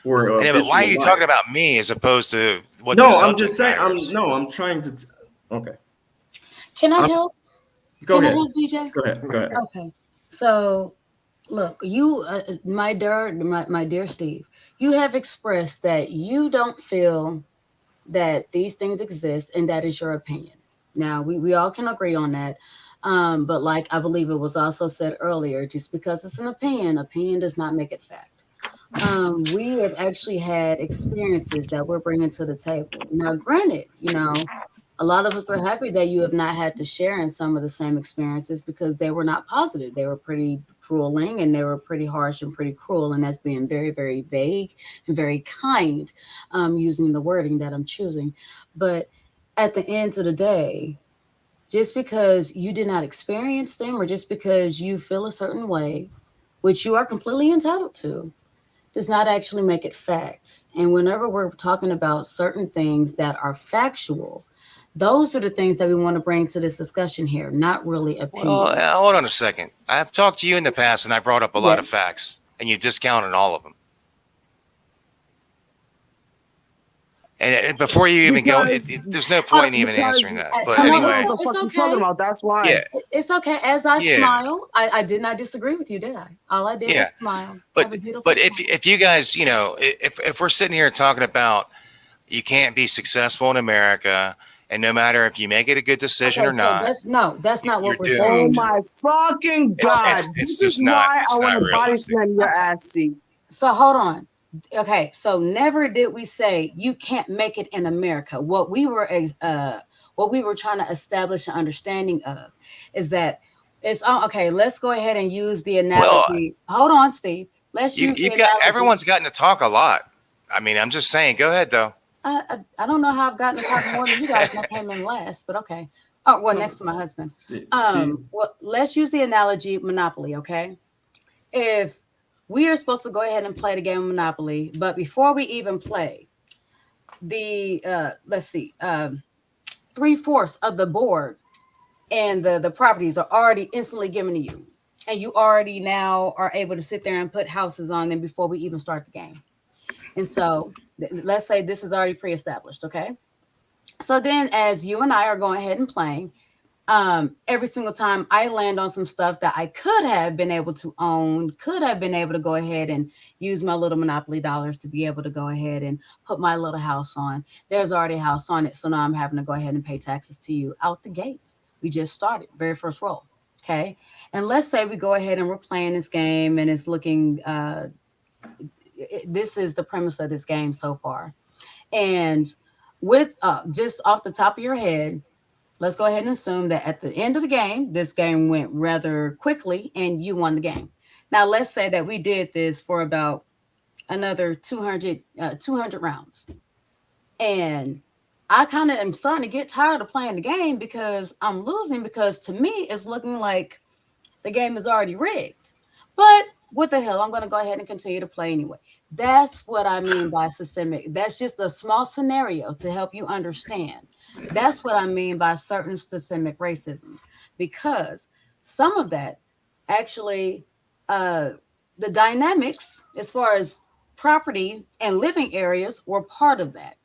Or Yeah, but why are you talking about me as opposed to what? No, the I'm subject just saying. matters? I'm trying to. Okay. Can I help? Go Can ahead. I help, DJ? Go ahead. Okay. So, look, you, my dear Steve, you have expressed that you don't feel that these things exist, and that is your opinion. Now, we all can agree on that. But like I believe it was also said earlier, just because it's an opinion does not make it fact. We have actually had experiences that we're bringing to the table. Now, granted, a lot of us are happy that you have not had to share in some of the same experiences, because they were not positive. They were pretty crueling, and they were pretty harsh and pretty cruel. And that's being very, very vague and very kind, using the wording that I'm choosing. But at the end of the day, just because you did not experience them, or just because you feel a certain way, which you are completely entitled to, does not actually make it facts. And whenever we're talking about certain things that are factual, Those are the things that we want to bring to this discussion here, not really opinions. Well, hold on a second. I've talked to you in the past, and I brought up a lot of facts, and you discounted all of them. And before you even go, there's no point in even answering that. But anyway, it's okay. Talking about, that's why. Yeah. It's okay. As I smile, I did not disagree with you, did I? All I did was smile. But if you guys, you know, if we're sitting here talking about you can't be successful in America, and no matter if you make it a good decision or not, that's not what we're doing. saying. Oh my fucking God! It's This is why I want to body slam your ass, see. So hold on. Okay, so never did we say you can't make it in America. What we were trying to establish an understanding of is that it's okay. Let's go ahead and use the analogy. Hold on, Steve. Let's use the analogy. Everyone's gotten to talk a lot. I mean, I'm just saying. Go ahead, though. I don't know how I've gotten to talk more than you guys. I came in last, but okay. Oh, well, next to my husband. Well, let's use the analogy Monopoly. Okay, if we are supposed to go ahead and play the game of Monopoly, but before we even play, the 3/4 of the board and the properties are already instantly given to you, and you already now are able to sit there and put houses on them before we even start the game. And so let's say this is already pre-established, okay? So then as you and I are going ahead and playing, every single time I land on some stuff that I could have been able to own, could have been able to go ahead and use my little Monopoly dollars to be able to go ahead and put my little house on. There's already a house on it, so now I'm having to go ahead and pay taxes to you out the gate. We just started, very first roll, okay? And let's say we go ahead and we're playing this game and it's looking, this is the premise of this game so far. And with just off the top of your head, let's go ahead and assume that at the end of the game, this game went rather quickly and you won the game. Now, let's say that we did this for about another 200 rounds. And I kind of am starting to get tired of playing the game because I'm losing, because to me, it's looking like the game is already rigged. But what the hell? I'm going to go ahead and continue to play anyway. That's what I mean by systemic. That's just a small scenario to help you understand. That's what I mean by certain systemic racisms, because some of that actually, the dynamics as far as property and living areas were part of that.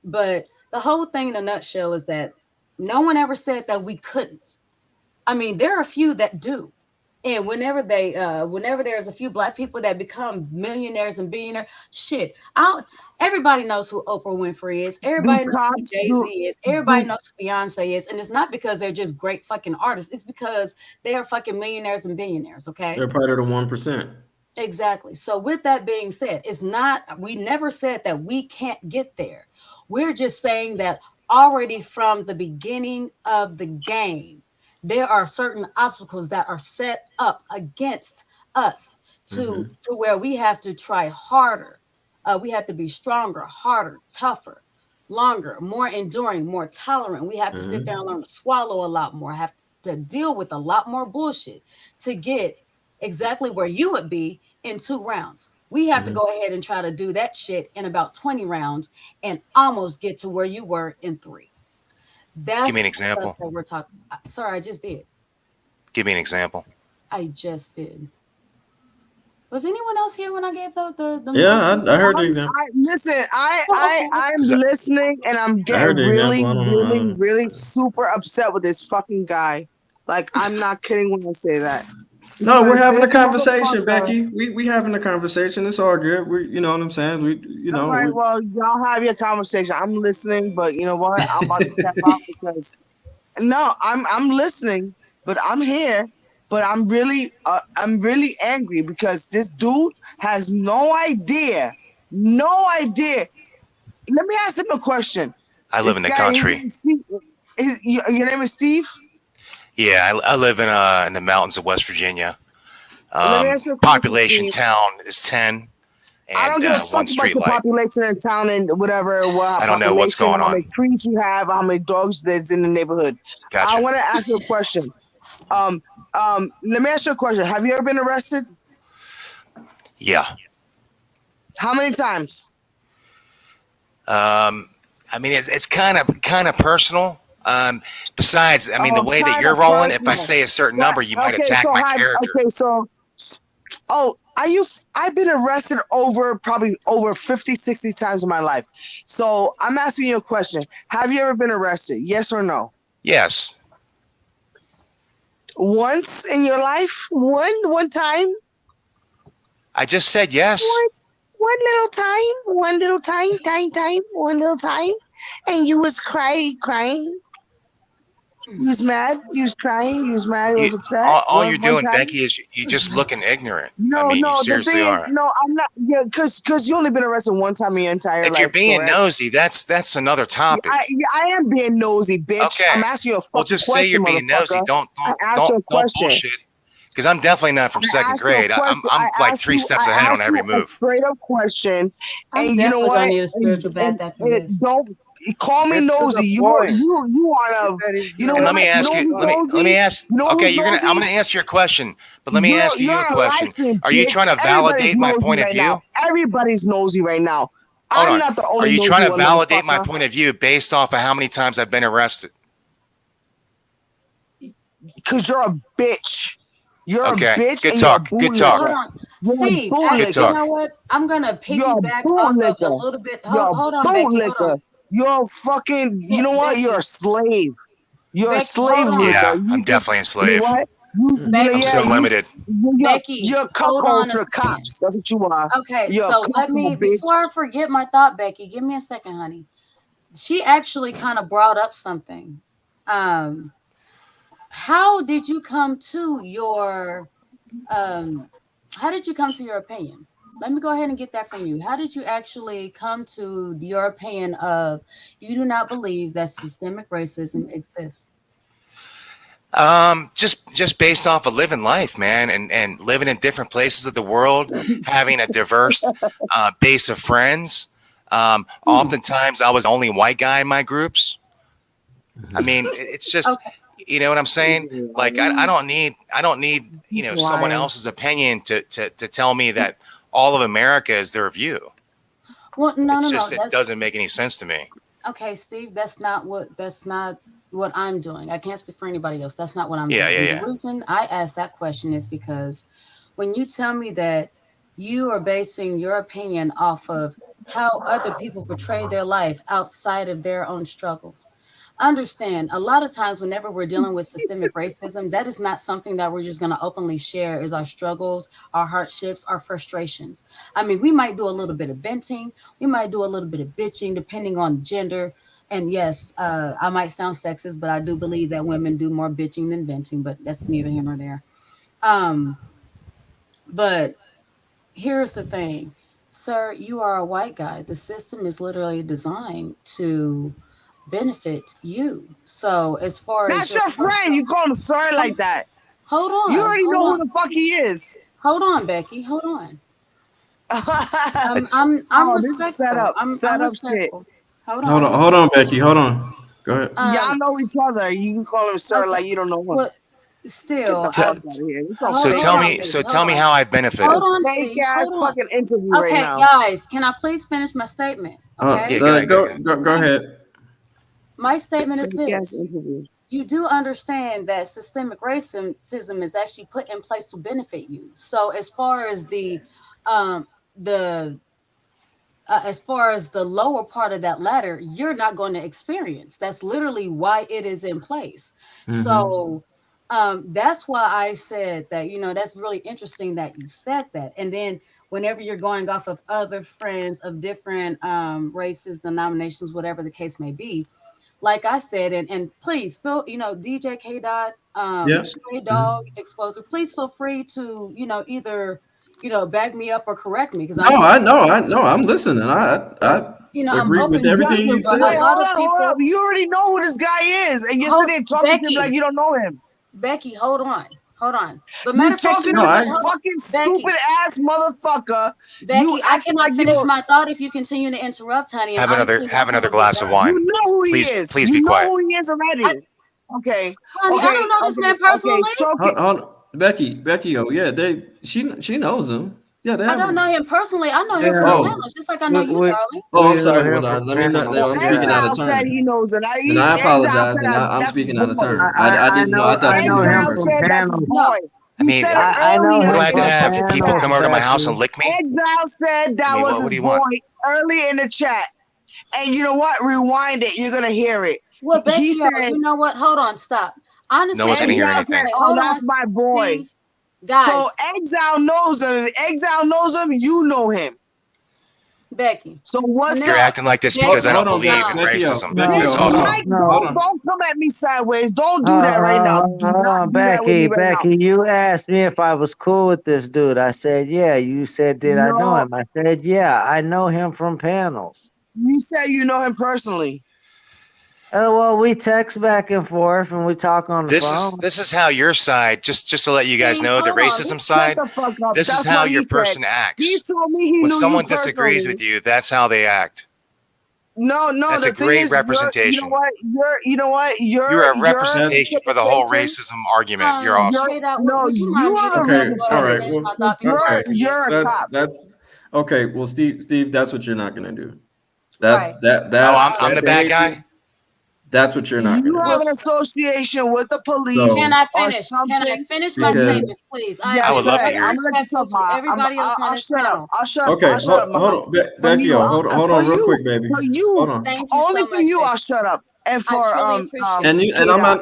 But the whole thing in a nutshell is that no one ever said that we couldn't. I mean, there are a few that do. And whenever there's a few Black people that become millionaires and billionaires, everybody knows who Oprah Winfrey is. Everybody knows who Jay-Z is. Everybody knows who Beyonce is. And it's not because they're just great fucking artists. It's because they are fucking millionaires and billionaires, okay? They're part of the 1%. Exactly. So with that being said, we never said that we can't get there. We're just saying that already from the beginning of the game, there are certain obstacles that are set up against us to where we have to try harder. We have to be stronger, harder, tougher, longer, more enduring, more tolerant. We have to sit there and learn to swallow a lot more, have to deal with a lot more bullshit to get exactly where you would be in 2 rounds. We have to go ahead and try to do that shit in about 20 rounds and almost get to where you were in 3. That's give me an example. That we're talking. Sorry, I just did. Give me an example. I just did. Was anyone else here when I gave the Yeah, I heard the example. Listen, I'm listening and I'm getting really super upset with this fucking guy. Like, I'm not kidding when I say that. No, we're having a conversation, Becky. We having a conversation. It's all good. You know what I'm saying? All right, well, y'all have your conversation. I'm listening, but you know what? I'm about to step out because I'm listening, but I'm here. But I'm really angry because this dude has no idea. Let me ask him a question. I live in the country. Your name is Steve? Yeah, I live in the mountains of West Virginia. Population town is 10. And, I don't give a fuck about the population in town and whatever. I don't know what's going on. How many trees you have, how many dogs there's in the neighborhood. Gotcha. I want to ask you a question. Let me ask you a question. Have you ever been arrested? Yeah. How many times? I mean, it's kind of personal. Besides, I mean, the way that Kind you're of rolling, if I personal. say a certain number, you might attack so my character. Okay, so, I've been arrested probably over 50, 60 times in my life. So I'm asking you a question. Have you ever been arrested? Yes or no? Yes. Once in your life? One time? I just said yes. One little time, and you was crying. You was mad. You was crying. You was mad. You was upset. All you're doing, time? Becky, is you're just looking ignorant. No, I mean, no. you seriously the thing are. is, no, I'm not. Yeah, because you only been arrested one time in your entire life. If you're being correct? nosy, that's another topic. I am being nosy, bitch. Okay. I'm asking you a fucking Well, just question, say you're being nosy. motherfucker. Don't bullshit. Because I'm definitely not from second grade. I'm like 3 steps ahead on every move. Straight up question, I'm and you know definitely what? gonna need a spiritual bath after this. Don't call me Get to the nosy. You point. wanna. You know And what? let me ask you. Let me ask. Okay, I'm gonna nosy? answer your question, but let me ask you a question. license, Are you bitch. trying to Everybody's validate my nosy point of right view? now. Everybody's nosy right now. Hold I'm on. not the Are only. you nosy trying to one, validate my motherfucker. point of view based off of how many times I've been arrested? Because you're a bitch. You're Okay, a bitch. good and talk, You're a good talk. Hold on. You're a Steve, bootlicker. Good talk. you know what? I'm gonna You're a piggyback off of a bootlicker. little bit. You're Hold a on, Becky. Hold bootlicker. on. You're a fucking. You know what? You're a slave. You're a Becky, slave hold on. licker. Yeah, You I'm just- definitely a You slave. know what? Becky, I'm so limited. Becky, You're a hold on cuckold a to second. cops. That's what you are. Okay, You're so a let me, cuckold, bitch. before I forget my thought, Becky, give me a second, honey. She actually kind of brought up something. How did you come to your opinion? Let me go ahead and get that from you. How did you actually come to your opinion of you do not believe that systemic racism exists? Just based off of living life, man, and living in different places of the world, having a diverse base of friends. Oftentimes I was the only white guy in my groups. I mean, it's just, you know what I'm saying? Like, I don't need, someone else's opinion to tell me that all of America is their view. Well, It's just, it doesn't make any sense to me. Okay, Steve, that's not what I'm doing. I can't speak for anybody else. That's not what I'm Yeah, doing. yeah, The reason I asked that question is because when you tell me that you are basing your opinion off of how other people portray their life outside of their own struggles, understand a lot of times whenever we're dealing with systemic racism, that is not something that we're just going to openly share as our struggles, our hardships, our frustrations. I mean, we might do a little bit of venting, we might do a little bit of bitching depending on gender. And yes, I might sound sexist, but I do believe that women do more bitching than venting, but that's neither here nor there. But here's the thing, sir, you are a white guy. The system is literally designed to benefit you. So as far That's as your friend. You call him sir like that. Hold on. You already hold know on. who the fuck he is. Hold on, Becky. Hold on. I'm Oh, this is respectful. set up. I'm Set up respectful. Hold Hold on. on, hold on, Becky. Hold on. Go ahead. Y'all know each other. You can call him sir like you don't know him. Well, still, Get the fuck out of here. This is So fake tell ass- me, tell me how I benefited. Hold on, fake Steve. ass Hold on. fucking interview Okay, right now. guys, can I please finish my statement? Okay. Go ahead. My statement is Fake ass this. interview. You do understand that systemic racism is actually put in place to benefit you. So as far as as far as the lower part of that ladder, you're not going to experience. That's literally why it is in place. So that's why I said that, that's really interesting that you said that. And then whenever you're going off of other friends of different races, denominations, whatever the case may be, like I said, and please feel, DJ K Dot, Yeah. Stray Dog, Exposer, please feel free to, either, back me up or correct me. Because No, I know. I'm listening. I I'm agree open with to everything you listen, said. but a lot of Hold up. people. You already know who this guy is, and you're sitting there talking to him like you don't know him. Becky, hold on. But You matter of fact, talking you know to what? this Hold on. fucking Becky, stupid ass motherfucker. Becky, You I acting cannot like you finish don't- my thought if you continue to interrupt, honey. And Have honestly, another glass of wine. You know who he Please, is. please you be know quiet. who he is already. Okay. Honey, I don't know this man personally. Choke it. Hold on. Becky. Oh yeah, she knows him. Yeah, they I have don't know him personally. I know him Yeah. from Oh. Atlanta, just like I know you, darling. Oh, I'm We sorry. know him Well, from let me not. Panama. I'm speaking out Exile of said turn. he knows it. Then I Exile apologize. said Then I'm that's his speaking out of boy. turn. I didn't know. I thought you knew him Exile personally. said that's his No. boy. I He mean, said it I know early in do him I have to the from have chat. people Panama, come over to my house Becky. and lick me? Exile said that I mean, was what his do you boy want? early in the chat. And you know what? Rewind it. You're gonna hear it. Well, He Becky, said, you know what? Hold on, stop. Honestly, No one's gonna hear Exile said, anything. "Oh, hold that's on, my boy." Steve. Guys, So Exile knows him. If Exile knows him, you know him. Becky. So what's You're up? acting like this Becky, because I don't Hold on, believe no. in Becky, racism. No, That's Mike, awesome. Hold on. don't come at me sideways. Don't do that right now. Do Hold not on, do that with me Becky. right now. Becky, you asked me if I was cool with this dude. I said, yeah. You said, did I know No, him? I said, yeah. I know him from panels. you say you know him personally. Well, we text back and forth and we talk on the phone. This is how your side, just to let you guys Steve, know, the hold on. racism Shut side, the fuck up. this is That's how what your he said. person He acts. told me he When knew you someone disagrees personally. with you, that's how they act. No, That's the a thing great is, you know representation. what? You're a representation for the whole representation. racism argument. You're awesome. Straight out. No, Would you you mind are muting the me Okay. to go All ahead and right. finish my Well, thought before I forget? You're a cop. that's okay. Well, Steve, that's what you're not gonna do. Right. I'm the bad guy. That's what you're not You gonna have do. an association with the police So Can I or finish? something. Can I finish my because statement, please? I am would love to very hear it. I'm gonna let you respectful talk. to everybody else on I'll this shut up. panel. I'll shut up. okay, I'll shut up, hold Mama. on, For Becky, you, hold for on, real you, quick, baby. for you, Hold on. Thank you only so for much, you, Becky. I'll shut up. And I for truly appreciate And it.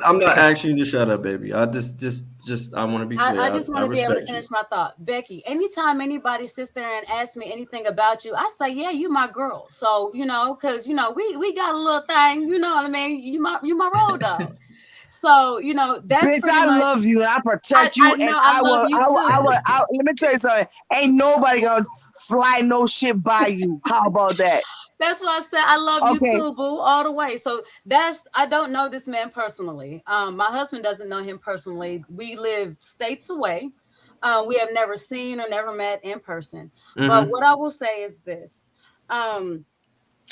I'm not asking you to shut up, baby. I just I want to be clear. I just want to be able to respect you. finish my thought. Becky, anytime anybody sits there and asks me anything about you, I say, yeah, you my girl. So, because, we got a little thing, you know what I mean? You my road dog. So, that's bitch, pretty I much. love you and I protect you. I know, And I love you too. let me tell you something. Ain't nobody gonna fly no shit by you. How about that? That's why I said I love you Okay. too, boo, all the way. So I don't know this man personally. My husband doesn't know him personally. We live states away. We have never seen or never met in person. But what I will say is this.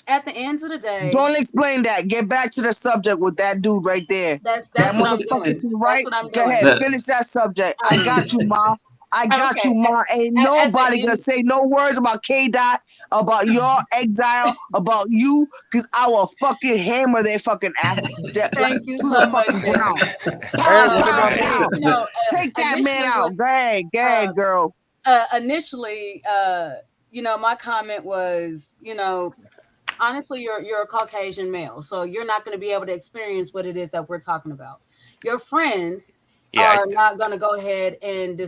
At the end of the day, Don't explain that. Get back to the subject with that dude right there. That's that what I'm motherfucker doing. to the right. That's what I'm Go doing. ahead, finish that subject. I got you, Ma. I got Okay. you, Ma. Ain't At the nobody gonna end- say no words about K-Dot, about your exile, about you, because I will fucking hammer their fucking asses to death. Thank you to so the much, fucking Becky. ground. Hey, what about me? Take that man initially out. Go ahead, girl. Initially, my comment was, honestly, you're a Caucasian male, so you're not going to be able to experience what it is that we're talking about. Your friends are not going to go ahead and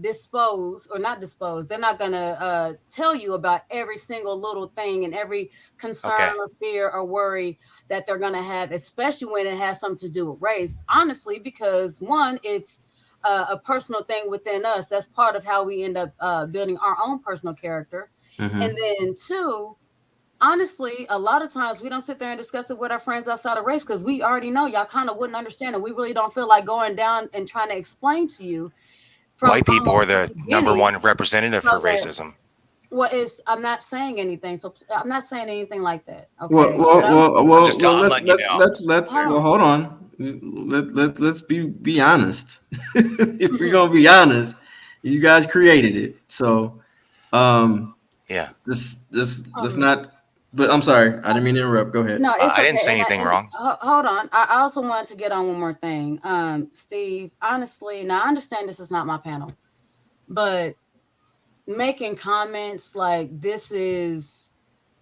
dispose or not dispose. They're not going to tell you about every single little thing and every concern or fear or worry that they're going to have, especially when it has something to do with race. Honestly, because one, it's a personal thing within us. That's part of how we end up building our own personal character. And then two, honestly, a lot of times we don't sit there and discuss it with our friends outside of race because we already know y'all kind of wouldn't understand it. We really don't feel like going down and trying to explain to you. White people are the number one representative for racism. Well, I'm not saying anything, so I'm not saying anything like that. Okay. Well, just letting you know. let's hold on. Let's be honest. If we're gonna be honest, you guys created it, so let's not. But I'm sorry, I didn't mean to interrupt. Go ahead. No, it's I didn't say anything wrong. Hold on. I also wanted to get on one more thing. Steve, honestly, now I understand this is not my panel, but making comments like this is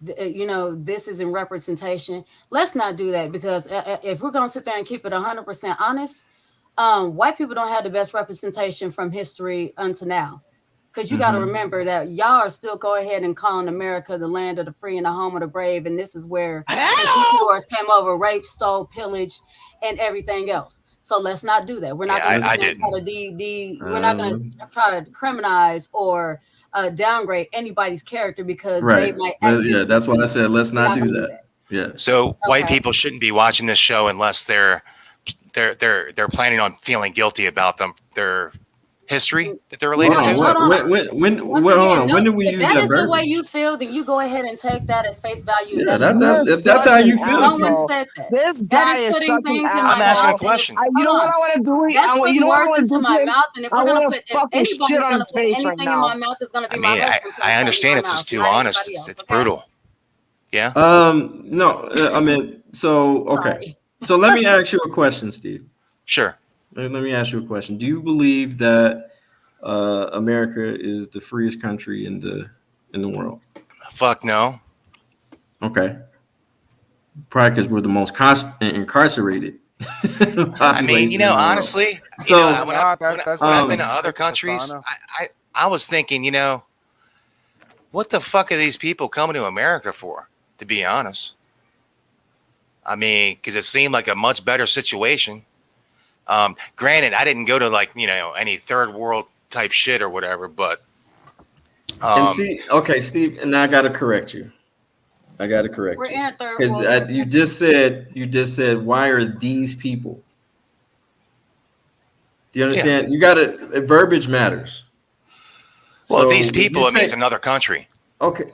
in representation. Let's not do that, because if we're going to sit there and keep it 100% honest, white people don't have the best representation from history until now. Because you got to remember that y'all are still going ahead and calling America the land of the free and the home of the brave. And this is where the came over, raped, stole, pillaged, and everything else. So let's not do that. We're not going to try to criminalize or downgrade anybody's character because they might. That's why I said let's not do that. Yeah. So white people shouldn't be watching this show unless they're planning on feeling guilty about their history that they're related Hold to? on. Once Hold again, on. no, When did we if use that that is the way verbiage? you feel, then you go ahead and take that as face value. Yeah, That is that's You're if that's how such you an feel. no one asshole. said that. This That guy is is putting such an things in my I'm asking a mouth. asshole. question. You know Hold what on. I want to do? That's You putting know what I words want to into do to my him? mouth. And if I we're gonna want put, to if fucking shit anybody's on gonna his put face right anything in my now. mouth, it's gonna I be my mean, husband putting I something in understand my it's mouth, just too not honest. anybody else. It's Okay. brutal. Yeah. No, I mean, so okay. Sorry. So let me ask you a question, Steve. Sure. Let me ask you a question. Do you believe that America is the freest country in the world? Fuck no. Okay. Probably because we're the most incarcerated I mean, population in the world. honestly, So, when I've been to other countries, I was thinking, what the fuck are these people coming to America for? To be honest, I mean, because it seemed like a much better situation. Granted, I didn't go to any third world type shit or whatever, but and see, okay, Steve, and I got to correct you. I got to correct We're you in a third world because country. you just said, why are these people? Do you understand? You got to verbiage matters. Well, So these when you people, it means say- another country. Okay.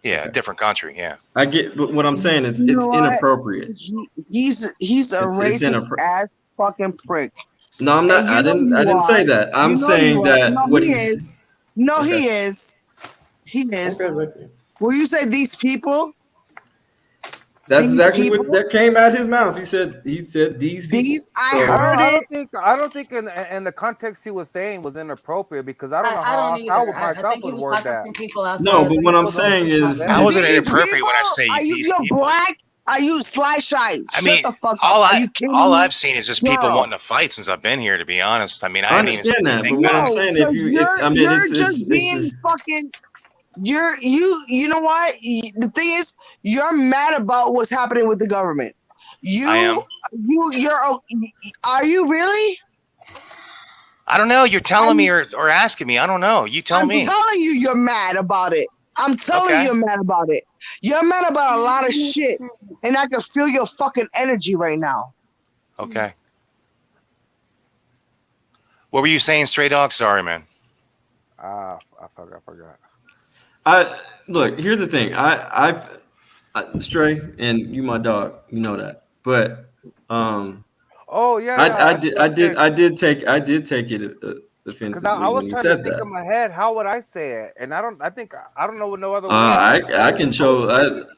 Yeah, a different country. Yeah. I get, but what I'm saying is You it's know what? inappropriate. He's a It's racist ass fucking prick. No, I'm not. And you I know didn't. you I didn't say are. that. I'm You know saying you are. that No, what he he's. is. No, Okay. he is. He is. Okay. Will you say these people? That's These exactly people? what that came out his mouth. He said these people. These I So- heard I it. don't think in the context he was saying was inappropriate because I don't know I how don't else I either. would I myself think he would was word talking that. from people outside. No, of but the what I'm people that saying we is, How was it These inappropriate when I people? say Are you these you're people? black? Are you fly shy? I Shut mean, the fuck all up. Are you kidding all me? I've seen is just people Girl. wanting to fight since I've been here. To be honest, I mean, I I haven't even seen understand that, but anything what I'm bad. saying, Because if you, you're just being fucking. You know what? The thing is, you're mad about what's happening with the government. I am. Are you really? I don't know. You're telling me or asking me. I don't know. You tell I'm me. telling you, you're mad about it. I'm telling you, you're mad about it. You're mad about a lot of shit, and I can feel your fucking energy right now. Okay. What were you saying, Stray Dog? Sorry, man. I forgot. Look. Here's the thing. I've Stray, and you my dog. You know that. But Oh yeah, I did take it Because offensively I was when you trying to said think that. in my head, how would I say it? And I don't know what no other way. I can show.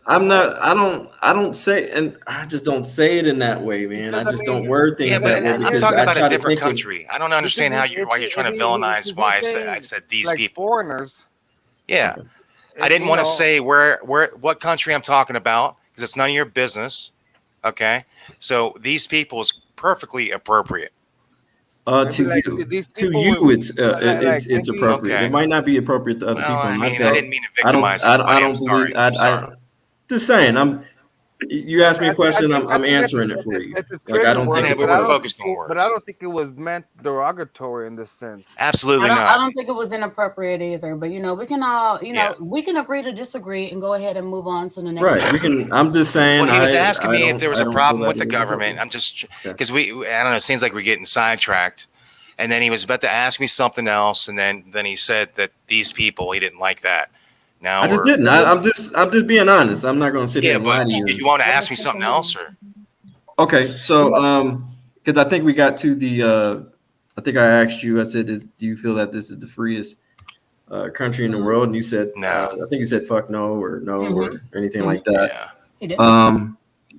I'm not. I don't say, and I just don't say it in that way, man. I just don't word things Yeah, but that way I'm because talking I about try a to different think of. country. I don't understand why you're trying to villainize why I said these like people. foreigners. Yeah, I didn't want to say what country I'm talking about because it's none of your business. Okay, so these people is perfectly appropriate. To you, it's appropriate. Okay. It might not be appropriate to other people. I in my mean, I belt. didn't mean to victimize I anybody. I'm don't believe. sorry. I'm sorry. Just saying. You asked me a question. I I'm think answering it for you. It's a Like I don't think word, it's but I appropriate. don't think it was meant derogatory in this sense. Absolutely I don't think it was inappropriate either. But we can all, we can agree to disagree and go ahead and move on to the next. Right. We can. I'm just saying. Well, he was asking me if there was a problem with the government. government. I'm just because I don't know. It seems like we're getting sidetracked. And then he was about to ask me something else, and then he said that these people he didn't like that. Now I just didn't. I'm just being honest. I'm not going to sit here and lie to you. You want to ask me something else, or Okay, so because I think we got to the. I think I asked you. I said, "Do you feel that this is the freest country in the world?" And you said, "No." I think you said, "Fuck no," or "no," or anything like that. Yeah.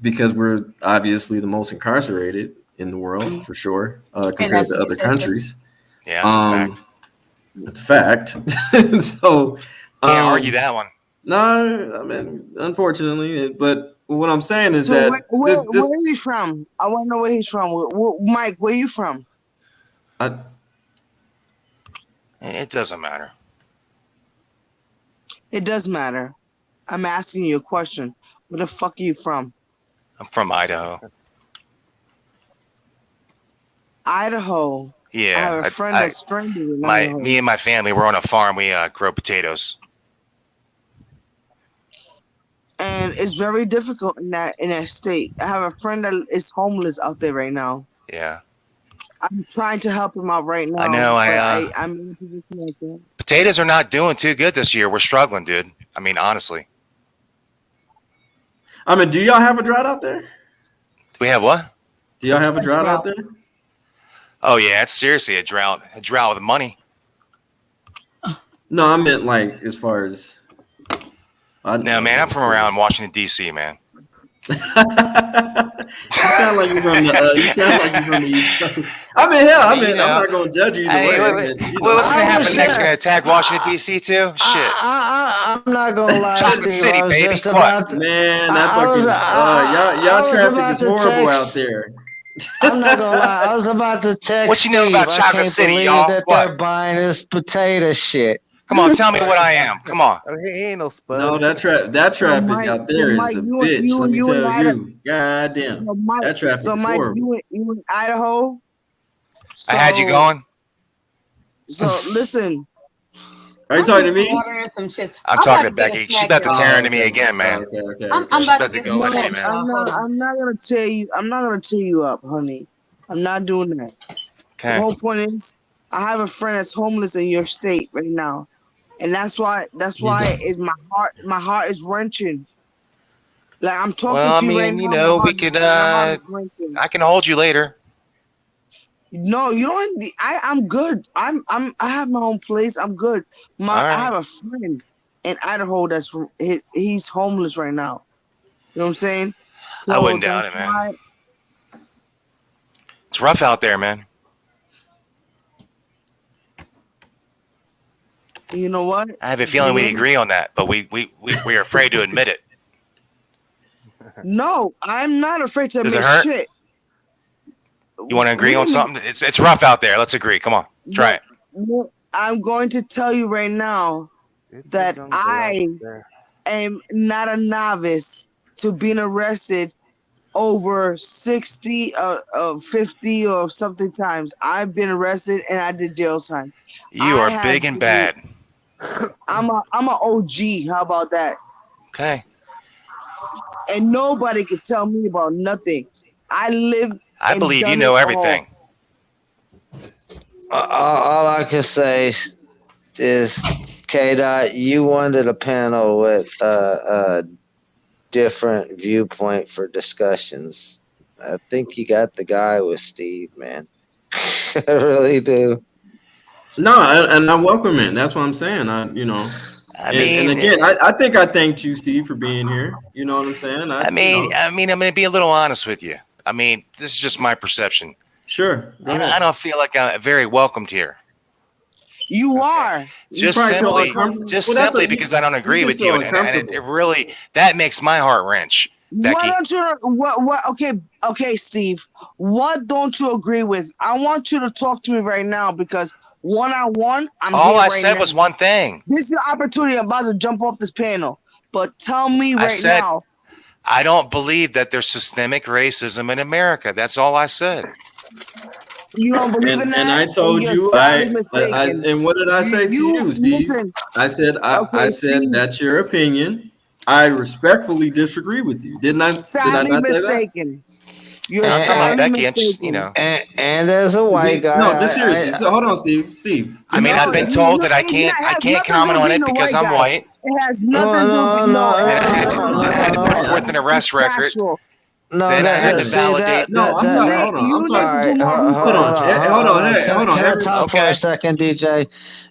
Because we're obviously the most incarcerated in the world for sure, compared to other countries. Yeah, that's a fact. It's a fact. So can't argue that one. No, I mean, unfortunately, but what I'm saying is So that where are you from? I want to know where he's from. Mike, where are you from? It doesn't matter. It does matter. I'm asking you a question. Where the fuck are you from? I'm from Idaho. Idaho. Yeah, I have a friend that's stranded in Idaho. Me and my family, we're on a farm. We grow potatoes. And it's very difficult in that state. I have a friend that is homeless out there right now. Yeah. I'm trying to help him out right now. I know. I'm in a position like that. Potatoes are not doing too good this year. We're struggling, dude. I mean, honestly. I mean, do y'all have a drought out there? Do we have what? Do y'all have a drought out there? Oh yeah, it's seriously a drought. A drought with money. No, I meant like as far as. No, man, I'm from around Washington D.C., man. You sound like you're from the East Coast. I mean, hell, I'm not gonna judge you either way. What's gonna happen next? You're gonna attack Washington D.C. too? Shit. I'm not gonna lie. Chocolate Steve, City, baby. What? Man, that fucking y'all traffic is horrible out there. I'm not gonna lie. I was about to text. What you know about Steve. Chocolate I can't City, believe y'all? that What? they're buying this potato shit. Come on, tell me what I am. Come on. He ain't no spud. No, that traffic out there is a bitch. Let me tell you. Goddamn. That traffic is horrible. You in Idaho? I had you going. So listen. Are you talking to me? I'm talking to Becky. She's about to tear into me again, man. Okay. I'm She's about about to to go at me, man. I'm not gonna tear you. I'm not gonna tear you up, honey. I'm not doing that. Okay. The whole point is, I have a friend that's homeless in your state right now, and that's why is my heart is wrenching. Like I'm talking Well, I to you right mean, you now. know, my we heart- could. my heart is wrenching. I can hold you later. No, you don't. I'm good. I have my own place. I'm good. All right. I have a friend in Idaho that's he's homeless right now. You know what I'm saying? I wouldn't doubt it, that's man. why- It's rough out there, man. You know what? I have a feeling we agree on that, but we're afraid to admit it. No, I'm not afraid to Does it admit hurt? shit. You want to agree on something? It's rough out there. Let's agree. Come on, try it. No, I'm going to tell you right now that I am not a novice to being arrested over 60 50 or something times. I've been arrested and I did jail time. You are big and bad. I'm a OG. How about that? Okay. And nobody can tell me about nothing. I live. I believe you know everything. All I can say is, K-Dot, you wanted a panel with a different viewpoint for discussions. I think you got the guy with Steve, man. I really do. No, and I welcome it. That's what I'm saying. And again, I think I thanked you, Steve, for being here. You know what I'm saying? I'm going to be a little honest with you. I mean, this is just my perception. Sure. I don't feel like I'm very welcomed here. You are. Just simply because I don't agree with you, and it really that makes my heart wrench, Becky. Why don't you? What? Okay, Steve. What don't you agree with? I want you to talk to me right now because one-on-one, All I said was one thing. This is your opportunity. I'm about to jump off this panel, but tell me right now. I don't believe that there's systemic racism in America. That's all I said. You don't believe in that? And I told you, and what did I say to you, Steve? Listen. I said, I said Steve. that's your opinion. I respectfully disagree with you. Didn't I? Sadly Did I not say mistaken. You're not talking about Becky. I'm just, And there's a white guy. No, just seriously. So hold on, Steve. I mean, I've been told that I can't comment on it because I'm white. It has nothing to do I had to put forth an arrest record. Then I had to validate. No, I'm sorry. Hold on. Hold on. Can I talk for a second, DJ?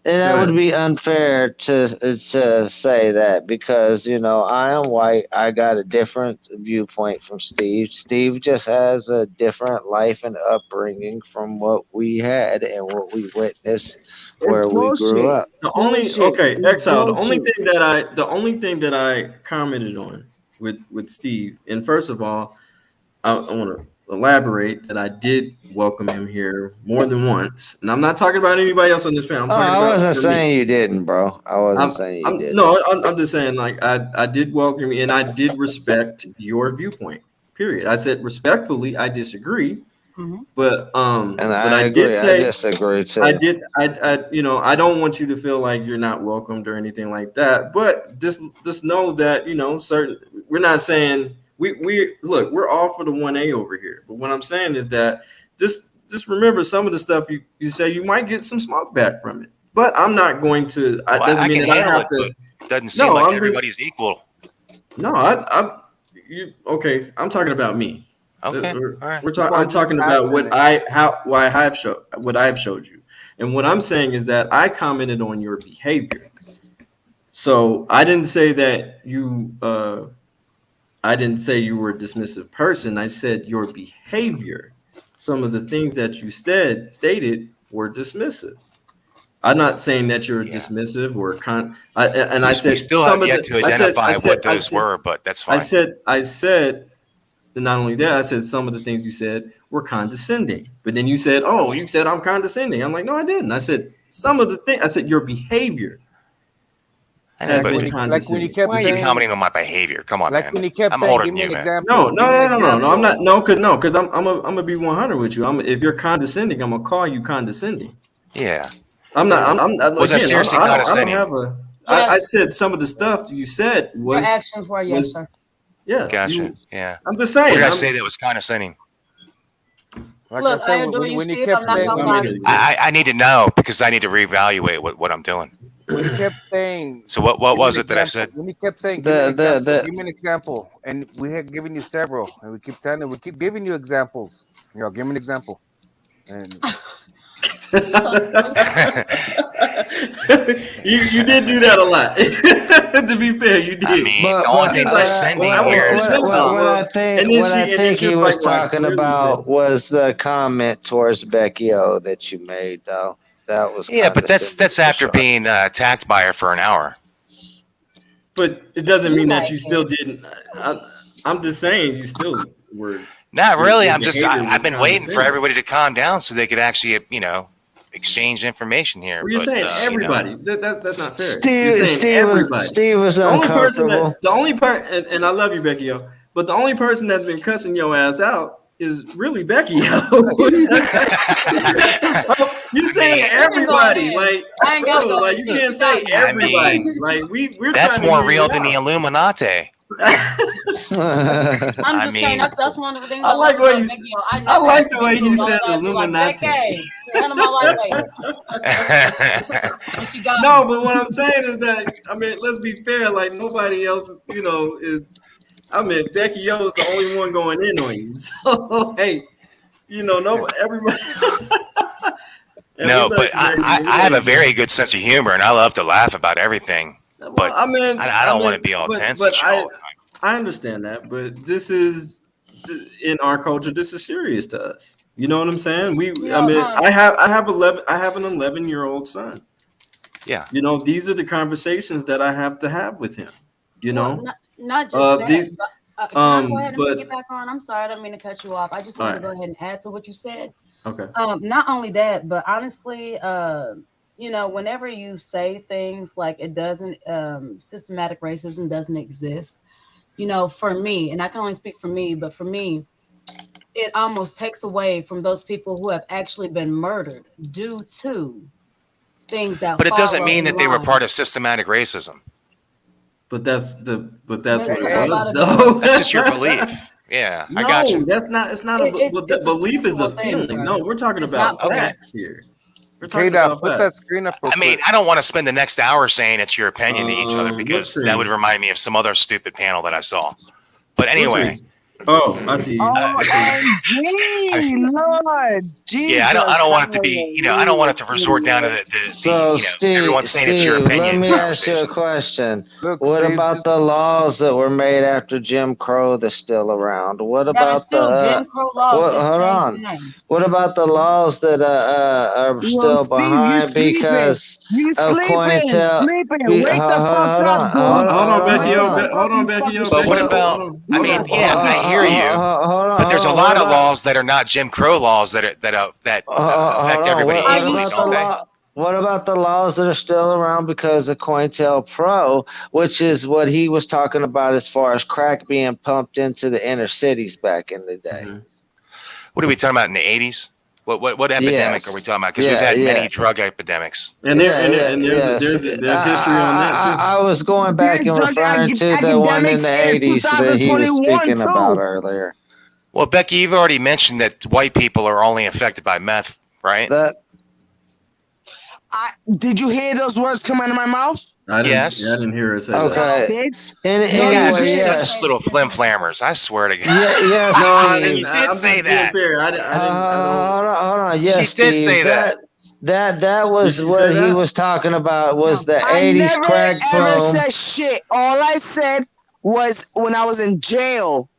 And that would be unfair to say that because, I am white. I got a different viewpoint from Steve. Steve just has a different life and upbringing from what we had and what we witnessed where we grew up. Exile. The only thing that I commented on with Steve, and first of all, I want to elaborate that I did welcome him here more than once, and I'm not talking about anybody else on this panel. I wasn't saying you didn't, bro. I wasn't saying you didn't. No, I'm just saying I did welcome you, and I did respect your viewpoint. Period. I said respectfully, I disagree, but I did say I disagree too. I don't want you to feel like you're not welcomed or anything like that. But just know that we're not saying. We're all for the 1A over here, but what I'm saying is that just just remember some of the stuff you say, you might get some smoke back from it. But I'm not going to. Well, Doesn't I mean can that I handle have it, to. but it doesn't seem No, like I'm everybody's equal. No, okay. I'm talking about me. Okay, all right. I'm talking about what I've showed you, and what I'm saying is that I commented on your behavior. So I didn't say that you. I didn't say you were a dismissive person. I said your behavior. Some of the things that you stated were dismissive. I'm not saying that you're dismissive or I said we still have yet to identify what those were, but that's fine. I said, and not only that, I said some of the things you said were condescending. But then you said, "Oh, you said I'm condescending." I'm like, "No, I didn't." I said some of the things. I said your behavior. Like when you kept why are you commenting on my behavior? Come on, man. When you kept I'm older than you, man. No, I'm not. No, because I'm gonna be 100 with you. If you're condescending, I'm gonna call you condescending. Yeah. I'm not. Was I seriously condescending? I said some of the stuff you said was. Your actions were yes, sir. Yeah. Gotcha. Yeah. I'm just saying. What did I say that was condescending? Look, I adore you, Steve. I'm not gonna lie. I need to know because I need to reevaluate what I'm doing. When you kept saying. So what was it that I said? When you kept saying, give me an example, and we had given you several, and we keep giving you examples. Give me an example. And you did do that a lot. To be fair, you did. I mean, the only thing that's sending here is what I think he was talking about was the comment towards Becky O that you made, though. That was but that's after being attacked by her for an hour. But it doesn't mean that you still didn't. I'm just saying you still were. Not really. I've been waiting for everybody to calm down so they could actually, exchange information here. Well, you're saying everybody. That's not fair. Steve was uncomfortable. The only person, and I love you, Becky O, but the only person that's been cussing your ass out is really Becky O. You're saying everybody, like you can't say everybody. We're that's more real than the Illuminati. I'm just saying that's one of the things I like what you. I like the way he said Illuminati. No, but what I'm saying is that let's be fair. Like nobody else, is. Becky O is the only one going in on you. So hey, everybody. No, but I have a very good sense of humor, and I love to laugh about everything. But I don't want to be all tense and shit all the time. I understand that, but this is in our culture. This is serious to us. You know what I'm saying? I have an 11-year-old son. Yeah. These are the conversations that I have to have with him. Not just that. Can I go ahead and but, get back on? I'm sorry, I don't mean to cut you off. I just want to go ahead and add to what you said. Okay. Not only that, but honestly, whenever you say things like it doesn't, systematic racism doesn't exist, for me, and I can only speak for me, but for me, it almost takes away from those people who have actually been murdered due to things that. But it doesn't mean that they were part of systematic racism. But that's what it was, though. That's just your belief. Yeah, I got you. That's not. It's not a belief. Is a feeling. No, we're talking about facts here. We're talking about put that screen up. I don't want to spend the next hour saying it's your opinion to each other because that would remind me of some other stupid panel that I saw. But anyway. Oh, I see. Lord Jesus. Yeah, I don't want it to be. I don't want it to resort down to everyone saying it's your opinion. Let me ask you a question. What about the laws that were made after Jim Crow that's still around? What about Jim Crow laws? Hold on. What about the laws that are still behind because of COINTEL? Wake the fuck up. Hold on, Becky. But what about? I hear you. But there's a lot of laws that are not Jim Crow laws that affect everybody equally, don't they? What about the laws that are still around because of COINTELPRO, which is what he was talking about as far as crack being pumped into the inner cities back in the day? Mm-hmm. What are we talking about in the 80s? What epidemic are we talking about? Because we've had many drug epidemics. And there's history on that too. I was going back and referring to the one in the 80s that he was speaking about earlier. Well, Becky, you've already mentioned that white people are only affected by meth, right? Did you hear those words come out of my mouth? Yes. I didn't hear her say that. Okay. Bitch. You guys are such little flim flammers. I swear to God. Yes, No, Steve. You did say that. Fair. I didn't. Hold on. Yes, She did Steve, say that. That was Did she what say he that? was talking about. Was the I 80s never crack ever boom? said shit. All I said was when I was in jail,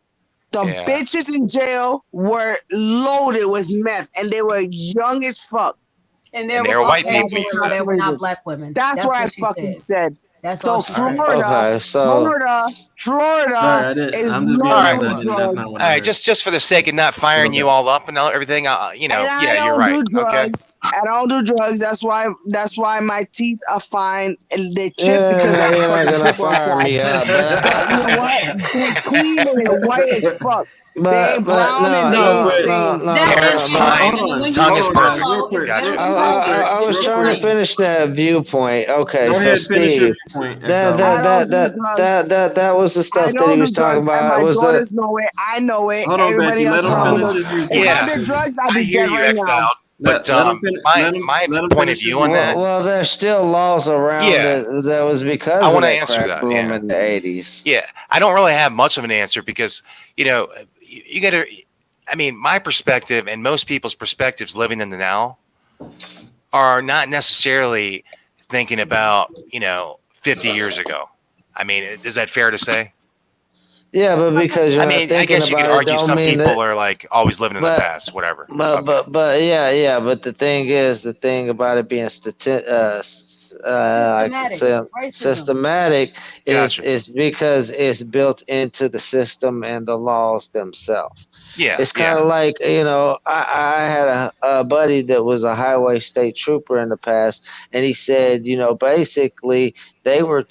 the Yeah. bitches in jail were loaded with meth, and they were young as fuck. And And they were white people. They were not black women. That's what I she fucking said. That's So all she said. Florida, Okay, so Florida is I'm just being loaded honest. with That's drugs. not what All I right, heard. just for the sake of not firing you all up and everything, you know, And I yeah, you're don't right. do Okay. drugs. I don't do drugs. That's why my teeth are fine and they chip Yeah, because I you're not fucking gonna chip on fire me crack. up, But you know what? They're clean and they're white as fuck. They ain't brown and they ain't stained. Hair's fine. Tongue is perfect. Real quick. Gotcha. I was trying to finish that viewpoint. Okay, Go so ahead, finish your Steve, point. that was the I stuff that don't he was do talking drugs, and about. my Was daughters know it. I know it. Hold on, Everybody Becky. else Let him around finish us. his viewpoint. If I did drugs, I'd I be hear dead you, right now. X-Bound. But my let him point of finish view his on that, well, there's still laws around Yeah. that was because I of want to that answer crack that. boom Yeah. in the 80s. Yeah, I don't really have much of an answer because, you know, you got to, I mean, my perspective and most people's perspectives living in the now are not necessarily thinking about, 50 years ago. I mean, is that fair to say? Yeah, but because you're I not mean, I thinking guess you could about it, argue don't some mean people that. are like always living in the past, whatever. But the thing about it being Systematic racism. systematic Gotcha. is because it's built into the system and the laws themselves. Yeah, It's kind of like, I had a buddy that was a highway state trooper in the past, and he said, basically they were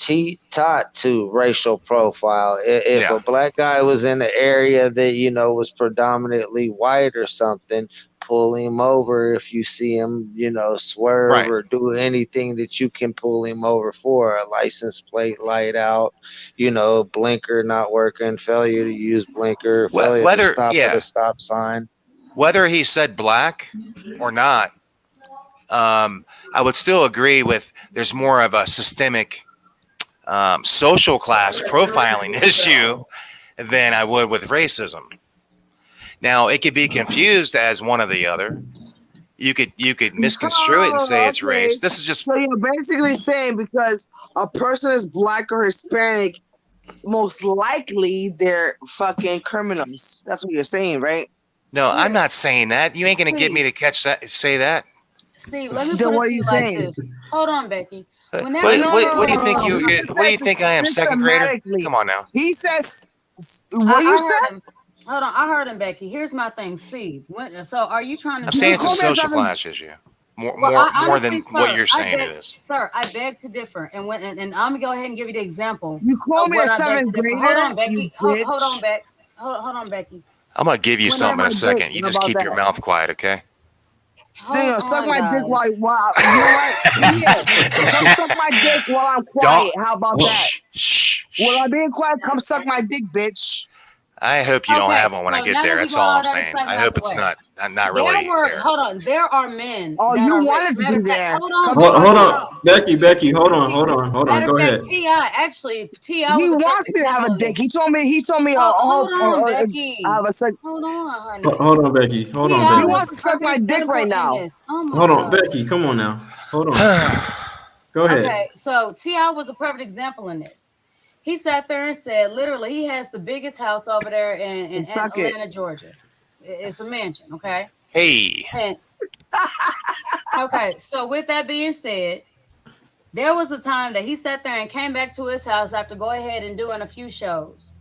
taught to racial profile. If Yeah. a black guy was in an area that, was predominantly white or something, pull him over if you see him, swerve Right. or do anything that you can pull him over for. A license plate light out, blinker not working, failure to use blinker, failure to stop at a stop sign. Whether he said black or not, I would still agree with there's more of a systemic social class profiling issue than I would with racism. Now, it could be confused as one or the other. You could misconstrue it and say it's race. This is just So you're basically saying because a person is black or Hispanic, most likely they're fucking criminals. That's what you're saying, right? no. I'm not saying that. You ain't gonna get me to say that. Steve, let me Then put what it are to you you like saying? this. Hold on, Becky. What do you think what do you think I am, second grader? Systematically. Come on now. He says, what you said? Hold on, I heard him, Becky. Here's my thing, Steve. So are you trying to? I'm saying it's a social class issue. More than what you're saying it is. Sir, I beg to differ. And I'm gonna go ahead and give you the example. You call me a seventh grader? Hold on, Becky. You Hold bitch. on, Becky. Hold on, Becky. I'm gonna give you something in a Whenever I second. break, You what just about keep your that? mouth quiet, okay? Singer, suck on, my dick guys. while you know what? Yeah. Come suck my dick while I'm quiet. How about that? While I'm being quiet, come suck my dick, bitch. I hope you don't Okay, have one when I so get now there. that That's we got all all I'm that saying. excitement I out hope the it's way. not really there. Hold on. There are men. Oh, that you are wanted to matter be of fact, there. Hold on. Hold on, Becky. Hold on. Matter Go of ahead. fact, T.I. actually, T.I. He was a wants perfect me to have a example of dick. this. He told me, Hold on, Becky. I have a sex. Hold on, honey. Hold on, Becky. Hold on, T.I. He Becky. was wants a to suck my perfect dick example right in now. this. Oh my Hold on, God. Becky. Come on now. Hold on. Go ahead. Okay, so T.I. was a perfect example in this. He sat there and said, literally, he has the biggest house over there in Suck it. Atlanta, Georgia. It's a mansion, okay? Hey. And, okay, so with that being said, there was a time that he sat there and came back to his house after go ahead and doing a few shows.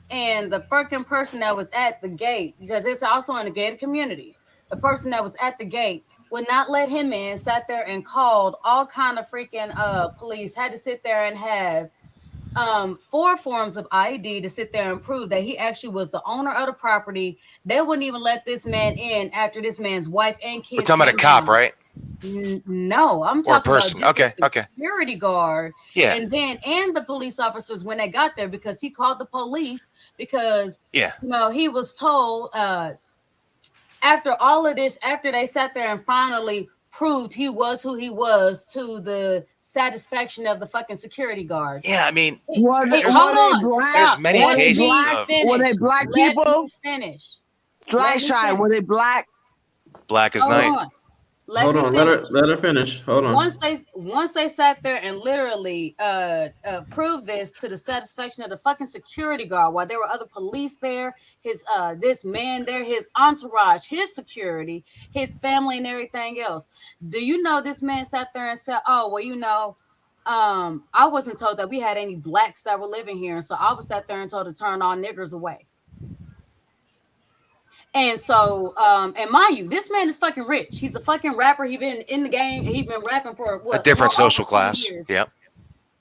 And the freaking person that was at the gate, because it's also in a gated community, the person that was at the gate would not let him in, sat there and called all kind of freaking police, had to sit there and have 4 forms of ID to sit there and prove that he actually was the owner of the property. They wouldn't even let this man in after this man's wife and kids. We're talking about a came cop, home. right? No, I'm Or a talking about person. just Okay, the okay. security guard. Yeah. And the police officers when they got there, because he called the police because Yeah. he was told after all of this, after they sat there and finally proved he was who he was to the satisfaction of the fucking security guards. Yeah, I mean, Were they there's many cases of Were they black people? Let me finish. Sly Shy, were they black? black as Hold night. on. Hold on, let her finish. Hold on. Once they sat there and literally proved this to the satisfaction of the fucking security guard, while there were other police there, his this man there, his entourage, his security, his family, and everything else. Do you know this man sat there and said, "Oh, well, I wasn't told that we had any blacks that were living here, and so I was sat there and told to turn all niggers away." And so, and mind you, this man is fucking rich. He's a fucking rapper. He been in the game. He been rapping for what? A different over social 20 class. years. Yep.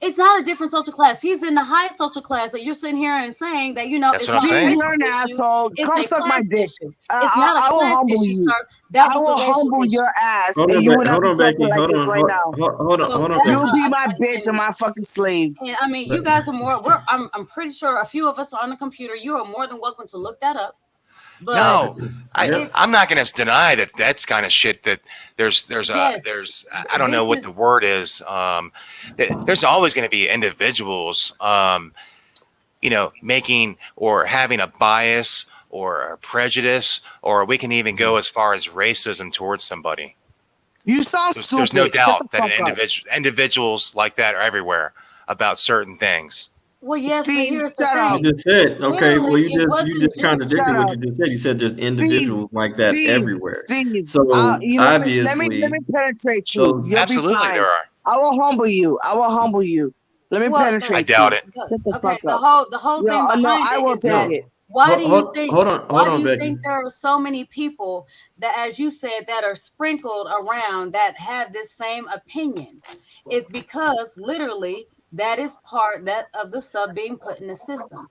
It's not a different social class. He's in the high social class that you're sitting here and saying that That's it's what I'm not saying. a You're an racial asshole. issue, Come it's a suck my class dick. issue. It's not a I will class humble issue, you. sir. That I was will a racial humble issue. your ass, Hold and on, you would not hold be on, talking Becky. like Hold this on, right now. hold on, So hold on, that's Becky. You'll be a- my bitch and my fucking slave. And I mean, you guys are more. I'm pretty sure a few of us are on the computer. You are more than welcome to look that up. But No, I'm not going to deny that that's kind of shit. That there's I don't know what the word is. There's always going to be individuals, making or having a bias or a prejudice, or we can even go as far as racism towards somebody. You sound There's stupid. no Shut doubt the that fuck up. individuals like that are everywhere about certain things. well, yes, but Steve, here's the shut up. thing. You just said, okay, well, Literally, it you wasn't just just contradicted Shut what up. you just said. You said there's Steve, individuals like that everywhere. Steve, So let me obviously, penetrate you. those You'll be Absolutely, fine. there are. I will humble you. I will humble you. Let me Well, penetrate I doubt you. it. Shut the okay, fuck up. the whole No, thing no, behind I it will is take that it. why do you think hold on, Becky. there are so many people that, as you said, that are sprinkled around that have this same opinion? It's because literally that is part of the stuff being put in the system.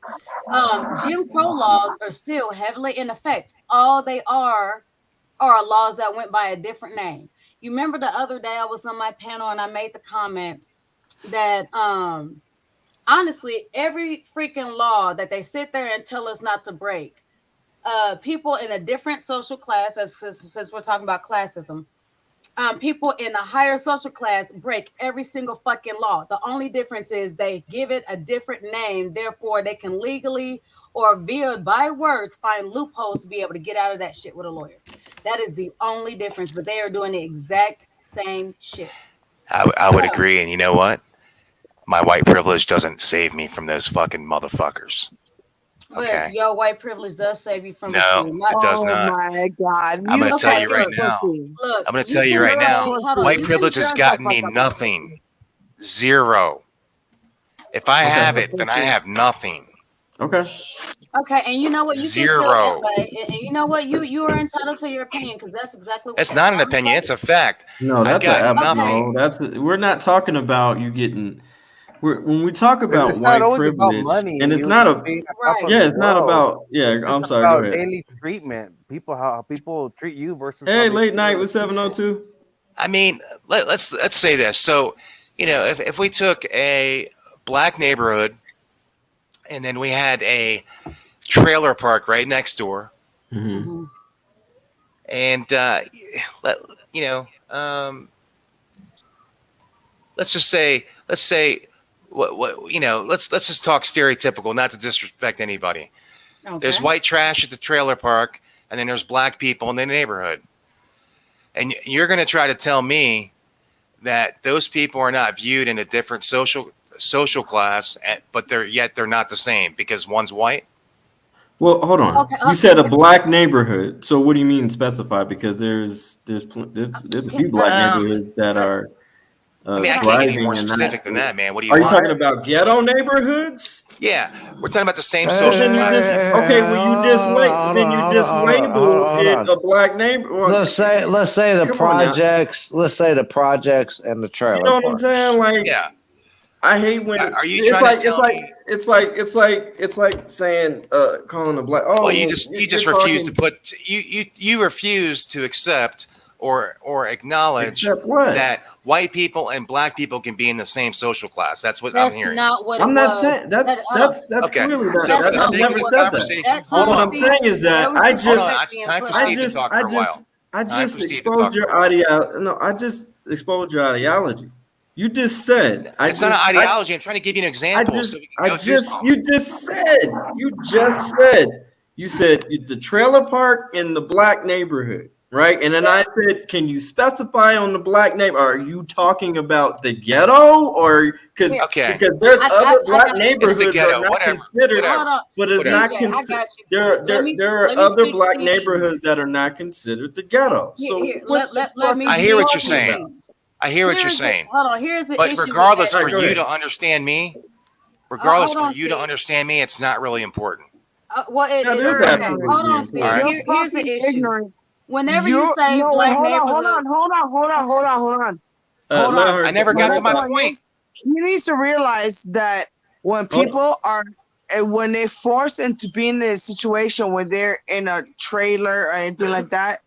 Jim Crow laws are still heavily in effect. All they are laws that went by a different name. You remember the other day I was on my panel and I made the comment that honestly, every freaking law that they sit there and tell us not to break, people in a different social class, since we're talking about classism, people in a higher social class break every single fucking law. The only difference is they give it a different name. Therefore, they can legally or by words find loopholes to be able to get out of that shit with a lawyer. That is the only difference. But they are doing the exact same shit. I would agree. And you know what? My white privilege doesn't save me from those fucking motherfuckers. But Okay. your white privilege does save you from No, the shit. it does not. Oh my God. I'm going to tell you right look, now. Look, I'm going to tell you can right say- now. hold on, White you privilege can has say- gotten me nothing. Zero. If I have it, then I have nothing. Okay. Okay, and you know what? You Zero. can feel that way. And you know what? You are entitled to your opinion because that's exactly what It's not an opinion. It's a fact. No, I've that's got a, nothing. no. That's we're not talking about you getting. When we talk about It's white not always about privilege, money. and it's You not a being top Right. of yeah, the it's not world. about yeah. It's I'm sorry. Go about ahead. daily treatment. How people treat you versus how Hey, they late treat night other with 702. I mean, let's say this. So, if we took a black neighborhood and then we had a trailer park right next door, Mm-hmm. and let's say let's just talk stereotypical, not to disrespect anybody. Okay. There's white trash at the trailer park, and then there's black people in the neighborhood. And you're going to try to tell me that those people are not viewed in a different social class, but they're not the same because one's white? Well, hold on. Okay, You said a black neighborhood. So what do you mean specify? Because there's a few black neighborhoods that are. I mean, I can't get any more specific than that, man. What do you Are you want? talking about ghetto neighborhoods? Yeah, we're talking about the same Well, social then you class. just labeled it a black neighborhood. Let's say the Come on now. projects. Let's say the projects and the trailer. You know what I'm parks. saying? Like, Yeah. I hate when Are you it's trying like to tell me? it's like saying calling a black. Oh, Well, you just you're refuse to talking- put you refuse to accept or acknowledge Except what? that white people and black people can be in the same social class. That's what That's I'm hearing. not what it I'm not was. saying that's Okay. clearly So that. for the I've sake never of this said that. conversation, What I'm saying is that I just hold on. It's time for Steve to talk for a while. I Time just for Steve to exposed talk your for a while. I just exposed your ideology. You just said It's not an ideology. I'm trying to give you an example. So we can go through some. you just said the trailer park in the black neighborhood, right? And then I said, can you specify on the black neighbor? Are you talking about the ghetto or because there's other black neighborhoods that ghetto, are not whatever, considered, whatever. but it's Whatever. not DJ, I got considered. you. There are other black neighborhoods that are not considered the ghetto. So Let me I hear what you're speak. saying. I hear what you're saying. Hold on. Here's the But issue. regardless, with for that. you to understand me, it's not really important. Well, it That is. is Okay, absolutely hold on, Steve. All right. Here's the issue. Ignorant. Whenever you say black neighborhoods, Hold on. I never got to my point. He needs to realize that when people are, when they're forced into being in a situation where they're in a trailer or anything like that,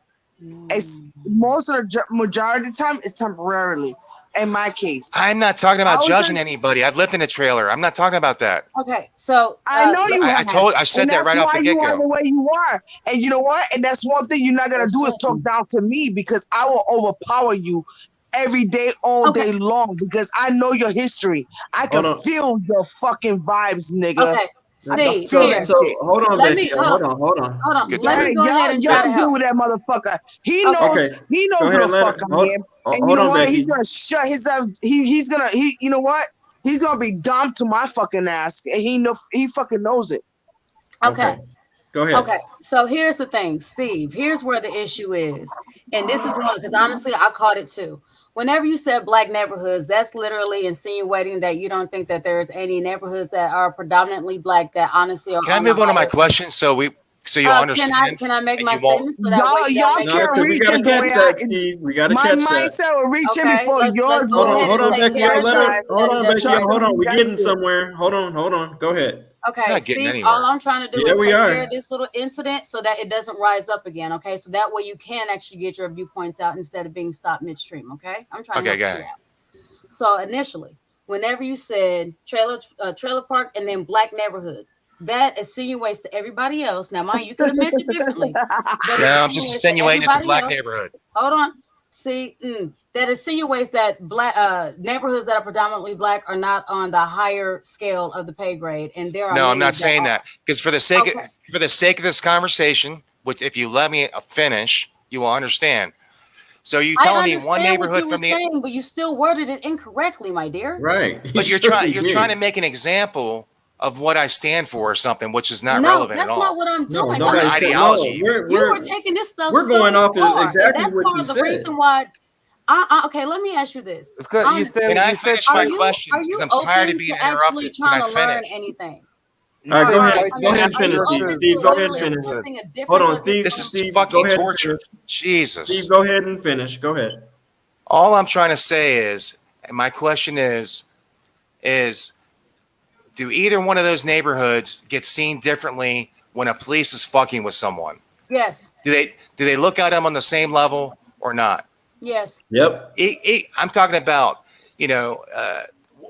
it's most of the majority of the time it's temporarily. In my case, I'm not talking about judging anybody. I've lived in a trailer. I'm not talking about that. okay, so I know you. I said that right off the get You are go. the way you are, and you know what? And that's one thing you're not gonna do is talk down to me because I will overpower you every day, all day long because I know your history. I can feel your fucking vibes, nigga. Okay, I can Steve. feel that shit. hold on, Becky. Hold on. Hold on. Let me go ahead and try to y'all help. deal with that motherfucker. He knows. Okay. He knows Go who ahead, the fuck I am. And you hold know on, what? Becky. He's gonna shut his up. He's gonna. You know what? He's gonna be dumb to my fucking ass, and he fucking knows it. Okay. Go ahead. Okay, so here's the thing, Steve. Here's where the issue is, and this is one because honestly, I caught it too. Whenever you said black neighborhoods, that's literally insinuating that you don't think that there's any neighborhoods that are predominantly black that honestly are. Can I move on to my question so you'll understand? Can I make my you won't- statement so that way Y'all can't reach gotta it the catch way that, Steve. We gotta catch my that. mindset will reach him Okay, before let's yours. go ahead Hold and on, take Becky. care of Hold on, that. Becky. Hold on. We're getting somewhere. Hold on. Go ahead. Okay, not getting Steve, anywhere. all I'm trying to do Yeah, is we take are. care of this little incident so that it doesn't rise up again, okay? So that way you can actually get your viewpoints out instead of being stopped midstream, okay? I'm trying to Okay, help go you ahead. out. So initially, whenever you said trailer park and then black neighborhoods, that insinuates to everybody else. Now, mind you could have meant it differently. But No, I'm just insinuating it's a everybody black else. neighborhood. Hold on. See, that insinuates that black neighborhoods that are predominantly black are not on the higher scale of the pay grade, and there are. No, I'm many not saying are. that because for the sake of this conversation, which if you let me finish, you will understand. So you telling me one neighborhood from the saying, but you still worded it incorrectly, my dear. Right. but you're trying to make an example of what I stand for or something, which is not relevant at all. That's not what I'm doing. No, ideology. We're you were taking this stuff. we're going so off far, exactly and that's what part you of the said. reason why. Okay, let me ask you this. Can I finish my question? Are you Because I'm tired of open being to actually interrupted. Can I trying to learn finish? anything? All right, go ahead. I Go ahead and mean, finish, are you Steve. open Steve, to go ahead and literally finish. accepting a difference Hold on, of Steve. This is Steve, fucking go ahead and torture. finish. Jesus. Steve, go ahead and finish. Go ahead. All I'm trying to say is, and my question is do either one of those neighborhoods get seen differently when a police is fucking with someone? Yes. Do they look at them on the same level or not? Yes. Yep. I'm talking about,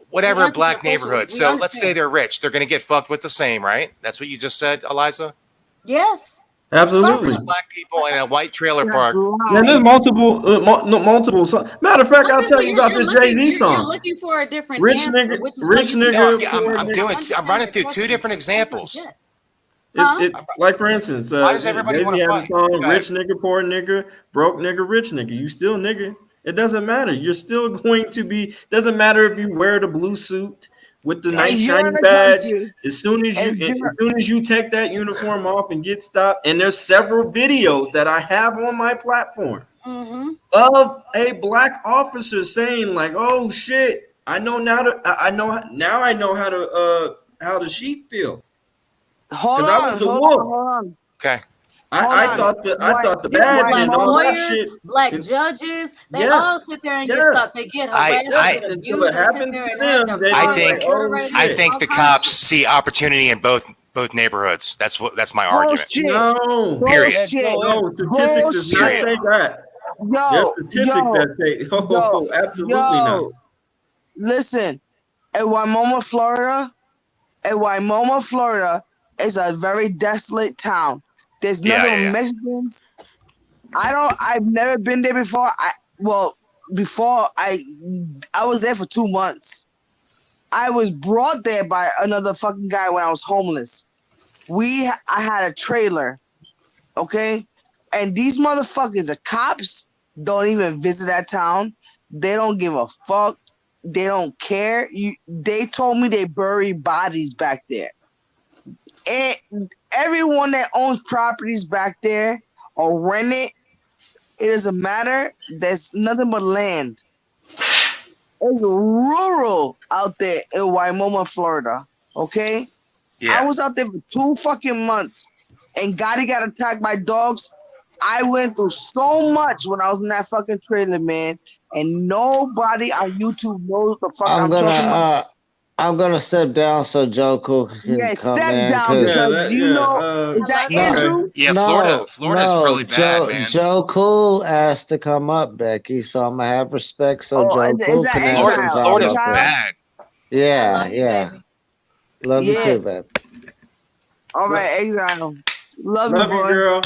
whatever answered black your question. neighborhood. We So let's say understand. they're rich. They're going to get fucked with the same, right? That's what you just said, Eliza? Yes. Absolutely. Black people in a white trailer park. And there's multiple. Matter of fact, I'll tell you about this Jay-Z You're song. looking for a different Rich answer, nigga, which is rich why you nigga. keep No, asking I'm running through two different examples. Yes. Huh? Like for instance, Why does everybody Jay-Z want to has a fight? song, Go ahead. "Rich nigga, poor nigga, broke nigga, rich nigga." You still nigga. It doesn't matter. You're still going to be. Doesn't matter if you wear the blue suit with the nice shiny badge. As soon as you take that uniform off and get stopped, and there's several videos that I have on my platform of a black officer saying like, "Oh shit, I know now. I know how the sheep feel." Hold I was on, the hold wolf. on, hold on. Okay. I thought the bad Black and all that lawyers, shit. black judges, they Yes. all sit there and get Yes. stuck. They get harassed, they get abused, they sit happened there to and have them, their they I cars think obliterated, I all think the kinds of cops see opportunity in both neighborhoods. That's my argument. No, Period. no, statistics does not say that. There's statistics that say, oh, absolutely not. Listen, in Waimoma, Florida is a very desolate town. There's nothing but Mexicans. I've never been there before. I was there for 2 months. I was brought there by another fucking guy when I was homeless. I had a trailer, okay? And these motherfuckers, the cops, don't even visit that town. They don't give a fuck. They don't care. They told me they bury bodies back there. And everyone that owns properties back there or rent it, it doesn't matter. There's nothing but land. It's rural out there in Waimoma, Florida. Okay? Yeah. I was out there for 2 fucking months and Gotti got attacked by dogs. I went through so much when I was in that fucking trailer, man. And nobody on YouTube knows the fuck I'm talking about. I'm gonna step down so Joe Cool can come step in. down because is that Andrew? Yeah, Florida's really bad, man. Joe Cool asked to come up, Becky, so I'm gonna have respect so Joe Cool can answer. Florida's bad. Yeah. Love you too, babe. All right, Exile. Love you, boy. Girl.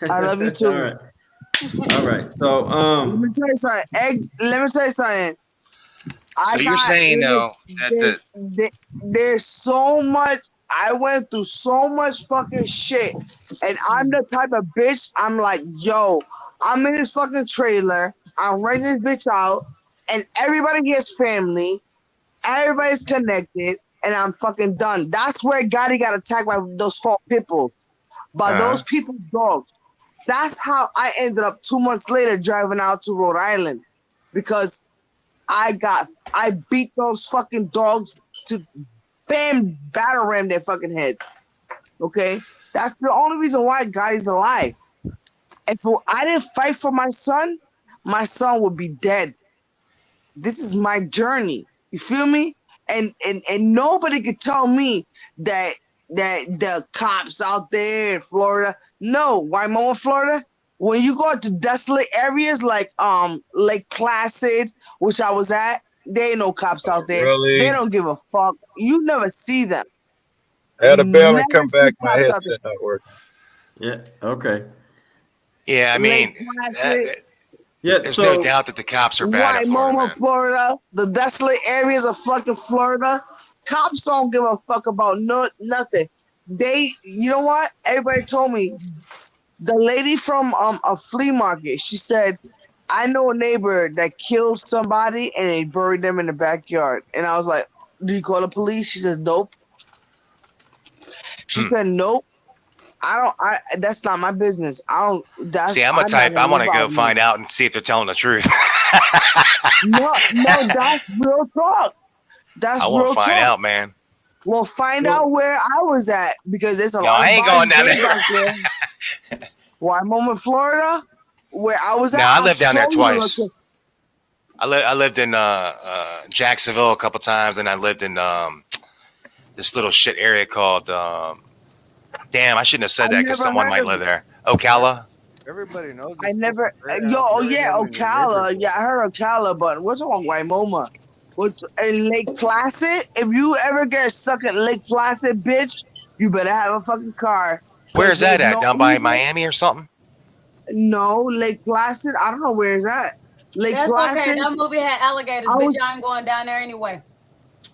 I love you too. All right. So let me tell you something. So you're saying though that there's so much. I went through so much fucking shit, and I'm the type of bitch. I'm like, yo, I'm in this fucking trailer. I'm renting this bitch out, and everybody gets family. Everybody's connected, and I'm fucking done. That's where Gotti got attacked by those 4 people, by those people's dogs. That's how I ended up 2 months later driving out to Rhode Island, because I beat those fucking dogs to battle ram their fucking heads. Okay? That's the only reason why Gotti's alive. If I didn't fight for my son would be dead. This is my journey. You feel me? And nobody could tell me that the cops out there in Florida. No, Waimoma, Florida, when you go to desolate areas like Lake Placid, which I was at, there ain't no cops out there. Really? They don't give a fuck. You never see them. Had a bell and come back. My headset not working. Yeah. Okay. Yeah, I mean, there's no doubt that the cops are bad in Florida, Waimoma, Florida, the desolate areas of fucking Florida, cops don't give a fuck about nothing. You know what? Everybody told me. The lady from a flea market, she said, I know a neighbor that killed somebody and they buried them in the backyard. And I was like, do you call the police? She said, nope. She said, nope. That's not my business. I'm a type. I want to go find out and see if they're telling the truth. no, that's real talk. I want to find out, man. Well, find out where I was at, because there's a lot of I ain't going down there. Waimoma, Florida, where I was at. No, I lived down there twice. I lived in Jacksonville a couple times, and I lived in this little shit area called. Damn, I shouldn't have said that because someone might live there. Ocala. Everybody knows. I never. Ocala. Yeah, I heard Ocala, but what's wrong with Waimoma? What's in Lake Placid? If you ever get stuck at Lake Placid, bitch, you better have a fucking car. Where's that at? Down by Miami or something? No, Lake Placid. I don't know where it's at. That's Placid. Okay. That movie had alligators, bitch. I ain't going down there anyway.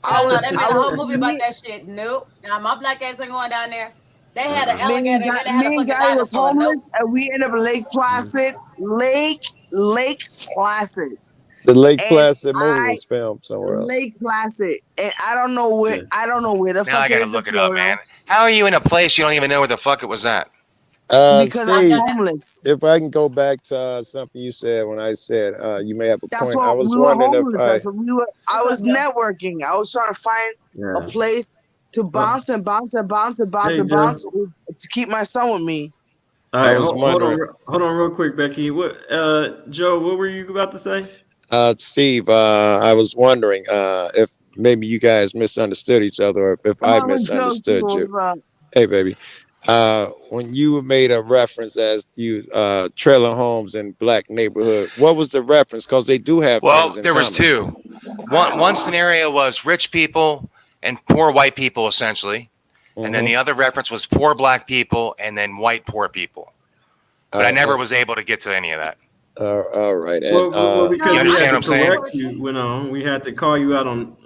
They made a whole movie about that shit. Nope. Now my black ass ain't going down there. They had an alligator. Me and Guy was homeless, and we ended up in Lake Placid. Lake Placid. The Lake Placid movie was filmed somewhere else. Lake Placid, and I don't know where. Yeah. I don't know where the fuck. Now I gotta look it up, man. How are you in a place you don't even know where the fuck it was at? Because Steve, I'm homeless. If I can go back to something you said when I said you may have a That's point. What, I was we wondering homeless. if I was networking. I was trying to find a place to bounce and bounce and bounce and bounce and bounce to keep my son with me. All right, hold on real quick, Becky. What, Joe? What were you about to say? Steve, I was wondering if maybe you guys misunderstood each other, or if I misunderstood you. Hey, baby. when you made a reference as you trailer homes in black neighborhood, what was the reference? Because they do have Well, things in there was common. two. One scenario was rich people and poor white people, essentially. And then the other reference was poor black people and then white poor people. But I never was able to get to any of that. All right. And, Well, because you understand we what had I'm to saying? correct you, we had to call you out on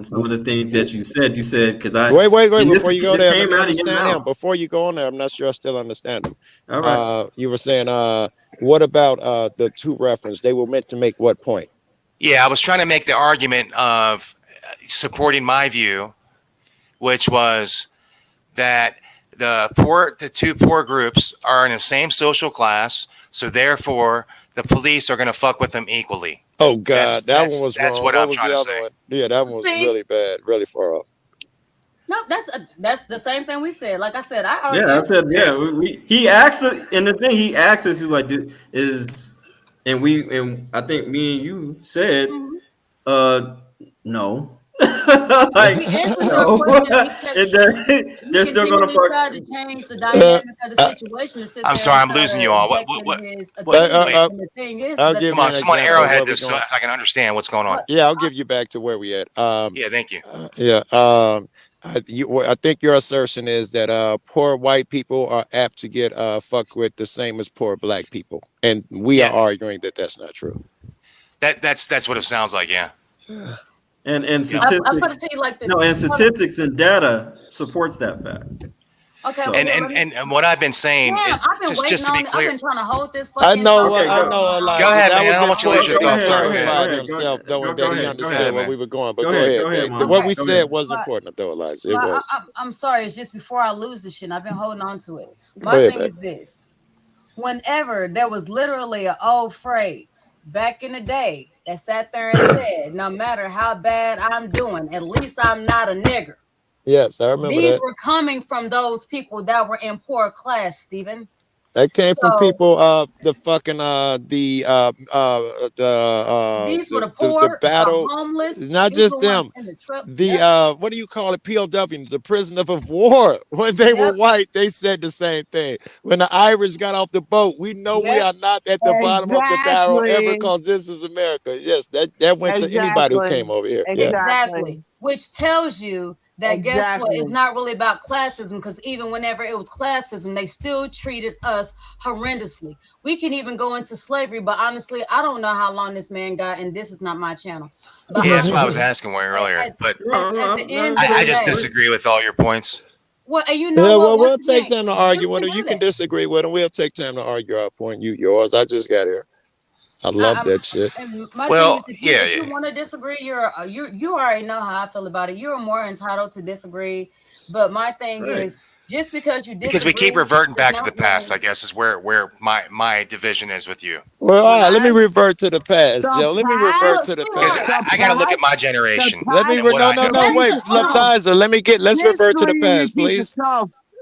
some of the things that you said. You said because I wait. and Before you go this there, let came me out of your understand him. mouth. Before you go on there, I'm not sure I still understand him. All right. You were saying, what about the two reference? They were meant to make what point? Yeah, I was trying to make the argument of supporting my view, which was that the two poor groups are in the same social class, so therefore the police are going to fuck with them equally. Oh God, that one was that's wrong. what What I'm was trying the to other say. one? Yeah, that one was See? really bad, really far off. No, that's the same thing we said. Like I said, I already Yeah, I said answered he asked us, and the thing he asked us, he's like, and I think me and you said, no. Like, we answered no. your question. They're He still gonna continually fuck. tried to change the dynamic of the situation to sit I'm there sorry, and I'm try losing to you all. What? object his Wait. opinion. And the thing is, I'll that give Come you on, an someone example of arrowhead where this we're so going. I can understand what's going on. Yeah, I'll give you back to where we at. Yeah, thank you. I think your assertion is that poor white people are apt to get fucked with the same as poor black people, and we are arguing that that's not true. That's what it sounds like. Yeah. And I'm statistics. going to tell you like this. No, and Hold on. statistics and data supports that fact. Okay, So- well, let me- And what I've been saying, Damn, I've been just waiting to be on it. I've clear. been trying to hold this I fucking. know, Okay, I know, Elijah. Go ahead, that man. was I don't want you to lose your important thoughts. to Sorry, clarify go himself, though, and go that he ahead, go understood ahead, where man. we were going. But Go go ahead, ahead. go ahead, Mama. What we Go said ahead. was important, though, Elijah. It Well, was. I'm sorry. It's just before I lose this shit. And I've been holding on to it. Go My ahead, thing babe. is this: whenever there was literally an old phrase back in the day that sat there and said, "No matter how bad I'm doing, at least I'm not a nigger." Yes, I remember These that. were coming from those people that were in poor class, Stephen. That came from So people. The fucking these were the the poor, the battle. homeless. Not These just were ones them. in the trip. The what do you call it? POW, the prisoner of war. When they were white, they said the same thing. When the Irish got off the boat, we know we are not at the bottom of the barrel ever, because this is America. Yes, that went to anybody who came over here. Yeah. Exactly. Which tells you that guess what? It's Exactly. not really about classism, because even whenever it was classism, they still treated us horrendously. We can even go into slavery, but honestly, I don't know how long this man got, and this is not my channel. But Yeah, that's what I was asking way earlier. But at the end of I the just day- disagree with all your points. Well, and you know Yeah, what? well, we'll Once take again, time to argue you with can him. You do can that. disagree with him. We'll take time to argue our point. You yours. I just got here. I love that shit. And my Well, thing is, yeah, if you want to disagree, you already know how I feel about it. You're more entitled to disagree. But my thing Right. is, just because you disagree, Because we keep reverting back to does the not past, mean- I guess, is where my division is with you. Well, all right. Let me revert to the past, Joe. Let me revert to the Because past. I got to look at my generation. Let me. and what I know. Wait, Letizer. Let's revert to the past, please.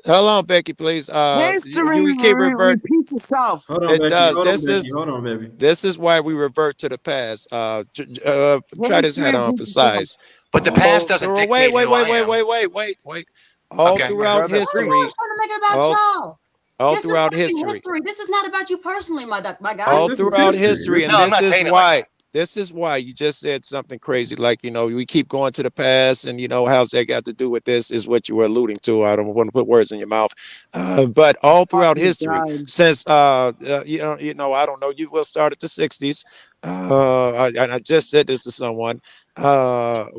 Hold on, Becky, please. You keep revert. repeats itself. Hold on, It Becky. does. Hold on, This Becky. is Hold on, baby. this is why we revert to the past. Try this hat on for size. But the past doesn't Wait, dictate wait, who I wait, wait, am. wait, wait, wait, wait. All Okay. throughout Brother, history. I'm trying to make it about all- y'all. all This is throughout fucking history. This is not about you personally, my guy. All throughout history, and No, I'm this not is saying it like why. This is why you just said something crazy, like, we keep going to the past, and how's that got to do with this? Is what you were alluding to. I don't want to put words in your mouth, but all throughout history, since I don't know, you will start at the '60s. I just said this to someone.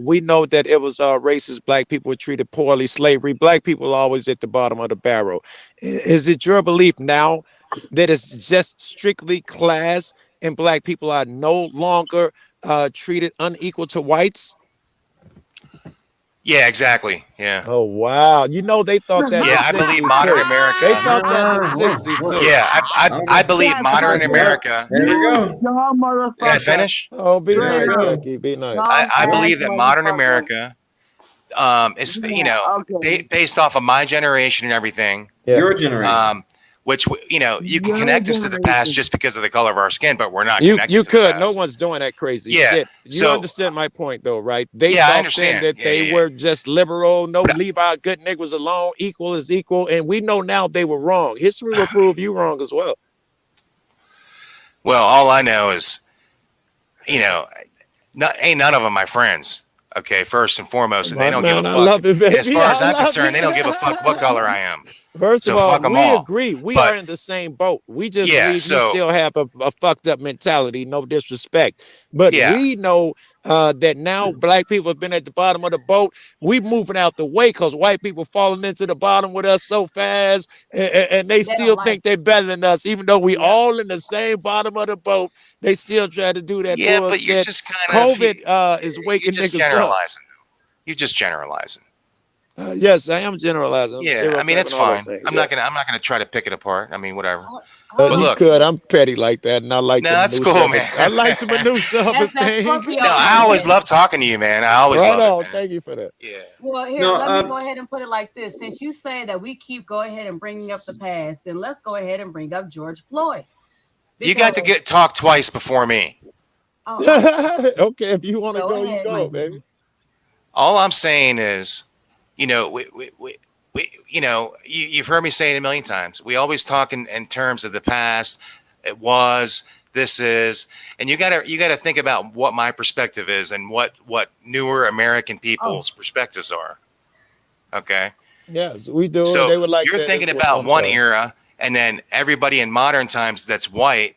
We know that it was racist. Black people were treated poorly. Slavery. Black people are always at the bottom of the barrel. Is it your belief now that it's just strictly class, and black people are no longer treated unequal to whites? Yeah, exactly. Yeah. Oh wow! They thought that. Yeah, I in the believe 60s modern too. America. They thought that in the '60s too. Yeah, I believe modern America. There you go. Can I finish? Oh, be There you nice, go. Becky. Be nice. I believe that modern America, is based off of my generation and everything. Your generation. which you know you can connect us to the past just because of the color of our skin, but we're not. You connected to the could. past. No one's doing that crazy Yeah, shit. You so- understand my point, though, right? They Yeah, I thought understand. then that Yeah, they yeah. were just liberal, no leave our good niggas alone, equal is equal, and we know now they were wrong. History will prove you wrong as well. Well, all I know is, you know, ain't none of them my friends. Okay, first and foremost, and they don't give a Man, I fuck. love it, And as baby. far as I I'm love concerned, it. they don't give a fuck what color I am. First So of all, fuck 'em we all. agree. We But- are in the same boat. We just Yeah, we, you so- still have a fucked up mentality, no disrespect. But Yeah. we know that now black people have been at the bottom of the boat. We moving out the way because white people falling into the bottom with us so fast, and they still think they're better than us, even though we all in the same bottom of the boat. They still try to do that Yeah, bullshit. but you're just kind of COVID is waking you're just niggas up. generalizing. You're just generalizing. Yes, I am generalizing. I'm Yeah, I mean it's stereotyping all fine. those things, I'm yeah. not gonna try to pick it apart. I mean, whatever. But You look, could. I'm petty like that, and I like No, the that's minutia cool, of it. man. I like the minutia of That's a that thing. Scorpio. no, I always love talking to you, man. I always Right love on. it, man. Thank you for that. Yeah. Well, here, No, let me go ahead and put it like this. Since you say that we keep going ahead and bringing up the past, then let's go ahead and bring up George Floyd. You got to get talk twice before me. Okay, if you want to Go go, you ahead, go, Mike. baby. All I'm saying is, you know, we you know, you've heard me say it a million times. We always talk in terms of the past. It was, this is, and you gotta think about what my perspective is and what newer American people's perspectives are. Okay. Yes, we do. So They would like you're that thinking as well. about I'm one sorry. era, and then everybody in modern times that's white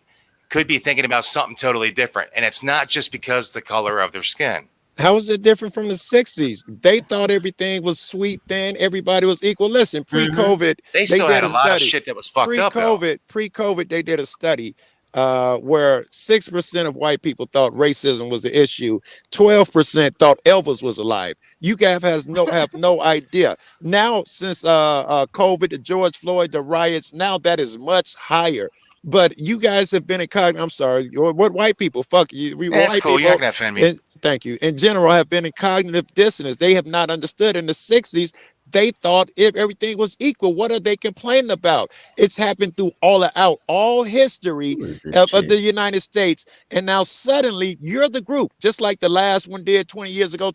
could be thinking about something totally different. And it's not just because the color of their skin. How is it different from the 60s? They thought everything was sweet then. Everybody was equal. Listen, pre-COVID, They still did had a lot of study. shit that was fucked up, though. Pre-COVID, they did a study where 6% of white people thought racism was an issue. 12% thought Elvis was alive. You guys have no idea. Now, since COVID, the George Floyd, the riots, now that is much higher. But you guys have been in cognitive. I'm sorry, what white people? Fuck you. We That's white cool. You're not people. gonna offend me. Thank you. In general, have been in cognitive dissonance. They have not understood. In the 60s, they thought if everything was equal. What are they complaining about? It's happened through all history of the United States. And now suddenly you're the group, just like the last one did 20 years ago,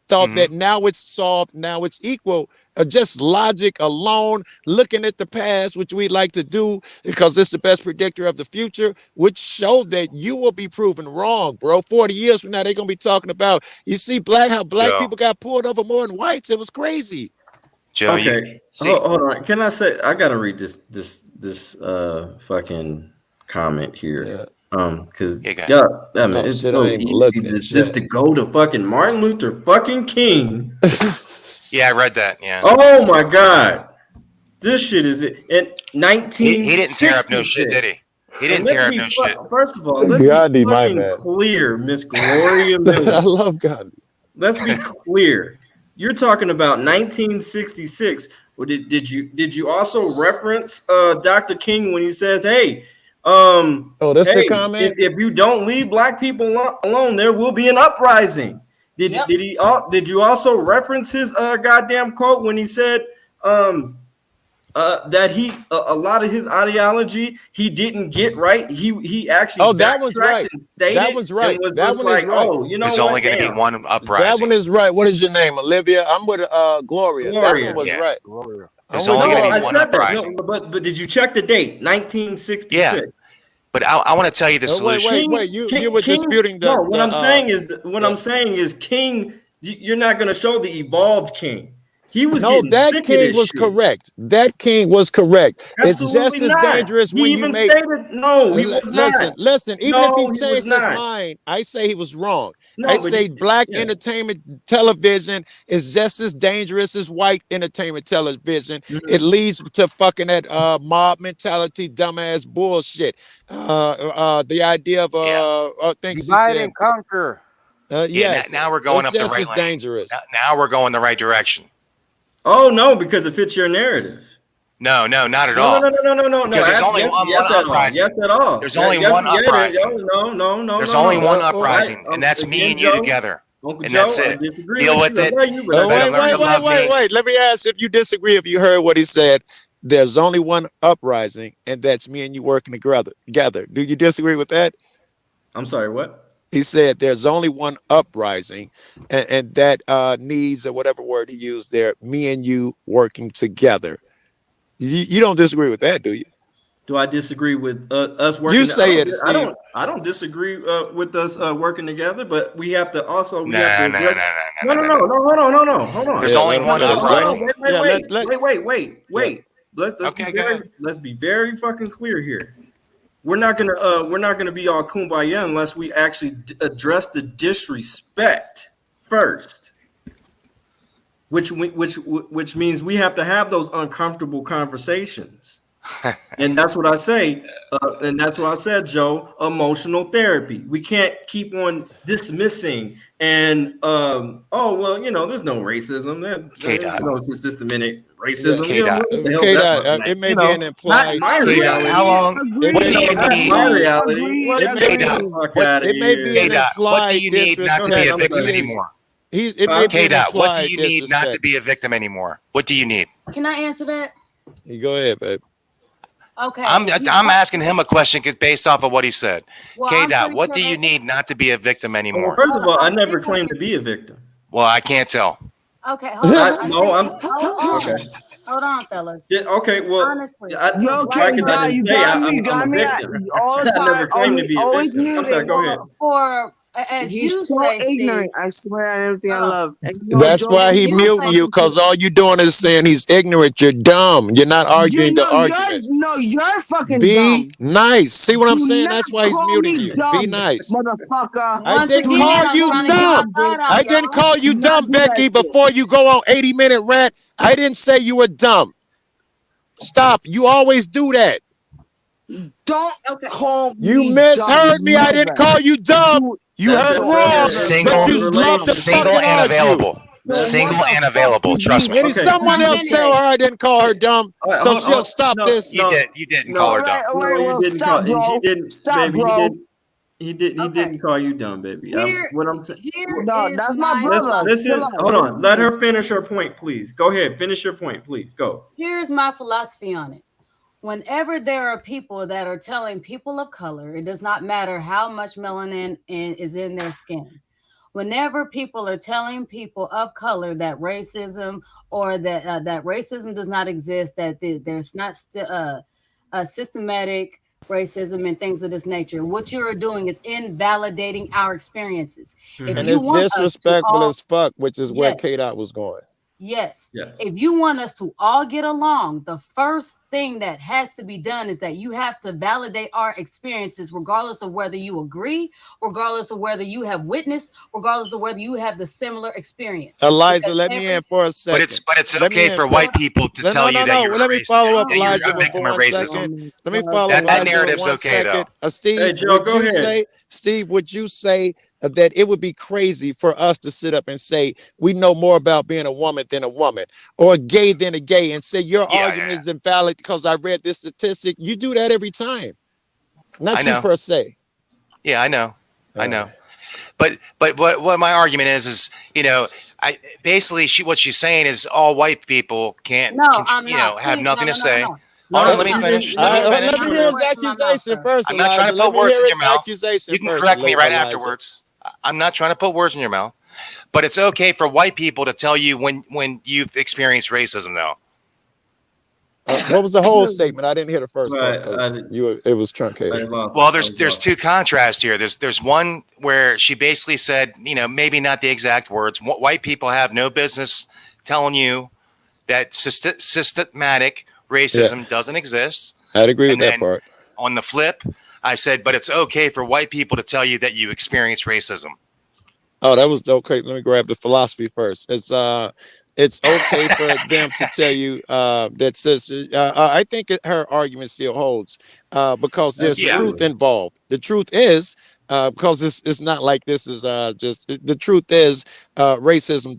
thought that now it's solved, now it's equal. Just logic alone, looking at the past, which we like to do because it's the best predictor of the future, which showed that you will be proven wrong, bro. 40 years from now, they're gonna be talking about, you see, how black Joe. people got pulled over more than whites. It was crazy. Joe, Okay, hold on. Can I say I gotta read this fucking comment here? Because I mean, it's shit, so I ain't easy looking, just to go to fucking Martin Luther fucking King. Yeah, I read that. Yeah. Oh my God, this shit is in 19. He didn't tear up no shit, did he? He didn't tear up no shit. First of all, let's Gandhi, be my fucking bad. clear, Miss Gloria Miller. I love Gandhi. Let's be clear. You're talking about 1966. Well, did you also reference Dr. King when he says, "Hey, that's the hey, comment? If you don't leave black people alone, there will be an uprising." Did you also reference his goddamn quote when he said that he a lot of his ideology he didn't get right? He actually that was right. That was right. Was That just one is like, right. oh, you know There's what? only going to be Damn. one uprising. That one is right. What is your name, Olivia? I'm with Gloria. Gloria. That one was Yeah. right. There's only going to be one I said that. uprising. No, but did you check the date? 1966. Yeah. But I want to tell you the solution. Wait. You were disputing the. No, what I'm saying is King. You're not going to show the evolved King. He was getting that sick of King this was shit. correct. That King was correct. Absolutely it's just as not. dangerous He when even you make. stated no. He was not. Listen. Even No, if he he was changed his not. mind, I say he was wrong. No, I but say black yeah. entertainment television is just as dangerous as white entertainment television. Mm-hmm. It leads to fucking that mob mentality, dumbass bullshit. The idea of things he Divide said. and conquer. Yes. Now we're going It's up the just right as lane. dangerous. Now we're going the right direction. Oh no, because it fits your narrative. No, not at No, all. no. Because there's only one uprising. Yes, at all. There's only one uprising. No. There's only one uprising, and that's me and you together. And that's it. Deal with it. Wait. Let me ask if you disagree, if you heard what he said. there's only one uprising, and that's me and you working together. Do you disagree with that? I'm sorry, what? He said there's only one uprising, and that needs, or whatever word he used there, me and you working together. You don't disagree with that, do you? Do I disagree with us working? You say it, Steve. I don't disagree with us working together, but we have to also. No. Hold on. There's only one uprising. Wait. Let's be very fucking clear here. We're not gonna be all kumbaya unless we actually address the disrespect first, which means we have to have those uncomfortable conversations. And that's what I say, and that's what I said, Joe. Emotional therapy. We can't keep on dismissing and there's no racism. There's no systematic racism. It may be an implied. My reality. How long? What do you need? My reality. It may be an implied. What do you need not to be a victim anymore? K-Dot, what do you need not to be a victim anymore? What do you need? Can I answer that? You go ahead, babe. Okay. I'm asking him a question based off of what he said. Well, K-Dot, what do you need not to be a victim anymore? Well, first of all, I never claimed to be a victim. Well, I can't tell. Okay, hold on. Okay. Hold on, fellas. Yeah, okay, well, honestly, I'm a victim. I never claimed to be a victim. I'm sorry, go ahead. For as He's you so say, ignorant. Steve. I swear on everything I love. That's why he muting you, because all you doing is saying he's ignorant. You're dumb. You're not arguing the argument. You're fucking Be dumb. nice. See what I'm Do saying? not That's why he's call muting me you. dumb, Be nice. Motherfucker. I didn't call you dumb. I didn't call you dumb, Becky, before you go on 80-minute rant. I didn't say you were dumb. Stop. You always do that. Don't call me You misheard dumb. me. I didn't call you dumb. You heard wrong. Single and available. Single and available. Trust me. And someone else tell her I didn't call her dumb, so she'll stop this. You didn't call her dumb. No, he didn't call. He didn't. Stop, baby, bro. He didn't call you dumb, baby. What I'm saying. No, that's my brother. Listen, hold on. Let her finish her point, please. Go ahead. Finish your point, please. Go. Here's my philosophy on it. Whenever there are people that are telling people of color, it does not matter how much melanin is in their skin. Whenever people are telling people of color that racism or that racism does not exist, that there's not a systematic racism and things of this nature, what you are doing is invalidating our experiences. If And you it's want us to disrespectful all- as fuck, which is where Yes. K-Dot was going. Yes. If you want us to all get along, the first thing that has to be done is that you have to validate our experiences, regardless of whether you agree, regardless of whether you have witnessed, regardless of whether you have the similar experience. Eliza, Because let me in for a second. But it's Let me okay in for white people to tell you that you're Let me racist, follow up that you're Eliza a victim for of 1 racism. second. Let me follow That Eliza narrative's for 1 okay, second. though. Steve, Hey, Joe, go ahead. Steve, would you say that it would be crazy for us to sit up and say we know more about being a woman than a woman, or a gay than a gay, and say your argument is invalid because I read this statistic? You do that every time. Not I you know. per se. Yeah, I know. But what my argument is I basically what she's saying is all white people can't have nothing to say. Hold on, let me finish. Let me hear his accusation first. I'm not trying to Eliza. put words in your mouth. Accusation You can first, correct me right Eliza. afterwards. I'm not trying to put words in your mouth, but it's okay for white people to tell you when you've experienced racism, though. What was the whole statement? I didn't hear the first part. It was truncated. Well, there's two contrasts here. There's one where she basically said, maybe not the exact words. White people have no business telling you that systematic racism doesn't exist. I'd agree with that part. On the flip, I said, but it's okay for white people to tell you that you experience racism. Oh, that was okay. Let me grab the philosophy first. It's okay for them to tell you that says I think her argument still holds because there's truth involved. The truth is because it's not like this is just the truth is racism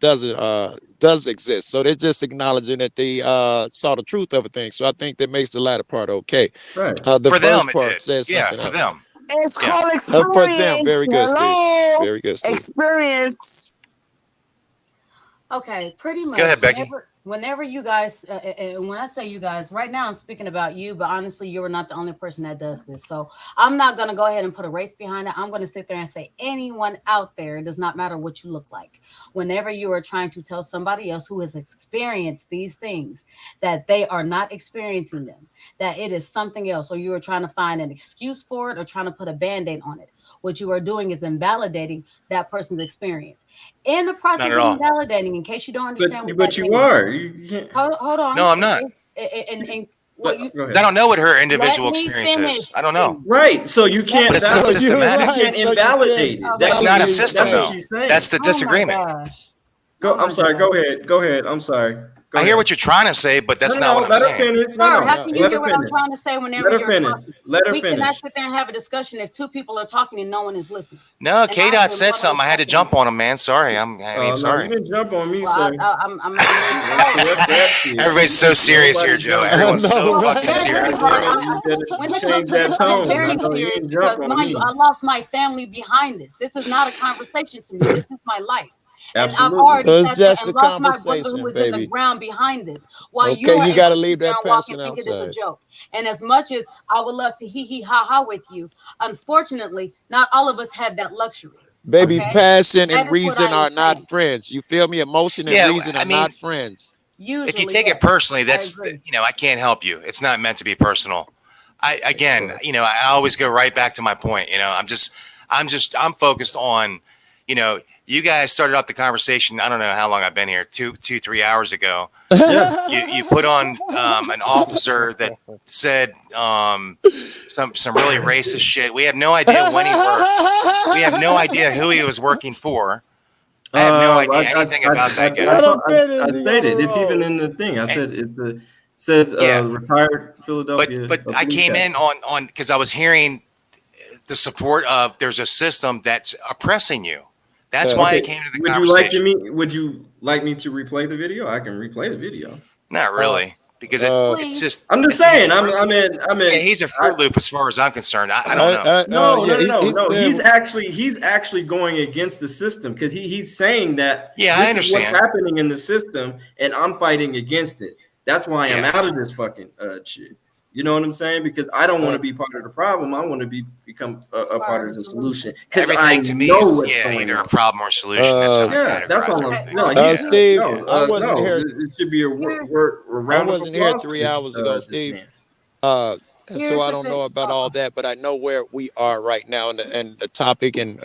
does exist. So they're just acknowledging that they saw the truth of a thing. So I think that makes the latter part okay. Right. The For first them, part says something for else. them. It's called experience. For them, very good, Steve. Hello? Very good, Steve. Experience. Okay, pretty much. Go ahead, Becky. Whenever you guys, and when I say you guys, right now I'm speaking about you, but honestly, you are not the only person that does this. So I'm not going to go ahead and put a race behind it. I'm going to sit there and say anyone out there, it does not matter what you look like. Whenever you are trying to tell somebody else who has experienced these things that they are not experiencing them, that it is something else, or you are trying to find an excuse for it or trying to put a Band-Aid on it, what you are doing is invalidating that person's experience. In the process of invalidating, in case you don't understand but you are. You can't. Hold on. No, I'm not. And what you, I don't know what her individual experience is. I don't know. Right. So you can't. But it's not systematic. You can't invalidate it. That's not a system, That's though. what she's saying. That's the disagreement. I'm sorry. Go ahead. Go ahead. I'm sorry. I hear what you're trying to say, but that's not what I'm saying. How can you hear what I'm trying to say whenever you're talking? We finish. cannot sit there and have a discussion if two people are talking and no one is listening. No, K-Dot said something. I had to jump on him, man. Sorry. Sorry. You didn't jump on me, sir. Everybody's so serious here, Joe. Everyone's so fucking serious. Change that tone. Very serious because, mind you, I lost my family behind this. This is not a conversation to me. This is my life. And I've already sat there and lost my brother who was in the ground behind this. While you got to leave that person outside. It is a joke. And as much as I would love to hee ha ha with you, unfortunately, not all of us have that luxury. Baby, passion and reason are not friends. You feel me? Emotion and reason are not friends. Usually, if you take it personally, that's I can't help you. It's not meant to be personal. I always go right back to my point. I'm focused on. You guys started off the conversation. I don't know how long I've been here, 3 hours ago. You put on an officer that said some really racist shit. We have no idea when he worked. We have no idea who he was working for. I have no idea anything about that guy. I stated it's even in the thing. I said it says retired Philadelphia. But I came in on because I was hearing the support of there's a system that's oppressing you. That's why I came to the conversation. Would you like me to replay the video? I can replay the video. Not really, because it's just. I'm just saying. I'm in. Yeah, he's a Fruit Loop as far as I'm concerned. I don't know. No. He's actually going against the system because he's saying that. Yeah, I understand. Is what's happening in the system, and I'm fighting against it. That's why I'm out of this fucking shit. You know what I'm saying? Because I don't want to be part of the problem. I want to become a part of the solution. Everything to me is either a problem or a solution. That's how that's all. Steve, I wasn't here. It should be a round. I wasn't here 3 hours ago, Steve. So I don't know about all that, but I know where we are right now, and the topic, and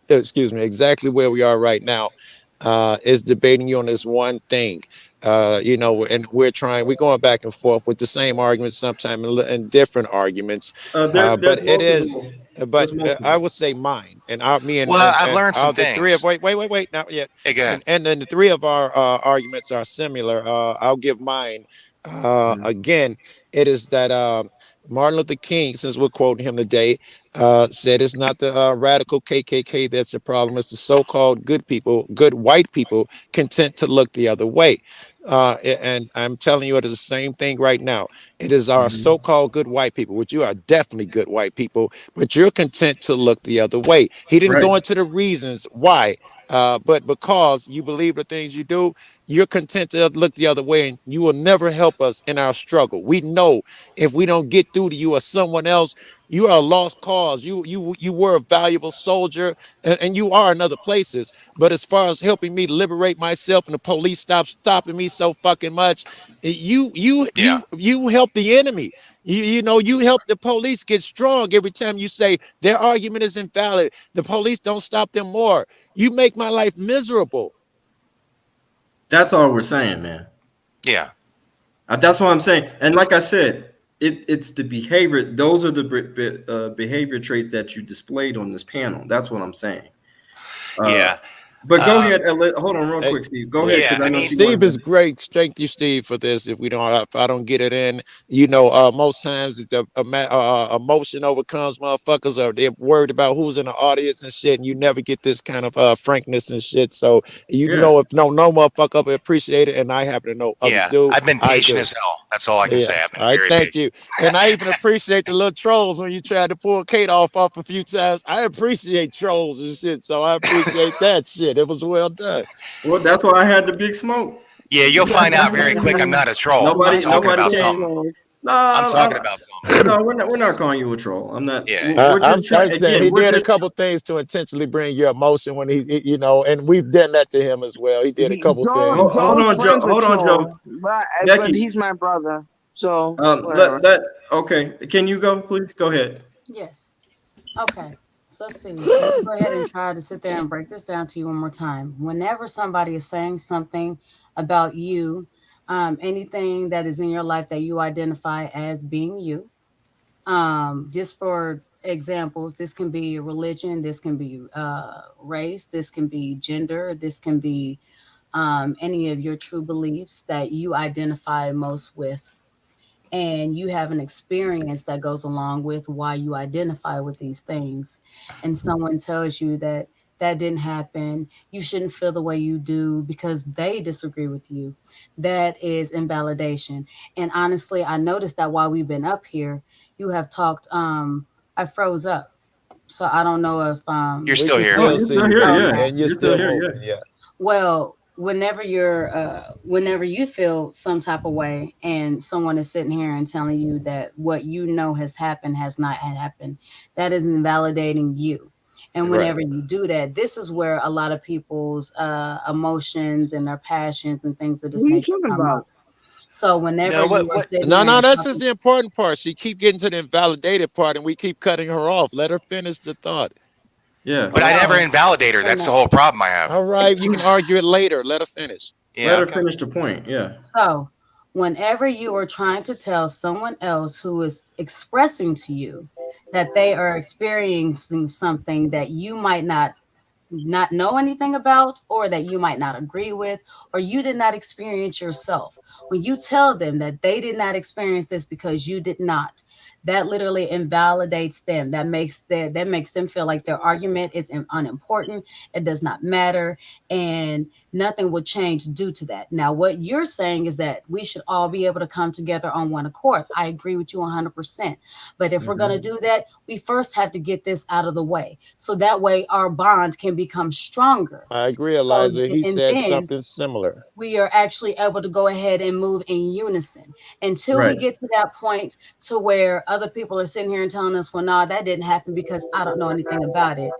exactly where we are right now is debating you on this one thing. And we're going back and forth with the same arguments, sometimes and different arguments. But I would say mine and I've learned some things. Wait, not yet. Hey, go ahead. And then the three of our arguments are similar. I'll give mine. Again, it is that Martin Luther King, since we're quoting him today, said it's not the radical KKK that's the problem. It's the so-called good people, good white people, content to look the other way. And I'm telling you, it is the same thing right now. It is our so-called good white people, which you are definitely good white people, but you're content to look the other way. He didn't go into the reasons why, but because you believe the things you do, you're content to look the other way, and you will never help us in our struggle. We know if we don't get through to you or someone else, you are a lost cause. You were a valuable soldier, and you are in other places. But as far as helping me liberate myself and the police stop stopping me so fucking much, you help the enemy. You help the police get strong every time you say their argument is invalid. The police don't stop them more. You make my life miserable. That's all we're saying, man. Yeah. That's what I'm saying. And like I said, it's the behavior. Those are the behavior traits that you displayed on this panel. That's what I'm saying. But go ahead. Hold on, real quick, Steve. Go ahead. Steve is great. Thank you, Steve, for this. If I don't get it in, most times it's emotion overcomes motherfuckers, or they're worried about who's in the audience and shit, and you never get this kind of frankness and shit. So if no motherfucker will appreciate it, and I happen to know others do. I've been patient as hell. That's all I can say. I've been very thank you. And I even appreciate the little trolls when you tried to pull Kate off a few times. I appreciate trolls and shit, so I appreciate that shit. shit. It was well done. Well, that's why I had the big smoke. Yeah, you'll find out very quick. I'm not a troll. I'm talking about something. No, I'm talking about something. No, we're not calling you a troll. I'm not. Yeah. I'm saying he did a couple things to intentionally bring your emotion when he, you know, and we've done that to him as well. He did a couple things. Hold on, Joe. Hold on, Joe. But he's my brother, so okay. Can you go, please? Go ahead. Yes. Okay. So Steve, let's go ahead and try to sit there and break this down to you one more time. Whenever somebody is saying something about you, anything that is in your life that you identify as being you, just for examples, this can be religion, this can be race, this can be gender, this can be any of your true beliefs that you identify most with. And you have an experience that goes along with why you identify with these things. And someone tells you that that didn't happen, you shouldn't feel the way you do because they disagree with you. That is invalidation. And honestly, I noticed that while we've been up here, you have talked, I froze up. So I don't know if you're still here. You're still here, yeah. And you're still here, yeah. Well, whenever you feel some type of way and someone is sitting here and telling you that what you know has happened has not happened, that is invalidating you. And whenever you do that, this is where a lot of people's emotions and their passions and things of this nature come up. So whenever that's just the important part. She keep getting to the invalidated part and we keep cutting her off. Let her finish the thought. Yeah. But I never invalidate her. That's the whole problem I have. All right, you can argue it later. Let her finish. Yeah, Let her finish the point. Yeah. So whenever you are trying to tell someone else who is expressing to you that they are experiencing something that you might not know anything about, or that you might not agree with, or you did not experience yourself, when you tell them that they did not experience this because you did not, that literally invalidates them. That makes them feel like their argument is unimportant. It does not matter, and nothing will change due to that. Now, what you're saying is that we should all be able to come together on one accord. I agree with you 100%. But if we're going to do that, we first have to get this out of the way, so that way our bond can become stronger. I agree, Eliza. He said something similar. We are actually able to go ahead and move in unison until we get to that point to where other people are sitting here and telling us, well, no, that didn't happen because I don't know anything about it.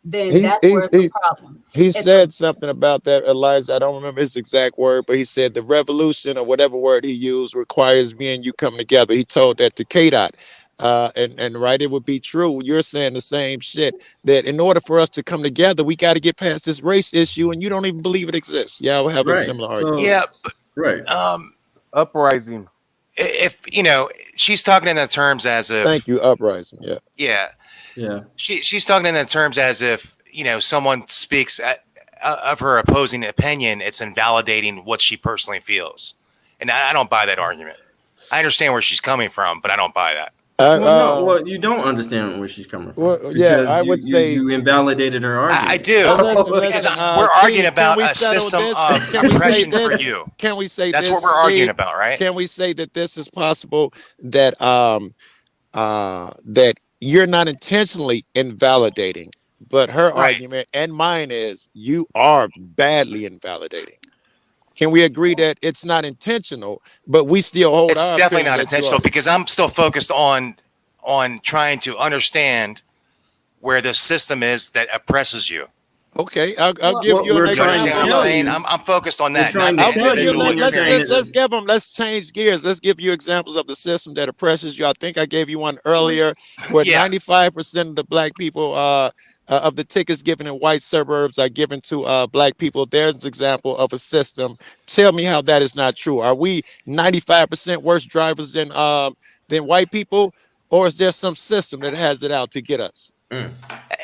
Then that's where the problem. He said something about that, Elijah. I don't remember his exact word, but he said the revolution or whatever word he used requires me and you come together. He told that to K-Dot. And right, it would be true. You're saying the same shit, that in order for us to come together, we got to get past this race issue, and you don't even believe it exists. Yeah, we're having a similar argument. Yeah, but, uprising. If she's talking in the terms as if. Thank you, uprising. Yeah. She's talking in the terms as if someone speaks of her opposing opinion, it's invalidating what she personally feels, and I don't buy that argument. I understand where she's coming from, but I don't buy that. Well, you don't understand where she's coming from. Well, yeah, I would say you invalidated her argument. I do. Listen, we're arguing about a system of oppression for you. Can we say that's this, what we're arguing about, right? Can we say that this is possible, that that you're not intentionally invalidating, but her argument and mine is you are badly invalidating? Can we agree that it's not intentional, but we still hold it's definitely not intentional, because I'm still focused on trying to understand where the system is that oppresses you. Okay, I'll give you an example. I'm focused on that. Let's change gears. Let's give you examples of the system that oppresses you. I think I gave you one earlier, where 95% of the black people of the tickets given in white suburbs are given to black people. There's an example of a system. Tell me how that is not true. Are we 95% worse drivers than white people, or is there some system that has it out to get us?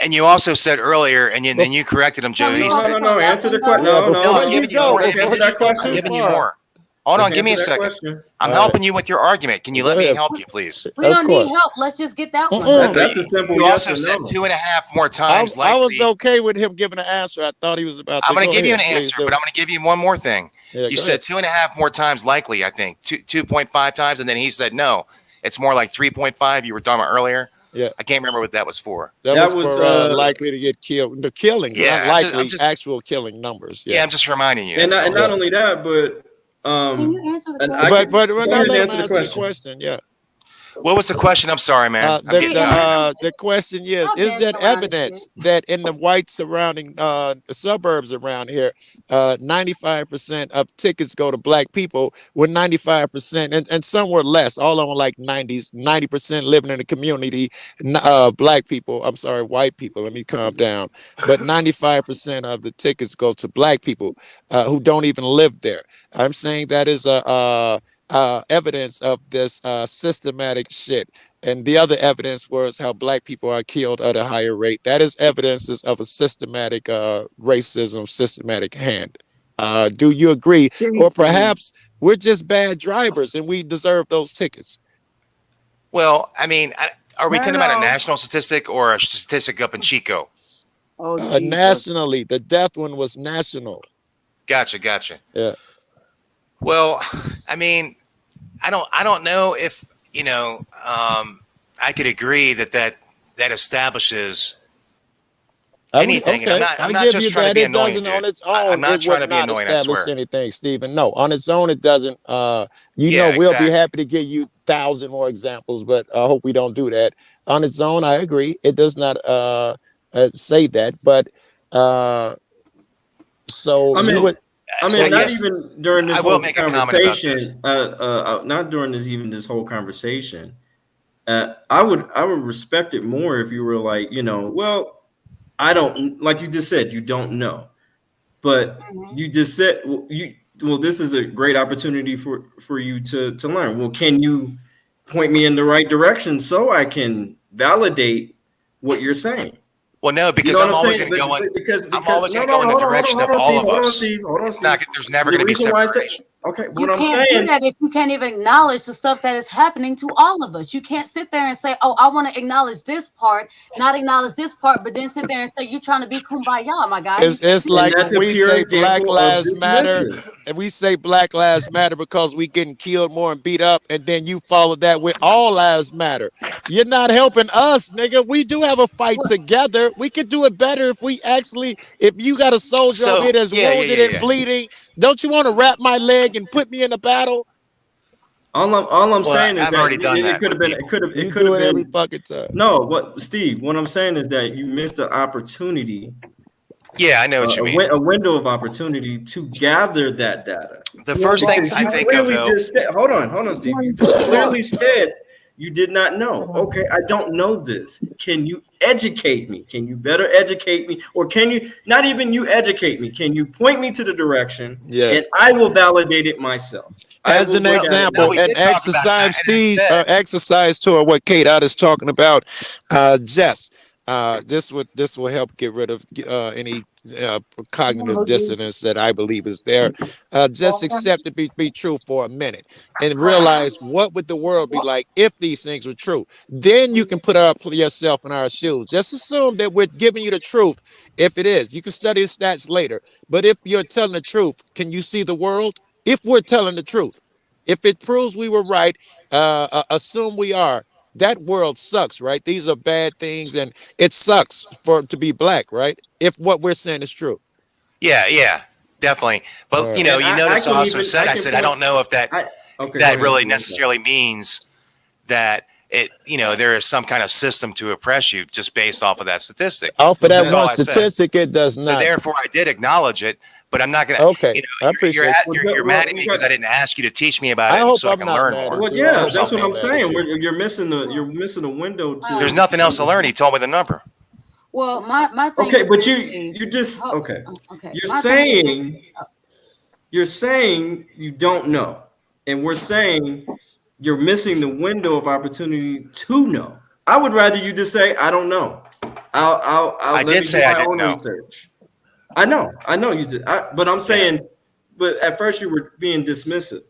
And you also said earlier, and then you corrected him, Joe. No. Answer the question. I'm giving you more. Hold on, give me a second. I'm helping you with your argument. Can you let me help you, please? We don't need help. Let's just get that one. That's a simple. You also said 2.5 more times. I was okay with him giving an answer. I thought he was about to. I'm going to give you an answer, but I'm going to give you one more thing. You said 2.5 more times likely, I think. 2.5 times, and then he said no. It's more like 3.5. You were talking about earlier. Yeah. I can't remember what that was for. That was for likely to get killed. The killings, Yeah, not I'm just- likely, I'm just- actual killing numbers. Yeah, I'm just reminding you. And that's not, all. and not only that, but Can you answer the and question? I can, but go no, ahead and let him answer answer the question. Yeah. What was the question? I'm sorry, man. I'm getting tired. The question is I'll there dance around evidence that in the white surrounding suburbs around here, 95% of tickets go to black people, with 95% and somewhere less, all on like 90% living in the community, black people, I'm sorry, white people, let me calm down, but 95% of the tickets go to black people who don't even live there. I'm saying that is evidence of this systematic shit. And the other evidence was how black people are killed at a higher rate. That is evidences of a systematic racism, systematic hand. Do you agree? Or perhaps we're just bad drivers and we deserve those tickets. Well, I mean, are we talking about a national statistic or a statistic up in Chico? Nationally, the death one was national. Gotcha. Yeah. Well, I mean, I don't know if I could agree that establishes anything. Okay. And I'm not give just you trying to that. be It annoying. doesn't Dude. on its own. I'm not it trying would to be not annoying. I establish swear. anything, Stephen. No, on its own, it doesn't. We'll exactly. be happy to give you 1,000 more examples, but I hope we don't do that. On its own, I agree. It does not say that, but so I mean, would. not even during this I will whole make a comment about this. conversation. Not during this whole conversation. I would respect it more if you were like, well, I don't, like you just said, you don't know, but you just said this is a great opportunity for you to learn. Well, can you point me in the right direction so I can validate what you're saying? Well, no, because I'm always going to go in. I'm always going to go in the direction of all of us. It's not. There's never going to be separation. Okay, You what I'm can't saying. do that if you can't even acknowledge the stuff that is happening to all of us. You can't sit there and say, "Oh, I want to acknowledge this part, not acknowledge this part," but then sit there and say you're trying to be kumbaya, my guy. It's like when we say Black Lives Matter, and we say Black Lives Matter because we getting killed more and beat up, and then you follow that with All Lives Matter. You're not helping us, nigga. We do have a fight together. We could do it better if you got a soldier up here that's wounded and bleeding. Don't you want to wrap my leg and put me in a battle? All I'm saying is I've that already done that it could have been. It could have been every fucking time. No, Steve? What I'm saying is that you missed the opportunity. Yeah, I know what you mean. A window of opportunity to gather that data. The first thing I think of, though, hold on, Steve. You clearly said you did not know. Okay, I don't know this. Can you educate me? Can you better educate me? Or can you not even you educate me? Can you point me to the direction? Yeah. And I will validate it myself. As an example, an exercise, Steve, exercise to what Kate Ott is talking about. Jess, this will help get rid of any cognitive dissonance that I believe is there. Just accept it be true for a minute and realize what would the world be like if these things were true. Then you can put yourself in our shoes. Just assume that we're giving you the truth. If it is, you can study the stats later. But if you're telling the truth, can you see the world? If we're telling the truth, if it proves we were right, assume we are. That world sucks, right? These are bad things, and it sucks to be black, right? If what we're saying is true. Yeah, definitely. But you notice I also said, I don't know if that really necessarily means that there is some kind of system to oppress you just based off of that statistic. Off of that one statistic, it does not. So therefore, I did acknowledge it, but I'm not going to. Okay, I appreciate you're mad at me because I didn't ask you to teach me about it, so I can learn more. Well, yeah, that's what I'm saying. You're missing the window to. There's nothing else to learn. He told me the number. Well, my thing. Okay, but you just okay. You're saying you don't know, and we're saying you're missing the window of opportunity to know. I would rather you just say I don't know. I did say I didn't know. Research. I know you did. But I'm saying, but at first you were being dismissive.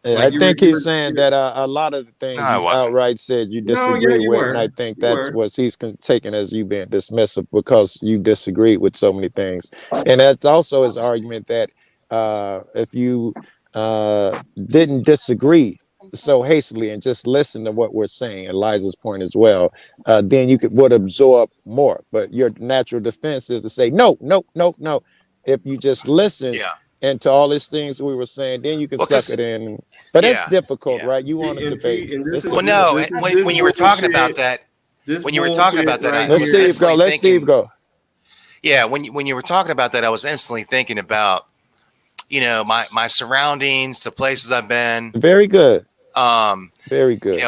I think he's saying that a lot of the things you outright said you disagree with, and I think that's what he's taking as you being dismissive because you disagree with so many things. And that's also his argument that if you didn't disagree, so hastily and just listen to what we're saying, and Liza's point as well, then you would absorb more. But your natural defense is to say, no, no, no, no. If you just listen and to all these things we were saying, then you can suck it in. But it's difficult, right? You want to debate. Well, no, when you were talking about that, Let's Steve go. Let Steve go. Yeah, when you were talking about that, I was instantly thinking about, my surroundings, the places I've been. Very good. Very good.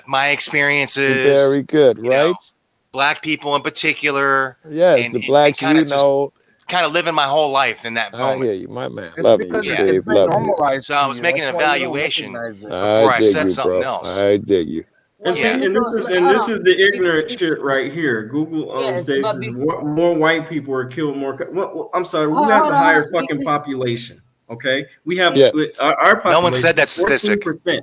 My experiences. Very good, right? Black people in particular. Yes, the blacks, kind of living my whole life in that moment. I hear you, my man. Love you, Steve. Love you. So I was making an evaluation before I said something else. I dig you. And, see, and this is the ignorant shit right here. Google says more white people are killed more. Well, I'm sorry, we have the higher fucking population. Okay, we have our population. No one said that statistic. 14%.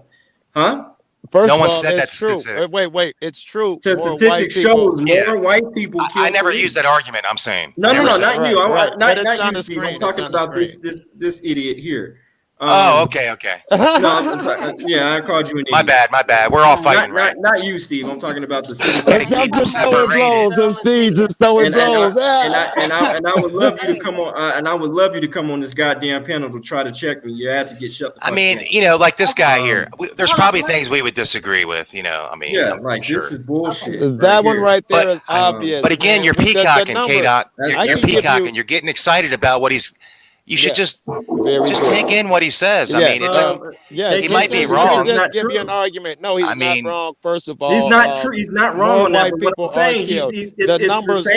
Huh? First no of one all, said that it's true. statistic. Wait, it's true. The statistic shows more white people. I never used that argument. I'm saying. No, not you. Not on you, the Steve. screen. I'm talking about this idiot here. Okay. No, yeah, I called you an idiot. My bad. We're all fighting, right? Not you, Steve. I'm talking about the just throwing blows, and Steve just throwing blows. And I would love you to come on. And I would love you to come on this goddamn panel to try to check me. Your ass to get shut the fuck down. Like this guy here. There's probably things we would disagree with. This is bullshit. That one right there is obvious. But again, you're peacocking, K-Dot. You're peacocking. You're getting excited about what he's. You should just take in what he says. Yes. I mean, he might be wrong. Just give you an argument. No, he's not wrong. First of all, he's not true. He's not wrong on that. White people I'm saying the numbers.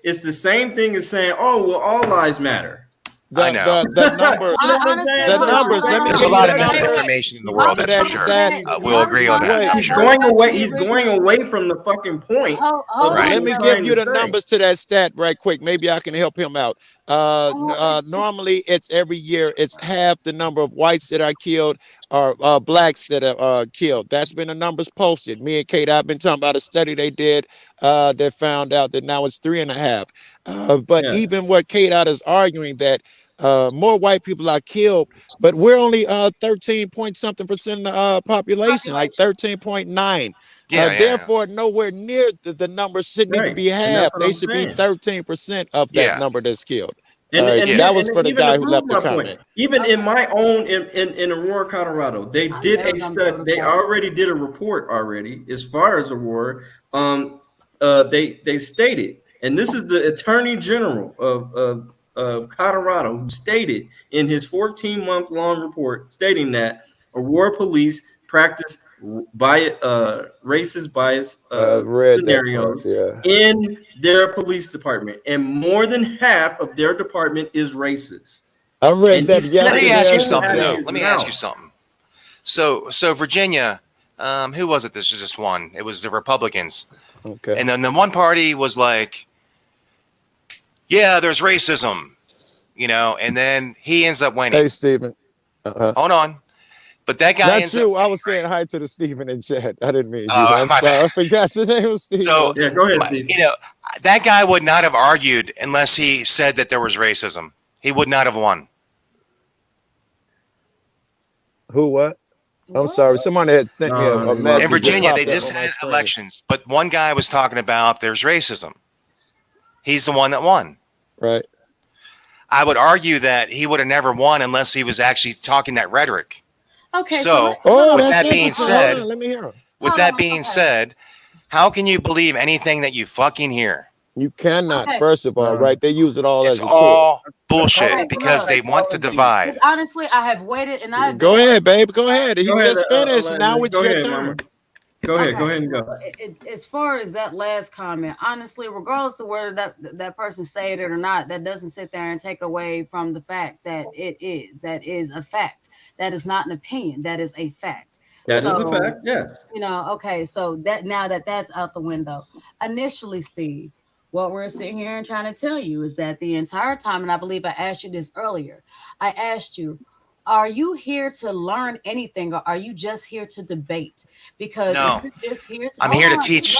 It's the same thing as saying, "Oh, well, all lives matter." I know. The numbers. The numbers. There's a lot of misinformation in the world. That's for sure. We'll agree on that. He's going away. He's going away from the fucking point. Let me give you the numbers to that stat right quick. Maybe I can help him out. Normally, it's every year. It's half the number of whites that are killed or blacks that are killed. That's been the numbers posted. Me and Kate, I've been talking about a study they did that found out that now it's 3.5. But even what Kate is arguing that more white people are killed, but we're only 13 point something percent of the population, like 13.9. Therefore, nowhere near the numbers shouldn't even be half. They should be 13% of that number that's killed. And that was for the guy who left the comment. Even in my own in Aurora, Colorado, they did a study. They already did a report already as far as Aurora. They stated, and this is the Attorney General of Colorado who stated in his 14-month long report stating that Aurora police practice racist bias scenarios in their police department, and more than half of their department is racist. I read that. Let me ask you something. Let me ask you something. So Virginia, who was it? This was just one. It was the Republicans. Okay. And then the one party was like, yeah, there's racism, and then he ends up winning. Hey, Stephen. Hold on. But that guy Not ends you. up. I was saying hi to the Stephen in chat. I didn't mean you. Oh, I'm sorry. I forgot your name was Stephen. So, go ahead, Steve. That guy would not have argued unless he said that there was racism. He would not have won. Who, what? I'm sorry. Someone had sent me a message. In Virginia, they just had elections, but one guy was talking about there's racism. He's the one that won. Right. I would argue that he would have never won unless he was actually talking that rhetoric. Okay. So, with that being said, let me hear him. With that being said, how can you believe anything that you fucking hear? You cannot. First of all, right? They use it all as a tool. All bullshit because they want to divide. Honestly, I have waited and I go ahead, babe. Go ahead. He just finished. Now it's your turn. Mama. Go ahead. Go ahead and go. As far as that last comment, honestly, regardless of whether that person said it or not, that doesn't sit there and take away from the fact that that is a fact. That is not an opinion. That is a fact. That is a fact. Yes. Okay. So that now that's out the window. Initially, Steve, what we're sitting here and trying to tell you is that the entire time, and I believe I asked you this earlier. I asked you, are you here to learn anything, or are you just here to debate? Because no, if you're just here I'm here to teach.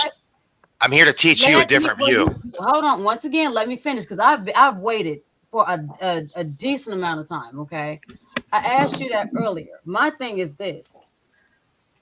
I'm here to teach you a different view. Hold on. Once again, let me finish because I've waited for a decent amount of time. Okay, I asked you that earlier. My thing is this: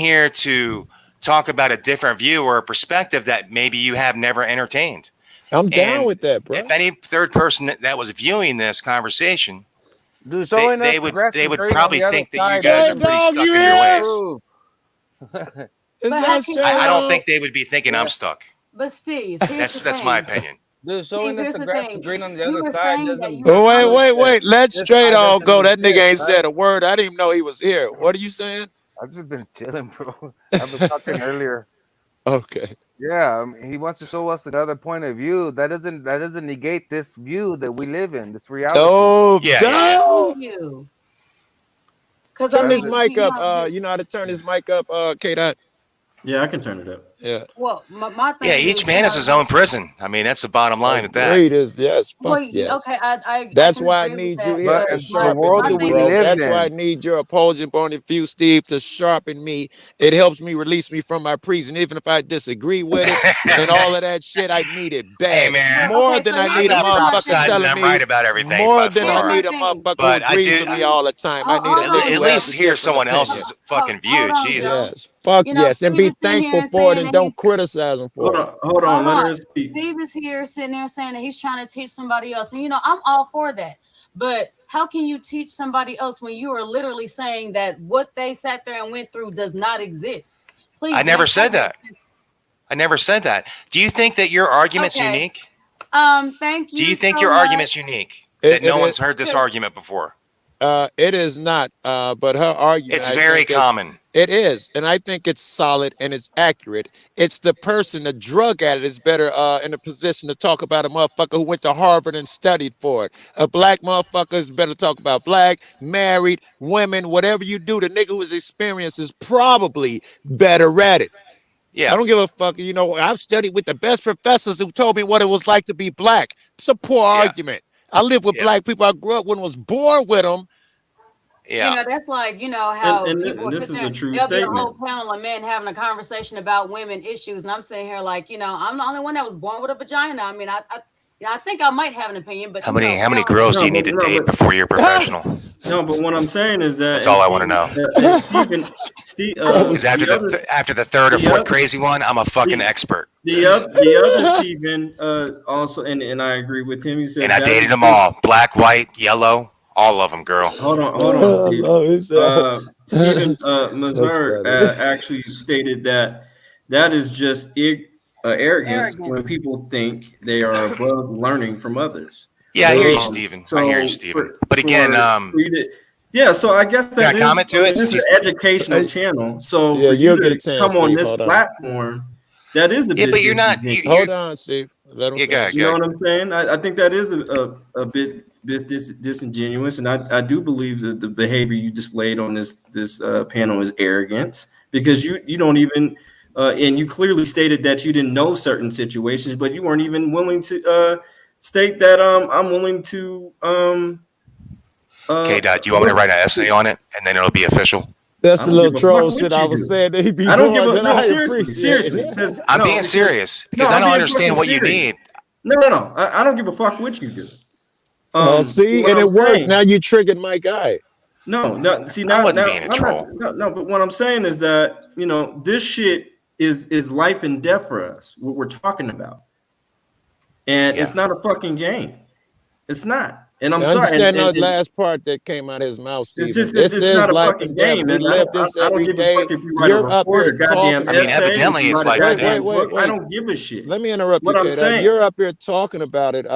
here to talk about a different view or a perspective that maybe you have never entertained. I'm down And with that, bro. if any third person that was viewing this conversation, Dude, they would probably think that you guys are pretty stuck in your ways. I don't think they would be thinking I'm stuck. But Steve, That's my opinion. Dude, showing us here's the the grass thing. is green on the You other were side saying that doesn't. you Oh, wait. Let This straight side all doesn't go. That exist, nigga ain't right? said a word. I didn't even know he was here. What are you saying? I've just been chilling, bro. I've been talking earlier. Okay. Yeah, he wants to show us another point of view. That doesn't negate this view that we live in, this reality. Oh, Thank you. Because turn his mic up. You know how to turn his mic up, K-Dot? Yeah, I can turn it up. Yeah. Well, my thing Yeah, each man is his own prison. I mean, that's the bottom line at that. Great is yes. Fuck Well, yes. okay, I That's can why I agree with need that, you here but to the sharpen world me, that we bro. live That's why I in. need your opposing point of view, Steve, to sharpen me. It helps me release me from my prison, even if I disagree with it and all of that shit. I need it bad. Hey, man. More Okay, than so I here's need a I'm not motherfucker prophesizing telling I'm me right about everything. more by than far. I need a thing. motherfucker But who I agrees do- with me all the time. I need a Hold nigga on, who At has least a hear different someone opinion. else's fucking view. Hold on, Jesus. Yes. Fuck You know, yes. And Steve be is sitting here thankful and for it saying and that don't he's criticize him for it. Hold on. Let her on. speak. Steve is here sitting there saying that he's trying to teach somebody else. And you know, I'm all for that. But how can you teach somebody else when you are literally saying that what they sat there and went through does not exist? Please. I never make said that. that. I never said that. Do you think that your argument's Okay. unique? Thank you. Do you think so your much. argument's unique? That no one's heard this Because- argument before. It is not, but her argument. It's I very think, common. It is, and I think it's solid and it's accurate. It's the person, the drug addict, is better in a position to talk about a motherfucker who went to Harvard and studied for it. A black motherfucker is better to talk about black, married, women, whatever you do. The nigga who's experienced is probably better at it. Yeah. I don't give a fuck. You know, I've studied with the best professors who told me what it was like to be black. It's a poor argument. I lived with black people. I grew up when I was born with them. Yeah. You know, that's like, you know, how And people this sit is there, a true there'll be a statement. whole panel of men having a conversation about women issues. And I'm sitting here like, you know, I'm the only one that was born with a vagina. I mean, I think I might have an opinion, but How many girls do you need to date before you're professional? No, but what I'm saying is that That's all I want to know. Because after the third or fourth crazy one, I'm a fucking expert. The other Stephen also, and I agree with him. He said, And I dated them all: black, white, yellow, all of them, girl. Hold on, Steve. Stephen Mazur actually stated that is just arrogance when people think they are above learning from others. Yeah, I hear you, Stephen. I hear you, Stephen. But again, yeah, so I guess Can I comment to it? This is an educational channel. So Yeah, for you'll you get a to chance, come on Steve. this Hold on. platform, that is a bit. but you're not. Hold on, Steve. Let him finish. You know what I'm saying? I think that is a bit disingenuous, and I do believe that the behavior you displayed on this panel is arrogance, because you don't even and you clearly stated that you didn't know certain situations, but you weren't even willing to state that I'm willing to. Okay, Dad, do you want me to write an essay on it, and then it'll be official? That's the little troll shit I was saying that he be doing. No, seriously. I'm being serious because I don't understand what you need. No. I don't give a fuck what you do. See, what and I'm it worked. saying- Now you triggered my guy. No. See, I now wasn't being a troll. No, but what I'm saying is that, you know, this shit is life and death for us. What we're talking about, and it's not a fucking game. It's not. And I'm I sorry. understand and- that last part that came out of his mouth, Steve. It's just This it's is not a life fucking and death. game, We man. live this I don't every give day. a fuck if you write You're a up report, here a goddamn talking. I mean, essay, evidently you it's write a life and goddamn death. book. I don't give a shit. Let me interrupt What you, I'm Kate. saying- You're up here talking about it.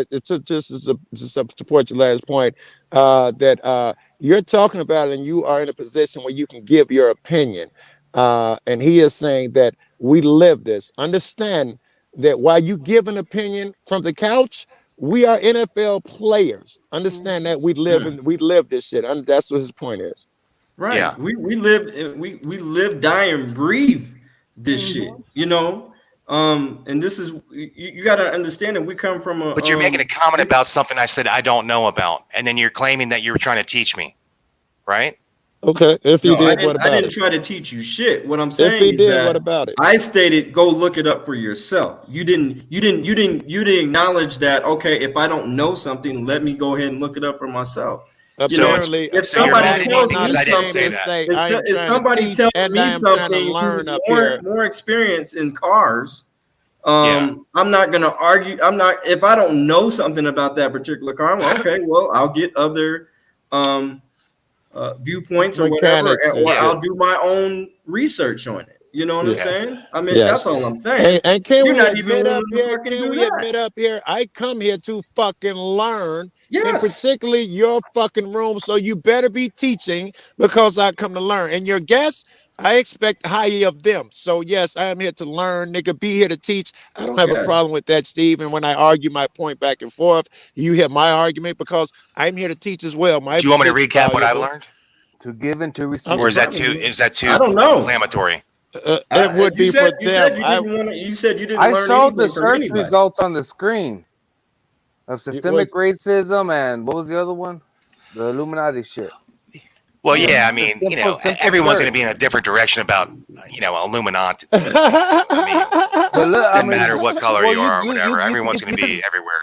It's just to support your last point. That you're talking about it, and you are in a position where you can give your opinion. And he is saying that we live this. Understand that while you give an opinion from the couch, we are NFL players. Understand that we live this shit. That's what his point is. Right. Yeah. We live, die, and breathe this shit. You know. And this is you got to understand that we come from a. But you're making a comment about something I said I don't know about, and then you're claiming that you were trying to teach me, right? Okay. If he did, what I about didn't it? try to teach you shit. What I'm saying If he is did, that what about it? I stated go look it up for yourself. You didn't acknowledge that. Okay, if I don't know something, let me go ahead and look it up for myself. Apparently, if somebody tells me something, say if, I am if trying somebody to teach tells and me I am trying to something learn who's up here. more experience in cars, I'm not gonna argue. I'm not if I don't know something about that particular car. Well, okay, well, I'll get other viewpoints or whatever, Mechanics and or I'll shit. do my own research on it. You know what I'm Yeah. saying? I mean, Yes. that's all I'm saying. And can You're we not even admit up willing to here? fucking Can do we that. admit up here? I come here to fucking learn, and Yes. particularly your fucking room. So you better be teaching because I come to learn. And your guests, I expect higher of them. So yes, I am here to learn. Nigga, be here to teach. I don't have a Yes. problem with that, Steve. And when I argue my point back and forth, you hear my argument because I'm here to teach as well. My Do you want me to shit's recap what I've valuable. learned? To give and to receive. Or is that too I don't know. inflammatory? It would be for You said them. you didn't want to. You said you didn't I learn showed the anything from search anybody. results on the screen of systemic racism and what was the other one? The Illuminati shit. Well, yeah, I mean, Simple everyone's search. going to be in a different direction about, Illuminati. But look, I Doesn't mean, matter what color well, you are or you- whatever. you- Everyone's you going to could- be everywhere,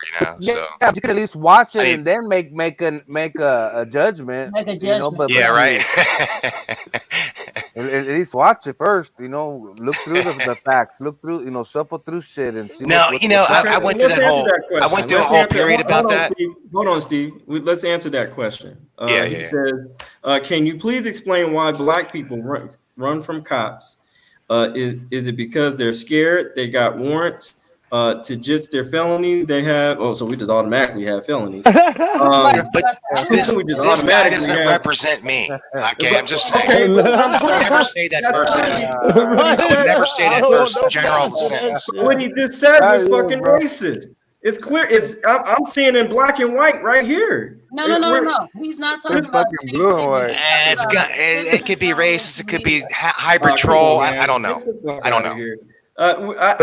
So Yeah, you can at least watch it I mean- and then make a judgment. Make a You know, judgment. but yeah, right. at least watch it first. Look through the facts. Look through, shuffle through shit and see. No, what's I went through that whole. I went through a whole period about that. Hold on, Steve. Let's answer that question. Yeah, he yeah. says, "Can you please explain why black people run from cops? Is it because they're scared? They got warrants to jits their felonies? They have. Oh, so we just automatically have felonies. But this We just guy automatically doesn't have- represent me. Okay, I'm just saying. Okay, but I'm I sorry. would never say that first sentence. I would never say that first general sentence. What he just said was fucking racist. It's clear. I'm seeing in black and white right here. No. He's not talking It's about fucking blue and white. It could be racist. It could be hybrid troll. I don't know. I don't know. I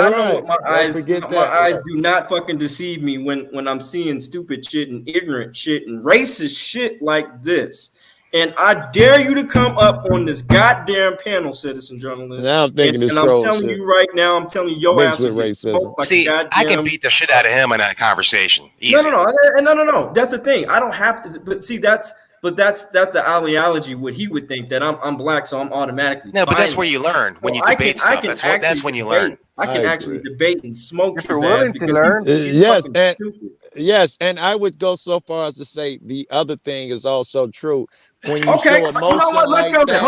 know what my eyes. forget My that. eyes do not fucking deceive me when I'm seeing stupid shit and ignorant shit and racist shit like this. And I dare you to come up on this goddamn panel, citizen journalist. Now I'm thinking it's and I'm troll telling shit. you right now, I'm telling you, your Mixed ass with will get racism. smoked like a See, I can goddamn- beat the shit out of him in a conversation. Easy. No. That's the thing. I don't have to. But see, that's the ideology. What he would think that I'm black, so I'm automatically. No, but that's fine. where you learn when you I debate can stuff. That's actually when you debate. learn. I can I actually agree. debate and smoke. If his you're ass willing to because learn. he's Yes, fucking and stupid. yes, and I would go so far as to say the other thing is also true. When you Okay, show you know emotion what? Let's like go there. that,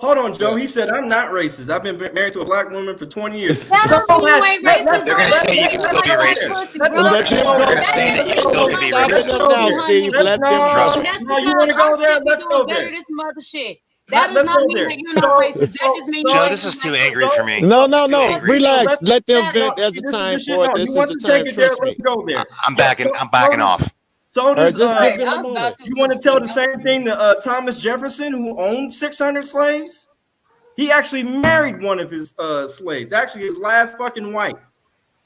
Hold on, Joe. He said I'm not racist. I've been married to a black woman for 20 years. That don't mean you ain't racist. They're gonna say you can still be racist. Let's Bro, let them They're go. gonna say that you still can be Stop it racist. now, Steve. Let them Trust go. me. That's No, you because wanna go our there? shit be Let's doing go better there. than some other shit. That does Let's not go mean there. that you're not racist. That just means Joe, you're this is racist too like angry for me. No, It's too angry. relax. Let them No, vent. There's see, a this is time the shit. for it. No, This you is want the to take time. it there? Trust me. Let's go there. I'm backing off. So does just give them a I'm moment. about to you want to too, tell Steve. the same thing to Thomas Jefferson, who owned 600 slaves? He actually married one of his slaves, actually his last fucking wife.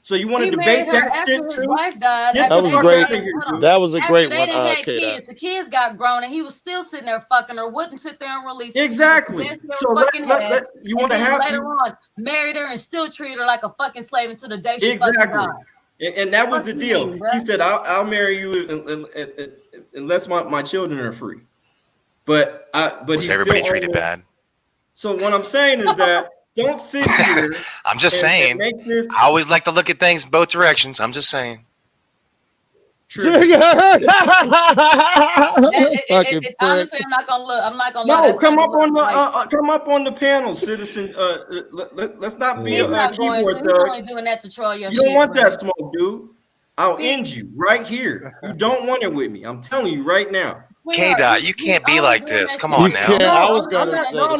So you want He to debate married her that after shit his too? wife died. Get After That the was they fuck great. out of didn't here, have- dude. That was a After great they one, didn't have K-Dot. kids, the kids got grown, and he was still sitting there fucking her. Wouldn't sit there and release her. Exactly. Yes, they So were let- fucking let- had, let- you and wanna then have- later on married her and still treated her like a fucking slave until the day she Exactly. fucking died. And that was Fuck the you deal. mean, bruh? He said, "I'll marry you unless my children are free." But Was he everybody still treated owned- bad? So what I'm saying is that don't sit here. I'm just and saying. make this I always like to look at things both directions. I'm just saying. It's honestly, I'm not gonna look. I'm not gonna. lie, No, that's come not up on the like- come up on the panel, citizen. Let's not be He's a not going keyboard to. He's thug. only doing that to troll your You shit. don't want bro. that smoke, dude. I'll end you right here. You don't want it with me. I'm telling you right now. K-Dot, you can't be like this. Come on now. can't. I was I'm gonna not- say no, the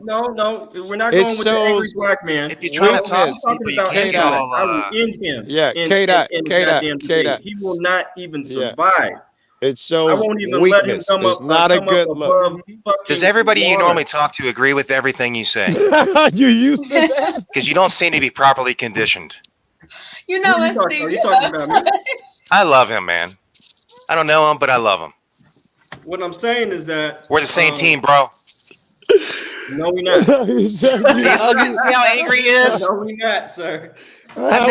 no, same. no. We're not It going with the angry shows black man. If you're trying to talk I'm to talking people, you about can't him. get all, I will end him. Yeah, in K-Dot, the K-Dot, goddamn K-Dot. debate. He will not even Yeah. survive. It I shows won't even weakness. let him come It's up. not a come good up look. above fucking Does everybody you water. normally talk to agree with everything you say? You used to that. Because you don't seem to be properly conditioned. You know Who you what, talking Steve? about? You talking about me? I love him, man. I don't know him, but I love him. What I'm saying is that We're the same team, bro. No, we not. See how angry he is? No, we not, sir. I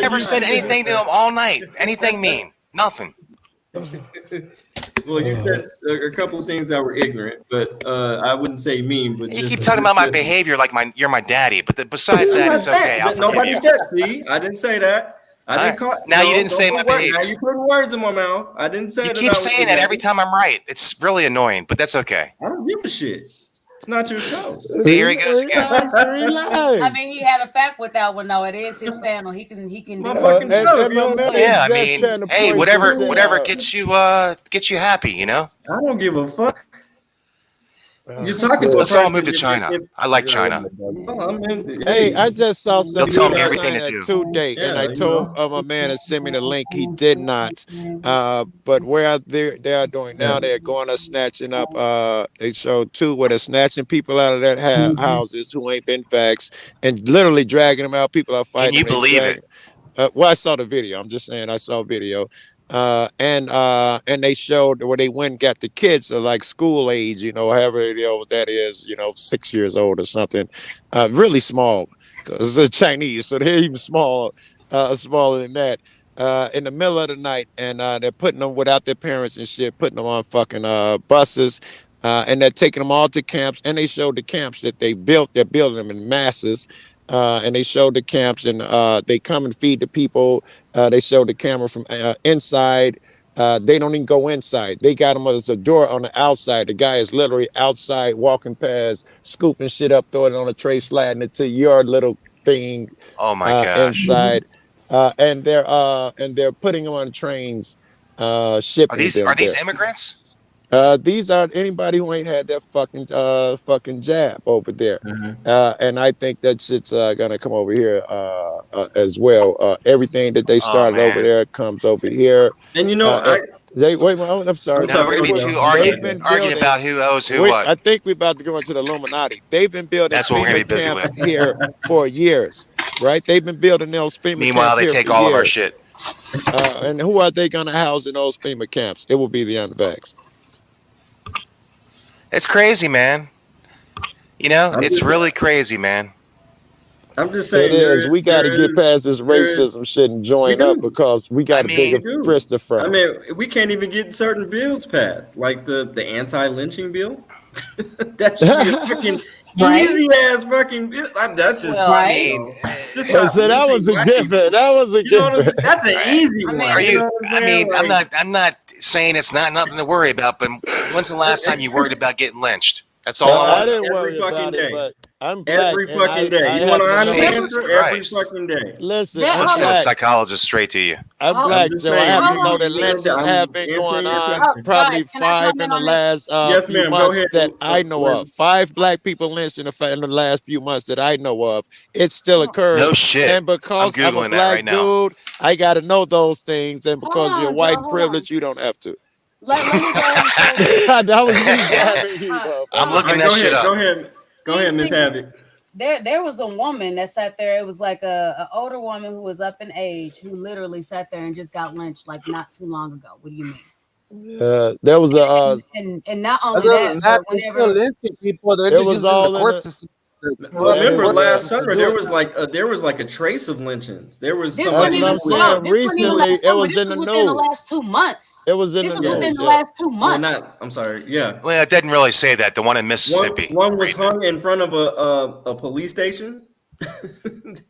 never said anything to him all night. Anything mean? Nothing. Well, you said a couple of things that were ignorant, but I wouldn't say mean. But You keep talking about my behavior like you're my daddy, but besides that, it's okay. I'll Nobody forgive you. said. See, I didn't say that. I didn't call. Now you didn't say don't my put words- behavior. Now you putting words in my mouth. I didn't say You that. keep I was saying that every time I'm right. It's really annoying, but that's okay. I don't give a shit. It's not your show. See, here he goes again. I mean, he had a fact with that one. though. It is his panel. He can do. Yeah, I mean, hey, whatever gets you happy, you know. I don't give a fuck. You're talking to. Let's all move to China. I like China. Hey, I just saw They'll something tell me about everything to China do. today, and Yeah, I you told my man to send me the link. He did not. But where they are doing now, they're going to snatching up. They showed two where they're snatching people out of that houses who ain't been vaxxed and literally dragging them out. People are fighting. Can you them. They believe drag- it? Well, I saw the video. I'm just saying I saw a video. And they showed where they went and got the kids are like school age, however what that is, 6 years old or something, really small because they're Chinese, so they're even smaller than that. In the middle of the night, and they're putting them without their parents and shit, putting them on fucking buses, and they're taking them all to camps. And they showed the camps that they built. They're building them in masses, and they showed the camps, and they come and feed the people. They showed the camera from inside. They don't even go inside. They got them as a door on the outside. The guy is literally outside walking past, scooping shit up, throwing it on a tray, sliding it to your little thing. Oh my gosh. Inside. And they're putting them on trains, shipping them Are these there. immigrants? These are anybody who ain't had that fucking jab over there. And I think that shit's gonna come over here as well. Everything that they started over there comes over here. And I'm sorry. Now we're gonna be too arguing about who owes who what. I think we're about to go into the Illuminati. They've been building That's what we're gonna be FEMA busy camps with. here for years, right? They've been building those FEMA Meanwhile, camps they here take for all of our years. shit. And who are they gonna house in those FEMA camps? It will be the unvaxxed. It's crazy, man. It's really crazy, man. I'm just saying. It is. We got to get past this racism shit and join up because we got a bigger fish to fry. I mean, we can't even get certain bills passed, like the anti-lynching bill. That should be a fucking easy ass fucking bill. That's just. So that was a given. That was a given. That's an easy one. I'm not saying it's nothing to worry about, but when's the last time you worried about getting lynched? That's all I I didn't want. worry about it, but I'm black. Every fucking day. You want an honest answer? Every fucking day. Listen, I'm I'm sending a black. psychologist straight to you. I'm black, Joe. I have to know that lynchings have been going on probably 5 in the last Yes, few ma'am. Go months ahead. that I know of. 5 black people lynched in the last few months that I know of. It still occurs. No shit. And because I'm a Googling that black right now. dude, I got to know those things. And because of your white privilege, you don't have to. Let me go. That was me jabbing you up. I'm looking that shit up. Go ahead, Miss Havoc. There was a woman that sat there. It was like a older woman who was up in age who literally sat there and just got lynched like not too long ago. What do you mean? There was a and not only that, but whenever lynching people, they're it just was using all the in court the- system. Remember last summer there was like a trace of lynchings. There was this somebody wasn't who even was- long. This wasn't even last Recently, it summer. was This in the was within the news. last 2 months. It was in This the was within news. the last 2 months. Well, I'm sorry. Yeah. Well, it didn't really say that. The one in Mississippi. One was hung in front of a police station.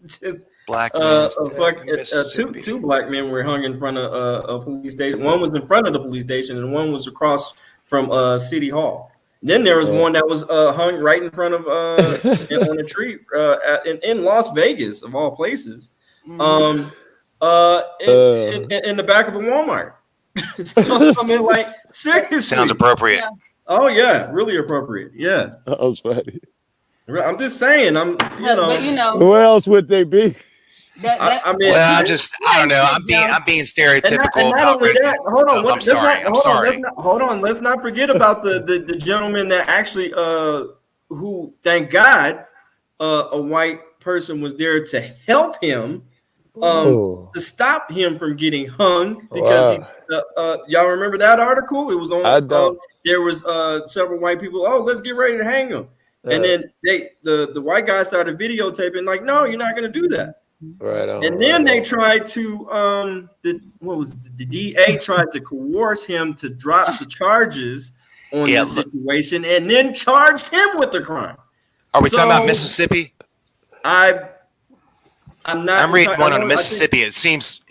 Just Black men two black men were hung in front of a police station. One was in front of the police station, and one was across from City Hall. Then there was one that was hung right in front of on a tree in Las Vegas, of all places, in the back of a Walmart. So, I mean, like, seriously. Sounds appropriate. Yeah. Oh yeah, really appropriate. Yeah, That was funny. I'm just saying. But you know, Where else would they be? I mean, Well, I don't know. I'm being stereotypical. And not only that, hold on. I'm sorry. Hold on. Let's not forget about the gentleman that actually, who, thank God, a white person was there to help him, to stop him from getting hung because y'all remember that article? It was on. I don't. There was several white people. Oh, let's get ready to hang him. And then the white guy started videotaping, like, no, you're not going to do that. Right on. And then they tried to the DA tried to coerce him to drop the charges on this situation, and then charged him with the crime. Are we talking about Mississippi? I'm not. I'm reading one on Mississippi. It seems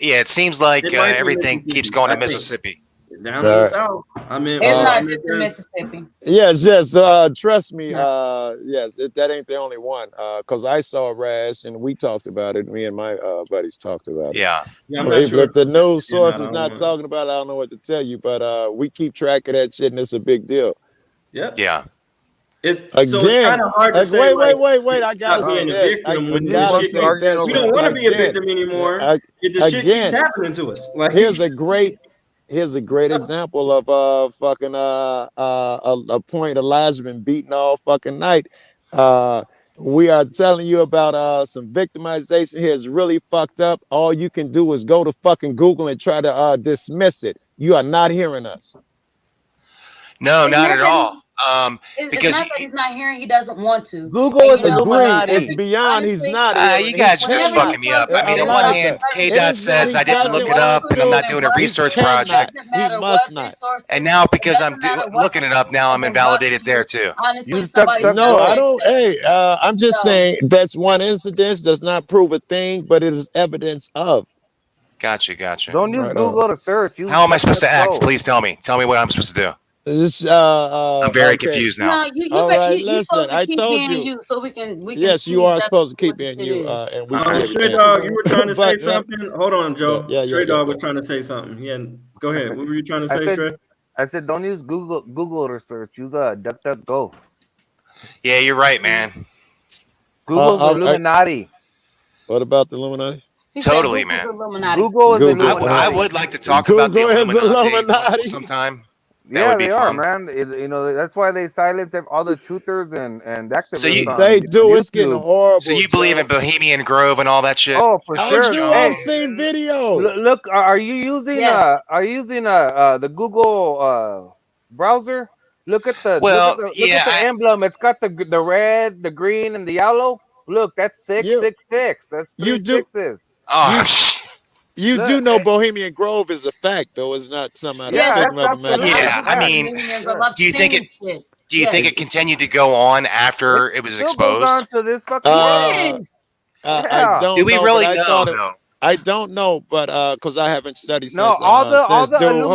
like everything keeps going to Mississippi. Down in the South. I mean, It's not just in Mississippi. Yes. Trust me. Yes, that ain't the only one. Because I saw Rash and we talked about it. Me and my buddies talked about it. Yeah. If the news source is not talking about it, I don't know what to tell you. But we keep track of that shit, and it's a big deal. Yep. Yeah. So it's kind of hard to say. Wait! I gotta say this. We don't want to be a victim anymore. The shit keeps happening to us. Like, here's a great example of a point Elijah been beating all fucking night. We are telling you about some victimization here is really fucked up. All you can do is go to fucking Google and try to dismiss it. You are not hearing us. No, not at all. Because it's not that he's not hearing, he doesn't want to. Google is agreeing. It's beyond. He's not. You guys are just fucking me up. I mean, on one hand, K-Dot says I didn't look it up and I'm not doing a research project. He must not. And now because I'm looking it up, now I'm invalidated there too. Honestly, no, I don't. Hey, I'm just saying that's one incident. Does not prove a thing, but it is evidence of. Gotcha. Don't use Google to search. How am I supposed to act? Please tell me. Tell me what I'm supposed to do. I'm very confused now. All right, listen. I told you. So we can. Yes, you are supposed to keep in you, and we see Stray Dog, you were trying to say something. Hold on, Joe. Stray Dog was trying to say something. Yeah, go ahead. What were you trying to say, Stray? I said don't use Google to search. Use DuckDuckGo. Yeah, you're right, man. Google's Illuminati. What about the Illuminati? Totally, man. Google is Illuminati. I would like to talk about the Illuminati sometime. Yeah, they are, man. You know, that's why they silence all the truthers and activists. So they do. It's getting horrible. So you believe in Bohemian Grove and all that shit? Oh, for sure. I've seen video. Look, are you using the Google browser? Look at the look at the emblem. It's got the red, the green, and the yellow. Look, that's 666. That's 3 sixes. Oh, You do know Bohemian Grove is a fact, though. It's not somehow. Yeah, I mean, do you think it continued to go on after it was exposed? Goes on to this fucking I don't. Do we know, really but know? Though? I don't know, but because I haven't studied since. all the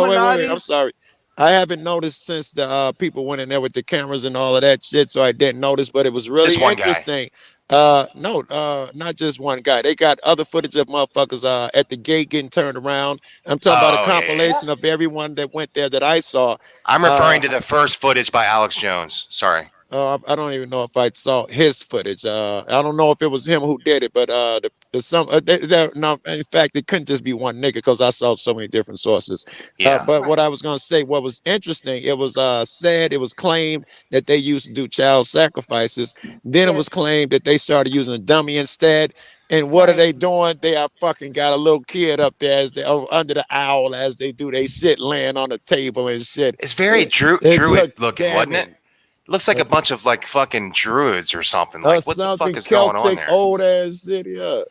wait. I'm sorry. I haven't noticed since the people went in there with the cameras and all of that shit, so I didn't notice. But it was really interesting. Not just one guy. They got other footage of motherfuckers at the gate getting turned around. I'm talking about a compilation of everyone that went there that I saw. I'm referring to the first footage by Alex Jones. Sorry. I don't even know if I saw his footage. I don't know if it was him who did it, but no, in fact, it couldn't just be one nigga because I saw so many different sources. But what I was going to say, what was interesting, it was said, it was claimed that they used to do child sacrifices. Then it was claimed that they started using a dummy instead. And what are they doing? They are fucking got a little kid up there under the owl as they do they shit laying on the table and shit. It's very druid looking, wasn't it? Looks like a bunch of like fucking druids or something. Like what the fuck is going on there? Old ass shit, yeah.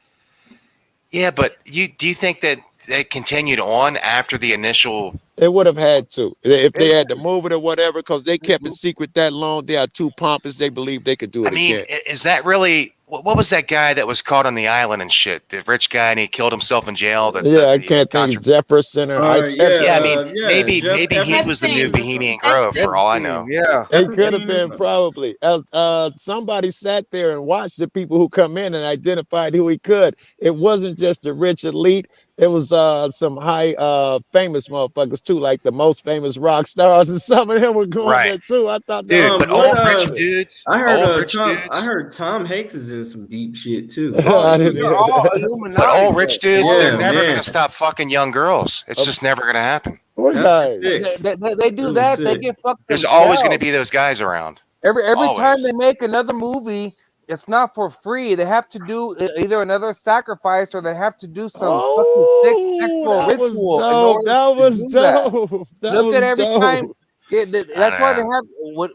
Yeah, but do you think that they continued on after the initial? They would have had to if they had to move it or whatever, because they kept it secret that long. They are too pompous. They believe they could do it. I mean, is that really? What was that guy that was caught on the island and shit? The rich guy, and he killed himself in jail. I can't think Jefferson or maybe he was the new Bohemian Grove for all I know. Yeah, it could have been probably. Somebody sat there and watched the people who come in and identified who he could. It wasn't just the rich elite. It was some high famous motherfuckers too, like the most famous rock stars, and some of them were going there too. I thought, but old rich dudes. I heard Tom Hanks is in some deep shit too. But old rich dudes, they're never gonna stop fucking young girls. It's just never gonna happen. They do that. They get fucked. There's always gonna be those guys around. Every time they make another movie, it's not for free. They have to do either another sacrifice or they have to do some fucking sick sexual ritual. That was dope. Look at every time. That's why they have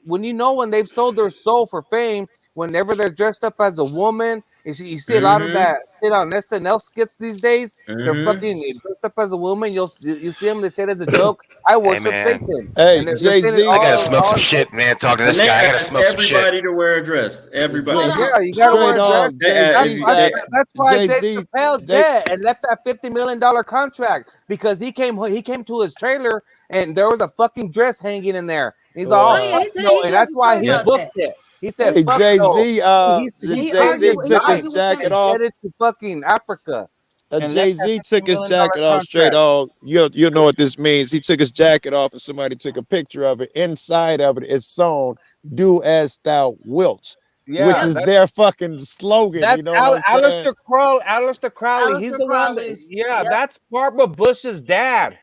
when they've sold their soul for fame. Whenever they're dressed up as a woman You see a lot of Mhm. that shit on SNL skits these days. They're Mhm. fucking dressed up as a woman. You see them. They say it as a joke. I worship man. Satan. Hey, And they're Jay saying it Z. I gotta smoke some all- shit, man. Talking to And this they guy, I gotta ask smoke some shit. everybody to wear a dress. Everybody. Yeah, you gotta wear a Straight dress. off, Jay They- Z. they- That's why Jay Dave Z. Chappelle jet and left that $50 million contract because he came to his trailer and there was a fucking dress hanging in there. He's like, Oh oh, yeah, fuck he no, tells and that's a why story he about booked that. it. He said, Hey, fuck Jay no. Z. He Jay Z argued took his with him jacket and off. headed to fucking Africa. And Jay left that Z $50 took his million jacket off straight contract. off. You know what this means. He took his jacket off and somebody took a picture of it. Inside of it is sewn, "Do as thou wilt," which Yeah, is that's their fucking slogan. that's You know what I'm saying? Aleister Crowley. He's Aleister the one that, Crowley's. yeah, Yep. that's Barbara Bush's dad.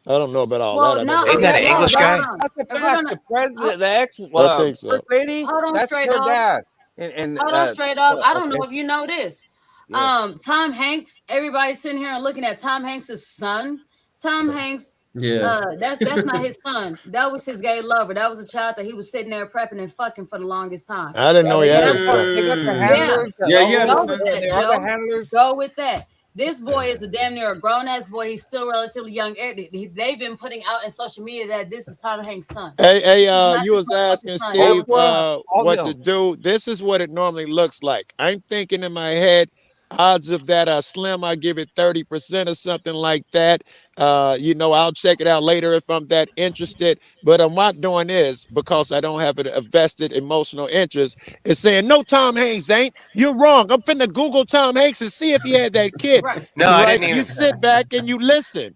I don't know about all Well, that. I no, never Ain't that heard an of English hold guy? on. That's a If we're fact. gonna The president, the ex I think so. first lady, hold on, that's straight her dog. dad. And Hold on, straight dog. I don't know okay. if you know this. Yeah. Tom Hanks. Everybody's sitting here and looking at Tom Hanks' son. Tom Hanks. Yeah. That's not his son. That was his gay lover. That was a child that he was sitting there prepping and fucking for the longest time. I didn't know he had a That's son. They got the Mm. handlers. Yeah, the you have Go a with son. that, They are the Joe. handlers. Go with that. This boy is a damn near a grown ass boy. He's still relatively young. They've been putting out in social media that this is Tom Hanks' son. Hey, Not you his was asking motherfucking son. Steve Oprah, all what to them. do. This is what it normally looks like. I'm thinking in my head, odds of that are slim. I give it 30% or something like that. I'll check it out later if I'm that interested. But I'm not doing this because I don't have a vested emotional interest. It's saying, no, Tom Hanks ain't. You're wrong. I'm finna Google Tom Hanks and see if he had that kid. Right. No, I Right? didn't even. You sit back and you listen.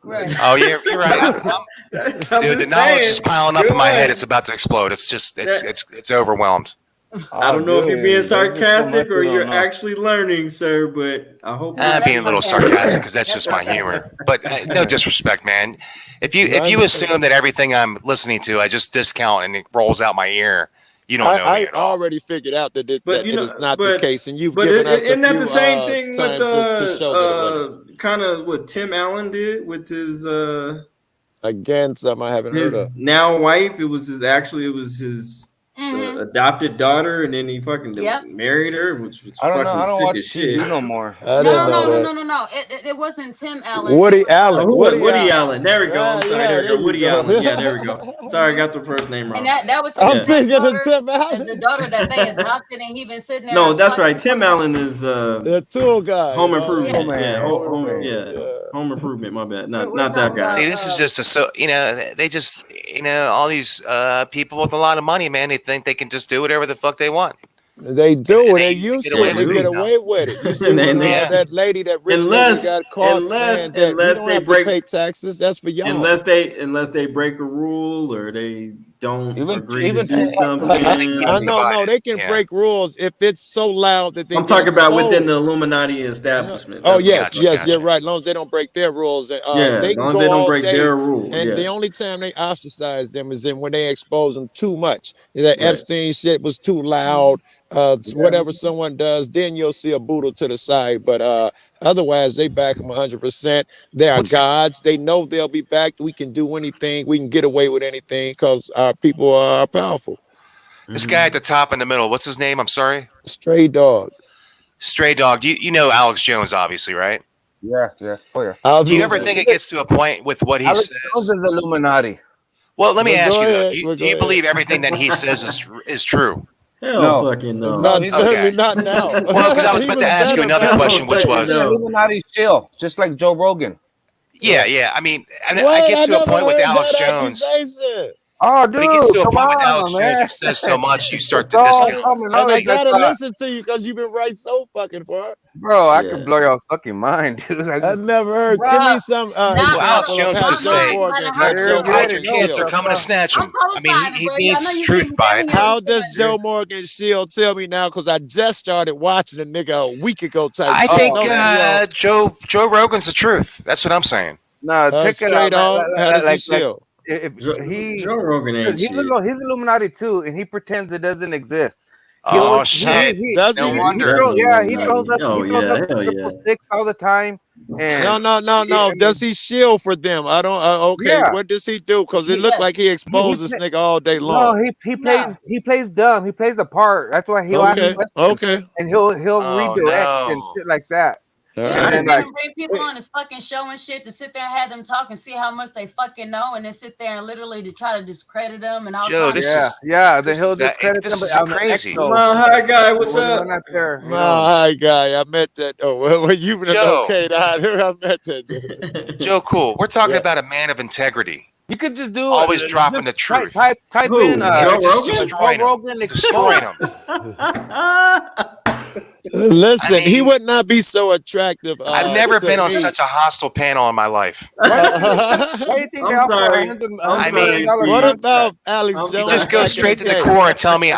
Right. Oh, you're right. Dude, the knowledge is piling up in my head. It's about to explode. It's just, it's overwhelmed. I don't know if you're being sarcastic or you're actually learning, sir, but I hope I'm being a little sarcastic because that's just my humor. But no disrespect, man. If you assume that everything I'm listening to, I just discount and it rolls out my ear, you don't know me I at all. already figured out that it But is not the but case, and you've but given us a isn't that few the same thing with times to show that it wasn't. kind of what Tim Allen did with his Again, something I haven't heard his of. now wife? It was his Mhm. adopted daughter, and then he fucking Yep. married her, which was I don't know. fucking I don't sick watch as shit. TV no more. I didn't know that. No. It wasn't Tim Allen. Woody It was, Allen. Woody Allen. There we go. I'm sorry. Yeah, there we there go. you Woody go. Allen. Yeah, there we go. Sorry, I got the first name wrong. And that was I'm his thinking of daughter, Tim Allen. the daughter that they adopted, and he been sitting there. No, and that's fucking- right. Tim Allen is The tool guy. Home you know? Improvement. Yeah. Home Improvement. My bad. We're Not that talking guy. about, See, this is just they just, all these people with a lot of money, man, they think they can just do whatever the fuck they want. They do. They They used get to. away They with get it now. away with it. You see, They- when, yeah. that lady, that rich Unless- lady, got caught unless- saying that unless you don't they have break- to pay taxes. That's for y'all. Unless they break a rule or they don't Even- agree even to do something. No, they can Yeah. break rules if it's so loud that they. I'm get talking about within the exposed. Illuminati establishment. Oh That's what yes, I'm yes, talking you're about. right. As long as they don't break their rules, Yeah, they as can long as go they don't all break day. their rule. And Yeah. the only time they ostracize them is when they expose them too much. That Right. Epstein shit was too loud. Whatever someone does, then you'll see a boodle to the side. But otherwise, they back them 100%. They are gods. They know they'll be back. We can do anything. We can get away with anything because our people are powerful. This guy at the top in the middle, what's his name? I'm sorry. Stray dog. Stray Dog. You know Alex Jones, obviously, right? Yeah. Oh yeah. Do you ever think it gets to a point with what he Alex says? Jones is Illuminati. Well, let me Well, ask go you though. ahead. Do Well, you, go do you ahead. believe everything that he says is true? Hell No. fucking no. Not Okay. certainly not now. Well, because I was about to ask you another question, which was, Illuminati's chill, just like Joe Rogan. yeah. I mean, I What? gets I to a never point with heard Alex that Jones. accusation. Oh, When dude, it gets to a come point with on, Alex Jones, man. he says so much, you start to It's all discount. coming And out I of gotta that, listen to you because you've been right so fucking far. bro. I Yeah. could blow y'all's fucking mind, dude. I I've just, never heard. Give Bruh, me some Well, Alex example Jones of how would just Joe say, Rogan, "Hide how your Joe kids hide your Rogan kids, they're shield. coming to snatch I'm him. I mean, co-signing, he bro. needs I know you truth keep by telling it. me How does Joe Morgan shield? Tell me now, because I just started watching the nigga a week ago type I shit. think No, Joe Rogan's the truth. That's what I'm saying. nah, check it straight out. on. How does he shield? If Joe he Rogan ain't he's shit. he's Illuminati too, and he pretends it doesn't exist. Oh shit! Does No he? wonder. He throws up. Oh He throws up yeah, hell yeah. 666 all the time. And No. Does he shield for them? I don't. Okay, Yeah. what does he do? Because it looked like he exposed this nigga all day No, long. he plays dumb. He plays the part. That's why he'll ask questions. Okay. And he'll Oh, redirect and no. shit like that. All And right. then And like then bring people on this fucking show and shit to sit there and have them talk and see how much they fucking know, and then sit there and literally to try to discredit them and all. Joe, kinds this of- is then he'll discredit this them. is on the crazy. Exo. Well, hi guy, what's When up? they're not there, you No, know. hi guy. I met that. Oh, well, you been Joe. okay? I met that dude. Joe Cool. We're talking about a man of integrity. You could just do Always dropping the truth. Type Who? in Joe just Rogan? destroying him. Rogan Destroying him. Listen, I mean- he would not be so attractive. I've never to been on me. such a hostile panel in my life. Why do you think they I'm offer sorry. I mean, What about Alex I'm Jones? Just go back in straight to the day? core and tell me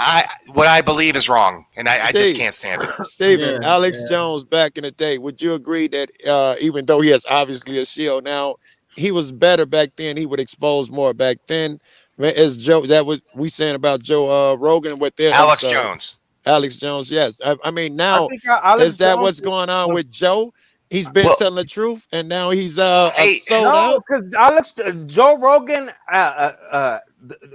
what I believe is wrong, and I just Steve. can't stand it. Steven, Yeah, Alex yeah. Jones back in the day, would you agree that even though he has obviously a shield now, he was better back then? He would expose more back then. As Joe, that was we saying about Joe Rogan with their Alex Jones. Alex Jones, yes. I mean, now I think Alex is that Jones what's going on with Joe? He's been Well- telling the truth, and now he's Hey, sold No, out. because Joe Rogan.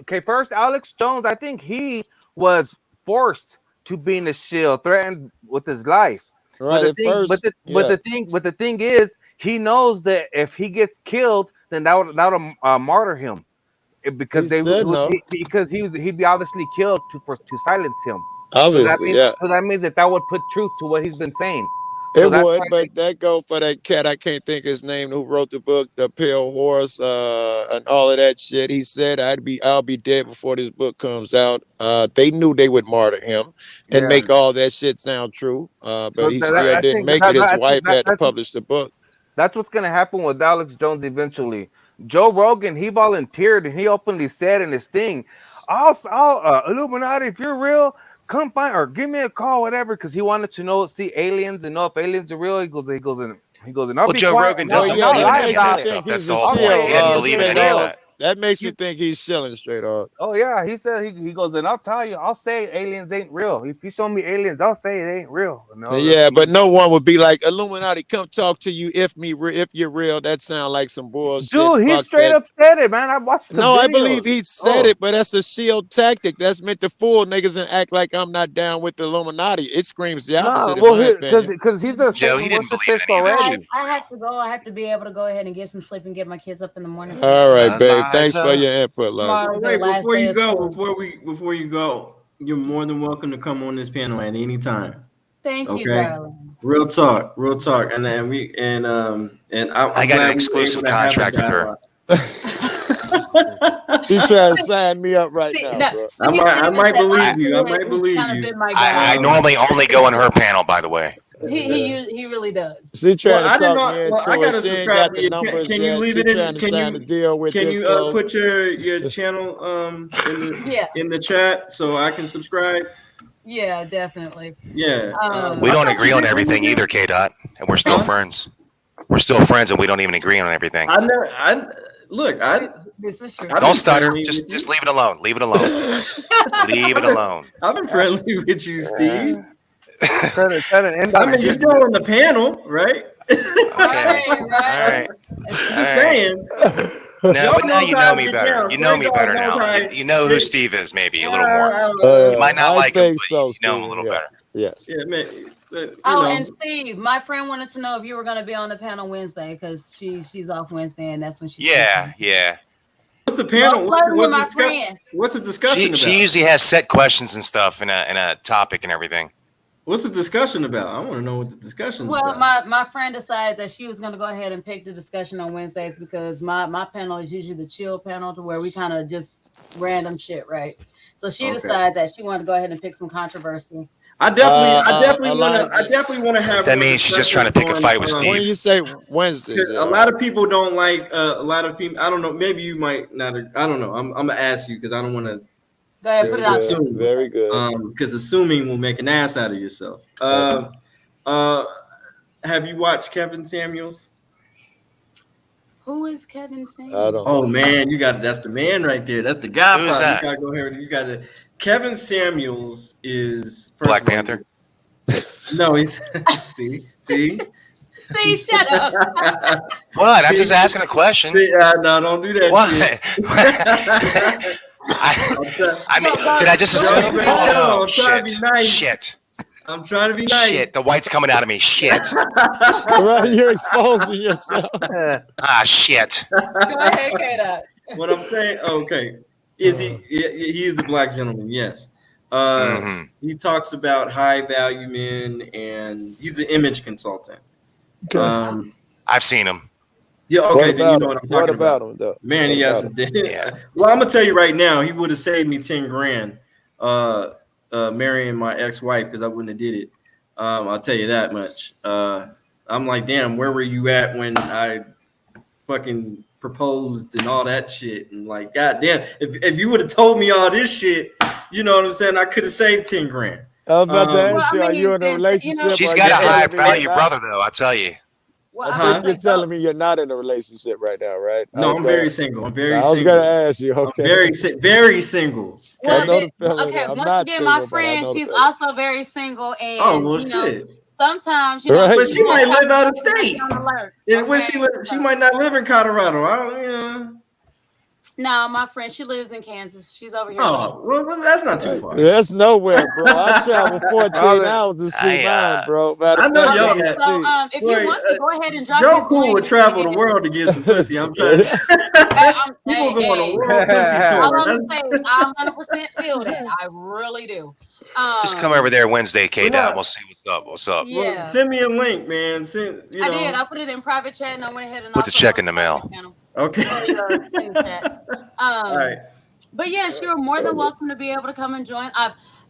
Okay, first Alex Jones. I think he was forced to be in the shield, threatened with his life. Right at first, But the thing is, he knows that if he gets killed, then that'll martyr him. Because He said no. he'd be obviously killed to silence him. Obviously, yeah. So that means that would put truth to what he's been saying. It So that's would, why but that go for that cat. I can't think his name. Who wrote the book, The Pale Horse, and all of that shit. He said, "I'll be dead before this book comes out." They knew they would martyr him and Yeah. make all that shit sound true. But So he that- still I didn't think make that- it. His I think wife that- had to that's- publish the book. That's what's gonna happen with Alex Jones eventually. Joe Rogan, he volunteered and he openly said in his thing, "I'll Illuminati, if you're real, come find or give me a call, whatever," because he wanted to see aliens and know if aliens are real. He goes, and I'll Well, be Joe quiet. Rogan No, doesn't no, believe in lie any of about that it. stuff. That's He's the a whole point. shield, He doesn't believe in straight any of up. that. That makes me think he's shilling straight up. Oh yeah, he said he goes, and I'll tell you, I'll say aliens ain't real. If you show me aliens, I'll say they ain't real. No, Yeah, but no one would be like, Illuminati, come talk to you if you're real. That sound like some bullshit. dude, he Fuck straight that. up said it, man. I watched the No, I video. believe he said it, but that's a shield tactic. That's meant to fool niggas and act like I'm not down with the Illuminati. It screams the opposite, well, in my opinion. because he's a Joe, Satan he didn't believe worshipist any of that already. shit. I have to go. I have to be able to go ahead and get some sleep and get my kids up in the morning. All right, babe. Nice. Thanks for your input, Lonzo. Tomorrow's the Wait, last before day you of go, school. before you go, you're more than welcome to come on this panel at any time. Thank you, Okay. darling. Real talk, and then I got an exclusive contract with her. She trying to sign me up right See, now, no, bro. see, I might Steven believe said you. I after might it, believe kinda you. bit my I guy. normally only go on her panel, by the way. He really does. She trying I to didn't talk know. me Well, I into gotta it. She ain't subscribe got to the you. numbers Can you yet. leave She it in? trying to sign a deal with Can this you close. put your channel Yeah, in the chat so I can subscribe? yeah, definitely. Yeah. We I don't thought agree you on did everything really either, K Dot, and we're still friends. We're still friends, and we don't even agree on everything. This is true. I've Don't been stutter. friendly Just with you. leave it alone. Leave it alone. Leave it alone. I've been friendly with you, Steve. I mean, you're still on the panel, right? Right. All right. Just saying. No, Joe but now knows you how know to me get better. down. You know me Straight better dog knows now. how You know who Steve is, maybe a little more. You might not I like him, think but so, you know him a little better. Yes. Yeah, man. You Oh, know. and Steve, my friend wanted to know if you were going to be on the panel Wednesday because she's off Wednesday and that's when she. Yeah. What's the panel? Don't flirt with my friend. What's the discussion about? She usually has set questions and stuff in a topic and everything. What's the discussion about? I want to know what the discussion is Well, about. my friend decided that she was going to go ahead and pick the discussion on Wednesdays because my panel is usually the chill panel to where we kind of just random shit, right? So she Okay. decided that she wanted to go ahead and pick some controversy. I definitely want to have. That more means she's just trying to pick a discussions fight with on, Steve. When you say Wednesday, a lot of people don't like a lot of female. I don't know. Maybe you might not. I don't know. I'm gonna ask you because I don't want to. Go ahead, put it out there. Assume. Very good. Because assuming will make an ass out of yourself. Have you watched Kevin Samuels? Who is Kevin Samuels? I don't Oh know. man, that's the man right there. That's the guy. Who is that? You gotta go here. You gotta. Kevin Samuels is Black Panther. No, he's see. See, shut up. What? I'm just asking a question. No, don't do that. What? Shit. I mean, did I just assume? No, I'm trying Shit. to be nice. Shit. I'm trying to be nice. Shit. The white's coming out of me. Shit. Right, you're exposing yourself. Ah, shit. Go ahead, Kata. What I'm saying, okay, is he is a black gentleman? Yes. He talks about high value men, and he's an image consultant. Okay. I've seen him. Yeah, okay, then you know what I'm talking What about about. him, though? Man, What he has about some. him? Yeah. Well, I'm gonna tell you right now, he would have saved me 10 grand, marrying my ex-wife, because I wouldn't have did it. I'll tell you that much. I'm like, damn, where were you at when I fucking proposed and all that shit? And like, goddamn, if you would have told me all this shit, you know what I'm saying? I could have saved 10 grand. I was about to ask you, Well, I are you mean, in a relationship? She's or got you a high telling me value you're brother, though. I tell you. Well, I I'm think you're telling me you're not in a relationship right now, right? No, I'm very single. I'm very I single. was gonna ask you. Okay. I'm very single. I know the feeling. Okay, I'm once not again, single, my but I friend, know the she's feeling. also very single, and Oh, well, you know, shit. sometimes you know, Right. But she might live out of sometimes state. on alert, And when okay? she might not live in Colorado. I don't, yeah. No, my friend, she lives in Kansas. She's over here. Oh, well, that's not too far. That's nowhere, bro. I travel 14 hours to see mine, bro. I know y'all Okay, got. so if you want to go ahead and drop Joe his Cool link, would travel the world to get some pussy. I'm trying to say. People go on a world pussy tour. All I'm gonna say is I 100% feel that. I really do. Just come over there Wednesday, K-Dot. We'll see what's up. What's up? Yeah. Well, send me a link, man. Send, I did. I put it in private chat, and I went ahead and Put the check in the mail. Okay. All right. But yes, you're more than welcome to be able to come and join.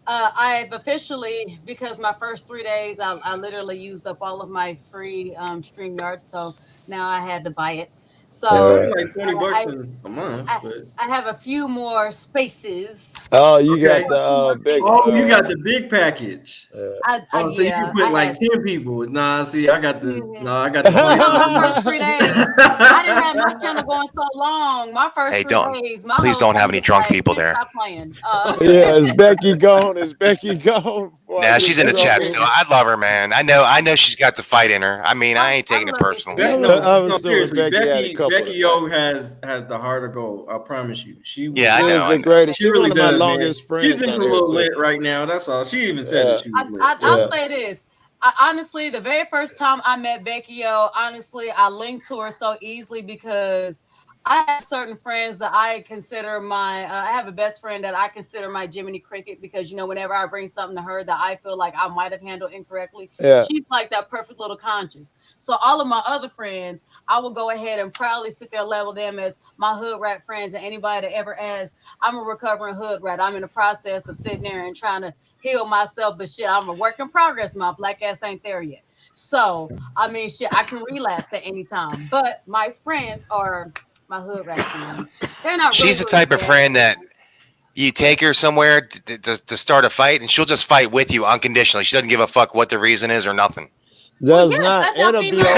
I've officially, because my first 3 days, I literally used up all of my free StreamYard, so now I had to buy it. So it's like $20 a month. I have a few more spaces. Oh, you got the big. Oh, you got the big package. So you yeah, can put I like had- 10 people. Nah, see, I got the. No, I got the. my first 3 days, I didn't have my channel going so long. My first Hey, 3 don't. days, my Please whole don't have thing any was drunk like, people "Bitch, there." Stop playing. Yeah, is Becky gone? Is Becky gone? Boy, Nah, she's in the chat still. I love her, man. I know she's got the fight in her. I mean, I ain't taking it personal. No, seriously, Becky O has the heart of gold. I promise you. Yeah, I know. the greatest. She She's really one of my does, longest man. friends. She's just on a here, little too. lit right now. That's all. She even said that she was lit. I'll say this. Honestly, the very first time I met Becky O, honestly, I linked to her so easily because I have certain friends that I consider my, I have a best friend that I consider my Jiminy Cricket because, you know, whenever I bring something to her that I feel like I might have handled incorrectly, Yeah. she's like that perfect little conscience. So all of my other friends, I will go ahead and proudly sit there, label them as my hood rat friends. And anybody that ever asks, I'm a recovering hood rat. I'm in the process of sitting there and trying to heal myself, but shit, I'm a work in progress. My black ass ain't there yet. So, I mean, shit, I can relapse at any time. But my friends are my hood rat friends. They're not. She's the really type of bad. friend that you take her somewhere to start a fight, and she'll just fight with you unconditionally. She doesn't give a fuck what the reason is or nothing. Does yes, not. that's how It'll be females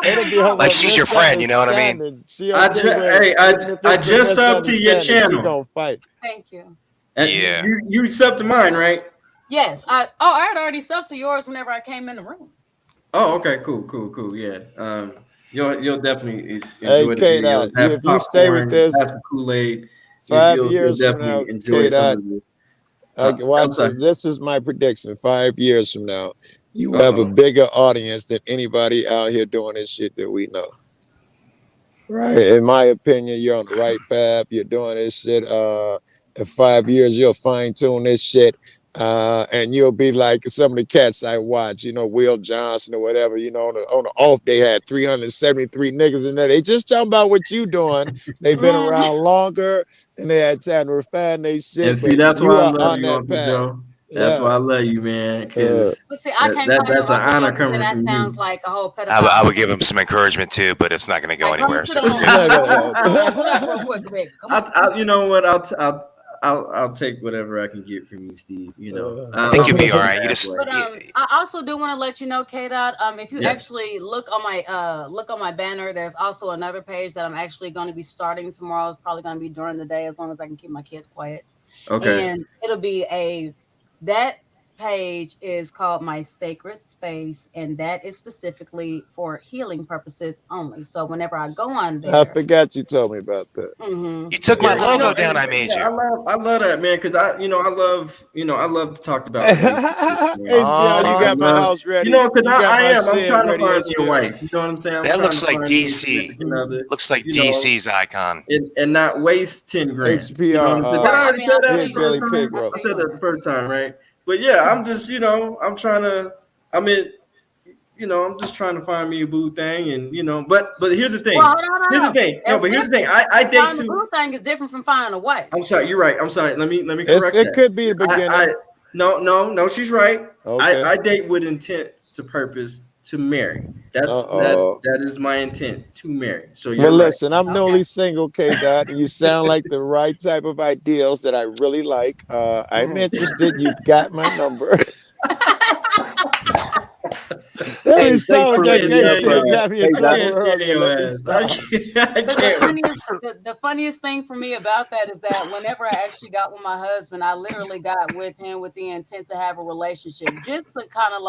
over. It'll be over. Like she's your friend, you know what I mean? She I okay ju- with hey, it. I- Even if I it's a just subbed to your misunderstanding, channel. She gonna fight. Thank you. And Yeah. You subbed to mine, right? Yes. I had already subbed to yours whenever I came in the room. Oh, okay, cool. Yeah. You'll definitely Hey, enjoy the K-Dot, videos. Have if you stay with popcorn, this have some Kool-Aid. 5 you'll years from definitely now, enjoy K-Dot, some of it. like, I'm watch sorry. it. This is my prediction. 5 years from now, you have a bigger audience than anybody out here doing this shit that we know. Right. In my opinion, you're on the right path. You're doing this shit. In 5 years, you'll fine tune this shit. And you'll be like some of the cats I watch, you know, Will Johnson or whatever, you know, on the off, they had 373 niggas in there. They just talking about what you doing. They've been around longer and they had time to refine their shit. And see, but that's you why I are love on you, that Uncle path. Joe. That's Yeah. why I love you, man. Because But see, I can't call you that's an Uncle honor Joe, coming because from that sounds you. like a whole pedophile. I would give him some encouragement too, but it's not going to go Like, anywhere. come So. sit on- real quick, baby. Come on. You know what? I'll take whatever I can get from you, Steve. You know, I think you'll be all right. You just But I also do want to let you know, K-Dot, if you actually look on my banner, there's also another page that I'm actually going to be starting tomorrow. It's probably going to be during the day, as long as I can keep my kids quiet. Okay. And it'll be that page is called My Sacred Space, and that is specifically for healing purposes only. So whenever I go on there, I forgot you told me about that. You took my logo know, down. and- I made you. I love that, man, because I love to talk about. HBO, you got my house ready. You know, because You got I my am. I'm shit trying to ready, find me a HBO. wife. You know what I'm saying? I'm That trying looks to like find me a DC. significant other, Looks like you know, DC's icon. and not waste 10 grand. HBR, You know what I'm saying? Did I already say that Big the Billy first time? Pig roast. I said that the first time, right? But yeah, I'm just, I'm trying to. I mean, I'm just trying to find me a boo thing, and but here's the thing. well, hold on. Here's the thing. No, but here's the thing. I date Finding a too. boo thing is different from finding a wife. I'm sorry. You're right. I'm sorry. Let me correct It that. could be the beginning. No. She's right. Okay. I date with intent to purpose to marry. Uh-oh. That is my intent to marry. So you're But right. listen, I'm newly single, K-Dot, and you sound like the right type of ideals that I really like. I'm interested. You've got my number. Let me stop with that gay shit. Got me in trouble earlier. Let me stop. But the funniest thing for me about that is that whenever I actually got with my husband, I literally got with him with the intent to have a relationship, just to kind of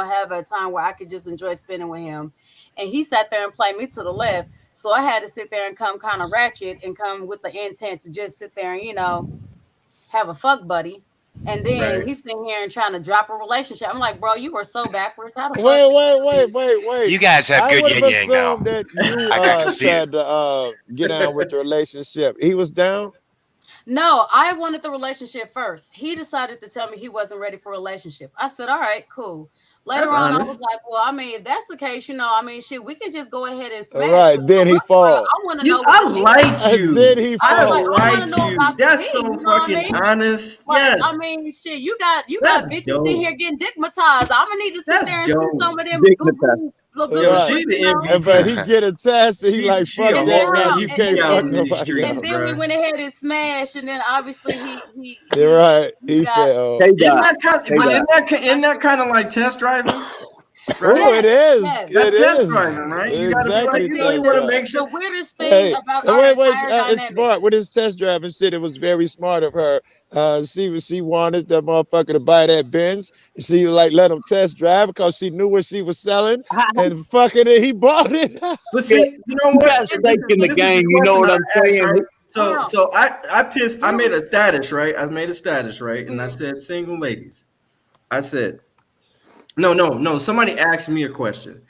have a time where I could just enjoy spending with him. And he sat there and played me to the left. So I had to sit there and come kind of ratchet and come with the intent to just sit there and, have a fuck buddy. And then he's sitting here and trying to drop a relationship. I'm like, bro, you are so backwards. How the fuck? Wait. You guys have good yin yang now. that you I can see tried to get on with the relationship. He was down? No, I wanted the relationship first. He decided to tell me he wasn't ready for a relationship. I said, all right, cool. Later That's on, honest. I was like, well, if that's the case, shit, we can just go ahead and smash. Right, But then he first of all, fall. I want to know. I like you. Then he I fall. like know you. about That's me, so you know what I fucking mean? honest. Like, Yes. shit, you got That's bitches dope. in here getting dickmatized. I'm gonna need to sit That's there and see dope. some of them Dickmatized. good, She the MVP. But he get attached and he She- like, she fuck a that whore. now. You And- can't and- fuck and- nobody And else. then we went ahead and smashed, and then obviously he You're right. He got- fell. Isn't that kind of like test driving? Oh, it is. yes. That's It test is. driving, right? You gotta be Exactly. like, you want to make sure. The weirdest thing Hey, about our wait, entire it's dynamic. smart. With his test driving shit, it was very smart of her. She wanted the motherfucker to buy that Benz. She like let him test drive because she knew what she was selling, and fucking he bought it. But see, you know what? got stake in the This is game. You know what I'm question I asked, saying? right? So I made a status, right? I made a status, right? And I said, single ladies. I said, no. Somebody asked me a question,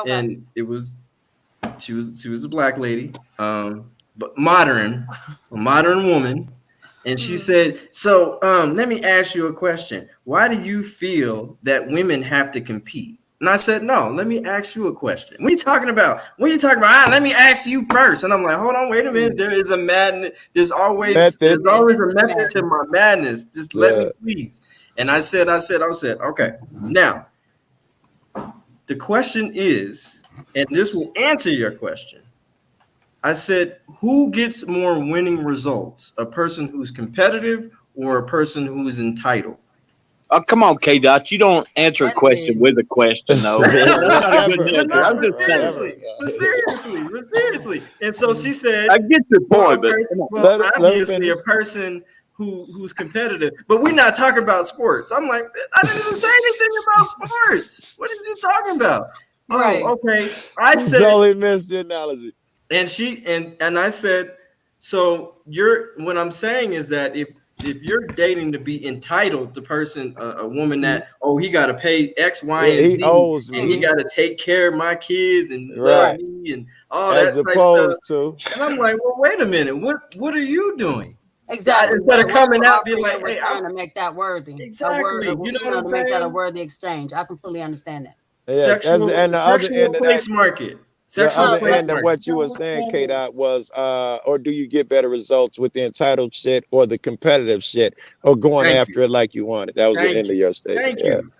and it was, she was a black lady, but a modern woman, and she said, so let me ask you a question. Why do you feel that women have to compete? And I said, no, let me ask you a question. What are you talking about? Let me ask you first. And I'm like, hold on, wait a minute. There is a madness. There's always a method to my madness. Just let me please. And I said, okay. Now, the question is, and this will answer your question. I said, who gets more winning results? A person who's competitive or a person who's entitled? Oh, come on, K-Dot. You don't answer a question with a question, though. That's not a good answer. I'm just saying. But seriously. And so she said, I get your point, but obviously a person who's competitive, but we're not talking about sports. I'm like, I didn't even say anything about sports. What are you talking about? Right. Oh, okay. I said, totally missed the analogy. And she and I said, so what I'm saying is that if you're dating to be entitled to person, a woman that, he got to pay X, Y, and he Z, owes me. and he got to take care of my kids and love me and all As that opposed type of to. stuff. And I'm like, well, wait a minute, what are you doing? Exactly. Instead of coming out, be We're like, hey, trying to make that worthy. Exactly. You know what I'm to make that a saying? worthy exchange. I completely understand that. Yes, Sexual and the other end of place that, market. the Sexual other place end of market. what you were saying, K-Dot, was, or do you get better results with the entitled shit or the competitive shit, or going Thank after it like you wanted? That was the end of your statement. Thank you.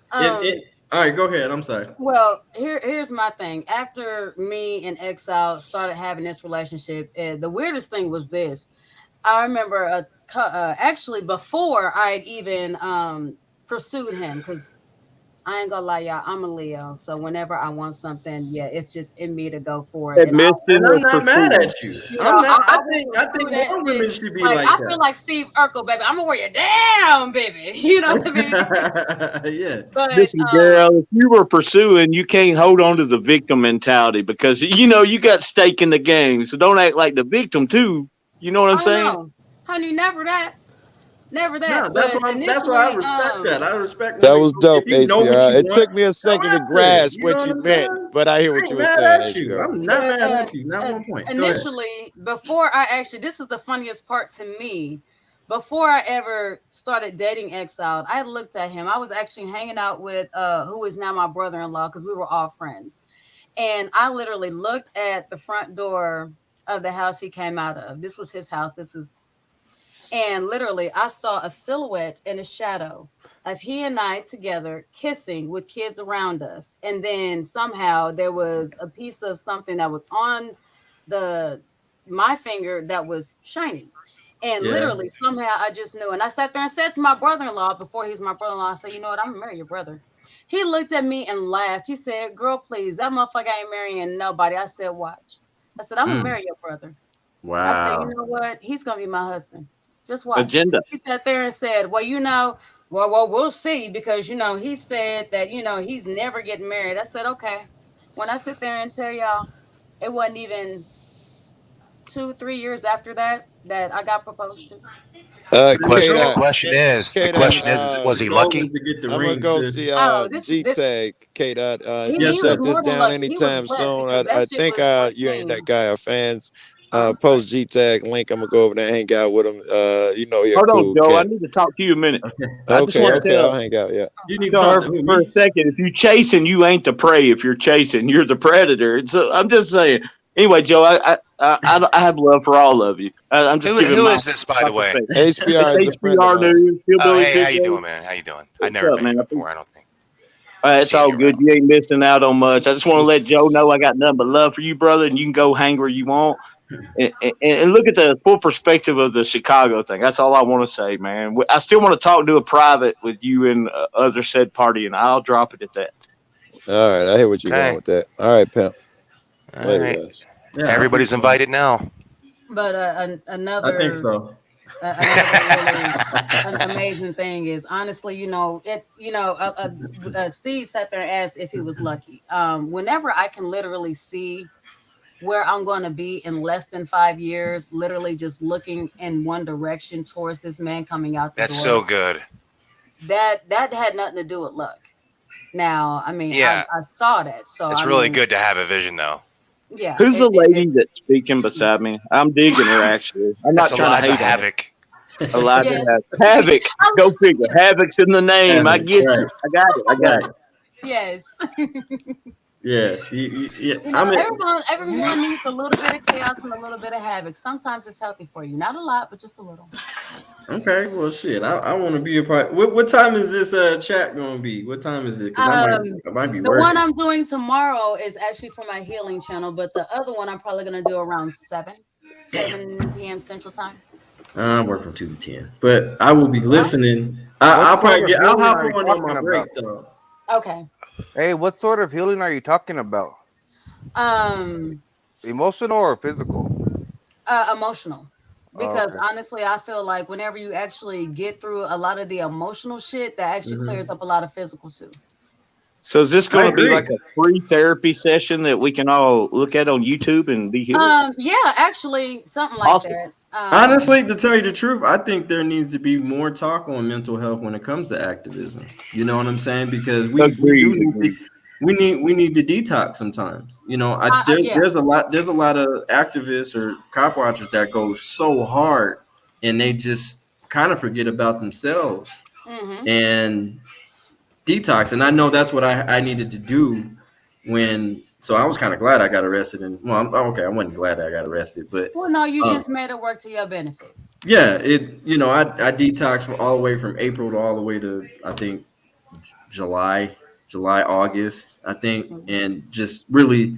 All right, go ahead. I'm sorry. Well, here's my thing. After me and Exile started having this relationship, the weirdest thing was this. I remember actually before I'd even pursued him, because I ain't gonna lie, y'all, I'm a Leo. So whenever I want something, yeah, it's just in me to go for it. Admission And I'm or not mad pursuing? at you. You I'm know, not. I will think pursue that more women shit. should be Like like I that. feel like Steve Urkel, baby. I'm gonna wear you down, baby. You know what I mean? Yeah. But Listen, girl, if you were pursuing, you can't hold on to the victim mentality because you know you got stake in the game. So don't act like the victim too. You know what I'm oh saying? no, honey, never that. Never that. No, But that's why I initially, respect that. I respect That when was if dope, you know what HBR. you It want, took me a go second to after it. grasp You know what what you I'm meant, saying? but I hear I what ain't you were mad saying, at you. HBR. I'm not but, mad at you. Not one point. Go ahead. initially, before I actually, this is the funniest part to me. Before I ever started dating Exiled, I looked at him. I was actually hanging out with who is now my brother-in-law, because we were all friends. And I literally looked at the front door of the house he came out of. This was his house. And literally I saw a silhouette and a shadow of he and I together kissing with kids around us. And then somehow there was a piece of something that was on my finger that was shining. And literally Yes. somehow I just knew. And I sat there and said to my brother-in-law, before he's my brother-in-law, I said, you know what, I'm gonna marry your brother. He looked at me and laughed. He said, girl, please, that motherfucker ain't marrying nobody. I said, watch. I said, I'm gonna marry your brother. I said, you Wow. know what? He's gonna be my husband. Just watch. Agenda. He sat there and said, well, we'll see, because he said that he's never getting married. I said, okay. When I sit there and tell y'all, it wasn't even 2-3 years after that I got proposed to. The K-Dot, question is, was he lucky? To get the I'm gonna ring, go sis. see This G-Tag, K-Dot. he, You he was shut this more than down lucky. He was anytime blessed, soon. because I that shit think was you ain't that insane. guy of fans. Post G-Tag link. I'm gonna go over there and hang out with him. You know you're Hold on, cool Joe. I cat. need to talk to you a minute. I just Okay, want to I'll tell hang out. Yeah. You need to her talk to for a me. second. If you chasing, you ain't the prey. If you're chasing, you're the predator. So I'm just saying. Anyway, Joe, I have love for all of you. I'm just giving Who my is this, by the way? perspective. HBR is It's a friend of HBR mine. News. Oh, Hillbilly hey, how you Tuesday. doing, man? How you doing? I've What's never up, met man? you before, I don't think. It's Seen all you good. around. You ain't missing out on much. I just want to let Joe know I got nothing but love for you, brother, and you can go hang where you want. And look at the full perspective of the Chicago thing. That's all I want to say, man. I still want to talk to a private with you and other said party, and I'll drop it at that. All right, I hear what you're going with that. All right, pimp. Later, right. guys. Yeah, Everybody's invited now. But I think so. another really amazing thing is, honestly, Steve sat there and asked if he was lucky. Whenever I can literally see where I'm going to be in less than 5 years, literally just looking in one direction towards this man coming out the That's door. so good. That had nothing to do with luck. Now, I mean, Yeah. I saw that. So It's really good to have a vision, though. Yeah. Who's the lady that's speaking beside me? I'm digging her, actually. I'm not That's trying to Elijah hate on her. Havoc. Elijah Yes. Havoc. Go figure. Havoc's in the name. I Havoc, get right. it. I got it. I got it. Yes. Yeah. Everyone needs a little bit of chaos and a little bit of havoc. Sometimes it's healthy for you. Not a lot, but just a little. Okay. Well, shit. I want to be a part. What time is this chat going to be? What time is it? Because I might be The working. one I'm doing tomorrow is actually for my healing channel, but the other one I'm probably going to do around 7 p.m. Central Time. I work from 2 to 10, but I will be listening. I'll hop on my break though. Okay. Hey, what sort of healing are you talking about? Emotional or physical? Emotional. Because honestly, I feel like whenever you actually get through a lot of the emotional shit, that actually clears up a lot of physical too. So is this going to be agree. like a free therapy session that we can all look at on YouTube and be healed? Yeah, actually, something like Awesome. that. Honestly, to tell you the truth, I think there needs to be more talk on mental health when it comes to activism. You know what I'm saying? Because we need to detox sometimes. There's a lot of activists or cop watchers that go so hard and they just kind of forget about themselves and detox. And I know that's what I needed to do so I was kind of glad I got arrested. And I wasn't glad I got arrested, but well, no, you just made it work to your benefit. yeah, I detoxed all the way from April to all the way to I think July, August, I think, and just really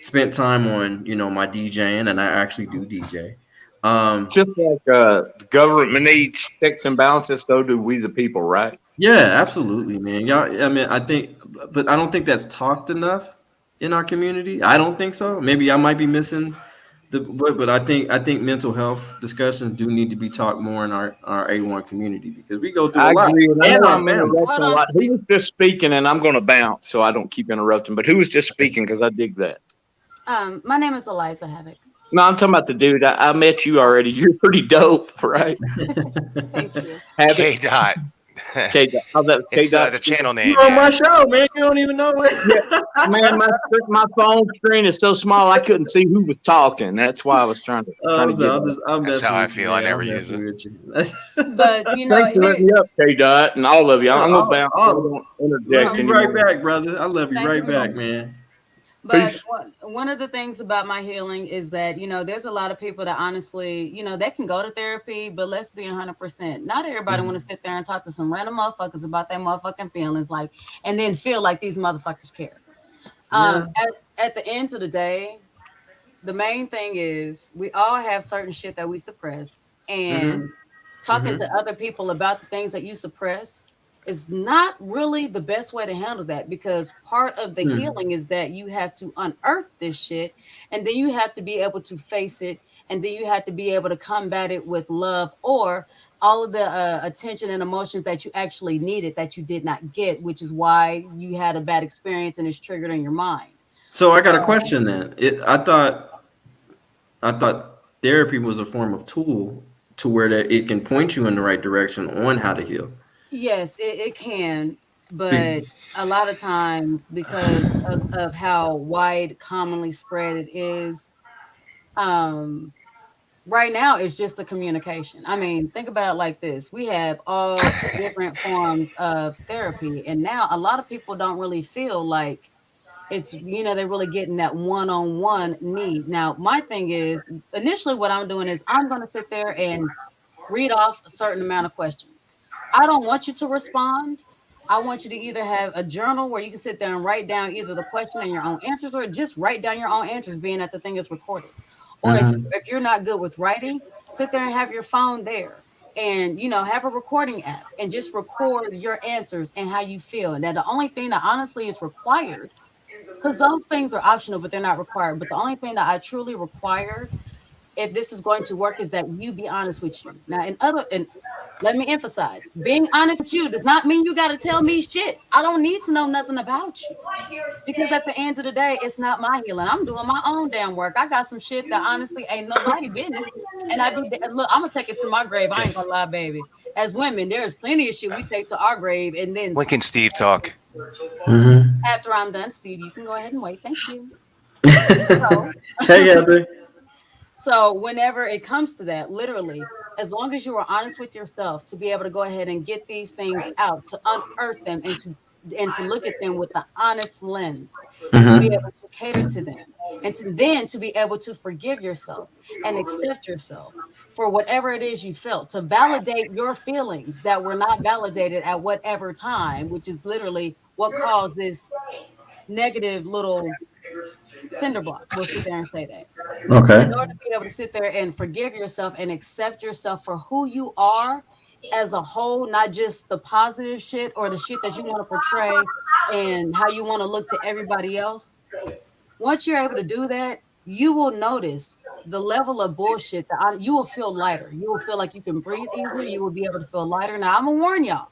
spent time on my DJing, and I actually do DJ. Just like the government needs checks and balances, so do we the people, right? Yeah, absolutely, man. Y'all, I mean, I think, but I don't think that's talked enough in our community. I don't think so. Maybe I might be missing but I think mental health discussions do need to be talked more in our A1 community because we go through a I lot. agree. And I And know our I'm family. interrupting a lot. Who was just speaking, and I'm going to bounce so I don't keep interrupting. But who was just speaking? Because I dig that. My name is Eliza Havoc. No, I'm talking about the dude. I met you already. You're pretty dope, right? Thank you. K Dot. K Dot. How's that? It's K-Dot? the channel name. You on my Yeah. show, man. You don't even know it. Man, my phone screen is so small I couldn't see who was talking. That's why I was trying to. I'm That's how I messing with you, feel. I man. never I'm use it. messing with you. But you know, Thanks for letting me up, K Dot, and all of you. I'm gonna bounce. I won't interject Love you anymore. right back, brother. I love you Thank right you. back, man. But one of the things about my healing is that, you know, there's a lot of people that honestly, you know, they can go to therapy, but let's be 100%. Not everybody want to sit there and talk to some random motherfuckers about their motherfucking feelings, like, and then feel like these motherfuckers care. At the end of the day, the main thing is we all have certain shit that we suppress, and talking to other people about the things that you suppress is not really the best way to handle that, because part of the healing is that you have to unearth this shit, and then you have to be able to face it, and then you have to be able to combat it with love or all of the attention and emotions that you actually needed that you did not get, which is why you had a bad experience and it's triggered in your mind. So I got a question then. I thought therapy was a form of tool to where that it can point you in the right direction on how to heal. Yes, it can, but a lot of times because of how wide commonly spread it is, right now it's just a communication. I mean, think about it like this. We have all different forms of therapy, and now a lot of people don't really feel like it's, you know, they're really getting that one-on-one need. Now, my thing is, initially what I'm doing is I'm going to sit there and read off a certain amount of questions. I don't want you to respond. I want you to either have a journal where you can sit there and write down either the question and your own answers, or just write down your own answers, being that the thing is recorded. Or if you're not good with writing, sit there and have your phone there and, you know, have a recording app and just record your answers and how you feel. And that the only thing that honestly is required, because those things are optional, but they're not required. But the only thing that I truly require, if this is going to work, is that you be honest with you. Now, and let me emphasize, being honest with you does not mean you got to tell me shit. I don't need to know nothing about you, because at the end of the day, it's not my healing. I'm doing my own damn work. I got some shit that honestly ain't nobody business. And look, I'm gonna take it to my grave. I ain't gonna lie, baby. As women, there's plenty of shit we take to our grave, and then When can Steve talk? after I'm done, Steve, you can go ahead and wait. Thank you. Hey, Heather. So whenever it comes to that, literally, as long as you are honest with yourself to be able to go ahead and get these things out, to unearth them, and to look at them with an honest lens, and to be able to cater to them, and to be able to forgive yourself and accept yourself for whatever it is you felt, to validate your feelings that were not validated at whatever time, which is literally what caused this negative little cinder block. We'll sit there and say that. Okay. In order to be able to sit there and forgive yourself and accept yourself for who you are as a whole, not just the positive shit or the shit that you want to portray and how you want to look to everybody else. Once you're able to do that, you will notice the level of bullshit that you will feel lighter. You will feel like you can breathe easier. You will be able to feel lighter. Now, I'm gonna warn y'all.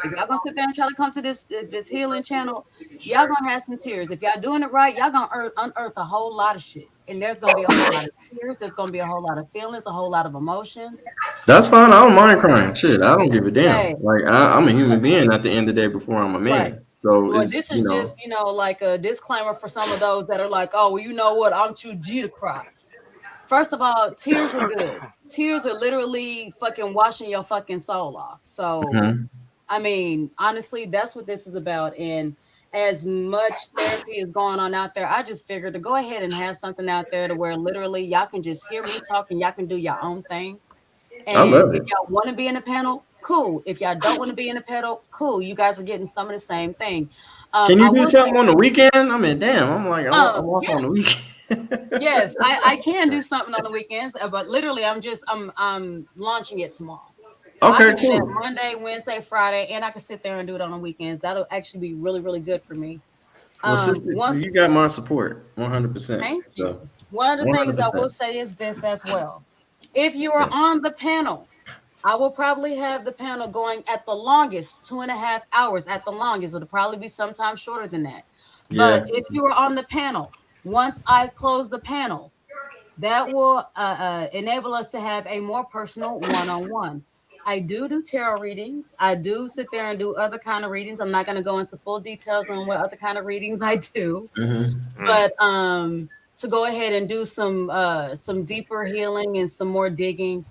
If y'all gonna sit there and try to come to this healing channel, y'all gonna have some tears. If y'all doing it right, y'all gonna unearth a whole lot of shit. And there's gonna be a whole lot of tears. There's gonna be a whole lot of feelings, a whole lot of emotions. That's fine. I don't mind crying. Shit, I don't give a damn. Hey. Like I'm a human being at the end of the day before I'm a man. Right. So Well, it's, this is you know, just, you know, like a disclaimer for some of those that are like, oh, well, you know what? I'm too G to cry. First of all, tears are good. Tears are literally fucking washing your fucking soul off. So, I mean, honestly, that's what this is about. And as much therapy is going on out there, I just figured to go ahead and have something out there to where literally y'all can just hear me talk and y'all can do your own thing. I love And if it. y'all want to be in a panel, cool. If y'all don't want to be in a panel, cool. You guys are getting some of the same thing. Can you I do will something say, on the weekend? I mean, damn. I'm like, I'm off on the yes. weekend. Yes, I can do something on the weekends, but literally I'm launching it tomorrow. So Okay, I can do that cool. Monday, Wednesday, Friday, and I can sit there and do it on the weekends. That'll actually be really, really good for me. Well, sister, Once you got my support 100%. Thank So, you. One of the things I will 100%. say is this as well. If you are on the panel, I will probably have the panel going at the longest 2.5 hours. At the longest, it'll probably be sometime shorter than that. Yeah. But if you are on the panel, once I close the panel, that will enable us to have a more personal one-on-one. I do tarot readings. I do sit there and do other kind of readings. I'm not going to go into full details on what other kind of readings I do, but to go ahead and do some deeper healing and some more digging,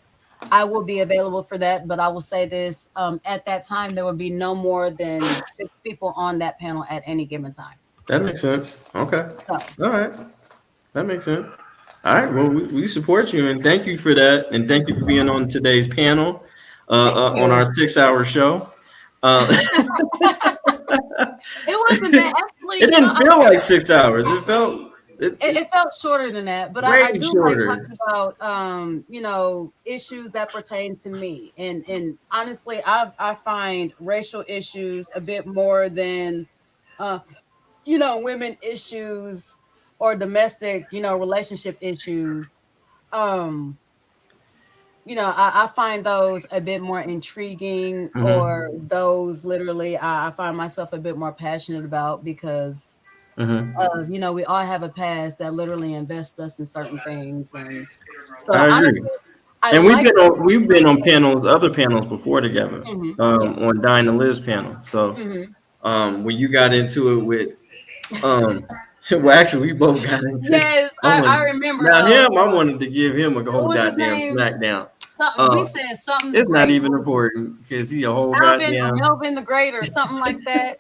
I will be available for that. But I will say this: at that time, there will be no more than 6 people on that panel at any given time. That makes sense. Okay. So. All right. That makes sense. All right. Well, we support you and thank you for that. And thank you for being on today's panel on our 6-hour show. It wasn't bad. Actually, it didn't feel like 6 hours. It felt shorter than that, but I do like talking about issues that pertain to me. And honestly, I find racial issues a bit more than women issues or domestic relationship issues. I find those a bit more intriguing, or those literally I find myself a bit more passionate about because we all have a past that literally invests us in certain things. And so I agree. honestly, And we've been on other panels before together, on Dine and Liv's panel. So when you got into it with well, actually, we both got into it. Yes, I remember. Now I wanted to give him a whole goddamn smackdown. We said something. It's not even important because he a whole goddamn Melvin the Great or something like that.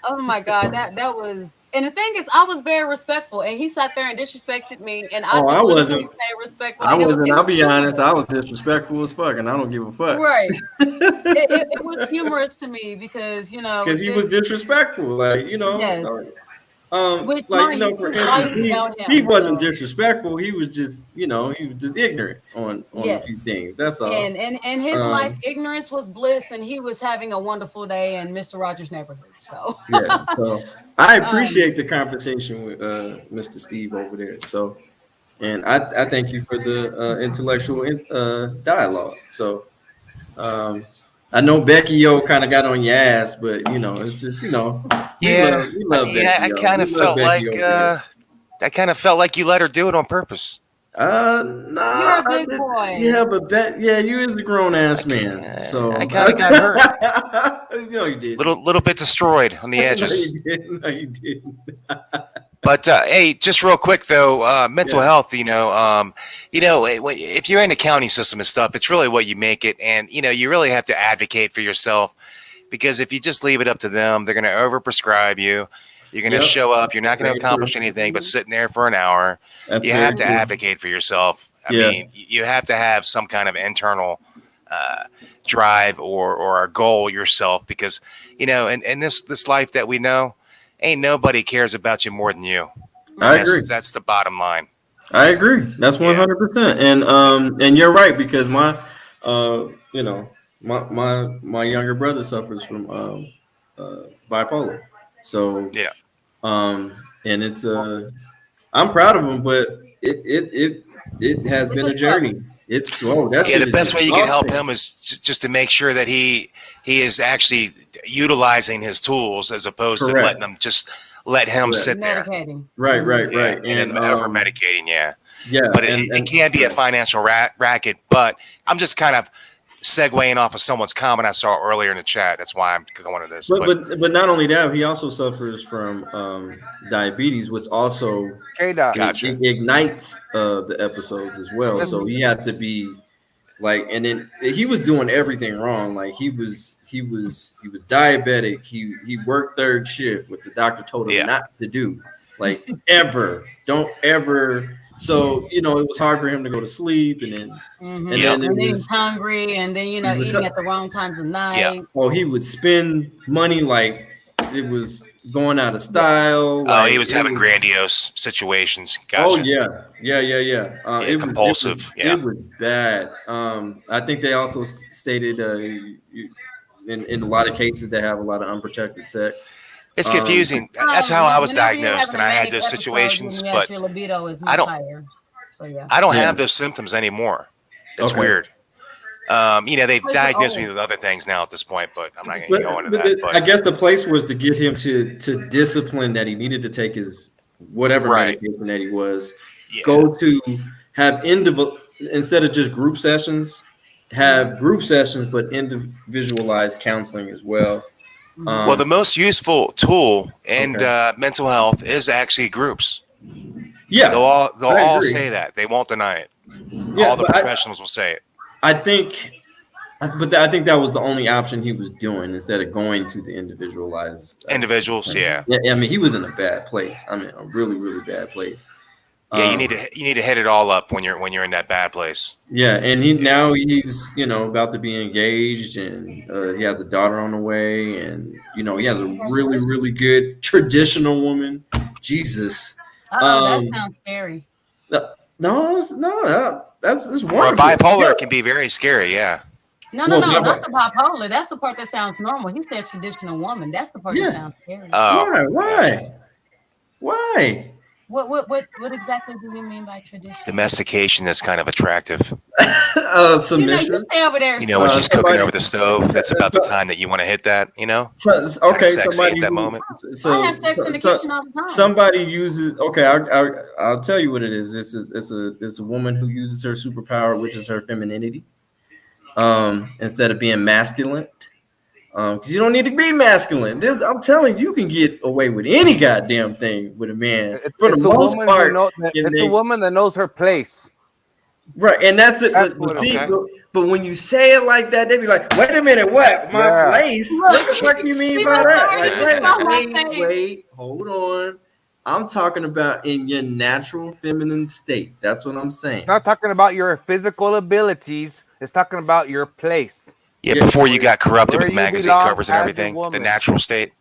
Oh my God, that was. And the thing is, I was very respectful, and he sat there and disrespected me, and I wasn't. Stay respectful. I wasn't. I'll be honest. I was disrespectful as fuck, and I don't give a fuck. Right. it was humorous to me because because he was disrespectful, like Yes. Like for instance, Steve wasn't disrespectful. He was just he was just ignorant on a few things. That's all. And his life ignorance was bliss, and he was having a wonderful day in Mr. Rogers' neighborhood. So yeah, so I appreciate the conversation with Mr. Steve over there. So, and I thank you for the intellectual dialogue. So, I know Becky kind of got on your ass, but it's just we love Becky. I kind of felt like you let her do it on purpose. Nah, you're a big boy. Yeah, but you is a grown ass man. So I kind of got hurt. You did. Little bit destroyed on the edges. No, you didn't. But hey, just real quick though, mental health. If you're in the county system and stuff, it's really what you make it, and you really have to advocate for yourself, because if you just leave it up to them, they're going to overprescribe you. You're going to show up. You're not going to accomplish anything but sitting there for an hour. You have to advocate for yourself. I mean, you have to have some kind of internal drive or a goal yourself, because in this life that we know, ain't nobody cares about you more than you. I agree. That's the bottom line. I agree. That's 100%. And you're right, because my my younger brother suffers from bipolar. So and it's I'm proud of him, but it has been a journey. It's the best way you can help him is just to make sure that he is actually utilizing his tools, as opposed to letting them just let him sit there. Right. And over medicating. But it can be a financial racket. But I'm just kind of segueing off of someone's comment I saw earlier in the chat. That's why I'm going to this. But not only that, he also suffers from diabetes, which also ignites the episodes as well. So he had to be and then he was doing everything wrong. Like he was diabetic. He worked third shift, what the doctor told him not to do. Ever. Don't ever. So it was hard for him to go to sleep, and then and then he was hungry, and then eating at the wrong times of night. Well, he would spend money like going out of style. Oh, he was having grandiose situations. Gotcha. Oh yeah. It compulsive. It was bad. I think they also stated in a lot of cases they have a lot of unprotected sex. It's confusing. That's how I was diagnosed, and I had those episode, situations, yes, but your libido is much I don't. higher. So yeah. I don't have those symptoms anymore. It's Okay. weird. They've Because diagnosed you're me with other things now at this point, but I'm not going But, to go into but that. the- But I guess the place was to get him to discipline that he needed to take his whatever Right. medication that he was. Go to have instead of just group sessions, have group sessions, but individualized counseling as well. well, the most useful tool in mental health is actually groups. Yeah, they'll I all agree. say that. They won't deny it. Yeah, All the but professionals will say it. I think that was the only option he was doing instead of going to the individualized Individuals, yeah. I mean, he was in a bad place. I mean, a really, really bad place. Yeah, you need to hit it all up when you're in that bad place. Yeah, and he's about to be engaged, and he has a daughter on the way, and he has a really, really good traditional woman. Jesus. That sounds scary. No, that's Or wonderful. bipolar can be very scary. Yeah. No, not the bipolar. That's the part that sounds normal. He said traditional woman. That's the part that sounds scary. Why? What exactly do we mean by tradition? Domestication is kind of attractive. Submission. You stay over there. When she's cooking over the stove, that's about the time that you want to hit that. Okay, sexy somebody at that moment. I have sex in the kitchen all the time. Somebody uses. Okay, I'll tell you what it is. It's a woman who uses her superpower, which is her femininity, instead of being masculine. Because you don't need to be masculine. I'm telling you, can get away with any goddamn thing with a man. For the most part, it's a woman that knows her place. Right, and that's it. That's But when you say it like that, they be like, "Wait a minute, what? My place? What the fuck you mean by that?" Wait, hold on. I'm talking about in your natural feminine state. That's what I'm saying. It's not talking about your physical abilities. It's talking about your place. Yeah, before you got corrupted Where with you magazine belong covers and as a everything, the woman. natural state.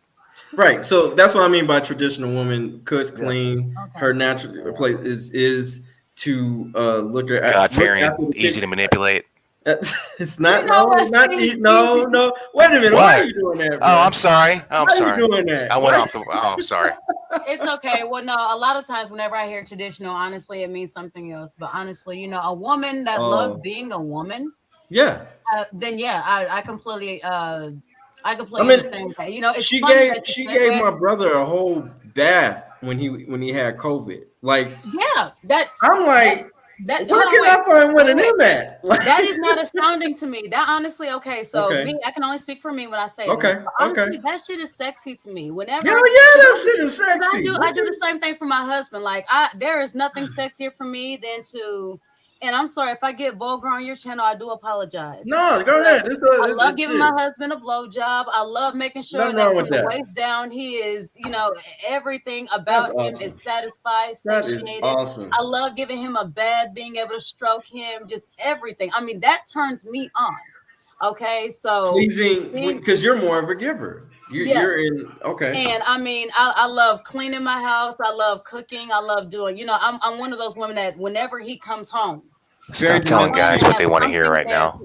Right. So that's what I mean by traditional woman. Cooks, clean. Her natural place is to look at God-fearing, easy to manipulate. It's not. No, it's not. No. Wait a minute. Why are you doing that? Bro? Oh, I'm sorry. Why are you doing that? I went off the. Oh, I'm sorry. It's okay. Well, no, a lot of times whenever I hear traditional, honestly, it means something else. But honestly, a woman that loves being a woman. Yeah. Then yeah, I completely understand that. It's she funny gave that you she said gave that. my brother a whole bath when he had COVID. Like, Yeah, that I'm like, that. where can I find one of them at? Like, That is not astounding to me. That honestly, okay. So Okay. I can only speak for me when I say Okay, this, but honestly, okay. that shit is sexy to me. Whenever Hell yeah, that shit is 'cause sexy. I do the same thing for my husband. Like there is nothing sexier for me than to. And I'm sorry if I get vulgar on your channel. I do apologize. No, go ahead. I love giving my husband a blowjob. I love making sure Nothing that wrong from with the that. waist down, he is, everything about him awesome. is satisfied, That is satiated. awesome. I love giving him a bed, being able to stroke him, just everything. I mean, that turns me on. Okay, so Pleasing, because you're more of a giver. Yes. You're in. Okay. And I mean, I love cleaning my house. I love cooking. I love doing. I'm one of those women that whenever he comes home. Stop telling guys what they want to hear right now.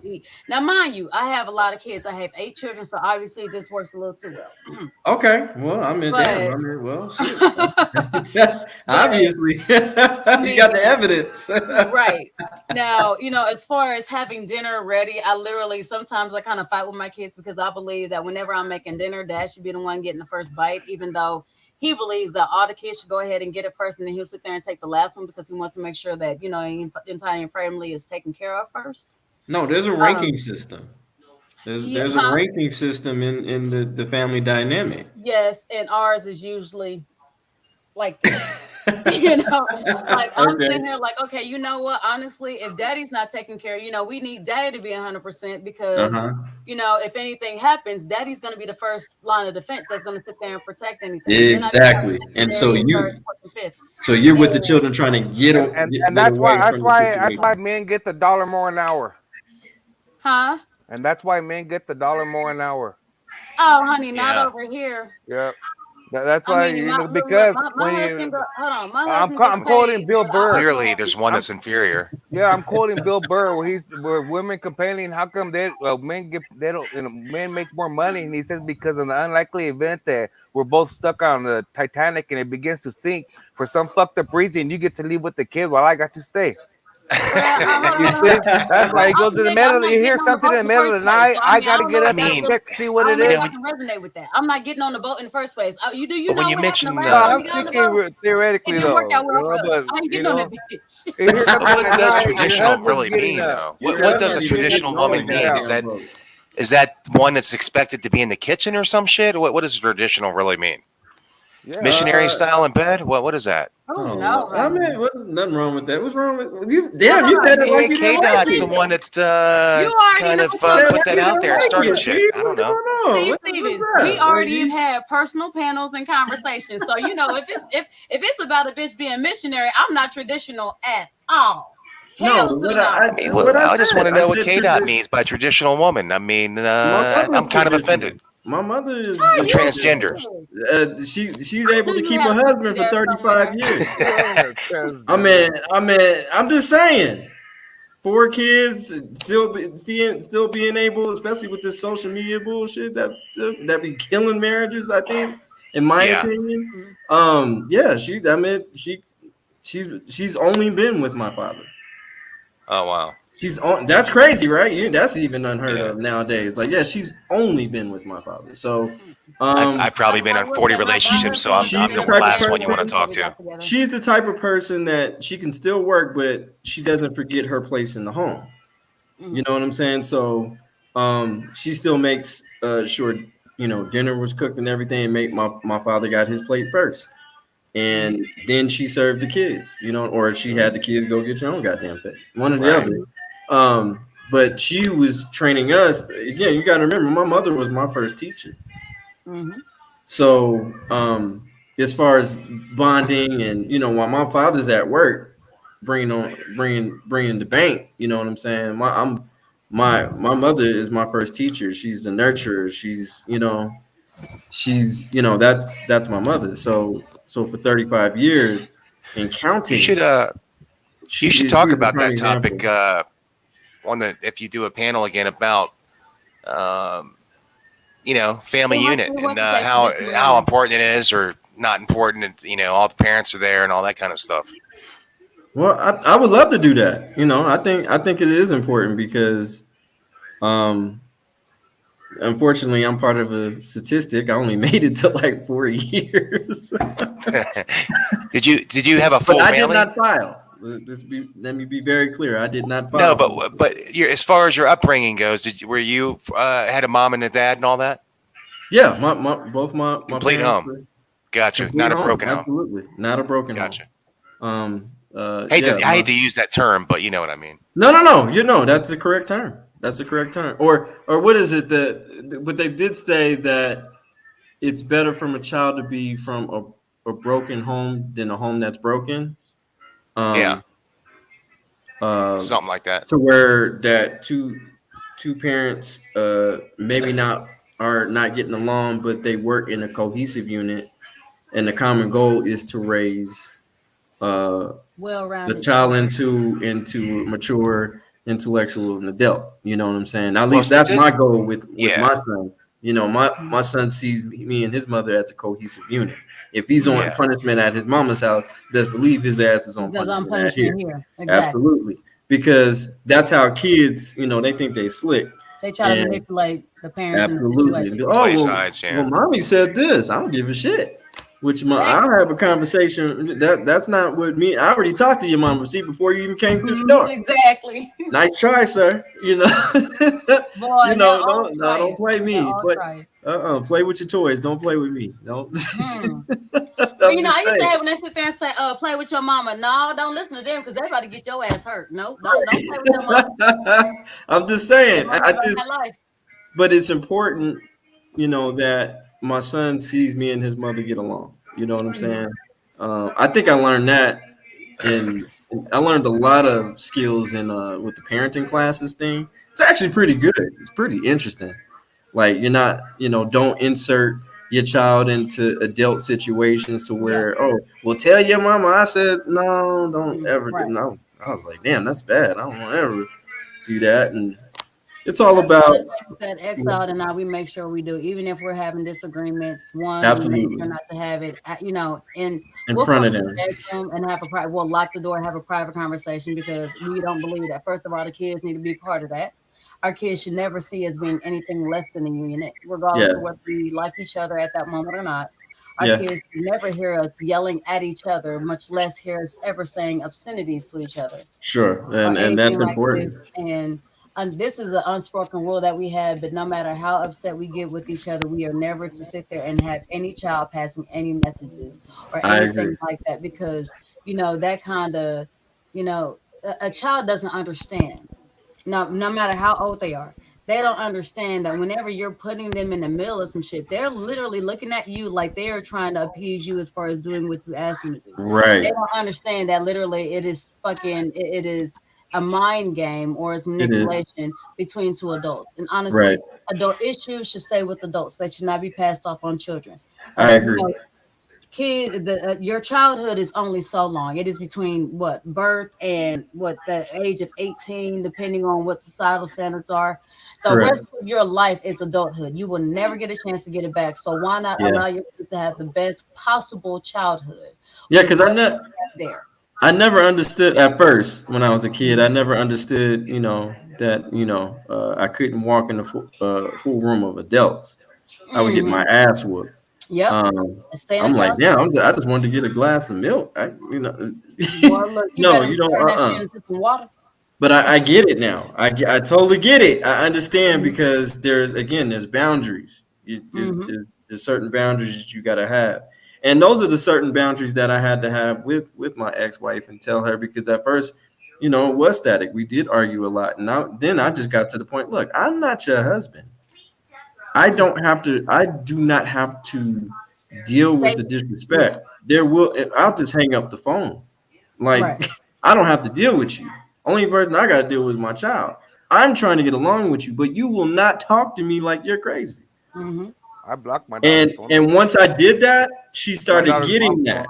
Now, mind you, I have a lot of kids. I have 8 children, so obviously this works a little too well. Okay. Well, I mean, damn. I mean, well, shit. Obviously, you got the evidence. Right. Now, as far as having dinner ready, sometimes I kind of fight with my kids because I believe that whenever I'm making dinner, Dad should be the one getting the first bite, even though he believes that all the kids should go ahead and get it first, and then he'll sit there and take the last one because he wants to make sure that, the entire family is taken care of first. No, there's a ranking system. There's a ranking system in the family dynamic. Yes, and ours is usually like like I'm Okay. sitting here like, okay, you know what? Honestly, if Daddy's not taking care, we need Daddy to be 100% because if anything happens, Daddy's going to be the first line of defense that's going to sit there and protect anything. Exactly. And so you're with the children trying to get And that's why men get the $1 more an hour. Huh? And that's why men get the $1 more an hour. Oh, honey, not Yeah. over here. Yeah. That's I why, mean, you my, know, look, because my when husband, you, hold on, my I'm, husband gets I'm quoting paid, Bill but I Burr. Clearly, there's one that's inferior. Yeah, I'm quoting Bill Burr where women complaining how come men make more money, and he says because of the unlikely event that we're both stuck on the Titanic and it begins to sink for some fucked up reason, you get to leave with the kid while I got to stay. You see, that's why he goes in the middle. You hear something in the middle of the night, I gotta get up and check to see what it I is. don't know if I can resonate with that. I'm not getting on the boat in the first place. You But when know you what happened mention, the last No, time I'm we got on the thinking boat? theoretically It didn't work though, out well for us. but I ain't getting on that bitch. you hear something what at does night, your traditional husband's really getting mean, up. though? What does a traditional woman mean? Is that one that's expected to be in the kitchen or some shit? What does traditional really mean? Yeah. Missionary style in bed? What is that? Oh no! I mean, nothing wrong with that. What's wrong with you? Damn, you said it like you didn't like it. Someone that You already kind know of what put that out there and started shit. I don't know. Steve Stevens, we already have had personal panels and conversations. So you know, if it's about a bitch being missionary, I'm not traditional at all. Hell to the no. I just want to know what KDOT means by traditional woman. I mean, I'm kind of offended. My mother is I'm transgender. She's able to keep a husband for 35 years. I mean, I'm just saying. 4 kids, still being able, especially with this social media bullshit that be killing marriages. I think, in my opinion, she's only been with my father. Oh wow. That's crazy, right? That's even unheard of nowadays. Like, she's only been with my father. So I've probably been in 40 relationships, so I'm the last one you want to talk to. She's the type of person that she can still work, but she doesn't forget her place in the home. You know what I'm saying? So she still makes sure dinner was cooked and everything, and my father got his plate first. And then she served the kids, or she had the kids go get your own goddamn thing. One or the other. But she was training us. Again, you got to remember, my mother was my first teacher. So as far as bonding and, while my father's at work, bringing the bank, you know what I'm saying? My mother is my first teacher. She's the nurturer. That's my mother. So for 35 years and counting. You should talk about that topic if you do a panel again about family unit and how important it is or not important, and all the parents are there and all that kind of stuff. Well, I would love to do that. I think it is important because unfortunately, I'm part of a statistic. I only made it to like 4 years. Did you have a full family? I did not file. Let me be very clear. I did not No, file. but as far as your upbringing goes, were you had a mom and a dad and all that? Yeah, both my complete home. Gotcha. Not a broken home. Absolutely, not a broken home. I hate to use that term, but you know what I mean. No. That's the correct term. That's the correct term. Or what is it but they did say that it's better from a child to be from a broken home than a home that's broken. Something like that. To where that two parents maybe are not getting along, but they work in a cohesive unit, and the common goal is to raise the child into mature intellectual and adult. You know what I'm saying? At least that's my goal with my son. My son sees me and his mother as a cohesive unit. If he's on punishment at his mama's house, best believe his ass is on punishment here. Exactly. Absolutely. Because that's how kids, they think they slick. They try to manipulate the parents. Absolutely. Well, mommy said this. I don't give a shit. I'll have a conversation. That's not what me. I already talked to your mama. See, before you even came through the door. Exactly. Nice try, sir. Boy, don't play me. Play with your toys. Don't play with me. Don't. I used to have when they sit there and say, play with your mama. No, don't listen to them because they're about to get your ass hurt. Nope, don't play with your mama. I'm just saying. But it's important, that my son sees me and his mother get along. You know what I'm saying? I think I learned that, and I learned a lot of skills in with the parenting classes thing. It's actually pretty good. It's pretty interesting. Like you're not, don't insert your child into adult situations to where, oh, well, tell your mama I said no, don't ever do no. I was like, damn, that's bad. I don't want to ever do that. And it's all about that Exiled and I, we make sure we do, even if we're having disagreements. One, absolutely, we make sure not to have it, in front of them, and have we'll lock the door, have a private conversation, because we don't believe that. First of all, the kids need to be part of that. Our kids should never see us being anything less than a unit, regardless of whether we like each other at that moment or not. Our kids should never hear us yelling at each other, much less hear us ever saying obscenities to each other. Sure, and that's important. And this is an unspoken rule that we have, but no matter how upset we get with each other, we are never to sit there and have any child passing any messages or anything like that, because, that kind of, a child doesn't understand. No matter how old they are, they don't understand that whenever you're putting them in the middle of some shit, they're literally looking at you like they are trying to appease you as far as doing what you ask them to do. Right. They don't understand that literally it is a mind game, or it's manipulation between two adults. And honestly, adult issues should stay with adults. They should not be passed off on children. I agree. Your childhood is only so long. It is between birth and the age of 18, depending on what societal standards are. The rest of your life is adulthood. You will never get a chance to get it back. So why not allow your kids to have the best possible childhood? Yeah, because I never understood at first when I was a kid. I never understood, that I couldn't walk in the full room of adults. I would get my ass whooped. Yep. I'm like, yeah, I just wanted to get a glass of milk. You don't. But I get it now. I totally get it. I understand, because there's boundaries. There's certain boundaries that you got to have. And those are the certain boundaries that I had to have with my ex-wife, and tell her, because at first, it was static. We did argue a lot. And then I just got to the point, look, I'm not your husband. I do not have to deal with the disrespect. I'll just hang up the phone. Like, I don't have to deal with you. Only person I got to deal with is my child. I'm trying to get along with you, but you will not talk to me like you're crazy. Mm-hmm. I blocked my and once I did that, she started getting that.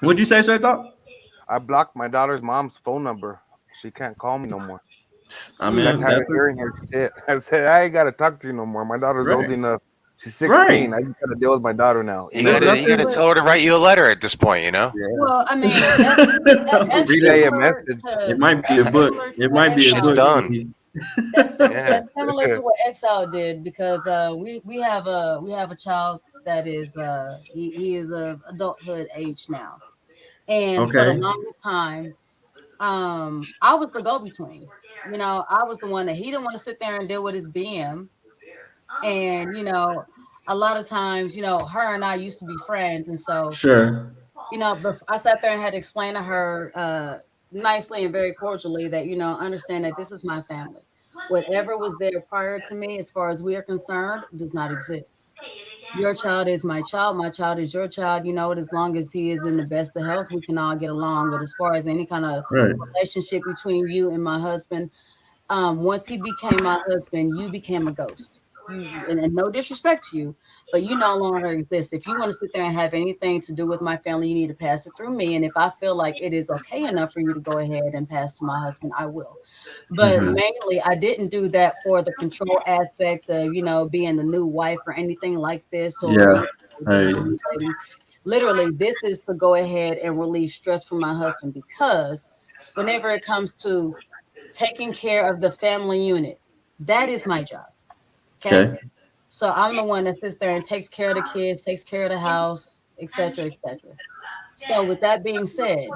What'd you say, Doc? I blocked my daughter's mom's phone number. She can't call me no more. I mean, I said, I ain't got to talk to you no more. My daughter's old enough. She's 16. I just got to deal with my daughter now. You gotta tell her to write you a letter at this point, Yeah. Well, I mean, that's relay a message. It might be a book. It might be a book. Done. That's similar to what Exile did, because we have a child that is he is of adulthood age now, and for the longest time, I was the go-between. I was the one that he didn't want to sit there and deal with his BM. And, a lot of times, her and I used to be friends. And so, but I sat there and had to explain to her nicely and very cordially that, understand that this is my family. Whatever was there prior to me, as far as we are concerned, does not exist. Your child is my child. My child is your child. As long as he is in the best of health, we can all get along. But as far as any kind of relationship between you and my husband, once he became my husband, you became a ghost. And no disrespect to you, but you no longer exist. If you want to sit there and have anything to do with my family, you need to pass it through me. And if I feel like it is okay enough for you to go ahead and pass to my husband, I will. But mainly, I didn't do that for the control aspect of, being the new wife or anything like this. Or literally, this is to go ahead and relieve stress from my husband, because whenever it comes to taking care of the family unit, that is my job. Okay. So I'm the one that sits there and takes care of the kids, takes care of the house, etc., etc. So with that being said,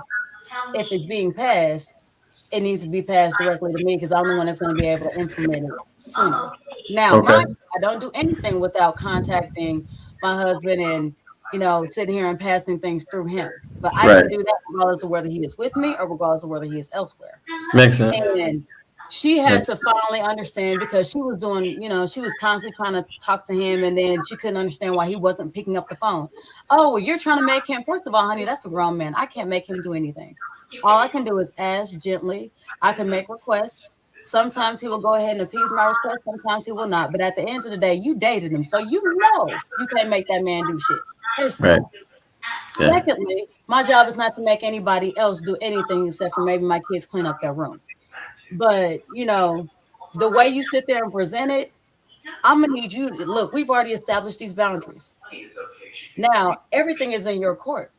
if it's being passed, it needs to be passed directly to me, because I'm the one that's going to be able to implement it sooner. Now, I don't do anything without contacting my husband and, sitting here and passing things through him. But I can do that regardless of whether he is with me or regardless of whether he is elsewhere. Makes sense. And she had to finally understand, because she was doing, she was constantly trying to talk to him, and then she couldn't understand why he wasn't picking up the phone. Oh, well, you're trying to make him. First of all, honey, that's a grown man. I can't make him do anything. All I can do is ask gently. I can make requests. Sometimes he will go ahead and appease my request. Sometimes he will not. But at the end of the day, you dated him, so you know you can't make that man do shit. First of all. Yeah. Secondly, my job is not to make anybody else do anything except for maybe my kids clean up their room. But you know, the way you sit there and present it, I'm gonna need you. Look, we've already established these boundaries. Now everything is in your court.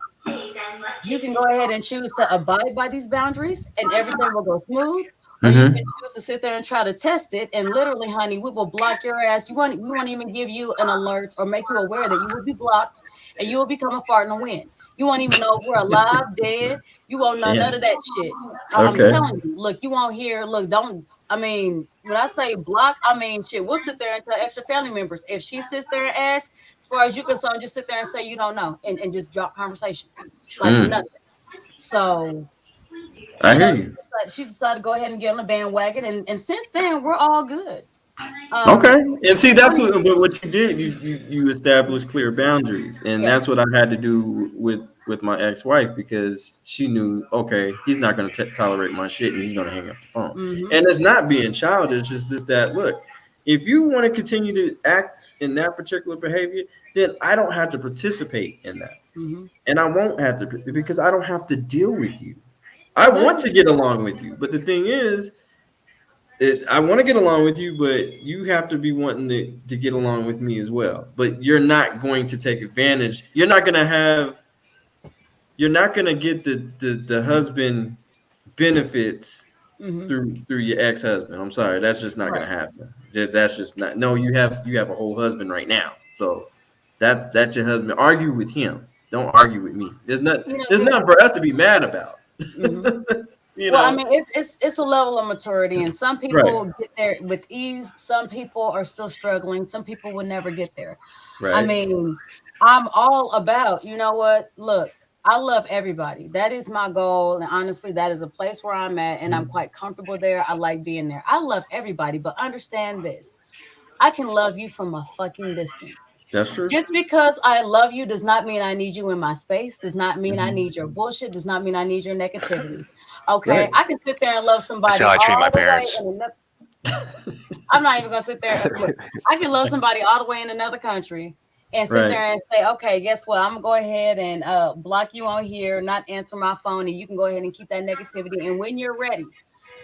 You can go ahead and choose to abide by these boundaries, and everything will go smooth. Or you can choose to sit there and try to test it, and literally, honey, we will block your ass. We won't even give you an alert or make you aware that you will be blocked, and you will become a fart in the wind. You won't even know if we're alive, dead. You won't know none of that shit. I'm telling you. Look, you won't hear. Look, don't. I mean, when I say block, I mean shit. We'll sit there and tell extra family members. If she sits there and asks, as far as you're concerned, just sit there and say you don't know, and just drop conversation like nothing. So. I hear you. She decided to go ahead and get on the bandwagon, and since then we're all good. Okay, and see that's what you did. You established clear boundaries, and that's what I had to do with my ex-wife, because she knew, okay, he's not going to tolerate my shit, and he's going to hang up the phone. And it's not being childish; it's just that, look, if you want to continue to act in that particular behavior, then I don't have to participate in that, and I won't have to, because I don't have to deal with you. I want to get along with you, but the thing is, I want to get along with you, but you have to be wanting to get along with me as well. But you're not going to take advantage. You're not going to get the husband benefits through your ex-husband. I'm sorry, that's just not going to happen. That's just not. No, you have a whole husband right now, so that's your husband. Argue with him. Don't argue with me. There's nothing for us to be mad about. Well, I mean, it's a level of maturity, and some people get there with ease. Some people are still struggling. Some people will never get there. I mean, I'm all about, you know what? Look, I love everybody. That is my goal, and honestly, that is a place where I'm at, and I'm quite comfortable there. I like being there. I love everybody, but understand this: I can love you from a fucking distance. That's true. Just because I love you does not mean I need you in my space. Does not mean I need your bullshit. Does not mean I need your negativity. Okay, I can sit there and love somebody. That's how I treat my parents. I'm not even gonna sit there. I can love somebody all the way in another country and sit there and say, okay, guess what? I'm gonna go ahead and block you on here, not answer my phone, and you can go ahead and keep that negativity. And when you're ready,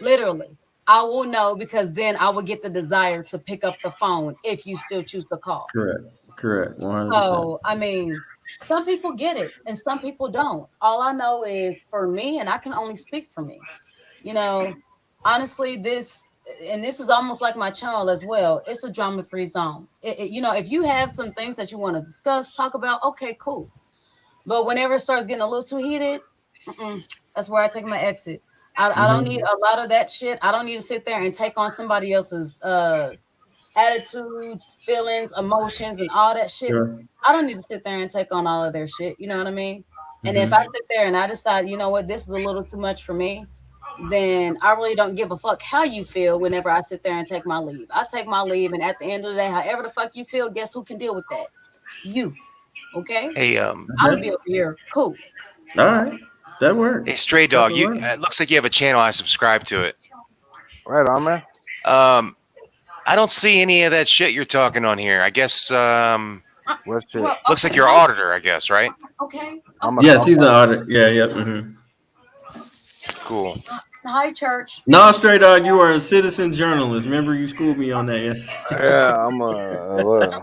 literally, I will know, because then I will get the desire to pick up the phone if you still choose to call. Correct. 100%. So, I mean, some people get it and some people don't. All I know is, for me, and I can only speak for me, you know, honestly, this is almost like my channel as well. It's a drama-free zone. You know, if you have some things that you want to discuss, talk about, okay, cool. But whenever it starts getting a little too heated, that's where I take my exit. I don't need a lot of that shit. I don't need to sit there and take on somebody else's attitudes, feelings, emotions, and all that shit. I don't need to sit there and take on all of their shit. You know what I mean? And if I sit there and I decide, you know what, this is a little too much for me, then I really don't give a fuck how you feel whenever I sit there and take my leave. I take my leave, and at the end of the day, however the fuck you feel, guess who can deal with that? You. Okay? Hey, I'm gonna be over here. Cool. All right. That works. Hey, Stray Dog, it looks like you have a channel. I subscribe to it. Right on, man. I don't see any of that shit you're talking on here. I guess What's shit? looks like you're an auditor, I guess, right? Okay. Yes, he's an auditor. Yeah. Cool. Hi, church. No, Stray Dog, you are a citizen journalist. Remember, you schooled me on that yesterday. Yeah, I'm a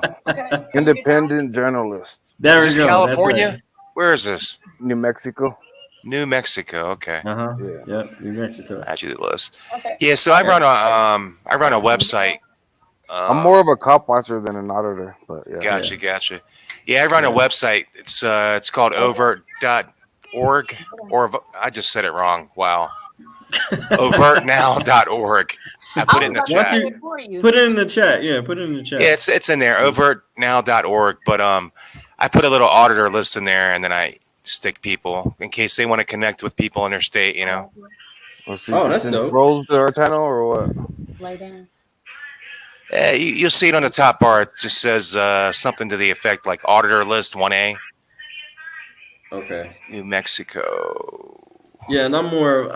independent journalist. There Is we this go. California? That's right. Where is this? New Mexico. New Mexico. Okay. Yeah, New Mexico. Add you to the list. Yeah, so I run a website. I'm more of a cop watcher than an auditor, but yeah. Gotcha. Yeah, I run a website. It's called overt.org, or I just said it wrong. Wow. overtnow.org. I put it in the chat. Put it in the chat. Yeah, put it in the chat. Yeah, it's in there, overtnow.org. But I put a little auditor list in there, and then I stick people in case they want to connect with people in their state, you know. That's dope. Rolls to our channel or what? Lay down. You'll see it on the top bar. It just says something to the effect like auditor list 1A. Okay. New Mexico. Yeah, and I'm more.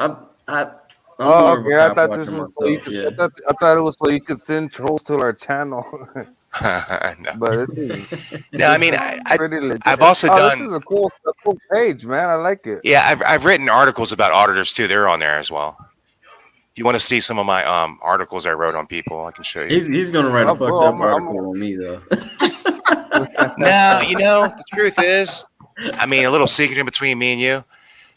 I'm Oh, more of a okay. I cop thought watcher this was so you myself. could. Yeah. I thought it was so you could send trolls to our channel. No. But this is No, I mean, pretty legit. I've also Oh, this done. is a cool page, man. I like it. Yeah, I've written articles about auditors too. They're on there as well. If you want to see some of my articles I wrote on people, I can show you. He's gonna write a Oh, fucked bro, up article on me though. No, the truth is, I mean, a little secret in between me and you.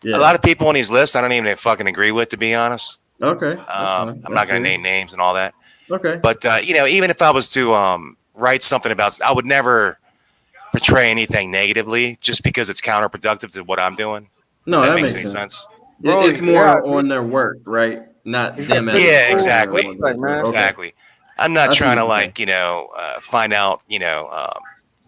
Yeah. A lot of people on these lists I don't even fucking agree with, to be honest. Okay. That's fine. I'm not going to name names and all that. Okay. But even if I was to write something about, I would never portray anything negatively just because it's counterproductive to what I'm doing. No, If that makes makes any sense. sense. Bro, It's more yeah, on their work, right? Not them. as Yeah, a person exactly. on their work. Okay. Exactly. I'm not I see trying to what you're find out,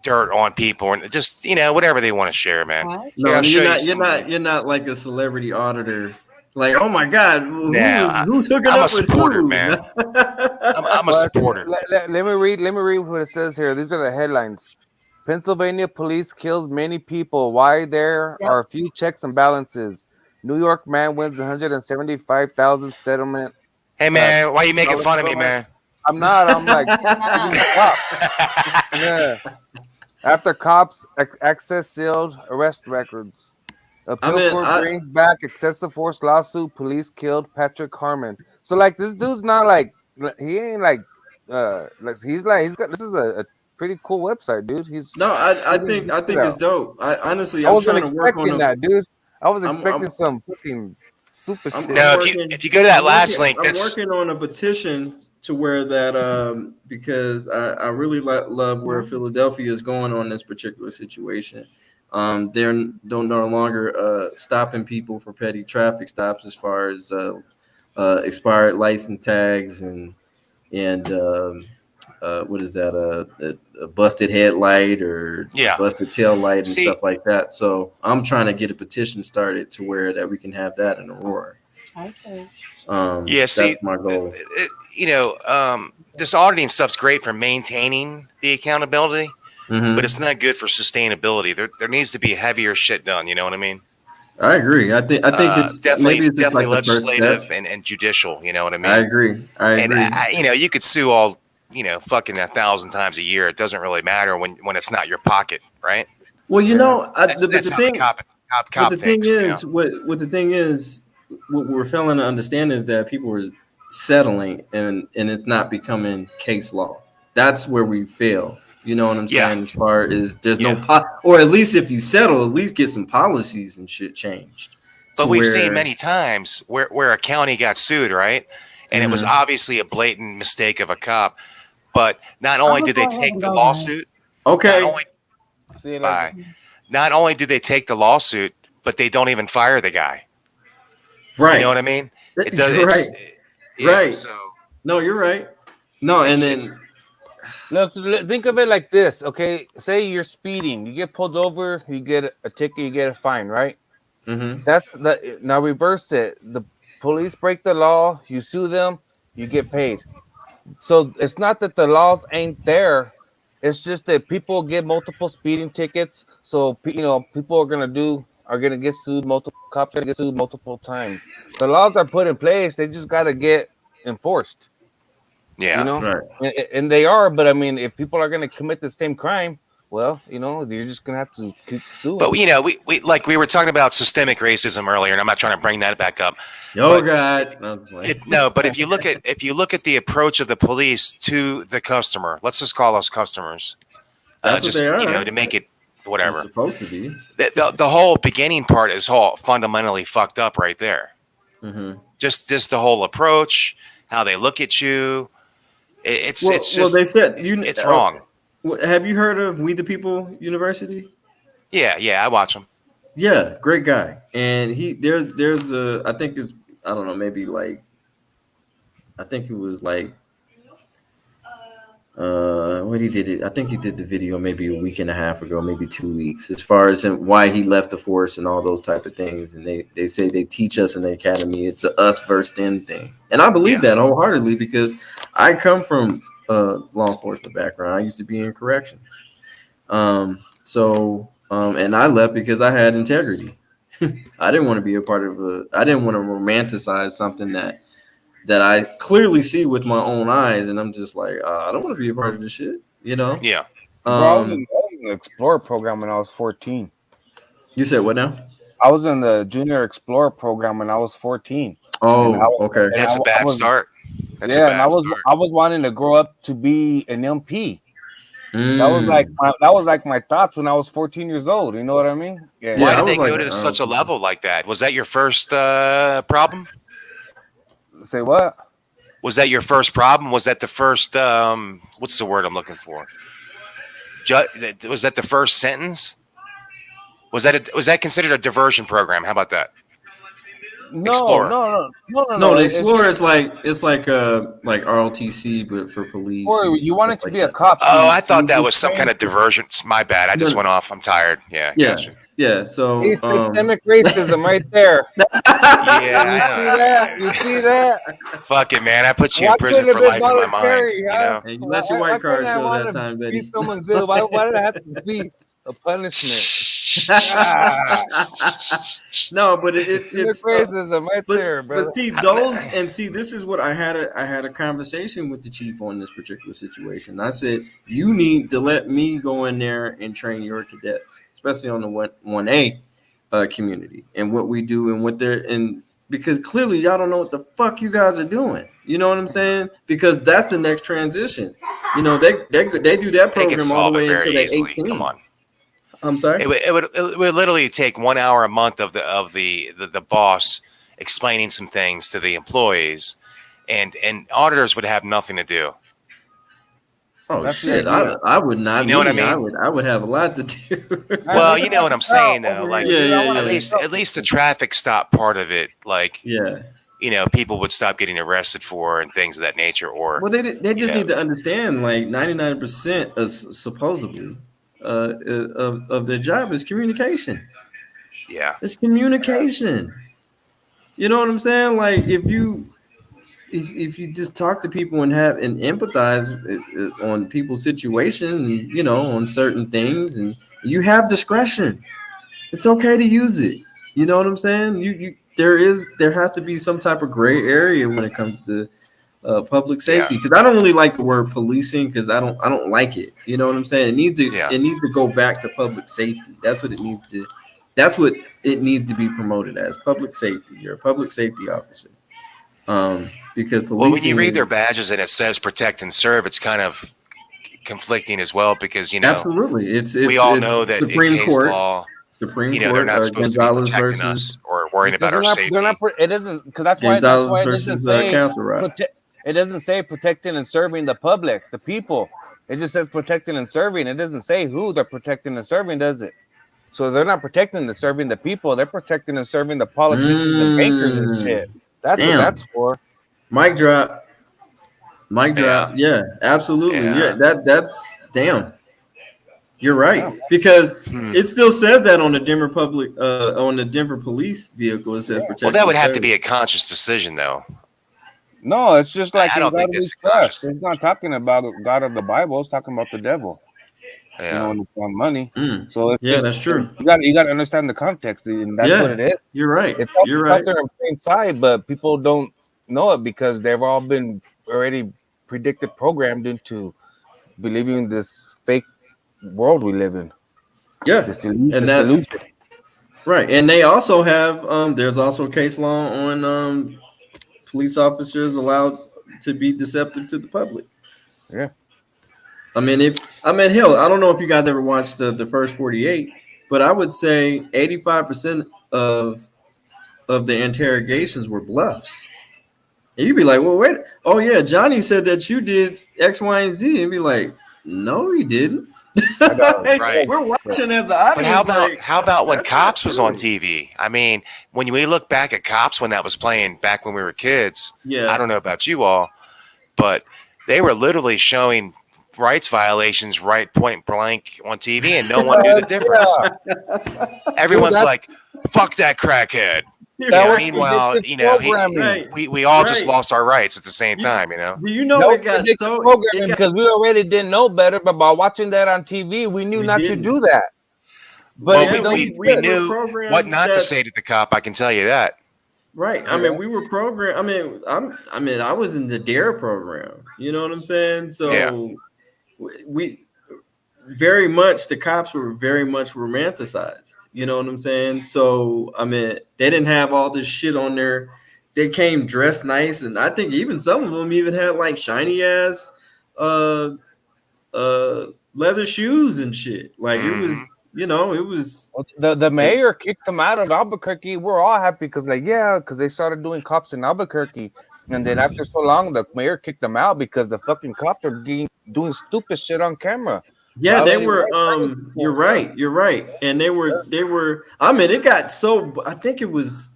dirt on people and just, whatever they want to share, man. Right. Here, No, I'll show you're you not. some- You're not like a celebrity auditor. Like, oh my God, Nah, who's hooking I'm up a with supporter, who? man. I'm a But supporter. let me read what it says here. These are the headlines. Pennsylvania police kills many people. Why there Yep. are few checks and balances. New York man wins 175,000 settlement. Hey, man, why you making fun of me, man? I'm not. I'm like, yeah. After cops access sealed arrest records. Appeal court brings back excessive force lawsuit. Police killed Patrick Harmon. So like this dude's not like he ain't like he's got this is a pretty cool website, dude. I think it's dope. I honestly, I I'm wasn't trying to work on expecting that, dude. I was expecting some fucking stupid shit. No, if you go to that last link, I'm that's working on a petition to where that because I really love where Philadelphia is going on this particular situation. They're no longer stopping people for petty traffic stops as far as expired license tags and what is that a busted headlight or busted tail light and stuff like that. So I'm trying to get a petition started to where that we can have that in Aurora. Okay. That's my goal. This auditing stuff's great for maintaining the accountability, but it's not good for sustainability. There needs to be heavier shit done. You know what I mean? I agree. I think it's definitely maybe it's just like the first legislative step. and judicial. You know what I mean? I agree. And you could sue all fucking 1,000 times a year. It doesn't really matter when it's not your pocket, right? Well, that's the how thing, the cop but the thing thinks, is, what the thing is, what we're failing to understand is that people are settling and it's not becoming case law. That's where we fail. You know what I'm saying? As far as there's no or at least if you settle, at least get some policies and shit changed. But we've seen many times where a county got sued, right? And it was obviously a blatant mistake of a cop. But not only did they take the lawsuit, not only did they take the lawsuit, but they don't even fire the guy. Right. You know what I mean? It does. Right. So no, you're right. No, and then look, think of it like this, okay? Say you're speeding, you get pulled over, you get a ticket, you get a fine, right? Mm-hmm. Now reverse it. The police break the law, you sue them, you get paid. So it's not that the laws ain't there. It's just that people get multiple speeding tickets. So people are gonna get sued cops are gonna get sued multiple times. The laws are put in place, they just gotta get enforced. Yeah. Right. And they are, but I mean, if people are gonna commit the same crime, well, you're just gonna have to keep suing. But we were talking about systemic racism earlier, and I'm not trying to bring that back up. Oh God! But if you look at the approach of the police to the customer, let's just call us customers. That's what they are. To make it whatever it's supposed to be. The whole beginning part is all fundamentally fucked up right there. Mm-hmm. Just the whole approach, how they look at you. It's just they said it's wrong. Have you heard of We the People University? Yeah, I watch him. Yeah, great guy. And there's a I think it's I don't know, maybe like I think he was like what he did it. I think he did the video maybe a week and a half ago, maybe 2 weeks, as far as why he left the force and all those type of things. And they say they teach us in the academy it's a us versus them thing. And I believe that wholeheartedly because I come from law enforcement background. I used to be in corrections. And I left because I had integrity. I didn't want to be a part of I didn't want to romanticize something that I clearly see with my own eyes, and I'm just like, I don't want to be a part of this shit, you know? Yeah. Bro, I was in the Explorer program when I was 14. You said what now? I was in the Junior Explorer program when I was 14. Oh, okay. That's a bad start. That's yeah, a bad and I was wanting to grow up to be an MP. That was like my thoughts when I was 14 years old. You know what I mean? Yeah. Why did they go to such a level like that? Was that your first problem? Say what? Was that your first problem? Was that the first? What's the word I'm looking for? Was that the first sentence? Was that considered a diversion program? How about that? No, Explorer. No, the Explorer is like ROTC, but for police. Or you wanted to be a cop. Oh, I thought that was some kind of diversion. My bad. I just went off. I'm tired. Yeah. Gotcha. Yeah. So it's systemic racism right there. Yeah. You see that? Fuck it, man. I put you in prison for life in my mind. You know? And you let your white card show that time, Betty. Be someone good. Why did it have to be a punishment? No, but it's racism right there, bro. But see, this is what I had a conversation with the chief on this particular situation. I said, you need to let me go in there and train your cadets, especially on the 1A community, and what we do and what they're in, because clearly y'all don't know what the fuck you guys are doing. You know what I'm saying? Because that's the next transition. You know, they do that program all the way until they're 18. Come on. I'm sorry. It would literally take 1 hour a month of the boss explaining some things to the employees, and auditors would have nothing to do. Oh shit! I would not. You know what I mean? I would have a lot to do. Well, you know what I'm saying though. Like, at least the traffic stop part of it. Like, you know, people would stop getting arrested for and things of that nature. Or well, they just need to understand, like 99% of supposedly of their job is communication. Yeah, it's communication. You know what I'm saying? Like if you just talk to people and empathize on people's situation, you know, on certain things, and you have discretion, it's okay to use it. You know what I'm saying? There has to be some type of gray area when it comes to public safety, because I don't really like the word policing, because I don't like it. You know what I'm saying? It needs to go back to public safety. That's what it needs to. That's what it needs to be promoted as, public safety. You're a public safety officer. Because policing, well, when you read their badges and it says protect and serve, it's kind of conflicting as well, because you know, absolutely, we all know that Supreme in case Court, law, Supreme you know, Court, they're not supposed to be protecting us or worrying about our safety. It doesn't, because that's why it doesn't say it doesn't say protecting and serving the public, the people. It just says protecting and serving. It doesn't say who they're protecting and serving, does it? So they're not protecting and serving the people. They're protecting and serving the politicians and bankers and shit. That's what that's for. Mic drop. Yeah, absolutely. Yeah, that's damn. You're right, because it still says that on the Denver police vehicle. It says protect. Well, that would have to be a conscious decision, though. No, it's just like I don't think it's conscious. It's not talking about God of the Bible. It's talking about the devil. Yeah, you know, it's on money. So it's that's true. You got to understand the context, and that's what it is. You're right. It's You're right. out there in plain sight, but people don't know it because they've all been already predicted, programmed into believing this fake world we live in. Yeah, right. And they also have there's also case law on police officers allowed to be deceptive to the public. Yeah. I mean, hell, I don't know if you guys ever watched the first 48, but I would say 85% of the interrogations were bluffs. And you'd be like, well, wait, oh yeah, Johnny said that you did X, Y, and Z, and be like, no, he didn't. Right. We're watching as the audience. But how about when Cops was on TV? I mean, when we look back at Cops when that was playing back when we were kids, I don't know about you all, but they were literally showing rights violations right point blank on TV, and no one knew the difference. Everyone's like, fuck that crackhead. Meanwhile, you know, we all just lost our rights at the same time, you know. Do you know it got so because we already didn't know better, but by watching that on TV, we knew not to do that. Well, yeah, we were knew programmed what not to that- say to the cop. I can tell you that. Right. I mean, we were programmed. I mean, I was in the DARE program. You know what I'm saying? So Yeah. we very much, the cops were very much romanticized. You know what I'm saying? So I mean, they didn't have all this shit on there. They came dressed nice, and I think even some of them even had like shiny ass leather shoes and shit. Like it was, you know, it was The mayor kicked them out of Albuquerque. We're all happy because because they started doing cops in Albuquerque, and then after so long, the mayor kicked them out because the fucking cops are doing stupid shit on camera. Yeah, they Violating were. rights. You're right, and they were. I mean, it got so. I think it was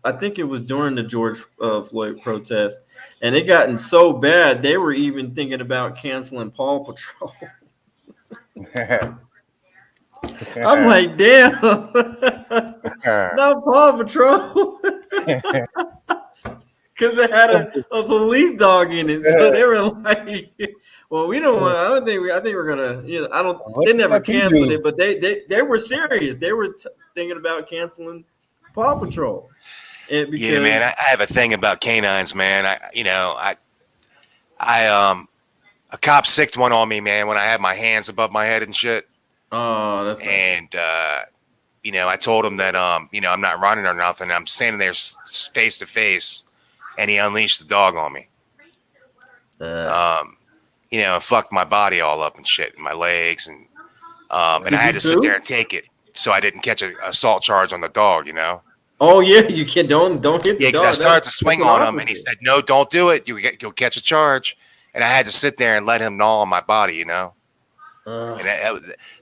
during the George Floyd protest, and it gotten so bad they were even thinking about canceling Paw Patrol. I'm like, damn, not Paw Patrol, because it had a police dog in it, so they were like, well, we don't want. I think we're gonna. You know, I don't. They never canceled it, but they were serious. They were thinking about canceling Paw Patrol. And because, Yeah, man, I have a thing about canines, man. A cop sicked one on me, man, when I had my hands above my head and shit. Oh, that's and I told him that I'm not running or nothing. I'm standing there face to face, and he unleashed the dog on me. It fucked my body all up and shit, and my legs, and I had to sit there and take it so I didn't catch an assault charge on the dog. Oh yeah, you can't don't hit the Yeah, dog. because I started to swing That's on an him, and he officer. said, "No, don't do it. You'll catch a charge." And I had to sit there and let him gnaw on my body, And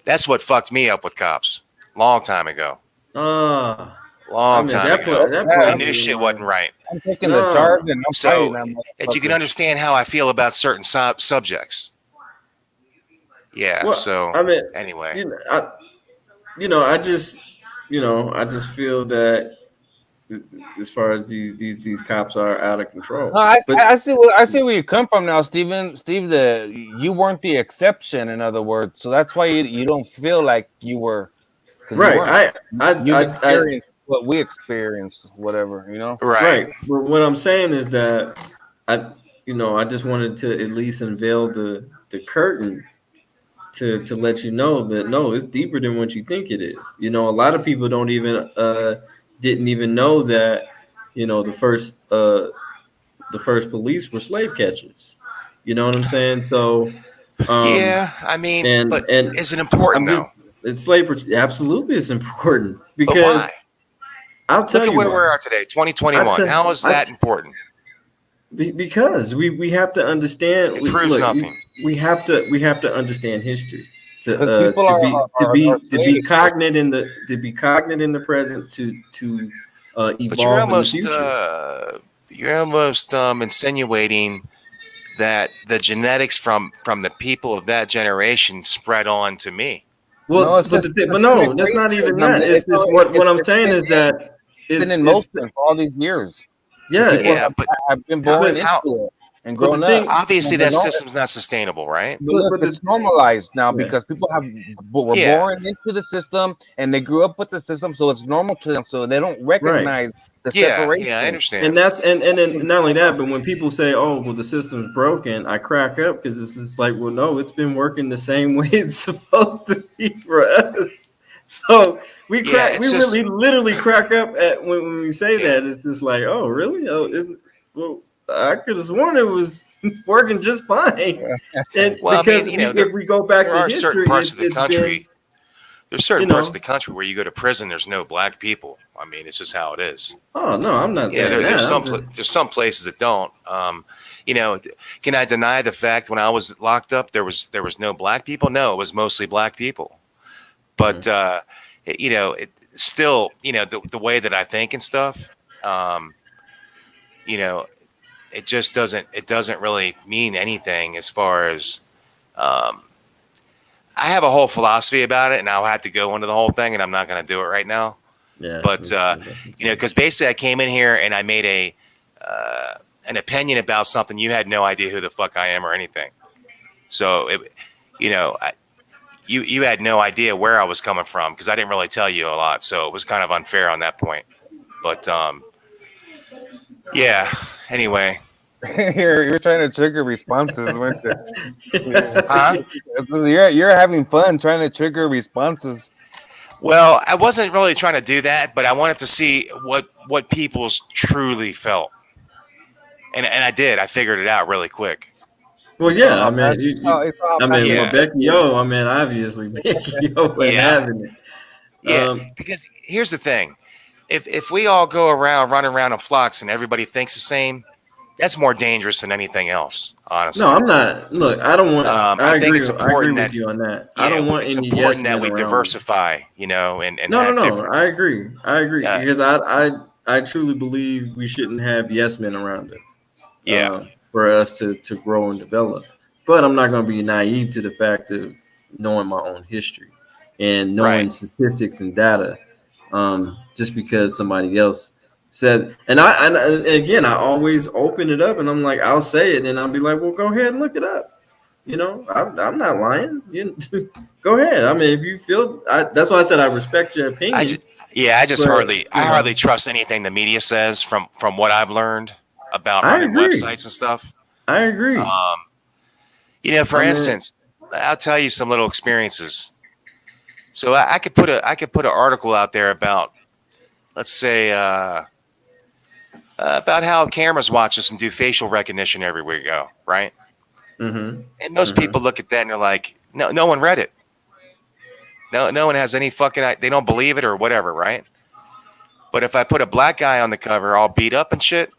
that's what fucked me up with cops. Long time ago. Long time ago. I knew shit wasn't right. I'm taking the charge and I'm So, fighting that and you can motherfucker. understand how I feel about certain subjects. Yeah. Well, so I mean, anyway, I just feel that as far as these cops are out of control. No, I see where you come from now, Steven. Steve, you weren't the exception, in other words. So that's why you don't feel like you were. 'Cause you Right. weren't. You experienced what we experienced, whatever, Right. But what I'm saying is that I just wanted to at least unveil the curtain to let you know that no, it's deeper than what you think it is. A lot of people don't even didn't even know that the first police were slave catchers. You know what I'm saying? So yeah, I mean, but is it important though? It's labor. Absolutely, it's important because why? I'll tell Look at you where why. we are today, 2021. How is that important? Because we have to understand. It proves nothing. We have to understand history to be cognate in the present to evolve But you're in the future. almost insinuating that the genetics from the people of that generation spread on to me. Well, that's not even that. It's just what I'm saying is that it's been in motion for all these years. Yeah, but I've been born into it and grown up. Obviously, that system's not sustainable, right? But it's normalized now because people were Yeah. born into the system and they grew up with the system, so it's normal to them. So they don't recognize the separation. Yeah, I understand. And that and then not only that, but when people say, "Oh, well, the system's broken," I crack up because it's just like, well, no, it's been working the same way it's supposed to be for us. So we literally crack up at when we say that. It's just like, oh, really? Oh, I could have sworn it was working just fine. And because if we go back there to are history, certain parts of the it's country. There's certain you parts know. of the country where you go to prison, there's no black people. I mean, it's just how it is. Oh no, I'm not saying that. There's I'm there's some places that don't. Can I deny the fact when I was locked up there was no black people? No, it was mostly black people. But it still, the way that I think and stuff, it just doesn't really mean anything as far as I have a whole philosophy about it, and I'll have to go into the whole thing, and I'm not going to do it right now. Yeah. But because basically I came in here and I made an opinion about something. You had no idea who the fuck I am or anything. So you had no idea where I was coming from because I didn't really tell you a lot, so it was kind of unfair on that point. But yeah. Anyway, you're trying to trigger responses, weren't you? huh? You're having fun trying to trigger responses. Well, I wasn't really trying to do that, but I wanted to see what people's truly felt, and I did. I figured it out really quick. Well, yeah, I mean, Yeah. Becky O, I mean, obviously Becky O ain't having it. Yeah, because here's the thing: if we all go around running around in flocks and everybody thinks the same, that's more dangerous than anything else. Honestly, No, I'm not. Look, I don't want. I think agree. it's I agree important with that you on that. I don't want it's any important yes that men we around me. diversify. And No, have no, different. I agree. I agree because I truly believe we shouldn't have yes men around us. Yeah. For us to grow and develop. But I'm not going to be naive to the fact of knowing my own history and knowing statistics and data. Just because somebody else said, and again, I always open it up and I'm like, I'll say it and I'll be like, well, go ahead and look it up. You know, I'm not lying. Go ahead. I mean, if you feel, that's why I said I respect your opinion. I but, hardly trust anything the media says from what I've learned about running websites and stuff. I agree. For instance, I'll tell you some little experiences. So I could put an article out there about, let's say, about how cameras watch us and do facial recognition everywhere we go, right? Mm-hmm. And most people look at that and they're like, no one read it. No one has any fucking, they don't believe it or whatever, right? But if I put a black guy on the cover all beat up and shit,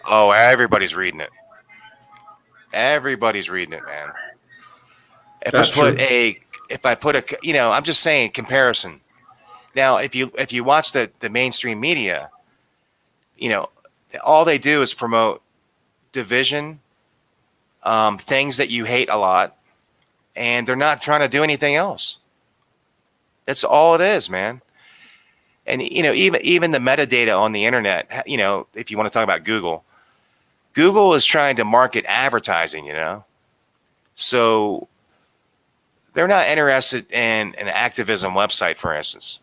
oh, everybody's reading it. Everybody's reading it, man. If I put a, I'm just saying comparison. Now, if you watch the mainstream media, all they do is promote division, things that you hate a lot, and they're not trying to do anything else. That's all it is, man. And even the metadata on the internet, if you want to talk about Google is trying to market advertising, so they're not interested in an activism website, for instance.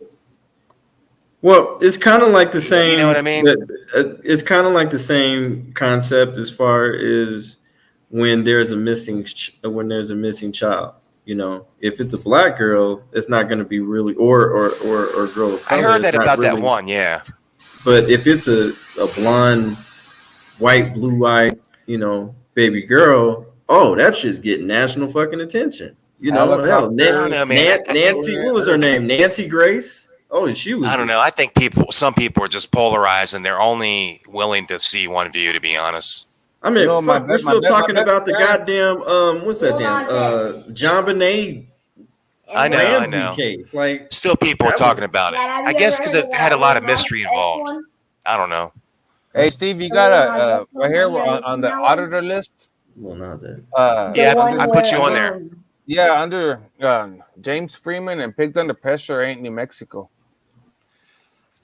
Well, it's kind of like the same. You know what I mean? It's kind of like the same concept as far as when there's a missing child. If it's a black girl, it's not going to be really or girl of color. I heard that about really, that one, yeah. But if it's a blonde, white, blue-eyed, baby girl, oh, that shit's getting national fucking attention. Hell, Nancy, what was her name? Nancy Grace. Oh, she was. I don't know. I think some people are just polarized and they're only willing to see one view. To be honest. I mean, we're still talking about the goddamn what's that damn John Bonet. I know. Case. Like, still people are talking about it. I guess because it had a lot of mystery involved. I don't know. Hey, Steve, you got a right here on the auditor list. Well, not that. I put you on there. Yeah, under James Freeman and Pigs Under Pressure ain't New Mexico.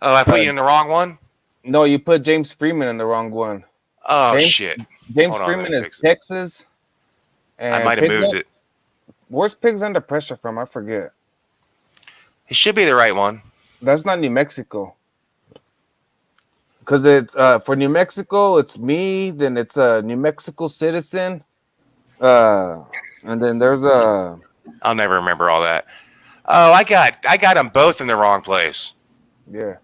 Oh, I put you in the wrong one? No, you put James Freeman in the wrong one. Oh, shit. James Freeman is Texas. I might have moved it. Where's Pigs Under Pressure from? I forget. It should be the right one. That's not New Mexico. Because it's for New Mexico, it's me. Then it's a New Mexico citizen. And then there's a. I'll never remember all that. Oh, I got them both in the wrong place. Yeah.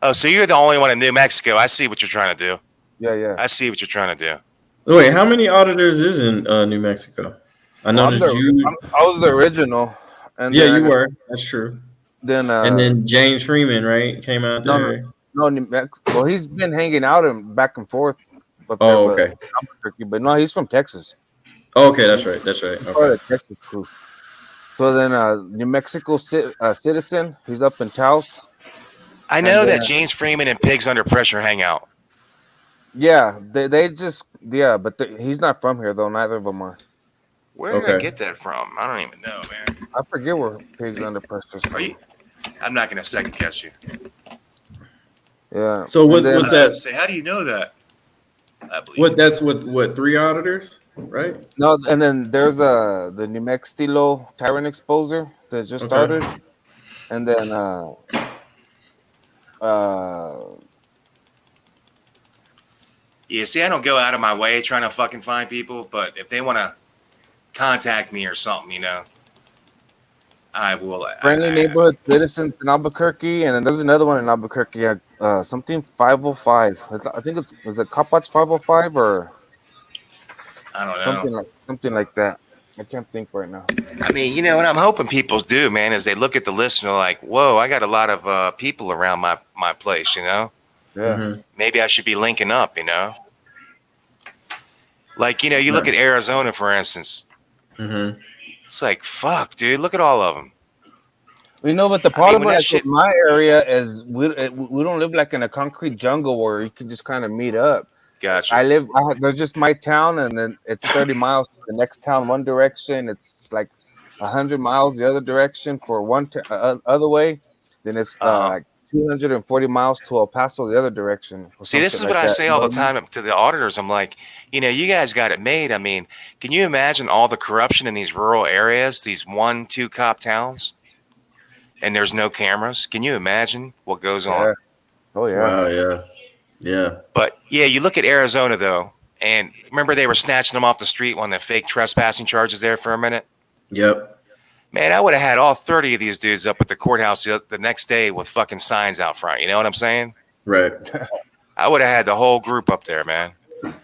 Oh, so you're the only one in New Mexico. I see what you're trying to do. Yeah. I see what you're trying to do. Wait, how many auditors is in New Mexico? I know that I was the original. And yeah, you were. That's true. Then and then James Freeman, right, came out there. No, New Mexico. Well, he's been hanging out and back and forth. Oh, okay. But no, he's from Texas. Oh, okay, that's right. Okay. Texas crew. So then, New Mexico citizen. He's up in Taos. I know that James Freeman and Pigs Under Pressure hang out. Yeah, they just but he's not from here though. Neither of them are. Where did I get that from? I don't even know, man. I forget where Pigs Under Pressure is from. I'm not going to second guess you. Yeah. So what's that? Say, how do you know that? I believe What? That's what? 3 auditors? right? No, and then there's the New Mexico Tyrant Exposer that just started, and then Yeah, see, I don't go out of my way trying to fucking find people, but if they want to contact me or something, you know, I will. Friendly Neighborhood Citizens in Albuquerque, and then there's another one in Albuquerque, something 505. I think was it Cop Watch 505 or I don't know. something like that. I can't think right now. I mean, you know what I'm hoping people do, man, is they look at the list and they're like, whoa, I got a lot of people around my place, you know? Yeah. Maybe I should be linking up, you know? Like, you know, you look at Arizona, for instance. It's like, fuck, dude, look at all of them. You know, but the problem with my area is we don't live like in a concrete jungle where you can just kind of meet up. Gotcha. There's just my town, and then it's 30 miles to the next town one direction. It's like 100 miles the other direction for one other way. Then it's like 240 miles to El Paso the other direction. See, this is what I say all the time to the auditors. I'm like, you know, you guys got it made. I mean, can you imagine all the corruption in these rural areas, these 1-2 cop towns, and there's no cameras? Can you imagine what goes on? Oh, yeah. Wow, yeah. Yeah. But, yeah, you look at Arizona, though, and remember they were snatching them off the street on the fake trespassing charges there for a minute? Yep. Man, I would have had all 30 of these dudes up at the courthouse the next day with fucking signs out front. You know what I'm saying? Right. I would have had the whole group up there, man.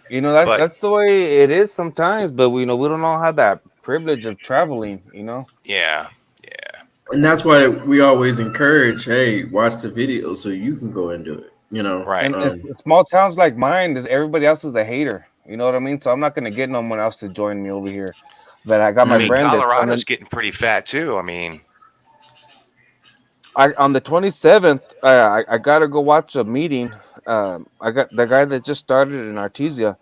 You know, that's the way it is sometimes, but we don't all have that privilege of traveling, you know? Yeah. And that's why we always encourage, hey, watch the video so you can go and do it, you know? Right. And small towns like mine, everybody else is a hater. You know what I mean? So I'm not going to get no one else to join me over here. But I got my friend. Colorado's getting pretty fat, too. I mean, on the 27th, I got to go watch a meeting. I got the guy that just started in Artesia.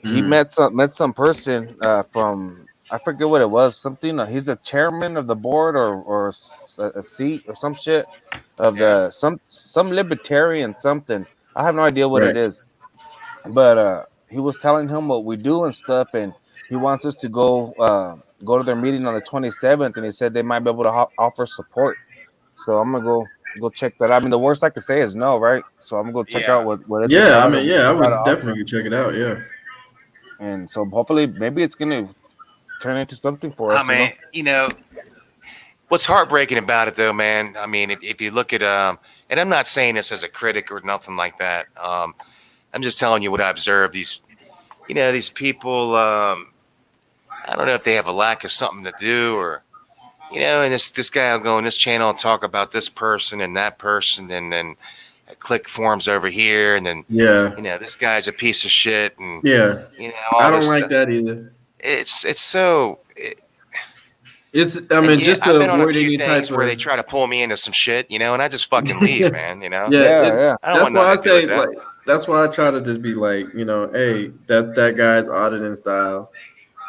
He met some person from, I forget what it was, something. He's a chairman of the board or a seat or some shit of the some libertarian something. I have no idea what it is, but he was telling him what we do and stuff, and he wants us to go to their meeting on the 27th, and he said they might be able to offer support. So I'm gonna go check that out. I mean, the worst I could say is no, right? So I'm gonna go check out what it's I about. mean, I would definitely check it out. Yeah. And so hopefully, maybe it's gonna turn into something for us. I mean, you know, what's heartbreaking about it, though, man. I mean, if you look at and I'm not saying this as a critic or nothing like that. I'm just telling you what I observed. These people. I don't know if they have a lack of something to do, or you know. And this guy will go on this channel and talk about this person and that person, and then click forms over here, and then you know, this guy's a piece of shit, and you know, I don't like that either. It's so. I mean, just I've been on a avoid few any things type where of. they try to pull me into some shit, you know, and I just fucking leave, man. You know. I don't want nothing to do with that. Like, that's why I try to just be like, you know, hey, that guy's auditing style.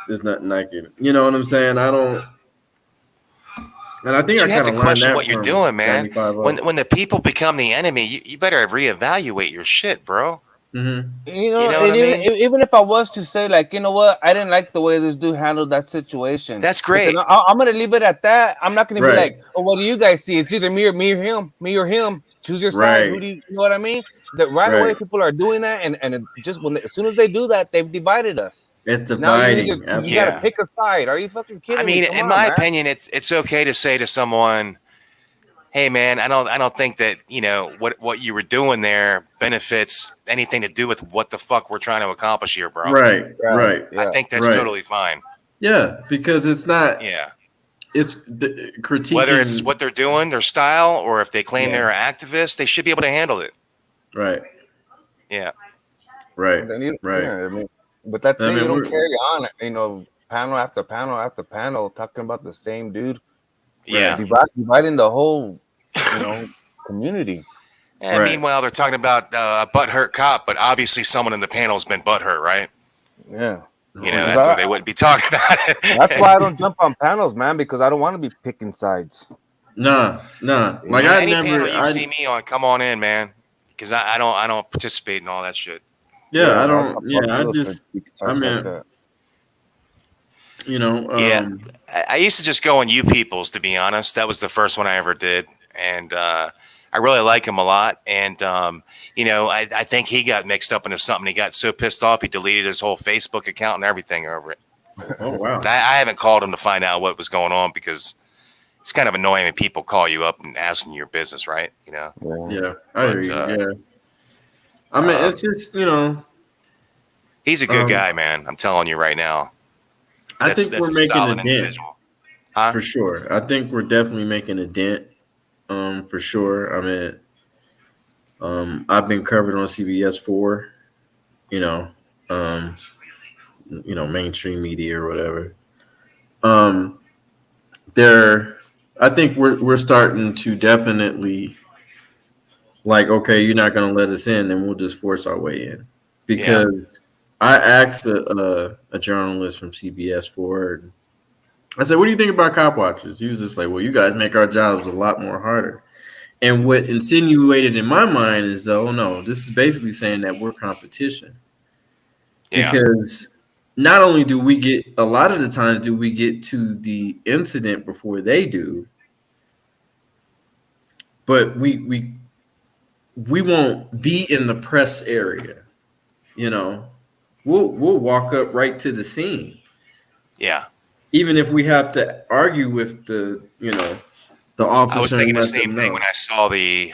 There's nothing like it. You know what I'm saying? I don't. And I think But you have to question what you're doing, man. 75. When the people become the enemy, you better reevaluate your shit, bro. Mm-hmm. You know what I mean? even if I was to say, like, you know what, I didn't like the way this dude handled that situation. That's great. I'm gonna leave it at that. I'm not gonna be Right. like, oh, what do you guys see? It's either me or him. Choose your side. Right. Who do you know what I mean? That right away people are doing that, and it just as soon as they do that, they've divided us. It's Now dividing. you gotta pick a side. Are you fucking kidding I me? mean, Come in on, my man. opinion, it's okay to say to someone, "Hey, man, I don't think that you know what you were doing there benefits anything to do with what the fuck we're trying to accomplish here, bro." Right. I think that's totally fine. Yeah, because it's not. Yeah. It's critiquing. Whether it's what they're doing, their style, or if they claim they're activists, they should be able to handle it. Right. Yeah. Right. Yeah, I mean, but that's I it. mean, You don't we're- carry on, you know, panel after panel after panel talking about the same dude. Yeah. Dividing the whole, you know, community. And meanwhile, they're talking about a butthurt cop, but obviously someone in the panel has been butthurt, right? Yeah. You know, that's why they wouldn't be talking about it. That's why I don't jump on panels, man, because I don't want to be picking sides. Nah. Like Any panel you see me on, come on in, man, because I don't participate in all that shit. Yeah, I don't. Yeah, I just. I mean, You know, Yeah, I used to just go on You People's, to be honest. That was the first one I ever did, and I really like him a lot. And you know, I think he got mixed up into something. He got so pissed off he deleted his whole Facebook account and everything over it. Oh wow! But I haven't called him to find out what was going on because it's kind of annoying when people call you up and asking your business, right? You know. Yeah, I hear you. Yeah, I mean, it's just, you know, he's a good guy, man. I'm telling you right now. I think That's we're a making a solid dent individual. Huh? for sure. I think we're definitely making a dent, for sure. I mean, I've been covered on CBS4, you know, mainstream media or whatever. I think we're starting to definitely, like, okay, you're not going to let us in, then we'll just force our way in. Because I asked a journalist from CBS4, I said, what do you think about cop watchers? He was just like, well, you guys make our jobs a lot more harder. And what insinuated in my mind is, oh no, this is basically saying that we're competition. Yeah. Because not only do we get, a lot of the times do we get to the incident before they do, but we won't be in the press area. You know, we'll walk up right to the scene. Yeah. Even if we have to argue with the officer. I was thinking and the let same them thing know. when I saw the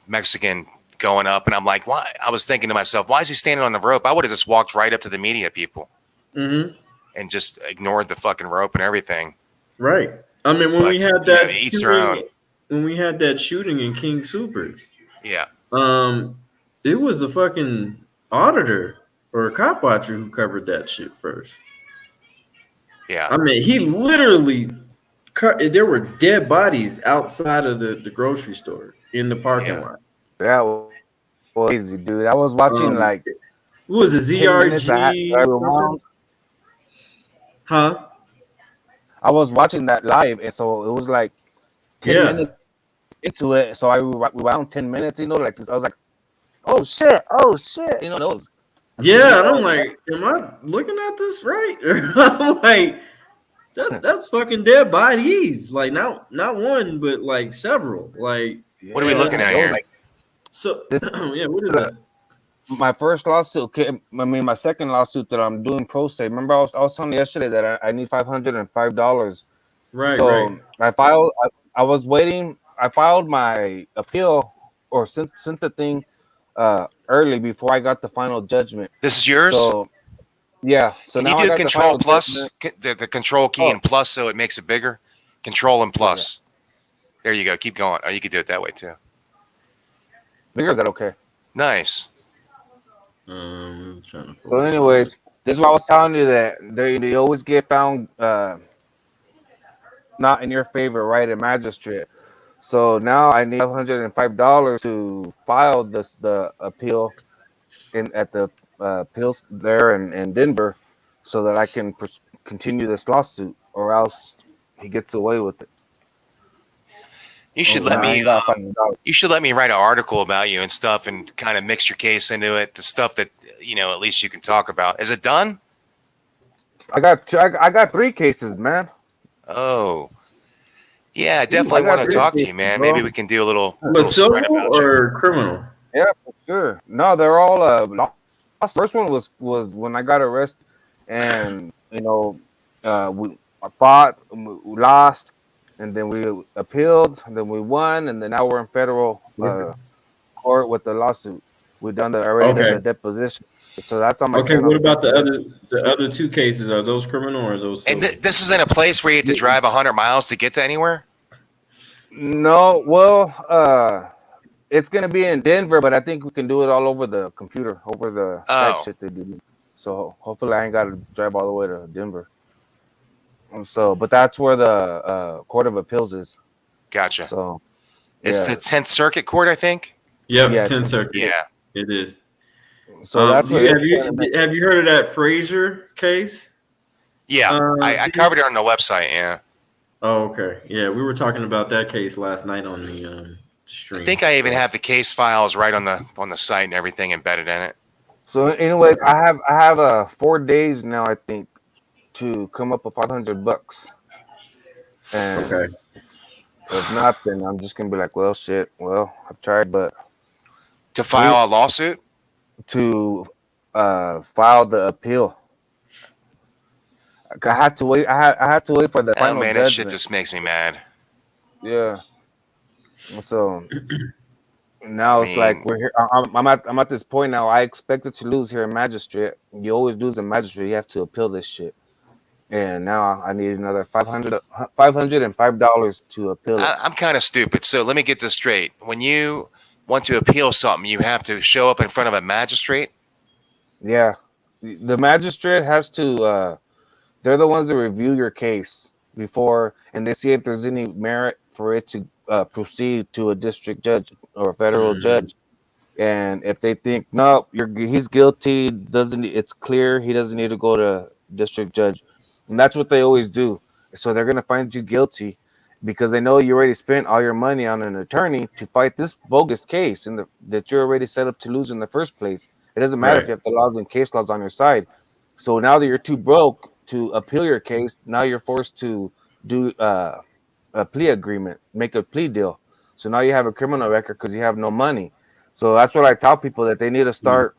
Mexican going up, and I'm like, why? I was thinking to myself, why is he standing on the rope? I would have just walked right up to the media people Mm-hmm. and just ignored the fucking rope and everything. Right. I mean, when But, we had you know, that each their own. when we had that shooting in King Supers, Yeah. it was the fucking auditor or a cop watcher who covered that shit first. Yeah. I mean, he literally there were dead bodies outside of the grocery store in the parking lot. That was crazy, dude. I was watching like what was it, 10 minutes, I had to ZRG? drive something? around. Huh? I was watching that live, and so it was like 10 Yeah. minutes into it. So I rewound 10 minutes, you know, like I was like, oh shit, you know, those. Yeah, and I'm like, am I looking at this right? I'm like, that's fucking dead bodies. Like not one, but like several. Like, What are we looking at here? So This, yeah, what is that? my first lawsuit, my second lawsuit that I'm doing pro se. Remember, I was telling you yesterday that I need $505. Right, so right. I filed. I was waiting. I filed my appeal or sent the thing early before I got the final judgment. This is yours? So yeah. So Can now you I do got the control final plus, judgment. the control key and plus so it makes it bigger? Control and plus. There you go. Keep going. Oh, you could do it that way too. Bigger, is that okay? Nice. Trying to So, anyways, this is what I was telling you, that they always get found not in your favor, right, in magistrate. So now I need $505 to file the appeal at the appeals there in Denver, so that I can continue this lawsuit, or else he gets away with it. You should Oh, let no, I me. ain't got $500. You should let me write an article about you and stuff, and kind of mix your case into it. The stuff that at least you can talk about. Is it done? I got 3 cases, man. Oh, yeah. I definitely want to talk to you, man. Maybe we can do a little But spread civil about you. or criminal? Yeah, for sure. No, they're all first one was when I got arrested, and we fought, we lost, and then we appealed, and then we won, and then now we're in federal court with the lawsuit. We've done the deposition, so that's on my Okay, channel. what about the other 2 cases? Are those criminal or are those And civil? this is in a place where you have to drive 100 miles to get to anywhere. No, well, it's gonna be in Denver, but I think we can do it all over the computer, over the Skype shit they do. So hopefully I ain't got to drive all the way to Denver. And so, but that's where the Court of Appeals is. Gotcha. So It's the 10th Circuit Court, I think. Yep, Yeah, 10th Circuit. Yeah. It is. So that's what have you heard of that Frazier case? Yeah, I covered it on the website. Yeah. Oh, okay. Yeah, we were talking about that case last night on the stream. I think I even have the case files right on the site and everything embedded in it. So, anyways, I have 4 days now, I think, to come up with $500. And Okay. if not, then I'm just gonna be like, well, shit. Well, I've tried, but To file a lawsuit? to file the appeal. I had to wait. I had to wait for the Oh final man, that shit judgment. just makes me mad. Yeah. So now it's like we're here. I'm at this point now. I expected to lose here in magistrate. You always lose in magistrate. You have to appeal this shit. And now I need another $505 to appeal it. I'm kind of stupid. So let me get this straight. When you want to appeal something, you have to show up in front of a magistrate? Yeah. The magistrate has to they're the ones that review your case before, and they see if there's any merit for it to proceed to a district judge or a federal judge. And if they think no, he's guilty, it's clear he doesn't need to go to district judge, and that's what they always do. So they're gonna find you guilty because they know you already spent all your money on an attorney to fight this bogus case and that you're already set up to lose in the first place. It doesn't matter if you have the laws and case laws on your side. So now that you're too broke to appeal your case, now you're forced to do a plea agreement, make a plea deal. So now you have a criminal record because you have no money. So that's what I tell people, that they need to start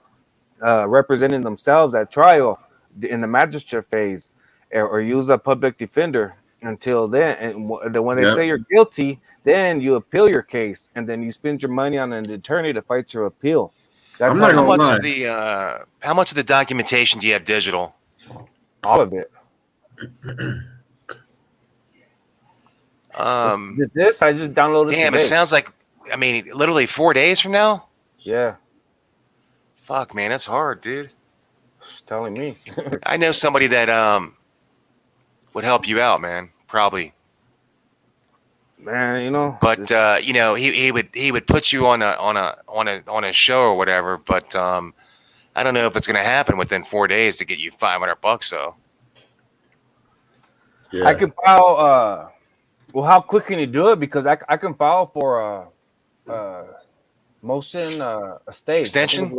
representing themselves at trial in the magistrate phase, or use a public defender until then. And when they say you're guilty, then you appeal your case, and then you spend your money on an attorney to fight your appeal. That's How much of the documentation do you have digital? All of it. This I just downloaded. Damn, today. it sounds like, I mean, literally 4 days from now? Yeah. Fuck, man, that's hard, dude. She's telling me. I know somebody that would help you out, man. Probably. Man, you know. But you know, he would put you on a show or whatever. But I don't know if it's gonna happen within 4 days to get you $500. So. Yeah. I can file. Well, how quick can you do it? Because I can file for motion a stay extension.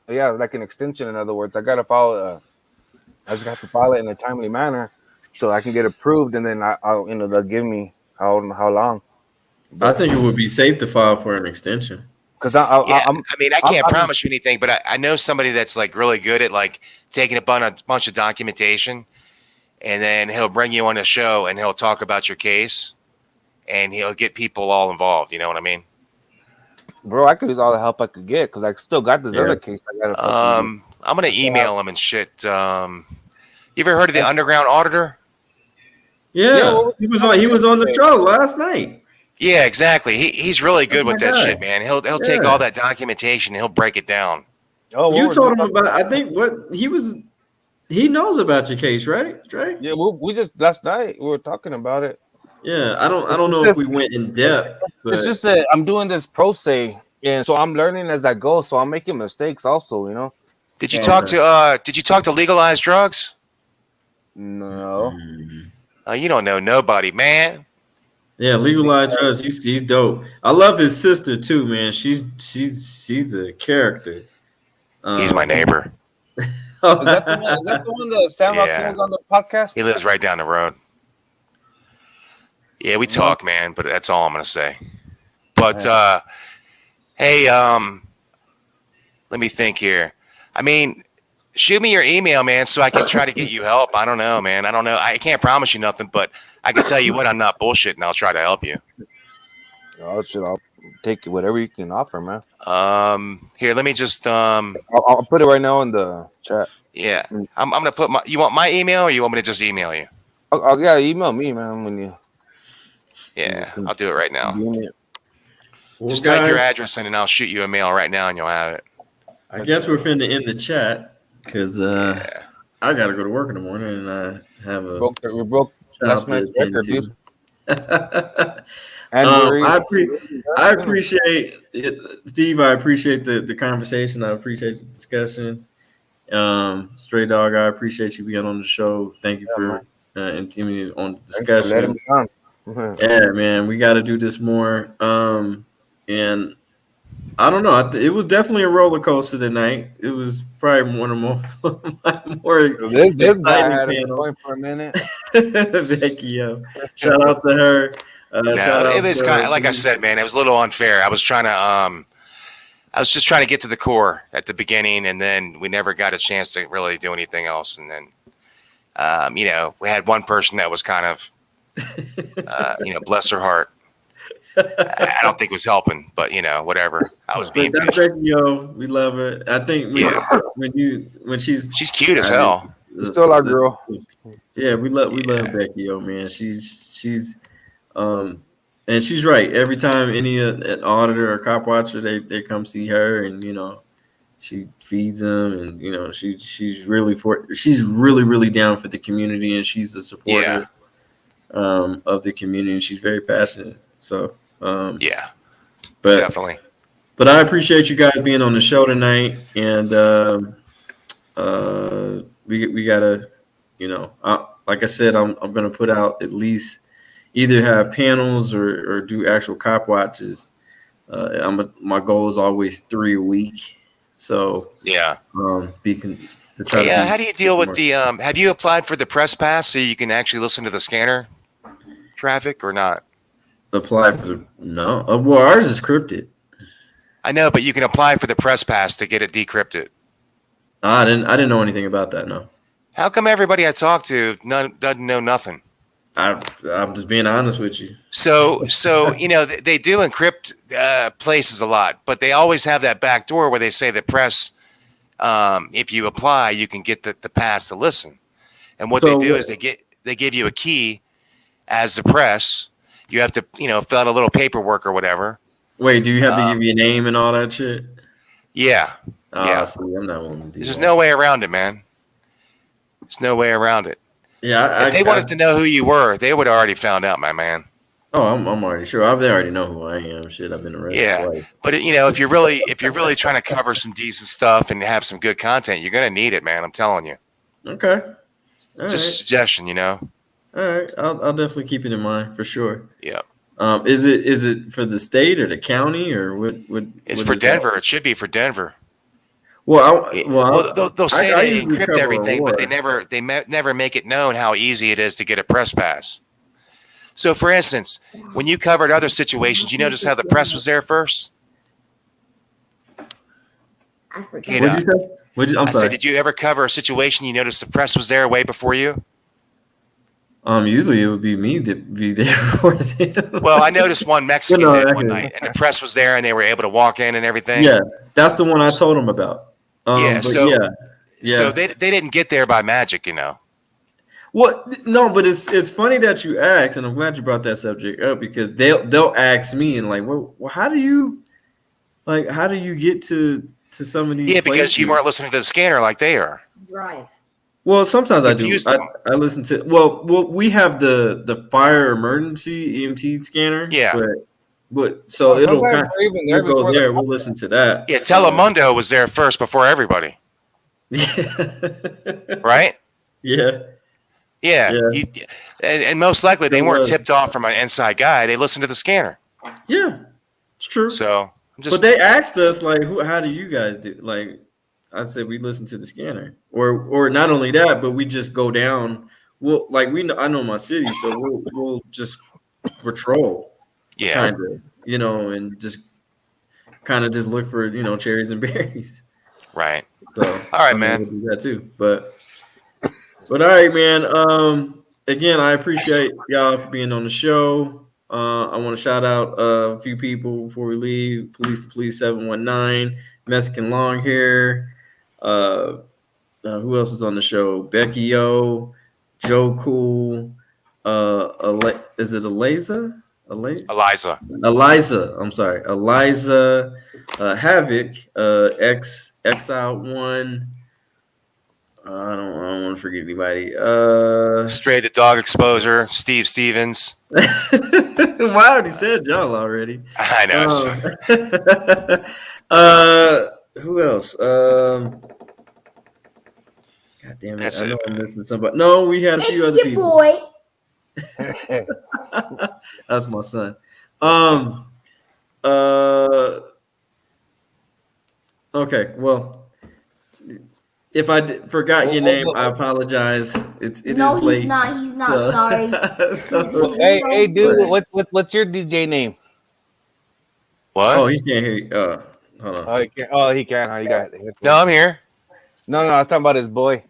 Yeah, like an extension. In other words, I gotta file. I just have to file it in a timely manner so I can get approved, and then I'll they'll give me how long. I think it would be safe to file for an extension. Because I can't promise you anything, but I know somebody that's like really good at like taking a bunch of documentation, and then he'll bring you on a show and he'll talk about your case, and he'll get people all involved. You know what I mean? Bro, I could use all the help I could get because I still got this other case. I'm gonna email him and shit. You ever heard of the Underground Auditor? Yeah, he was on the show last night. Yeah, exactly. He's really good with that shit, man. He'll take all that documentation and he'll break it down. Oh, you told him about. I think he knows about your case, right? Right? Yeah, we just last night we were talking about it. Yeah, I don't know if we went in depth. But it's just that I'm doing this pro se, and so I'm learning as I go. So I'm making mistakes, also. You know. Did you talk to Legalized Drugs? No. Mm-hmm. You don't know nobody, man. Yeah, Legalized Drugs. He's dope. I love his sister too, man. She's a character. He's my neighbor. Is that the one that Sam Rockwell's on the podcast? He lives right down the road. Yeah, we talk, man, but that's all I'm gonna say. But hey, let me think here. I mean, shoot me your email, man, so I can try to get you help. I don't know, man. I don't know. I can't promise you nothing, but I can tell you what, I'm not bullshitting. I'll try to help you. Oh shit, I'll take whatever you can offer, man. Here, let me just I'll put it right now in the chat. Yeah, I'm gonna put you want my email, or you want me to just email you? Yeah, email me, man, when you. Yeah, I'll do it right now. Well, just type your guys, address in, and I'll shoot you a mail right now, and you'll have it. I guess we're finna end the chat because I gotta go to work in the morning, and I have a we broke last night's record, dude. I appreciate it, Steve. I appreciate the conversation. I appreciate the discussion. Stray Dog, I appreciate you being on the show. Thank you for intimidating on the discussion. Mm-hmm. Yeah, man, we got to do this more. And I don't know. It was definitely a roller coaster tonight. It was probably one of more This guy exciting had us panels. going for a minute. Becky, yo. Shout out to her. No, Shout out it was to kind of like I said, man. It was a little unfair. I was just trying to get to the core at the beginning, and then we never got a chance to really do anything else. And then, we had one person that was kind of, bless her heart. I don't think it was helping, but whatever. I was being Becky, yo, we love her. I think when she's cute as hell. Still our girl. Yeah, we love Becky, yo, man. She's and she's right. Every time any an auditor or cop watcher, they come see her, and she feeds them, and she's really down for the community, and she's a supporter of the community. She's very passionate. So but definitely. But I appreciate you guys being on the show tonight, and we gotta, like I said, I'm gonna put out at least either have panels or do actual cop watches. My goal is always 3 a week. So how do you deal with the have you applied for the press pass so you can actually listen to the scanner traffic or not? Apply for no. Well, ours is crypted. I know, but you can apply for the press pass to get it decrypted. I didn't know anything about that. No. How come everybody I talk to doesn't know nothing? I'm just being honest with you. So they do encrypt places a lot, but they always have that back door where they say the press, if you apply, you can get the pass to listen. And what they do is they give you a key as the press. You have to fill out a little paperwork or whatever. Wait, do you have to give your name and all that shit? Yeah. See, I'm not willing to do There's that. no way around it, man. There's no way around it. Yeah, if they wanted to know who you were, they would have already found out, my man. Oh, I'm already sure. They already know who I am. Shit, I've been arrested. Yeah, twice. but if you're really trying to cover some decent stuff and have some good content, you're gonna need it, man. I'm telling you. Okay. All Just a suggestion, All right, I'll definitely keep it in mind for sure. Yeah. Is it for the state or the county or what? It's what for is Denver. that? It should be for Denver. Well, they'll say I they usually encrypt cover everything, but Aurora. they never make it known how easy it is to get a press pass. So, for instance, when you covered other situations, you notice how the press was there first. I forgot. What'd you say? I'm I sorry. said, did you ever cover a situation you noticed the press was there way before you? Usually it would be me that be there for them. Well, I noticed one Mexican No, did okay. one night, and the press was there, and they were able to walk in and everything. Yeah, that's the one I told them about. So yeah. they didn't get there by magic, Well, no, but it's funny that you asked, and I'm glad you brought that subject up because they'll ask me and like, well, how do you get to some of these? Yeah, because places? you weren't listening to the scanner like they are. Drive. Well, sometimes I do. Confused them. I listen to. Well, we have the fire emergency EMT scanner. Yeah. But so it'll sometimes kind they're even there we'll go before the there. We'll listen to that. Yeah, Telemundo was there first before everybody. Right? Yeah. Yeah. And most likely they It weren't was. tipped off from an inside guy. They listened to the scanner. Yeah, it's true. So but they asked us like, how do you guys do? Like, I said we listen to the scanner, or not only that, but we just go down. Well, like I know my city, so we'll just patrol. Yeah. Kind of, and just kind of just look for cherries and berries. Right. So all right, we'll man. do that too, but all right, man. Again, I appreciate y'all for being on the show. I want to shout out a few people before we leave. Police to Police 719, Mexican Long Hair. Who else is on the show? Becky O, Joe Cool. Is it Eliza? Eliza. I'm sorry. Eliza, Havoc, Exile One. I don't want to forget anybody. Straight the Dog Exposure, Steve Stevens. Well, I already said y'all already. I know. Who else? God damn it! I know I'm missing somebody. No, we had a few other people. Boy. That's my son. Okay, well, if I forgot your name, I apologize. It No, is he's late. not. He's not sorry. Hey, dude, what's your DJ name? What? Oh, he can't hear you. Hold on. Oh, he can't. Oh, he can. Oh, you got it. No, I'm here. No, I'm talking about his boy.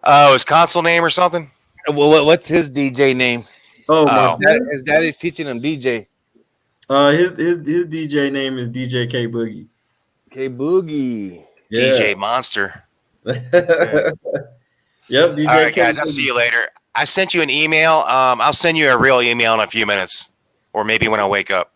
Oh, his console name or something? Well, what's his DJ name? Oh, His dad is teaching him DJ. His DJ name is DJ K Boogie. K Boogie. Yeah. DJ Monster. Yep. DJ All right, K guys. I'll Boogie. see you later. I sent you an email. I'll send you a real email in a few minutes, or maybe when I wake up,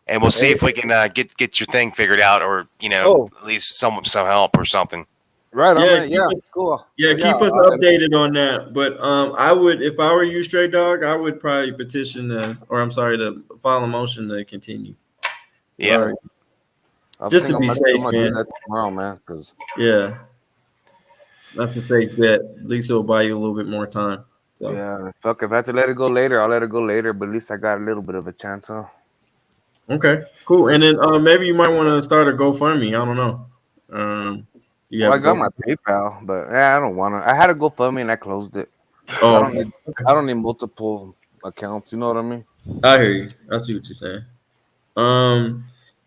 and we'll see if we can get your thing figured out, or at least some help or something. Right on. Yeah, Man. Yeah, cool. Yeah, keep us updated on that. But I would, if I were you, Stray Dog, I would probably petition to file a motion to continue. Yeah. Or, just to be safe, man. Tomorrow, man. Yeah. That's a safe bet. At least it'll buy you a little bit more time. So. Yeah, fuck. If I have to let it go later, I'll let it go later. But at least I got a little bit of a chance, huh? Okay, cool. And then maybe you might want to start a GoFundMe. I don't know. I got my PayPal, but I don't want to. I had a GoFundMe and I closed it. Oh, I don't need multiple accounts. You know what I mean? I hear you. I see what you're saying.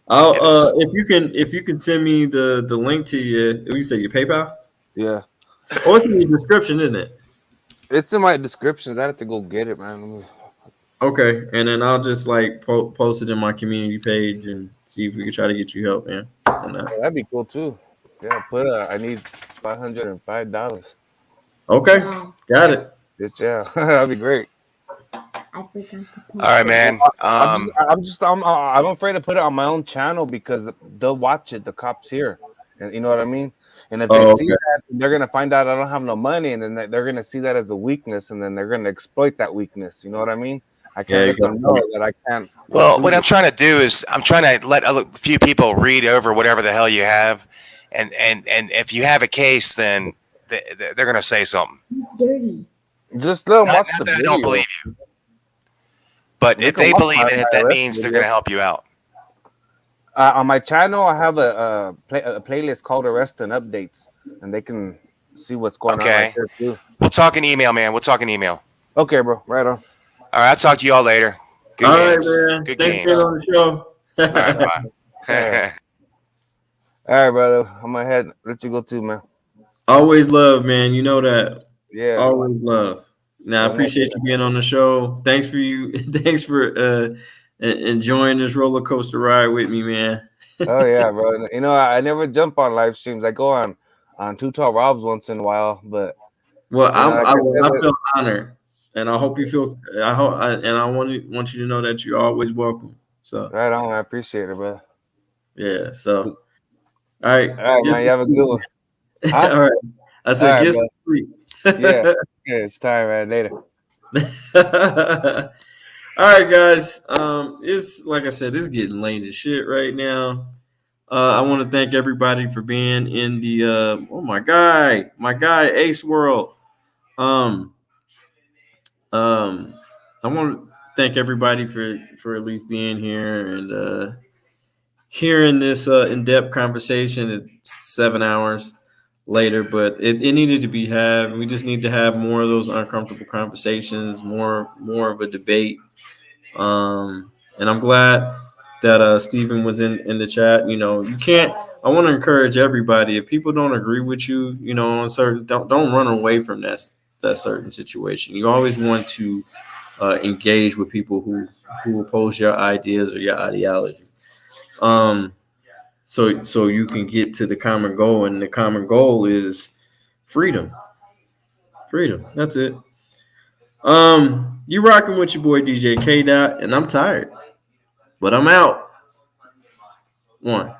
I'll if you can send me the link to you say your PayPal. Yeah. Oh, it's in the description, isn't it? It's in my description. I have to go get it, man. Okay, and then I'll just post it in my community page and see if we can try to get you help, man. On that. Yeah, that'd be cool too. Yeah, I need $505. Okay, got it. Yeah, that'd be great. I forgot to All right, man. I'm afraid to put it on my own channel because they'll watch it. The cops here, and you know what I mean. And if they see that, they're gonna find out I don't have no money, and then they're gonna see that as a weakness, and then they're gonna exploit that weakness. You know what I mean? I can't let them know that I can't. Well, what I'm trying to do is I'm trying to let a few people read over whatever the hell you have, and if you have a case, then they're gonna say something. It's dirty. Just let them watch the Not that I video. don't believe you, but if they believe in it, that means they're gonna help you out. On my channel, I have a playlist called Arrest and Updates, and they can see what's going on right there too. We'll talk in email, man. We'll talk in email. Okay, bro. Right on. All right, I'll talk to you all later. Good All games. right, man. Good Thanks games. for being on the show. All right, bye. All right, brother. I'm gonna head. Let you go too, man. Always love, man. You know that. Yeah. Always love. Now, I appreciate you being on the show. Thanks for enjoying this roller coaster ride with me, man. Oh yeah, bro. You know, I never jump on live streams. I go on Too Tall Robs once in a while, but Well, I never- feel honored, and I hope you feel. I want you to know that you're always welcome. So right on. I appreciate it, bro. yeah. So all right, All right, man. You have a good one. Huh? All right. I said, All right, get some bro. sleep. Yeah, it's time, man. Later. All right, guys. It's like I said, it's getting late as shit right now. I want to thank everybody for being in the my guy Ace World. I want to thank everybody for at least being here and hearing this in-depth conversation. It's 7 hours later, but it needed to be had. We just need to have more of those uncomfortable conversations, more of a debate. And I'm glad that Stephen was in the chat. You know, I want to encourage everybody. If people don't agree with you, you know, on certain, don't run away from that certain situation. You always want to engage with people who oppose your ideas or your ideology. So you can get to the common goal, and the common goal is freedom. Freedom. That's it. You rocking with your boy DJ K Dot, and I'm tired, but I'm out. One.